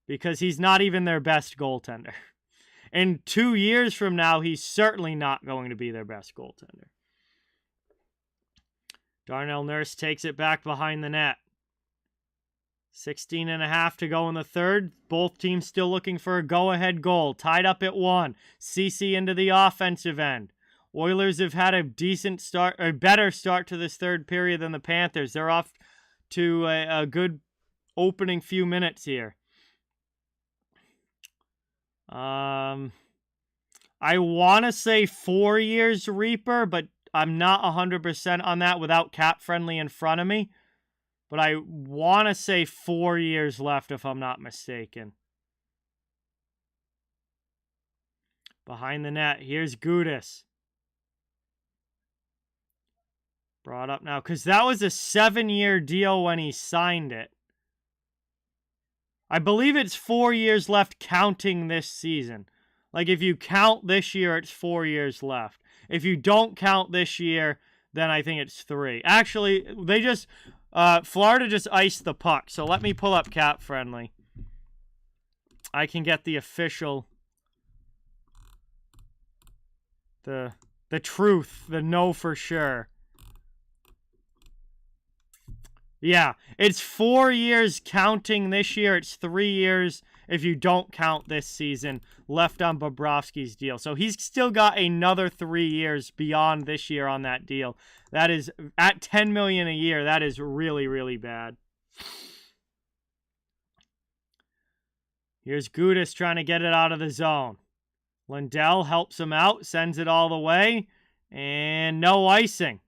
A: Because he's not even their best goaltender. And 2 years from now, he's certainly not going to be their best goaltender. Darnell Nurse takes it back behind the net. 16.5 to go in the third. Both teams still looking for a go-ahead goal. Tied up at 1. CC into the offensive end. Oilers have had a decent start, or better start to this third period than the Panthers. They're off to a good opening few minutes here. I want to say 4 years Reaper, but I'm not 100% on that without Cap Friendly in front of me. But I want to say 4 years left if I'm not mistaken. Behind the net, here's Gudis. Brought up now, because that was a 7-year deal when he signed it. I believe it's 4 years left counting this season. Like, if you count this year, it's 4 years left. If you don't count this year, then I think it's 3. Actually, they just... Florida just iced the puck, so let me pull up Cap Friendly. I can get the official... The truth, the know for sure. Yeah, it's 4 years counting this year. It's 3 years if you don't count this season left on Bobrovsky's deal. So he's still got another 3 years beyond this year on that deal. That is, at $10 million a year, that is really, really bad. Here's Gudis trying to get it out of the zone. Lindell helps him out, sends it all the way, and no icing.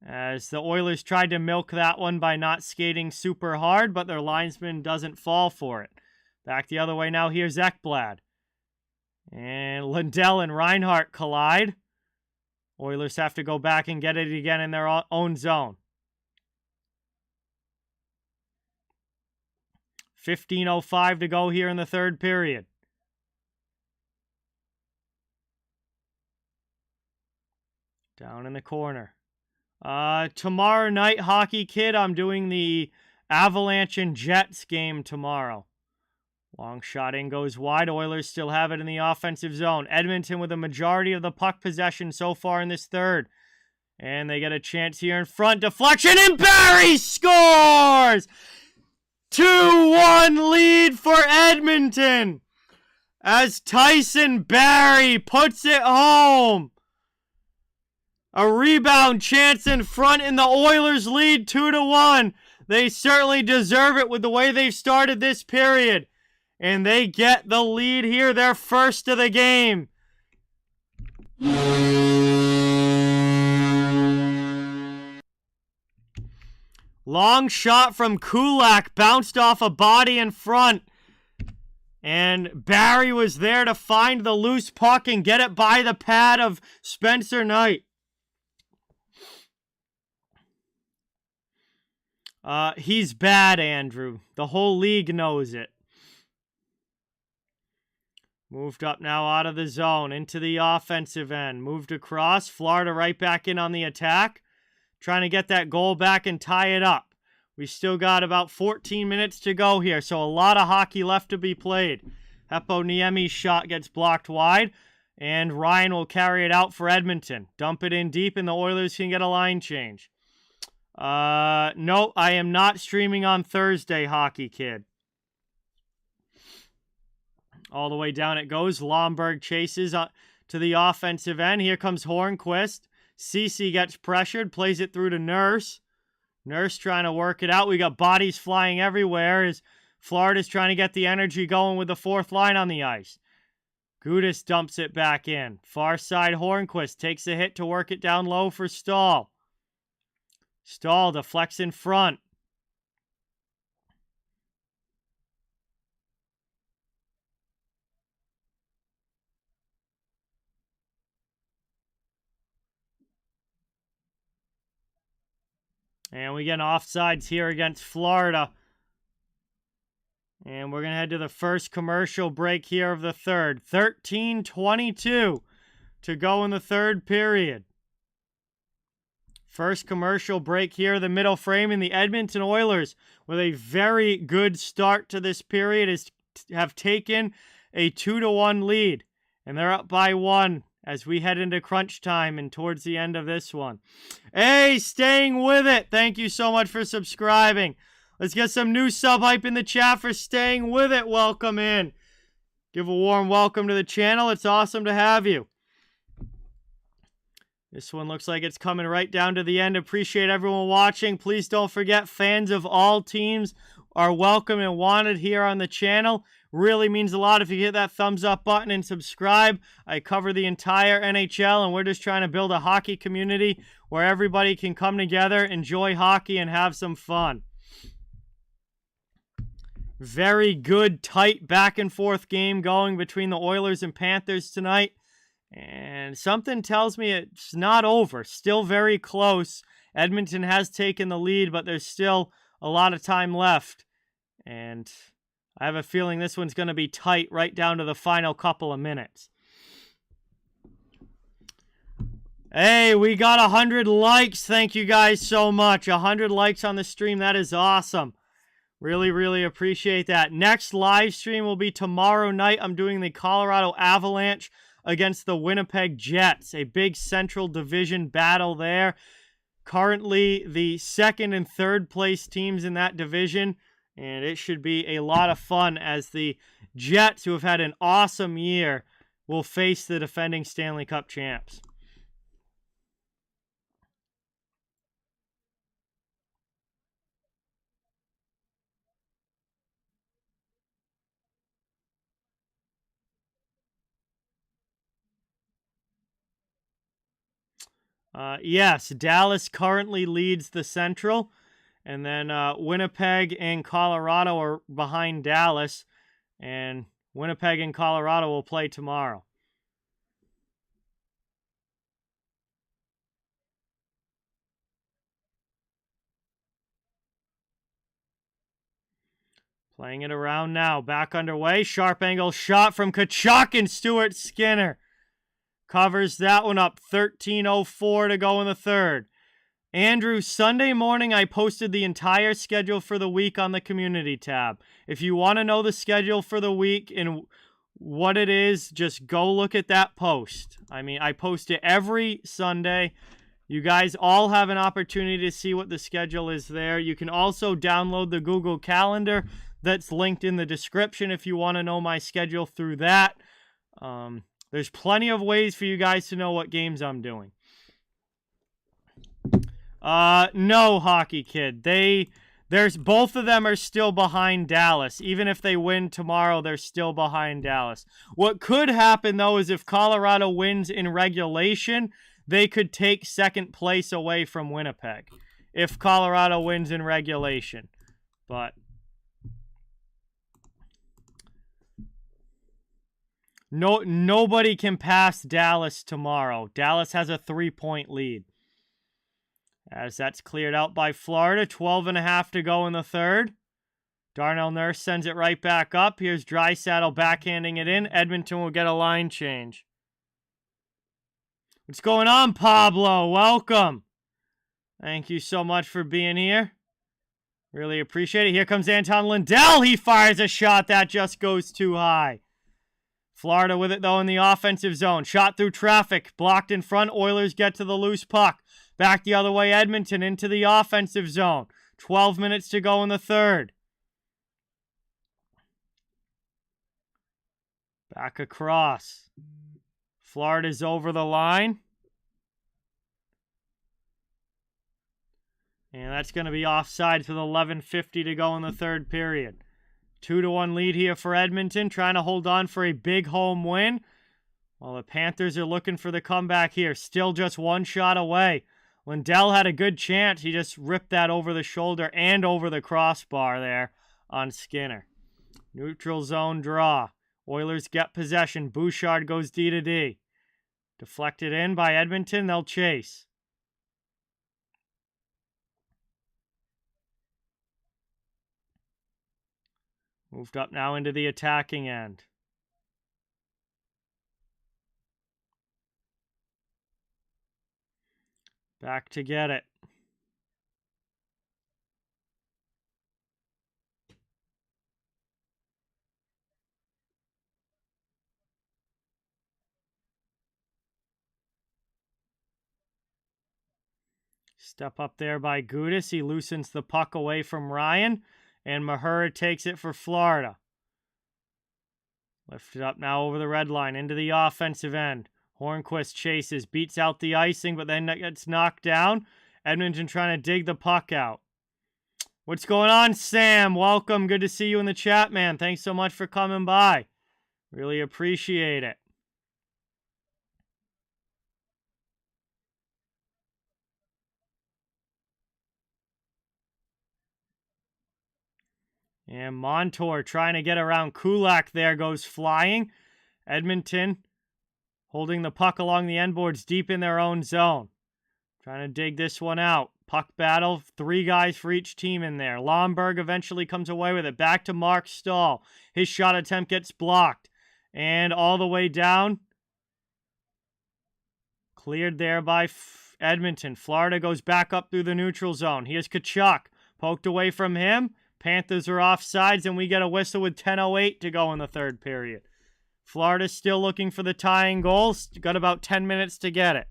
A: As the Oilers tried to milk that one by not skating super hard, but their linesman doesn't fall for it. Back the other way now, here's Ekblad. And Lindell and Reinhart collide. Oilers have to go back and get it again in their own zone. 15:05 to go here in the third period. Down in the corner. Tomorrow night, Hockey Kid, I'm doing the Avalanche and Jets game tomorrow. Long shot in goes wide. Oilers still have it in the offensive zone. Edmonton with a majority of the puck possession so far in this third. And they get a chance here in front. Deflection, and Barry scores! 2-1 lead for Edmonton as Tyson Barrie puts it home. A rebound chance in front, and the Oilers lead 2-1. They certainly deserve it with the way they've started this period. And they get the lead here, their first of the game. Long shot from Kulak, bounced off a body in front. And Barrie was there to find the loose puck and get it by the pad of Spencer Knight. He's bad, Andrew. The whole league knows it. Moved up now out of the zone, into the offensive end. Moved across. Florida right back in on the attack. Trying to get that goal back and tie it up. We still got about 14 minutes to go here, so a lot of hockey left to be played. Heponiemi's shot gets blocked wide, and Ryan will carry it out for Edmonton. Dump it in deep, and the Oilers can get a line change. No, I am not streaming on Thursday, Hockey Kid. All the way down it goes. Lomberg chases to the offensive end. Here comes Hornquist. Ceci gets pressured, plays it through to Nurse. Nurse trying to work it out. We got bodies flying everywhere as Florida's trying to get the energy going with the fourth line on the ice. Gudis dumps it back in. Far side, Hornquist takes a hit to work it down low for Stahl. Stahl deflects in front. And we get offsides here against Florida. And we're going to head to the first commercial break here of the third. 13:22 to go in the third period. First commercial break here, the middle frame, in the Edmonton Oilers, with a very good start to this period, have taken a 2-1 lead. And they're up by 1 as we head into crunch time and towards the end of this one. Hey, staying with it. Thank you so much for subscribing. Let's get some new sub hype in the chat for staying with it. Welcome in. Give a warm welcome to the channel. It's awesome to have you. This one looks like it's coming right down to the end. Appreciate everyone watching. Please don't forget, fans of all teams are welcome and wanted here on the channel. Really means a lot if you hit that thumbs up button and subscribe. I cover the entire NHL, and we're just trying to build a hockey community where everybody can come together, enjoy hockey, and have some fun. Very good, tight, back-and-forth game going between the Oilers and Panthers tonight. And something tells me it's not over. Still very close. Edmonton has taken the lead, but there's still a lot of time left. And I have a feeling this one's going to be tight right down to the final couple of minutes. Hey, we got 100 likes. Thank you guys so much. 100 likes on the stream. That is awesome. Really, really appreciate that. Next live stream will be tomorrow night. I'm doing the Colorado Avalanche against the Winnipeg Jets. A big Central Division battle there. Currently the second and third place teams in that division. And it should be a lot of fun as the Jets, who have had an awesome year, will face the defending Stanley Cup champs. Yes, Dallas currently leads the Central, and then Winnipeg and Colorado are behind Dallas, and Winnipeg and Colorado will play tomorrow. Playing it around now, back underway, sharp angle shot from Tkachuk, and Stuart Skinner covers that one up. 13:04 to go in the third. Andrew, Sunday morning I posted the entire schedule for the week on the community tab. If you want to know the schedule for the week and what it is, just go look at that post. I mean, I post it every Sunday. You guys all have an opportunity to see what the schedule is there. You can also download the Google Calendar that's linked in the description if you want to know my schedule through that. There's plenty of ways for you guys to know what games I'm doing. No, Hockey Kid. There's both of them are still behind Dallas. Even if they win tomorrow, they're still behind Dallas. What could happen, though, is if Colorado wins in regulation, they could take second place away from Winnipeg. If Colorado wins in regulation. But nobody can pass Dallas tomorrow. Dallas has a 3-point lead. As that's cleared out by Florida. 12.5 to go in the third. Darnell Nurse sends it right back up. Here's Draisaitl backhanding it in. Edmonton will get a line change. What's going on, Pablo? Welcome. Thank you so much for being here. Really appreciate it. Here comes Anton Lundell. He fires a shot that just goes too high. Florida with it, though, in the offensive zone. Shot through traffic. Blocked in front. Oilers get to the loose puck. Back the other way, Edmonton into the offensive zone. 12 minutes to go in the third. Back across. Florida's over the line. And that's going to be offside with 11:50 to go in the third period. 2-1 lead here for Edmonton, trying to hold on for a big home win. While the Panthers are looking for the comeback here. Still just one shot away. Lundell had a good chance. He just ripped that over the shoulder and over the crossbar there on Skinner. Neutral zone draw. Oilers get possession. Bouchard goes D to D. Deflected in by Edmonton. They'll chase. Moved up now into the attacking end. Back to get it. Step up there by Gudis. He loosens the puck away from Ryan. And Mahura takes it for Florida. Lifted up now over the red line into the offensive end. Hornquist chases, beats out the icing, but then gets knocked down. Edmonton trying to dig the puck out. What's going on, Sam? Welcome. Good to see you in the chat, man. Thanks so much for coming by. Really appreciate it. And Montour trying to get around Kulak there, goes flying. Edmonton holding the puck along the end boards deep in their own zone. Trying to dig this one out. Puck battle, 3 guys for each team in there. Lomberg eventually comes away with it. Back to Mark Stahl. His shot attempt gets blocked. And all the way down. Cleared there by Edmonton. Florida goes back up through the neutral zone. Here's Tkachuk. Poked away from him. Panthers are offsides, and we get a whistle with 10:08 to go in the third period. Florida's still looking for the tying goal. Got about 10 minutes to get it.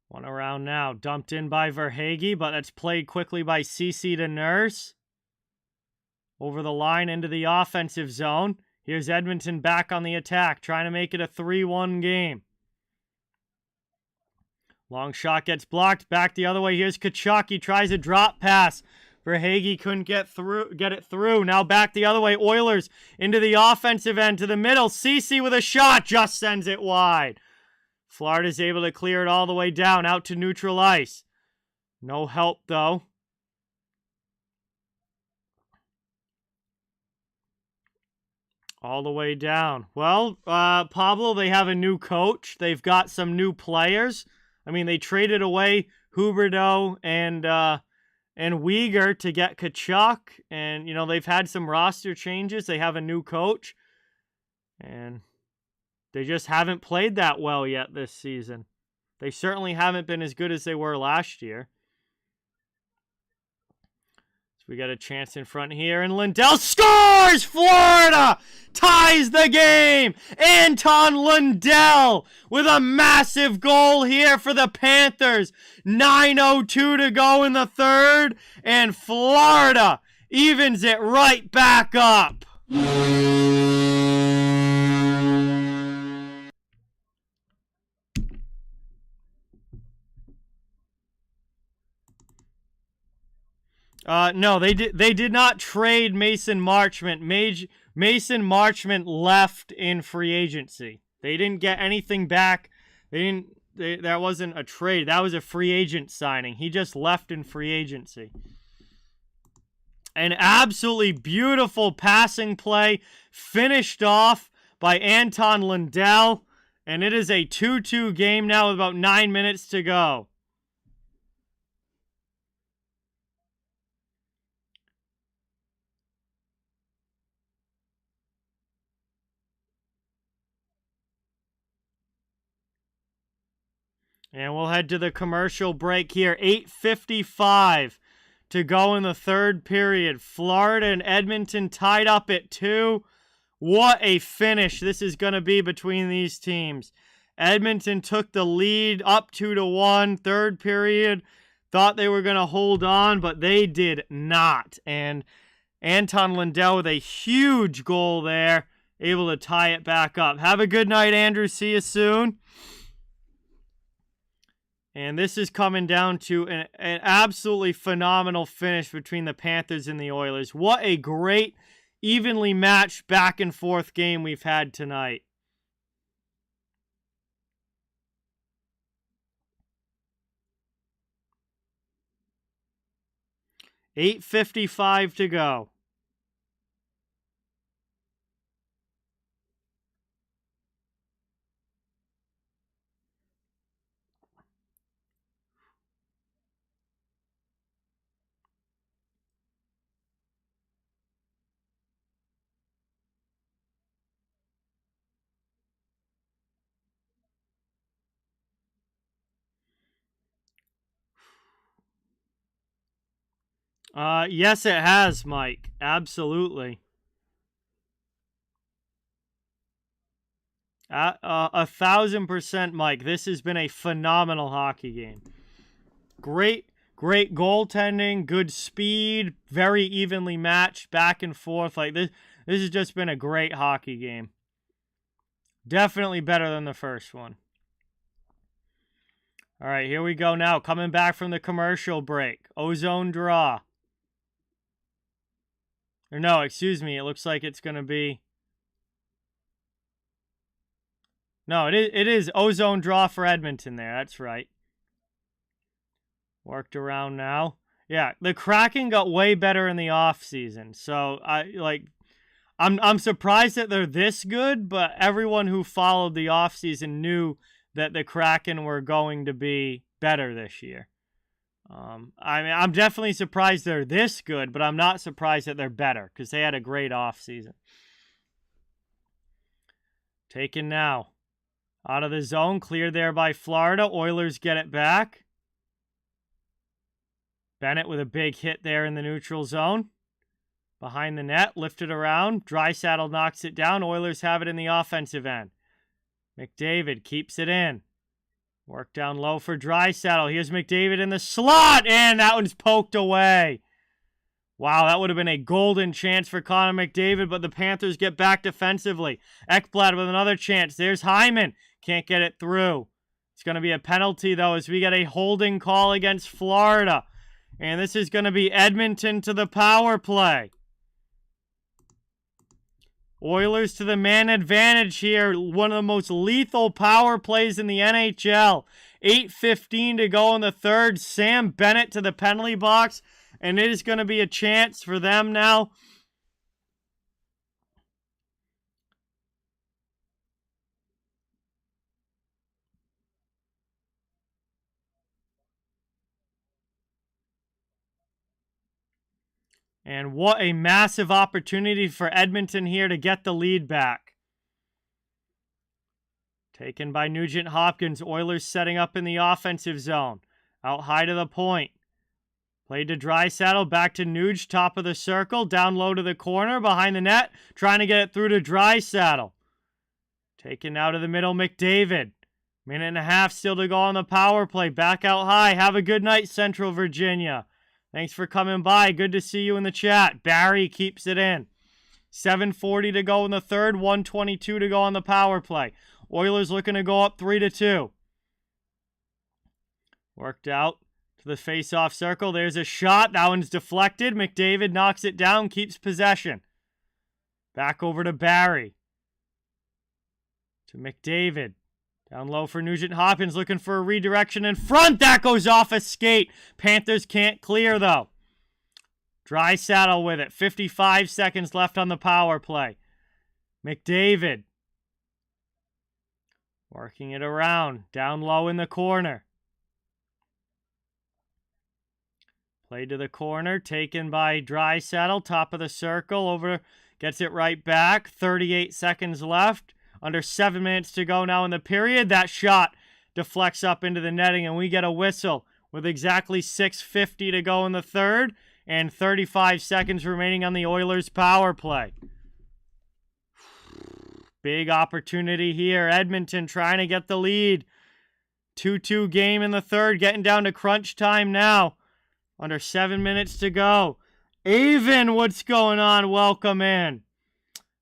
A: One around now. Dumped in by Verhaeghe, but that's played quickly by Ceci to Nurse. Over the line into the offensive zone. Here's Edmonton back on the attack, trying to make it a 3-1 game. Long shot gets blocked. Back the other way. Here's Tkachuk. He tries a drop pass. Verhaeghe couldn't get it through. Now back the other way. Oilers into the offensive end to the middle. Ceci with a shot. Just sends it wide. Florida's able to clear it all the way down out to neutral ice. No help, though. All the way down. Well, Pablo, they have a new coach. They've got some new players. I mean, they traded away Huberdeau and Weegar to get Tkachuk. And, you know, they've had some roster changes. They have a new coach. And they just haven't played that well yet this season. They certainly haven't been as good as they were last year. So we got a chance in front here, and Lindell scores! Florida ties the game! Anton Lindell with a massive goal here for the Panthers. 9:02 to go in the third, and Florida evens it right back up. No, they did not trade Mason Marchment. Mason Marchment left in free agency. They didn't get anything back. That wasn't a trade. That was a free agent signing. He just left in free agency. An absolutely beautiful passing play finished off by Anton Lindell, and it is a 2-2 game now with about 9 minutes to go. And we'll head to the commercial break here. 8:55 to go in the third period. Florida and Edmonton tied up at 2. What a finish this is going to be between these teams. Edmonton took the lead up 2-1. Third period, thought they were going to hold on, but they did not. And Anton Lindell with a huge goal there, able to tie it back up. Have a good night, Andrew. See you soon. And this is coming down to an absolutely phenomenal finish between the Panthers and the Oilers. What a great, evenly matched back and forth game we've had tonight. $8:55 to go. Yes, it has, Mike. Absolutely. 1,000%, Mike. This has been a phenomenal hockey game. Great goaltending, good speed, very evenly matched, back and forth. Like this has just been a great hockey game. Definitely better than the first one. All right, here we go now. Coming back from the commercial break. Ozone draw. Or no, excuse me. It looks like it's going to be... No, it is ozone draw for Edmonton there. That's right. Worked around now. Yeah, the Kraken got way better in the offseason. So, I'm surprised that they're this good, but everyone who followed the offseason knew that the Kraken were going to be better this year. I mean, I'm definitely surprised they're this good, but I'm not surprised that they're better because they had a great offseason. Taken now. Out of the zone, cleared there by Florida. Oilers get it back. Bennett with a big hit there in the neutral zone. Behind the net, lifted around. Draisaitl knocks it down. Oilers have it in the offensive end. McDavid keeps it in. Work down low for Draisaitl. Here's McDavid in the slot, and that one's poked away. Wow, that would have been a golden chance for Connor McDavid, but the Panthers get back defensively. Ekblad with another chance. There's Hyman. Can't get it through. It's going to be a penalty, though, as we get a holding call against Florida. And this is going to be Edmonton to the power play. Oilers to the man advantage here. One of the most lethal power plays in the NHL. 8:15 to go in the third. Sam Bennett to the penalty box. And it is going to be a chance for them now. And what a massive opportunity for Edmonton here to get the lead back. Taken by Nugent Hopkins. Oilers setting up in the offensive zone. Out high to the point. Played to Draisaitl. Back to Nuge. Top of the circle. Down low to the corner. Behind the net. Trying to get it through to Draisaitl. Taken out of the middle. McDavid. Minute and a half still to go on the power play. Back out high. Have a good night, Central Virginia. Thanks for coming by. Good to see you in the chat. Barry keeps it in. 7:40 to go in the third. 1:22 to go on the power play. Oilers looking to go up 3-2. Worked out to the face-off circle. There's a shot. That one's deflected. McDavid knocks it down. Keeps possession. Back over to Barry. To McDavid. Down low for Nugent Hopkins, looking for a redirection in front. That goes off a skate. Panthers can't clear, though. Draisaitl with it. 55 seconds left on the power play. McDavid. Working it around. Down low in the corner. Played to the corner. Taken by Draisaitl. Top of the circle. Over. Gets it right back. 38 seconds left. Under 7 minutes to go now in the period. That shot deflects up into the netting, and we get a whistle with exactly 6:50 to go in the third and 35 seconds remaining on the Oilers' power play. Big opportunity here. Edmonton trying to get the lead. 2-2 game in the third, getting down to crunch time now. Under 7 minutes to go. Avon, what's going on? Welcome in.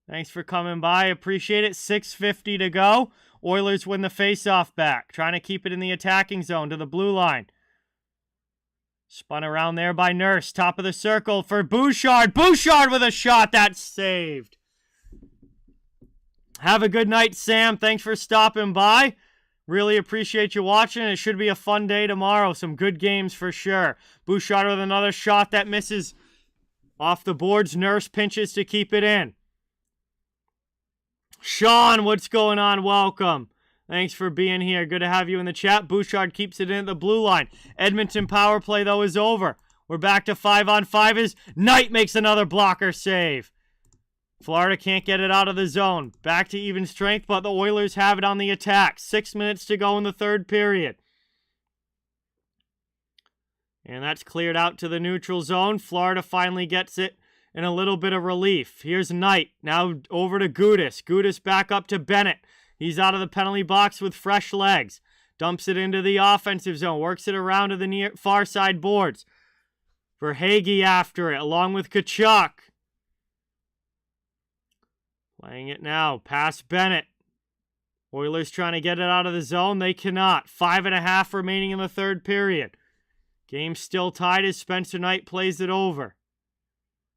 A: Thanks for coming by. Appreciate it. 6:50 to go. Oilers win the faceoff back. Trying to keep it in the attacking zone to the blue line. Spun around there by Nurse. Top of the circle for Bouchard. Bouchard with a shot. That's saved. Have a good night, Sam. Thanks for stopping by. Really appreciate you watching. It should be a fun day tomorrow. Some good games for sure. Bouchard with another shot that misses off the boards. Nurse pinches to keep it in. Sean, what's going on? Welcome. Thanks for being here. Good to have you in the chat. Bouchard keeps it in at the blue line. Edmonton power play, though, is over. We're back to 5-on-5 as Knight makes another blocker save. Florida can't get it out of the zone. Back to even strength, but the Oilers have it on the attack. 6 minutes to go in the third period. And that's cleared out to the neutral zone. Florida finally gets it. And a little bit of relief. Here's Knight. Now over to Gudis. Gudis back up to Bennett. He's out of the penalty box with fresh legs. Dumps it into the offensive zone. Works it around to the far side boards. Verhaeghe after it, along with Tkachuk. Playing it now. Past Bennett. Oilers trying to get it out of the zone. They cannot. 5.5 remaining in the third period. Game still tied as Spencer Knight plays it over.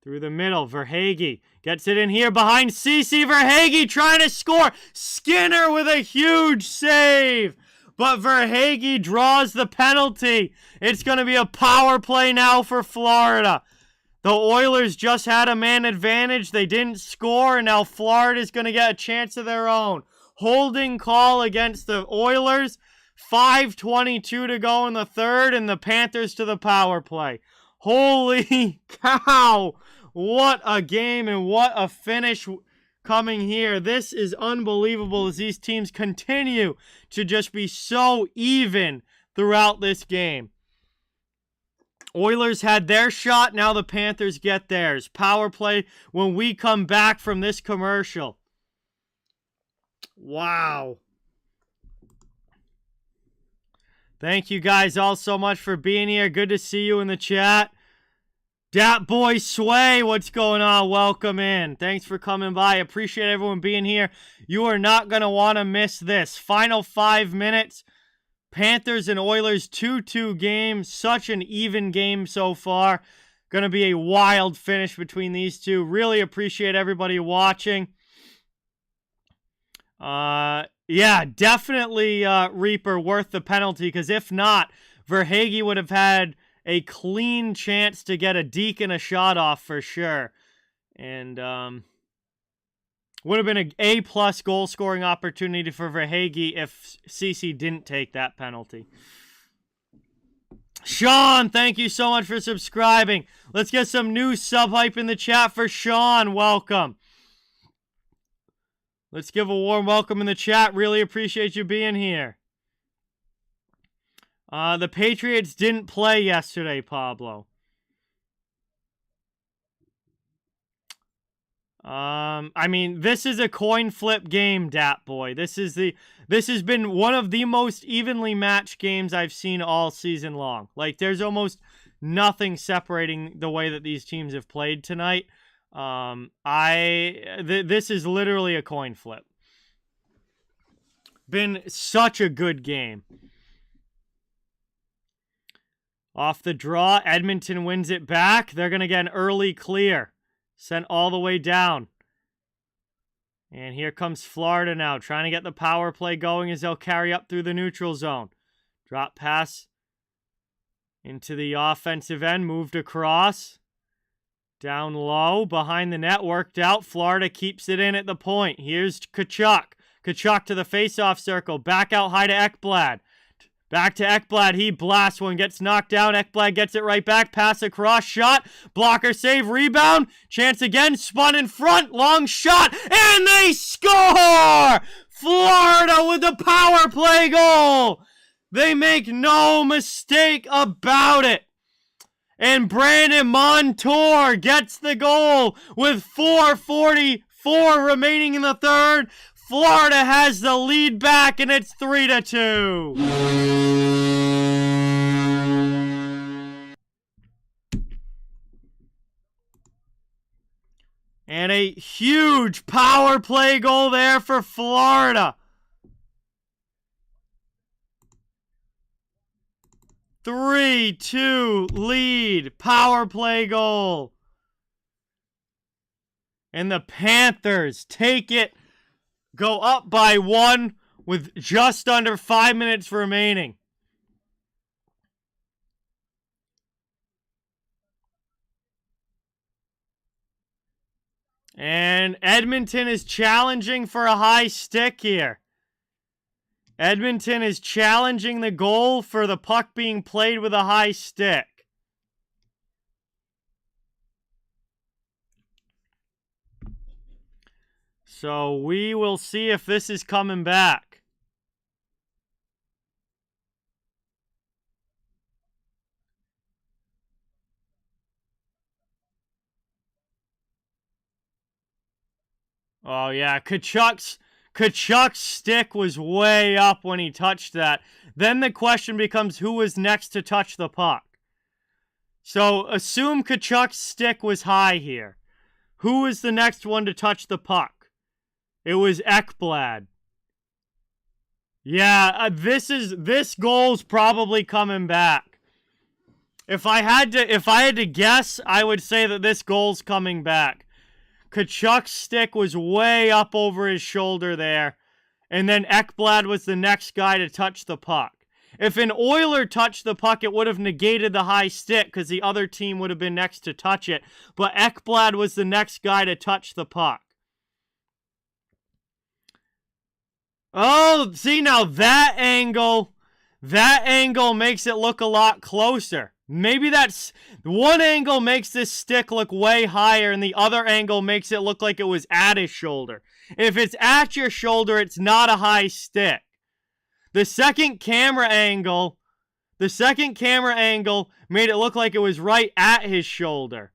A: Through the middle, Verhaeghe gets it in here behind Ceci. Verhaeghe trying to score. Skinner with a huge save. But Verhaeghe draws the penalty. It's going to be a power play now for Florida. The Oilers just had a man advantage. They didn't score, and now Florida's going to get a chance of their own. Holding call against the Oilers. 5:22 to go in the third, and the Panthers to the power play. Holy cow! What a game and what a finish coming here. This is unbelievable as these teams continue to just be so even throughout this game. Oilers had their shot, now the Panthers get theirs. Power play when we come back from this commercial. Wow. Thank you guys all so much for being here. Good to see you in the chat. Dat Boy Sway, what's going on? Welcome in. Thanks for coming by. Appreciate everyone being here. You are not going to want to miss this. Final 5 minutes. Panthers and Oilers 2-2 game. Such an even game so far. Going to be a wild finish between these two. Really appreciate everybody watching. Yeah, definitely Reaper worth the penalty, because if not, Verhaeghe would have had a clean chance to get a deke and a shot off for sure. And would have been an A+ goal scoring opportunity for Verhaeghe if Ceci didn't take that penalty. Sean, thank you so much for subscribing. Let's get some new sub hype in the chat for Sean. Welcome. Let's give a warm welcome in the chat. Really appreciate you being here. The Patriots didn't play yesterday, Pablo. I mean, this is a coin flip game, Dat Boy. This has been one of the most evenly matched games I've seen all season long. Like, there's almost nothing separating the way that these teams have played tonight. This is literally a coin flip. Been such a good game. Off the draw, Edmonton wins it back. They're going to get an early clear. Sent all the way down. And here comes Florida now, trying to get the power play going as they'll carry up through the neutral zone. Drop pass into the offensive end, moved across. Down low, behind the net, worked out. Florida keeps it in at the point. Here's Tkachuk. Tkachuk to the face-off circle. Back out high to Ekblad. Back to Ekblad. He blasts one. Gets knocked down. Ekblad gets it right back. Pass across. Shot. Blocker save. Rebound. Chance again. Spun in front. Long shot. And they score! Florida with the power play goal. They make no mistake about it. And Brandon Montour gets the goal with 4:44 remaining in the third. Florida has the lead back, and it's 3-2. And a huge power play goal there for Florida. 3-2 lead. Power play goal. And the Panthers take it. Go up by 1 with just under 5 minutes remaining. And Edmonton is challenging for a high stick here. Edmonton is challenging the goal for the puck being played with a high stick. So we will see if this is coming back. Oh yeah, Tkachuk's Tkachuk's stick was way up when he touched that. Then the question becomes who was next to touch the puck. So assume Tkachuk's stick was high here. Who was the next one to touch the puck? It was Ekblad. Yeah, this goal's probably coming back. If I had to guess, I would say that this goal's coming back. Tkachuk's stick was way up over his shoulder there, and then Ekblad was the next guy to touch the puck. If an Oiler touched the puck, it would have negated the high stick because the other team would have been next to touch it, but Ekblad was the next guy to touch the puck. Oh, see now that angle makes it look a lot closer. Maybe that's one angle makes this stick look way higher and the other angle makes it look like it was at his shoulder. If it's at your shoulder, it's not a high stick. The second camera angle made it look like it was right at his shoulder.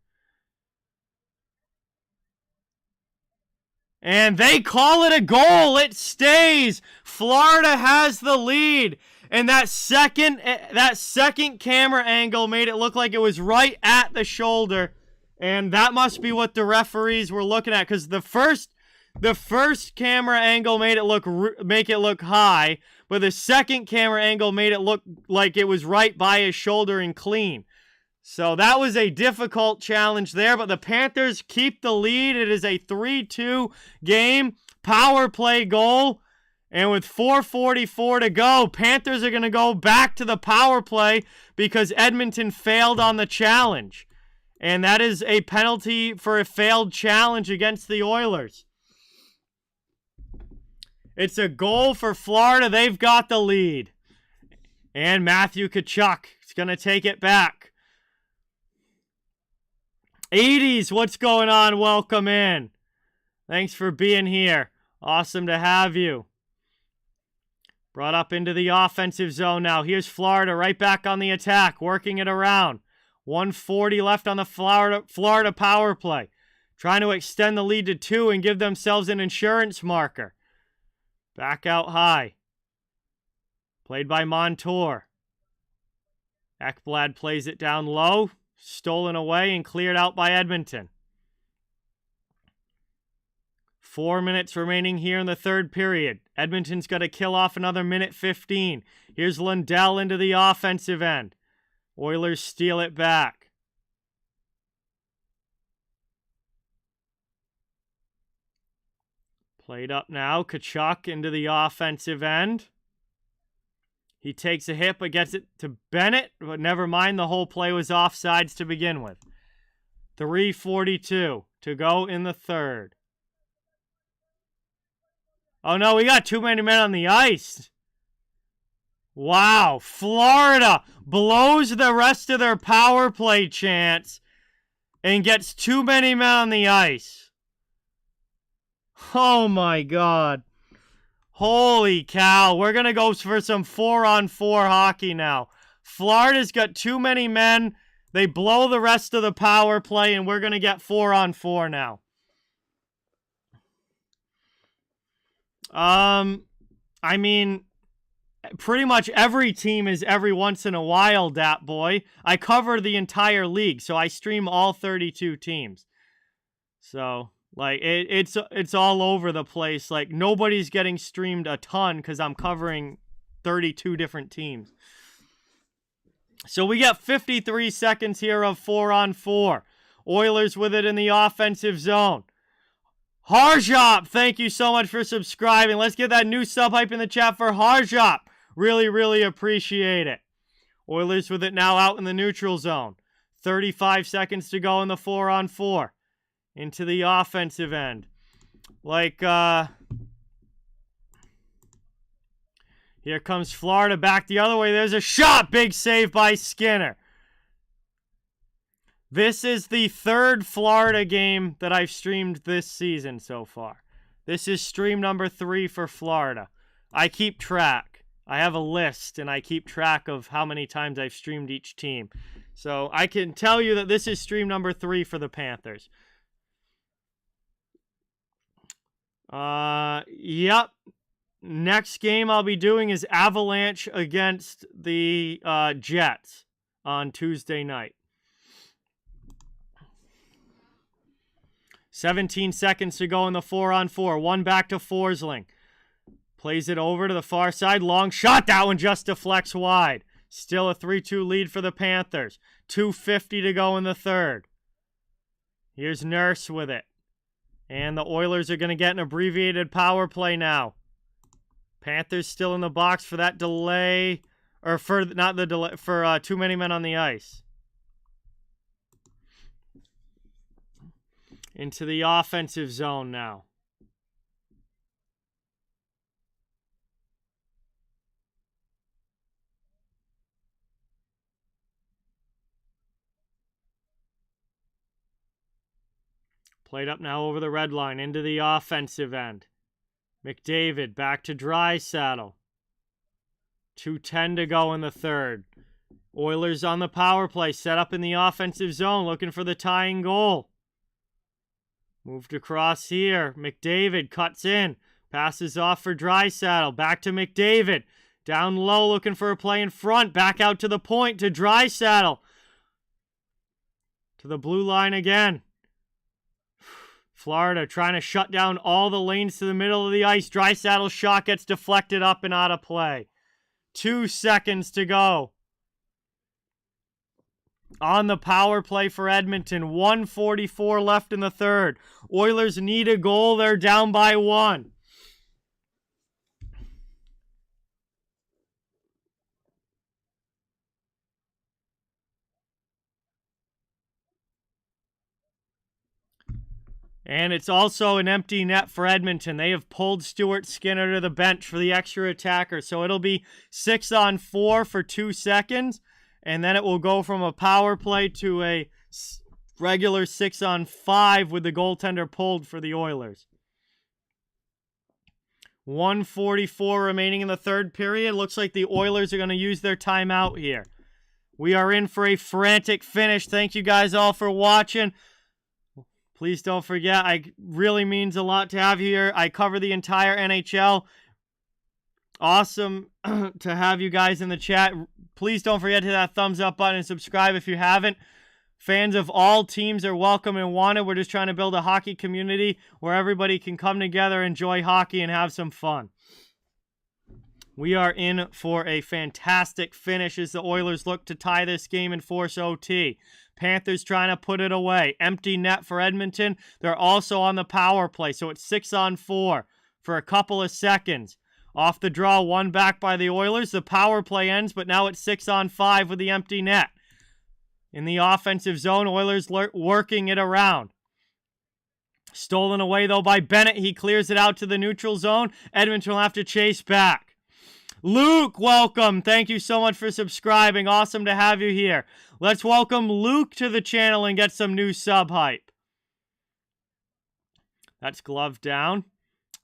A: And they call it a goal. It stays. Florida has the lead. And that second camera angle made it look like it was right at the shoulder. And that must be what the referees were looking at. Because the first camera angle made it look high. But the second camera angle made it look like it was right by his shoulder and clean. So that was a difficult challenge there, but the Panthers keep the lead. It is a 3-2 game, power play goal, and with 4:44 to go, Panthers are going to go back to the power play because Edmonton failed on the challenge. And that is a penalty for a failed challenge against the Oilers. It's a goal for Florida. They've got the lead. And Matthew Tkachuk is going to take it back. 80s, what's going on? Welcome in. Thanks for being here. Awesome to have you. Brought up into the offensive zone now. Here's Florida right back on the attack, working it around. 1:40 left on the Florida power play. Trying to extend the lead to 2 and give themselves an insurance marker. Back out high. Played by Montour. Ekblad plays it down low. Stolen away and cleared out by Edmonton. 4 minutes remaining here in the third period. Edmonton's got to kill off another minute 15. Here's Lundell into the offensive end. Oilers steal it back. Played up now. Tkachuk into the offensive end. He takes a hit, but gets it to Bennett. But never mind, the whole play was offsides to begin with. 3:42 to go in the third. Oh no, we got too many men on the ice. Wow, Florida blows the rest of their power play chance and gets too many men on the ice. Oh my God. Holy cow, we're going to go for some 4-on-4 hockey now. Florida's got too many men. They blow the rest of the power play, and we're going to get 4-on-4 now. I mean, pretty much every team is every once in a while, Dat Boy. I cover the entire league, so I stream all 32 teams. So... like, it's all over the place. Like, nobody's getting streamed a ton because I'm covering 32 different teams. So we got 53 seconds here of 4-on-4. Oilers with it in the offensive zone. Harjop, thank you so much for subscribing. Let's get that new sub hype in the chat for Harjop. Really, really appreciate it. Oilers with it now out in the neutral zone. 35 seconds to go in the 4-on-4. Into the offensive end. Like, here comes Florida back the other way. There's a shot. Big save by Skinner. This is the third Florida game that I've streamed this season so far. This is stream number 3 for Florida. I keep track. I have a list, and I keep track of how many times I've streamed each team. So I can tell you that this is stream number 3 for the Panthers. Yep. Next game I'll be doing is Avalanche against the Jets on Tuesday night. 17 seconds to go in the 4-on-4. One back to Forsling. Plays it over to the far side. Long shot. That one just deflects wide. Still a 3-2 lead for the Panthers. 2:50 to go in the third. Here's Nurse with it. And the Oilers are going to get an abbreviated power play now. Panthers still in the box for that delay. Or for, not the delay, for too many men on the ice. Into the offensive zone now. Played up now over the red line into the offensive end. McDavid back to Draisaitl. 2:10 to go in the third. Oilers on the power play, set up in the offensive zone, looking for the tying goal. Moved across here. McDavid cuts in. Passes off for Draisaitl. Back to McDavid. Down low, looking for a play in front. Back out to the point to Draisaitl. To the blue line again. Florida trying to shut down all the lanes to the middle of the ice. Draisaitl's shot gets deflected up and out of play. 2 seconds to go. On the power play for Edmonton. 1:44 left in the third. Oilers need a goal. They're down by 1. And it's also an empty net for Edmonton. They have pulled Stuart Skinner to the bench for the extra attacker. So it'll be 6-on-4 for 2 seconds. And then it will go from a power play to a regular 6-on-5 with the goaltender pulled for the Oilers. 1:44 remaining in the third period. Looks like the Oilers are going to use their timeout here. We are in for a frantic finish. Thank you guys all for watching. Please don't forget, it really means a lot to have you here. I cover the entire NHL. Awesome to have you guys in the chat. Please don't forget to hit that thumbs up button and subscribe if you haven't. Fans of all teams are welcome and wanted. We're just trying to build a hockey community where everybody can come together, enjoy hockey, and have some fun. We are in for a fantastic finish as the Oilers look to tie this game and force OT. Panthers trying to put it away. Empty net for Edmonton. They're also on the power play, so it's 6-on-4 for a couple of seconds. Off the draw, one back by the Oilers. The power play ends, but now it's 6-on-5 with the empty net. In the offensive zone, Oilers working it around. Stolen away, though, by Bennett. He clears it out to the neutral zone. Edmonton will have to chase back. Luke, welcome. Thank you so much for subscribing. Awesome to have you here. Let's welcome Luke to the channel and get some new sub hype. That's glove down.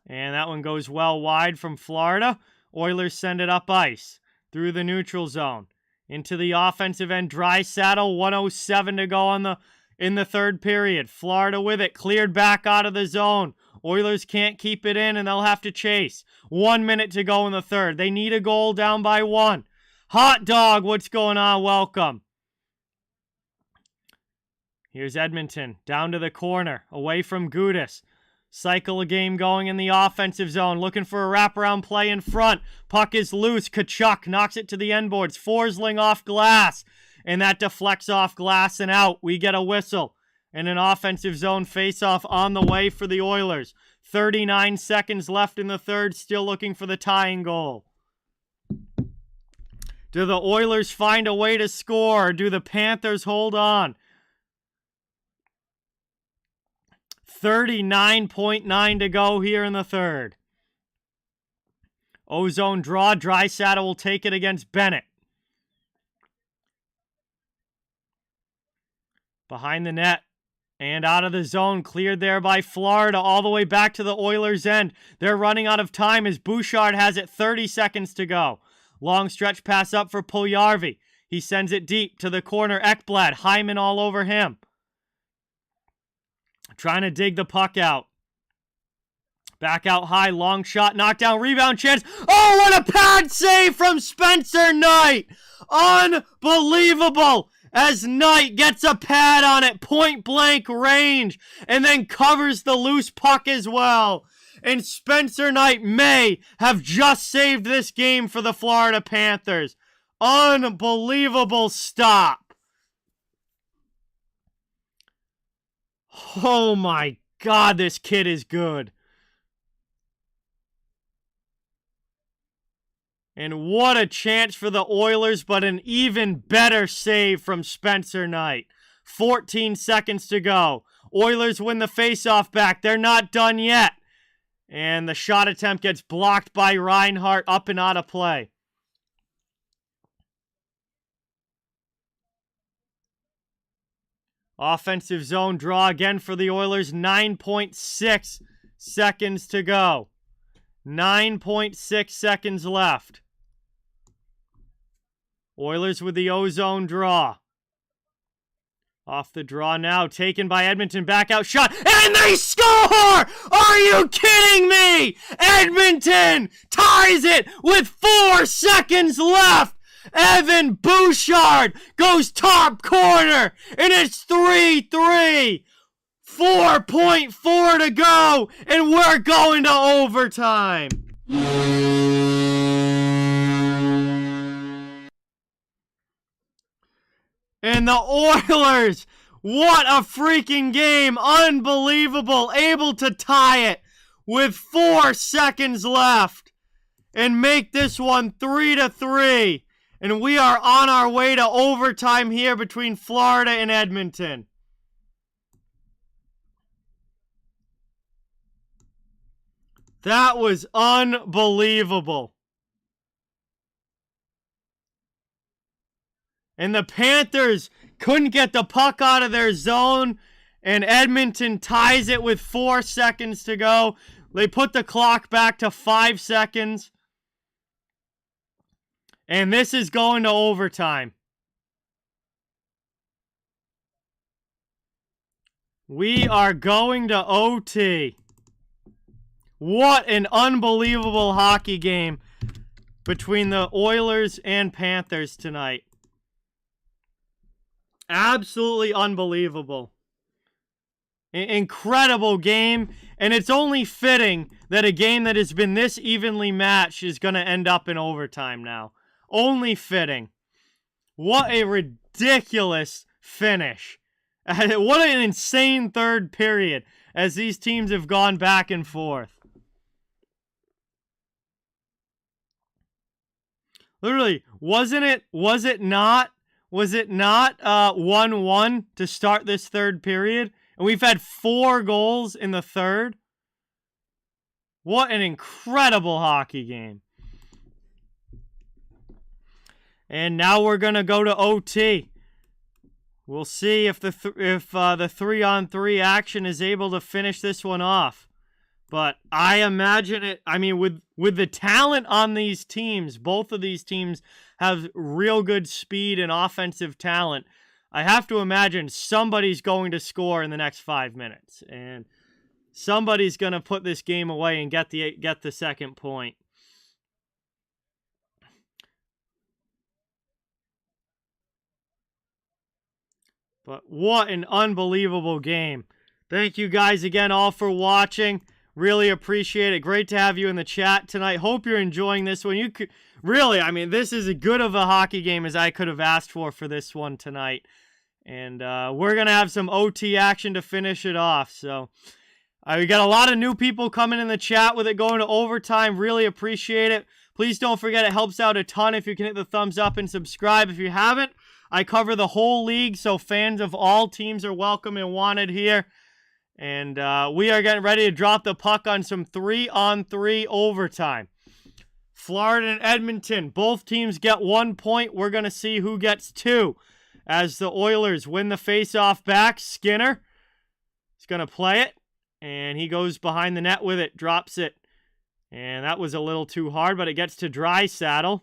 A: And that one goes well wide from Florida. Oilers send it up ice through the neutral zone. Into the offensive end, Draisaitl, 1:07 to go in the third period. Florida with it, cleared back out of the zone. Oilers can't keep it in, and they'll have to chase. 1 minute to go in the third. They need a goal, down by 1. Hot dog, what's going on? Welcome. Here's Edmonton, down to the corner, away from Gudas. Cycle a game going in the offensive zone, looking for a wraparound play in front. Puck is loose. Tkachuk knocks it to the end boards. Forsling off glass, and that deflects off glass and out. We get a whistle, and an offensive zone faceoff on the way for the Oilers. 39 seconds left in the third, still looking for the tying goal. Do the Oilers find a way to score, or do the Panthers hold on? 39.9 to go here in the third. Ozone draw. Draisaitl will take it against Bennett. Behind the net. And out of the zone. Cleared there by Florida. All the way back to the Oilers' end. They're running out of time as Bouchard has it. 30 seconds to go. Long stretch pass up for Puljujarvi. He sends it deep to the corner. Ekblad. Hyman all over him. Trying to dig the puck out. Back out high, long shot, knockdown, rebound chance. Oh, what a pad save from Spencer Knight! Unbelievable! As Knight gets a pad on it, point blank range, and then covers the loose puck as well. And Spencer Knight may have just saved this game for the Florida Panthers. Unbelievable stop. Oh my God, this kid is good. And what a chance for the Oilers, but an even better save from Spencer Knight. 14 seconds to go. Oilers win the faceoff back. They're not done yet. And the shot attempt gets blocked by Reinhart, up and out of play. Offensive zone draw again for the Oilers. 9.6 seconds to go. 9.6 seconds left. Oilers with the O-zone draw. Off the draw now, taken by Edmonton, back out shot, and they score! Are you kidding me? Edmonton ties it with 4 seconds left. Evan Bouchard goes top corner, and it's 3-3. 4.4 to go, and we're going to overtime. And the Oilers, what a freaking game. Unbelievable. Able to tie it with 4 seconds left and make this one 3-3. And we are on our way to overtime here between Florida and Edmonton. That was unbelievable. And the Panthers couldn't get the puck out of their zone, and Edmonton ties it with 4 seconds to go. They put the clock back to 5 seconds. And this is going to overtime. We are going to OT. What an unbelievable hockey game between the Oilers and Panthers tonight. Absolutely unbelievable. Incredible game. And it's only fitting that a game that has been this evenly matched is going to end up in overtime now. Only fitting. What a ridiculous finish. What an insane third period as these teams have gone back and forth. Literally, was it not 1-1 to start this third period? And we've had 4 goals in the third. What an incredible hockey game. And now we're going to go to OT. We'll see if the 3-on-3 action is able to finish this one off. But I imagine it, I mean, with the talent on these teams, both of these teams have real good speed and offensive talent. I have to imagine somebody's going to score in the next 5 minutes. And somebody's going to put this game away and get the second point. But what an unbelievable game. Thank you guys again all for watching. Really appreciate it. Great to have you in the chat tonight. Hope you're enjoying this one. You could really, I mean, this is as good of a hockey game as I could have asked for this one tonight. And we're going to have some OT action to finish it off. So we got a lot of new people coming in the chat with it going to overtime. Really appreciate it. Please don't forget it helps out a ton if you can hit the thumbs up and subscribe if you haven't. I cover the whole league, so fans of all teams are welcome and wanted here. And we are getting ready to drop the puck on some 3-on-3 overtime. Florida and Edmonton, both teams get 1 point. We're going to see who gets 2. As the Oilers win the faceoff back, Skinner is going to play it. And he goes behind the net with it, drops it. And that was a little too hard, but it gets to Draisaitl.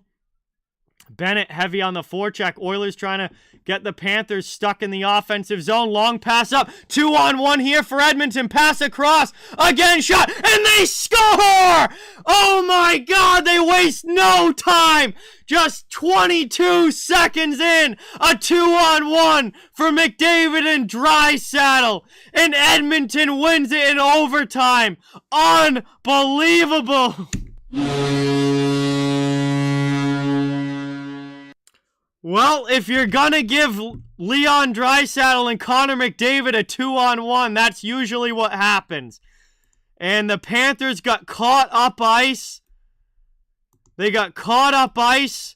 A: Bennett heavy on the forecheck. Oilers trying to get the Panthers stuck in the offensive zone. Long pass up. 2-on-1 here for Edmonton. Pass across. Again shot. And they score! Oh my God, they waste no time. Just 22 seconds in. A 2-on-1 for McDavid and Draisaitl. And Edmonton wins it in overtime. Unbelievable. Well, if you're gonna give Leon Draisaitl and Connor McDavid a 2-on-1, that's usually what happens. And the Panthers got caught up ice. They got caught up ice.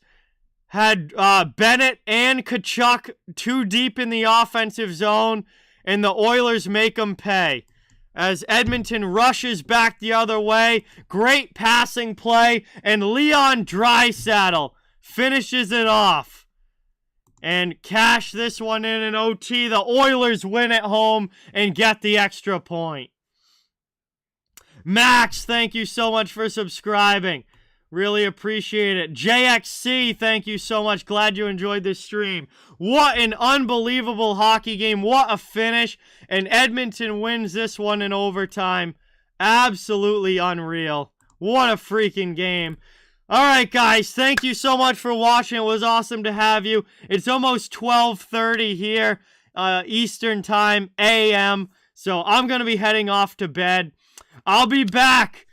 A: Had Bennett and Tkachuk too deep in the offensive zone. And the Oilers make them pay. As Edmonton rushes back the other way. Great passing play. And Leon Draisaitl finishes it off. And cash this one in OT. The Oilers win at home and get the extra point. Max, thank you so much for subscribing. Really appreciate it. JXC, thank you so much. Glad you enjoyed this stream. What an unbelievable hockey game. What a finish. And Edmonton wins this one in overtime. Absolutely unreal. What a freaking game. All right, guys, thank you so much for watching. It was awesome to have you. It's almost 12:30 here, Eastern Time, AM. So I'm going to be heading off to bed. I'll be back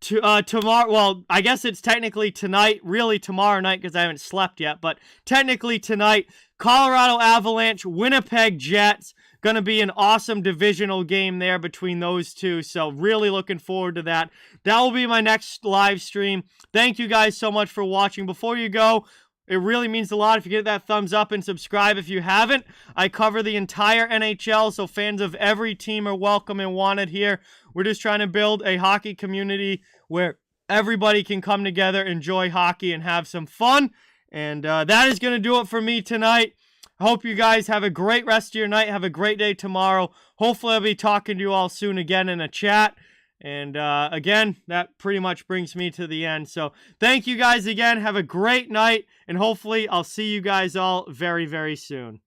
A: tomorrow. Well, I guess it's technically tonight, really tomorrow night because I haven't slept yet. But technically tonight, Colorado Avalanche, Winnipeg Jets. Going to be an awesome divisional game there between those two. So really looking forward to that. That will be my next live stream. Thank you guys so much for watching. Before you go, it really means a lot if you get that thumbs up and subscribe if you haven't. I cover the entire NHL, so fans of every team are welcome and wanted here. We're just trying to build a hockey community where everybody can come together, enjoy hockey, and have some fun. And that is going to do it for me tonight. Hope you guys have a great rest of your night. Have a great day tomorrow. Hopefully I'll be talking to you all soon again in a chat. And again, that pretty much brings me to the end. So thank you guys again. Have a great night. And hopefully I'll see you guys all very, very soon.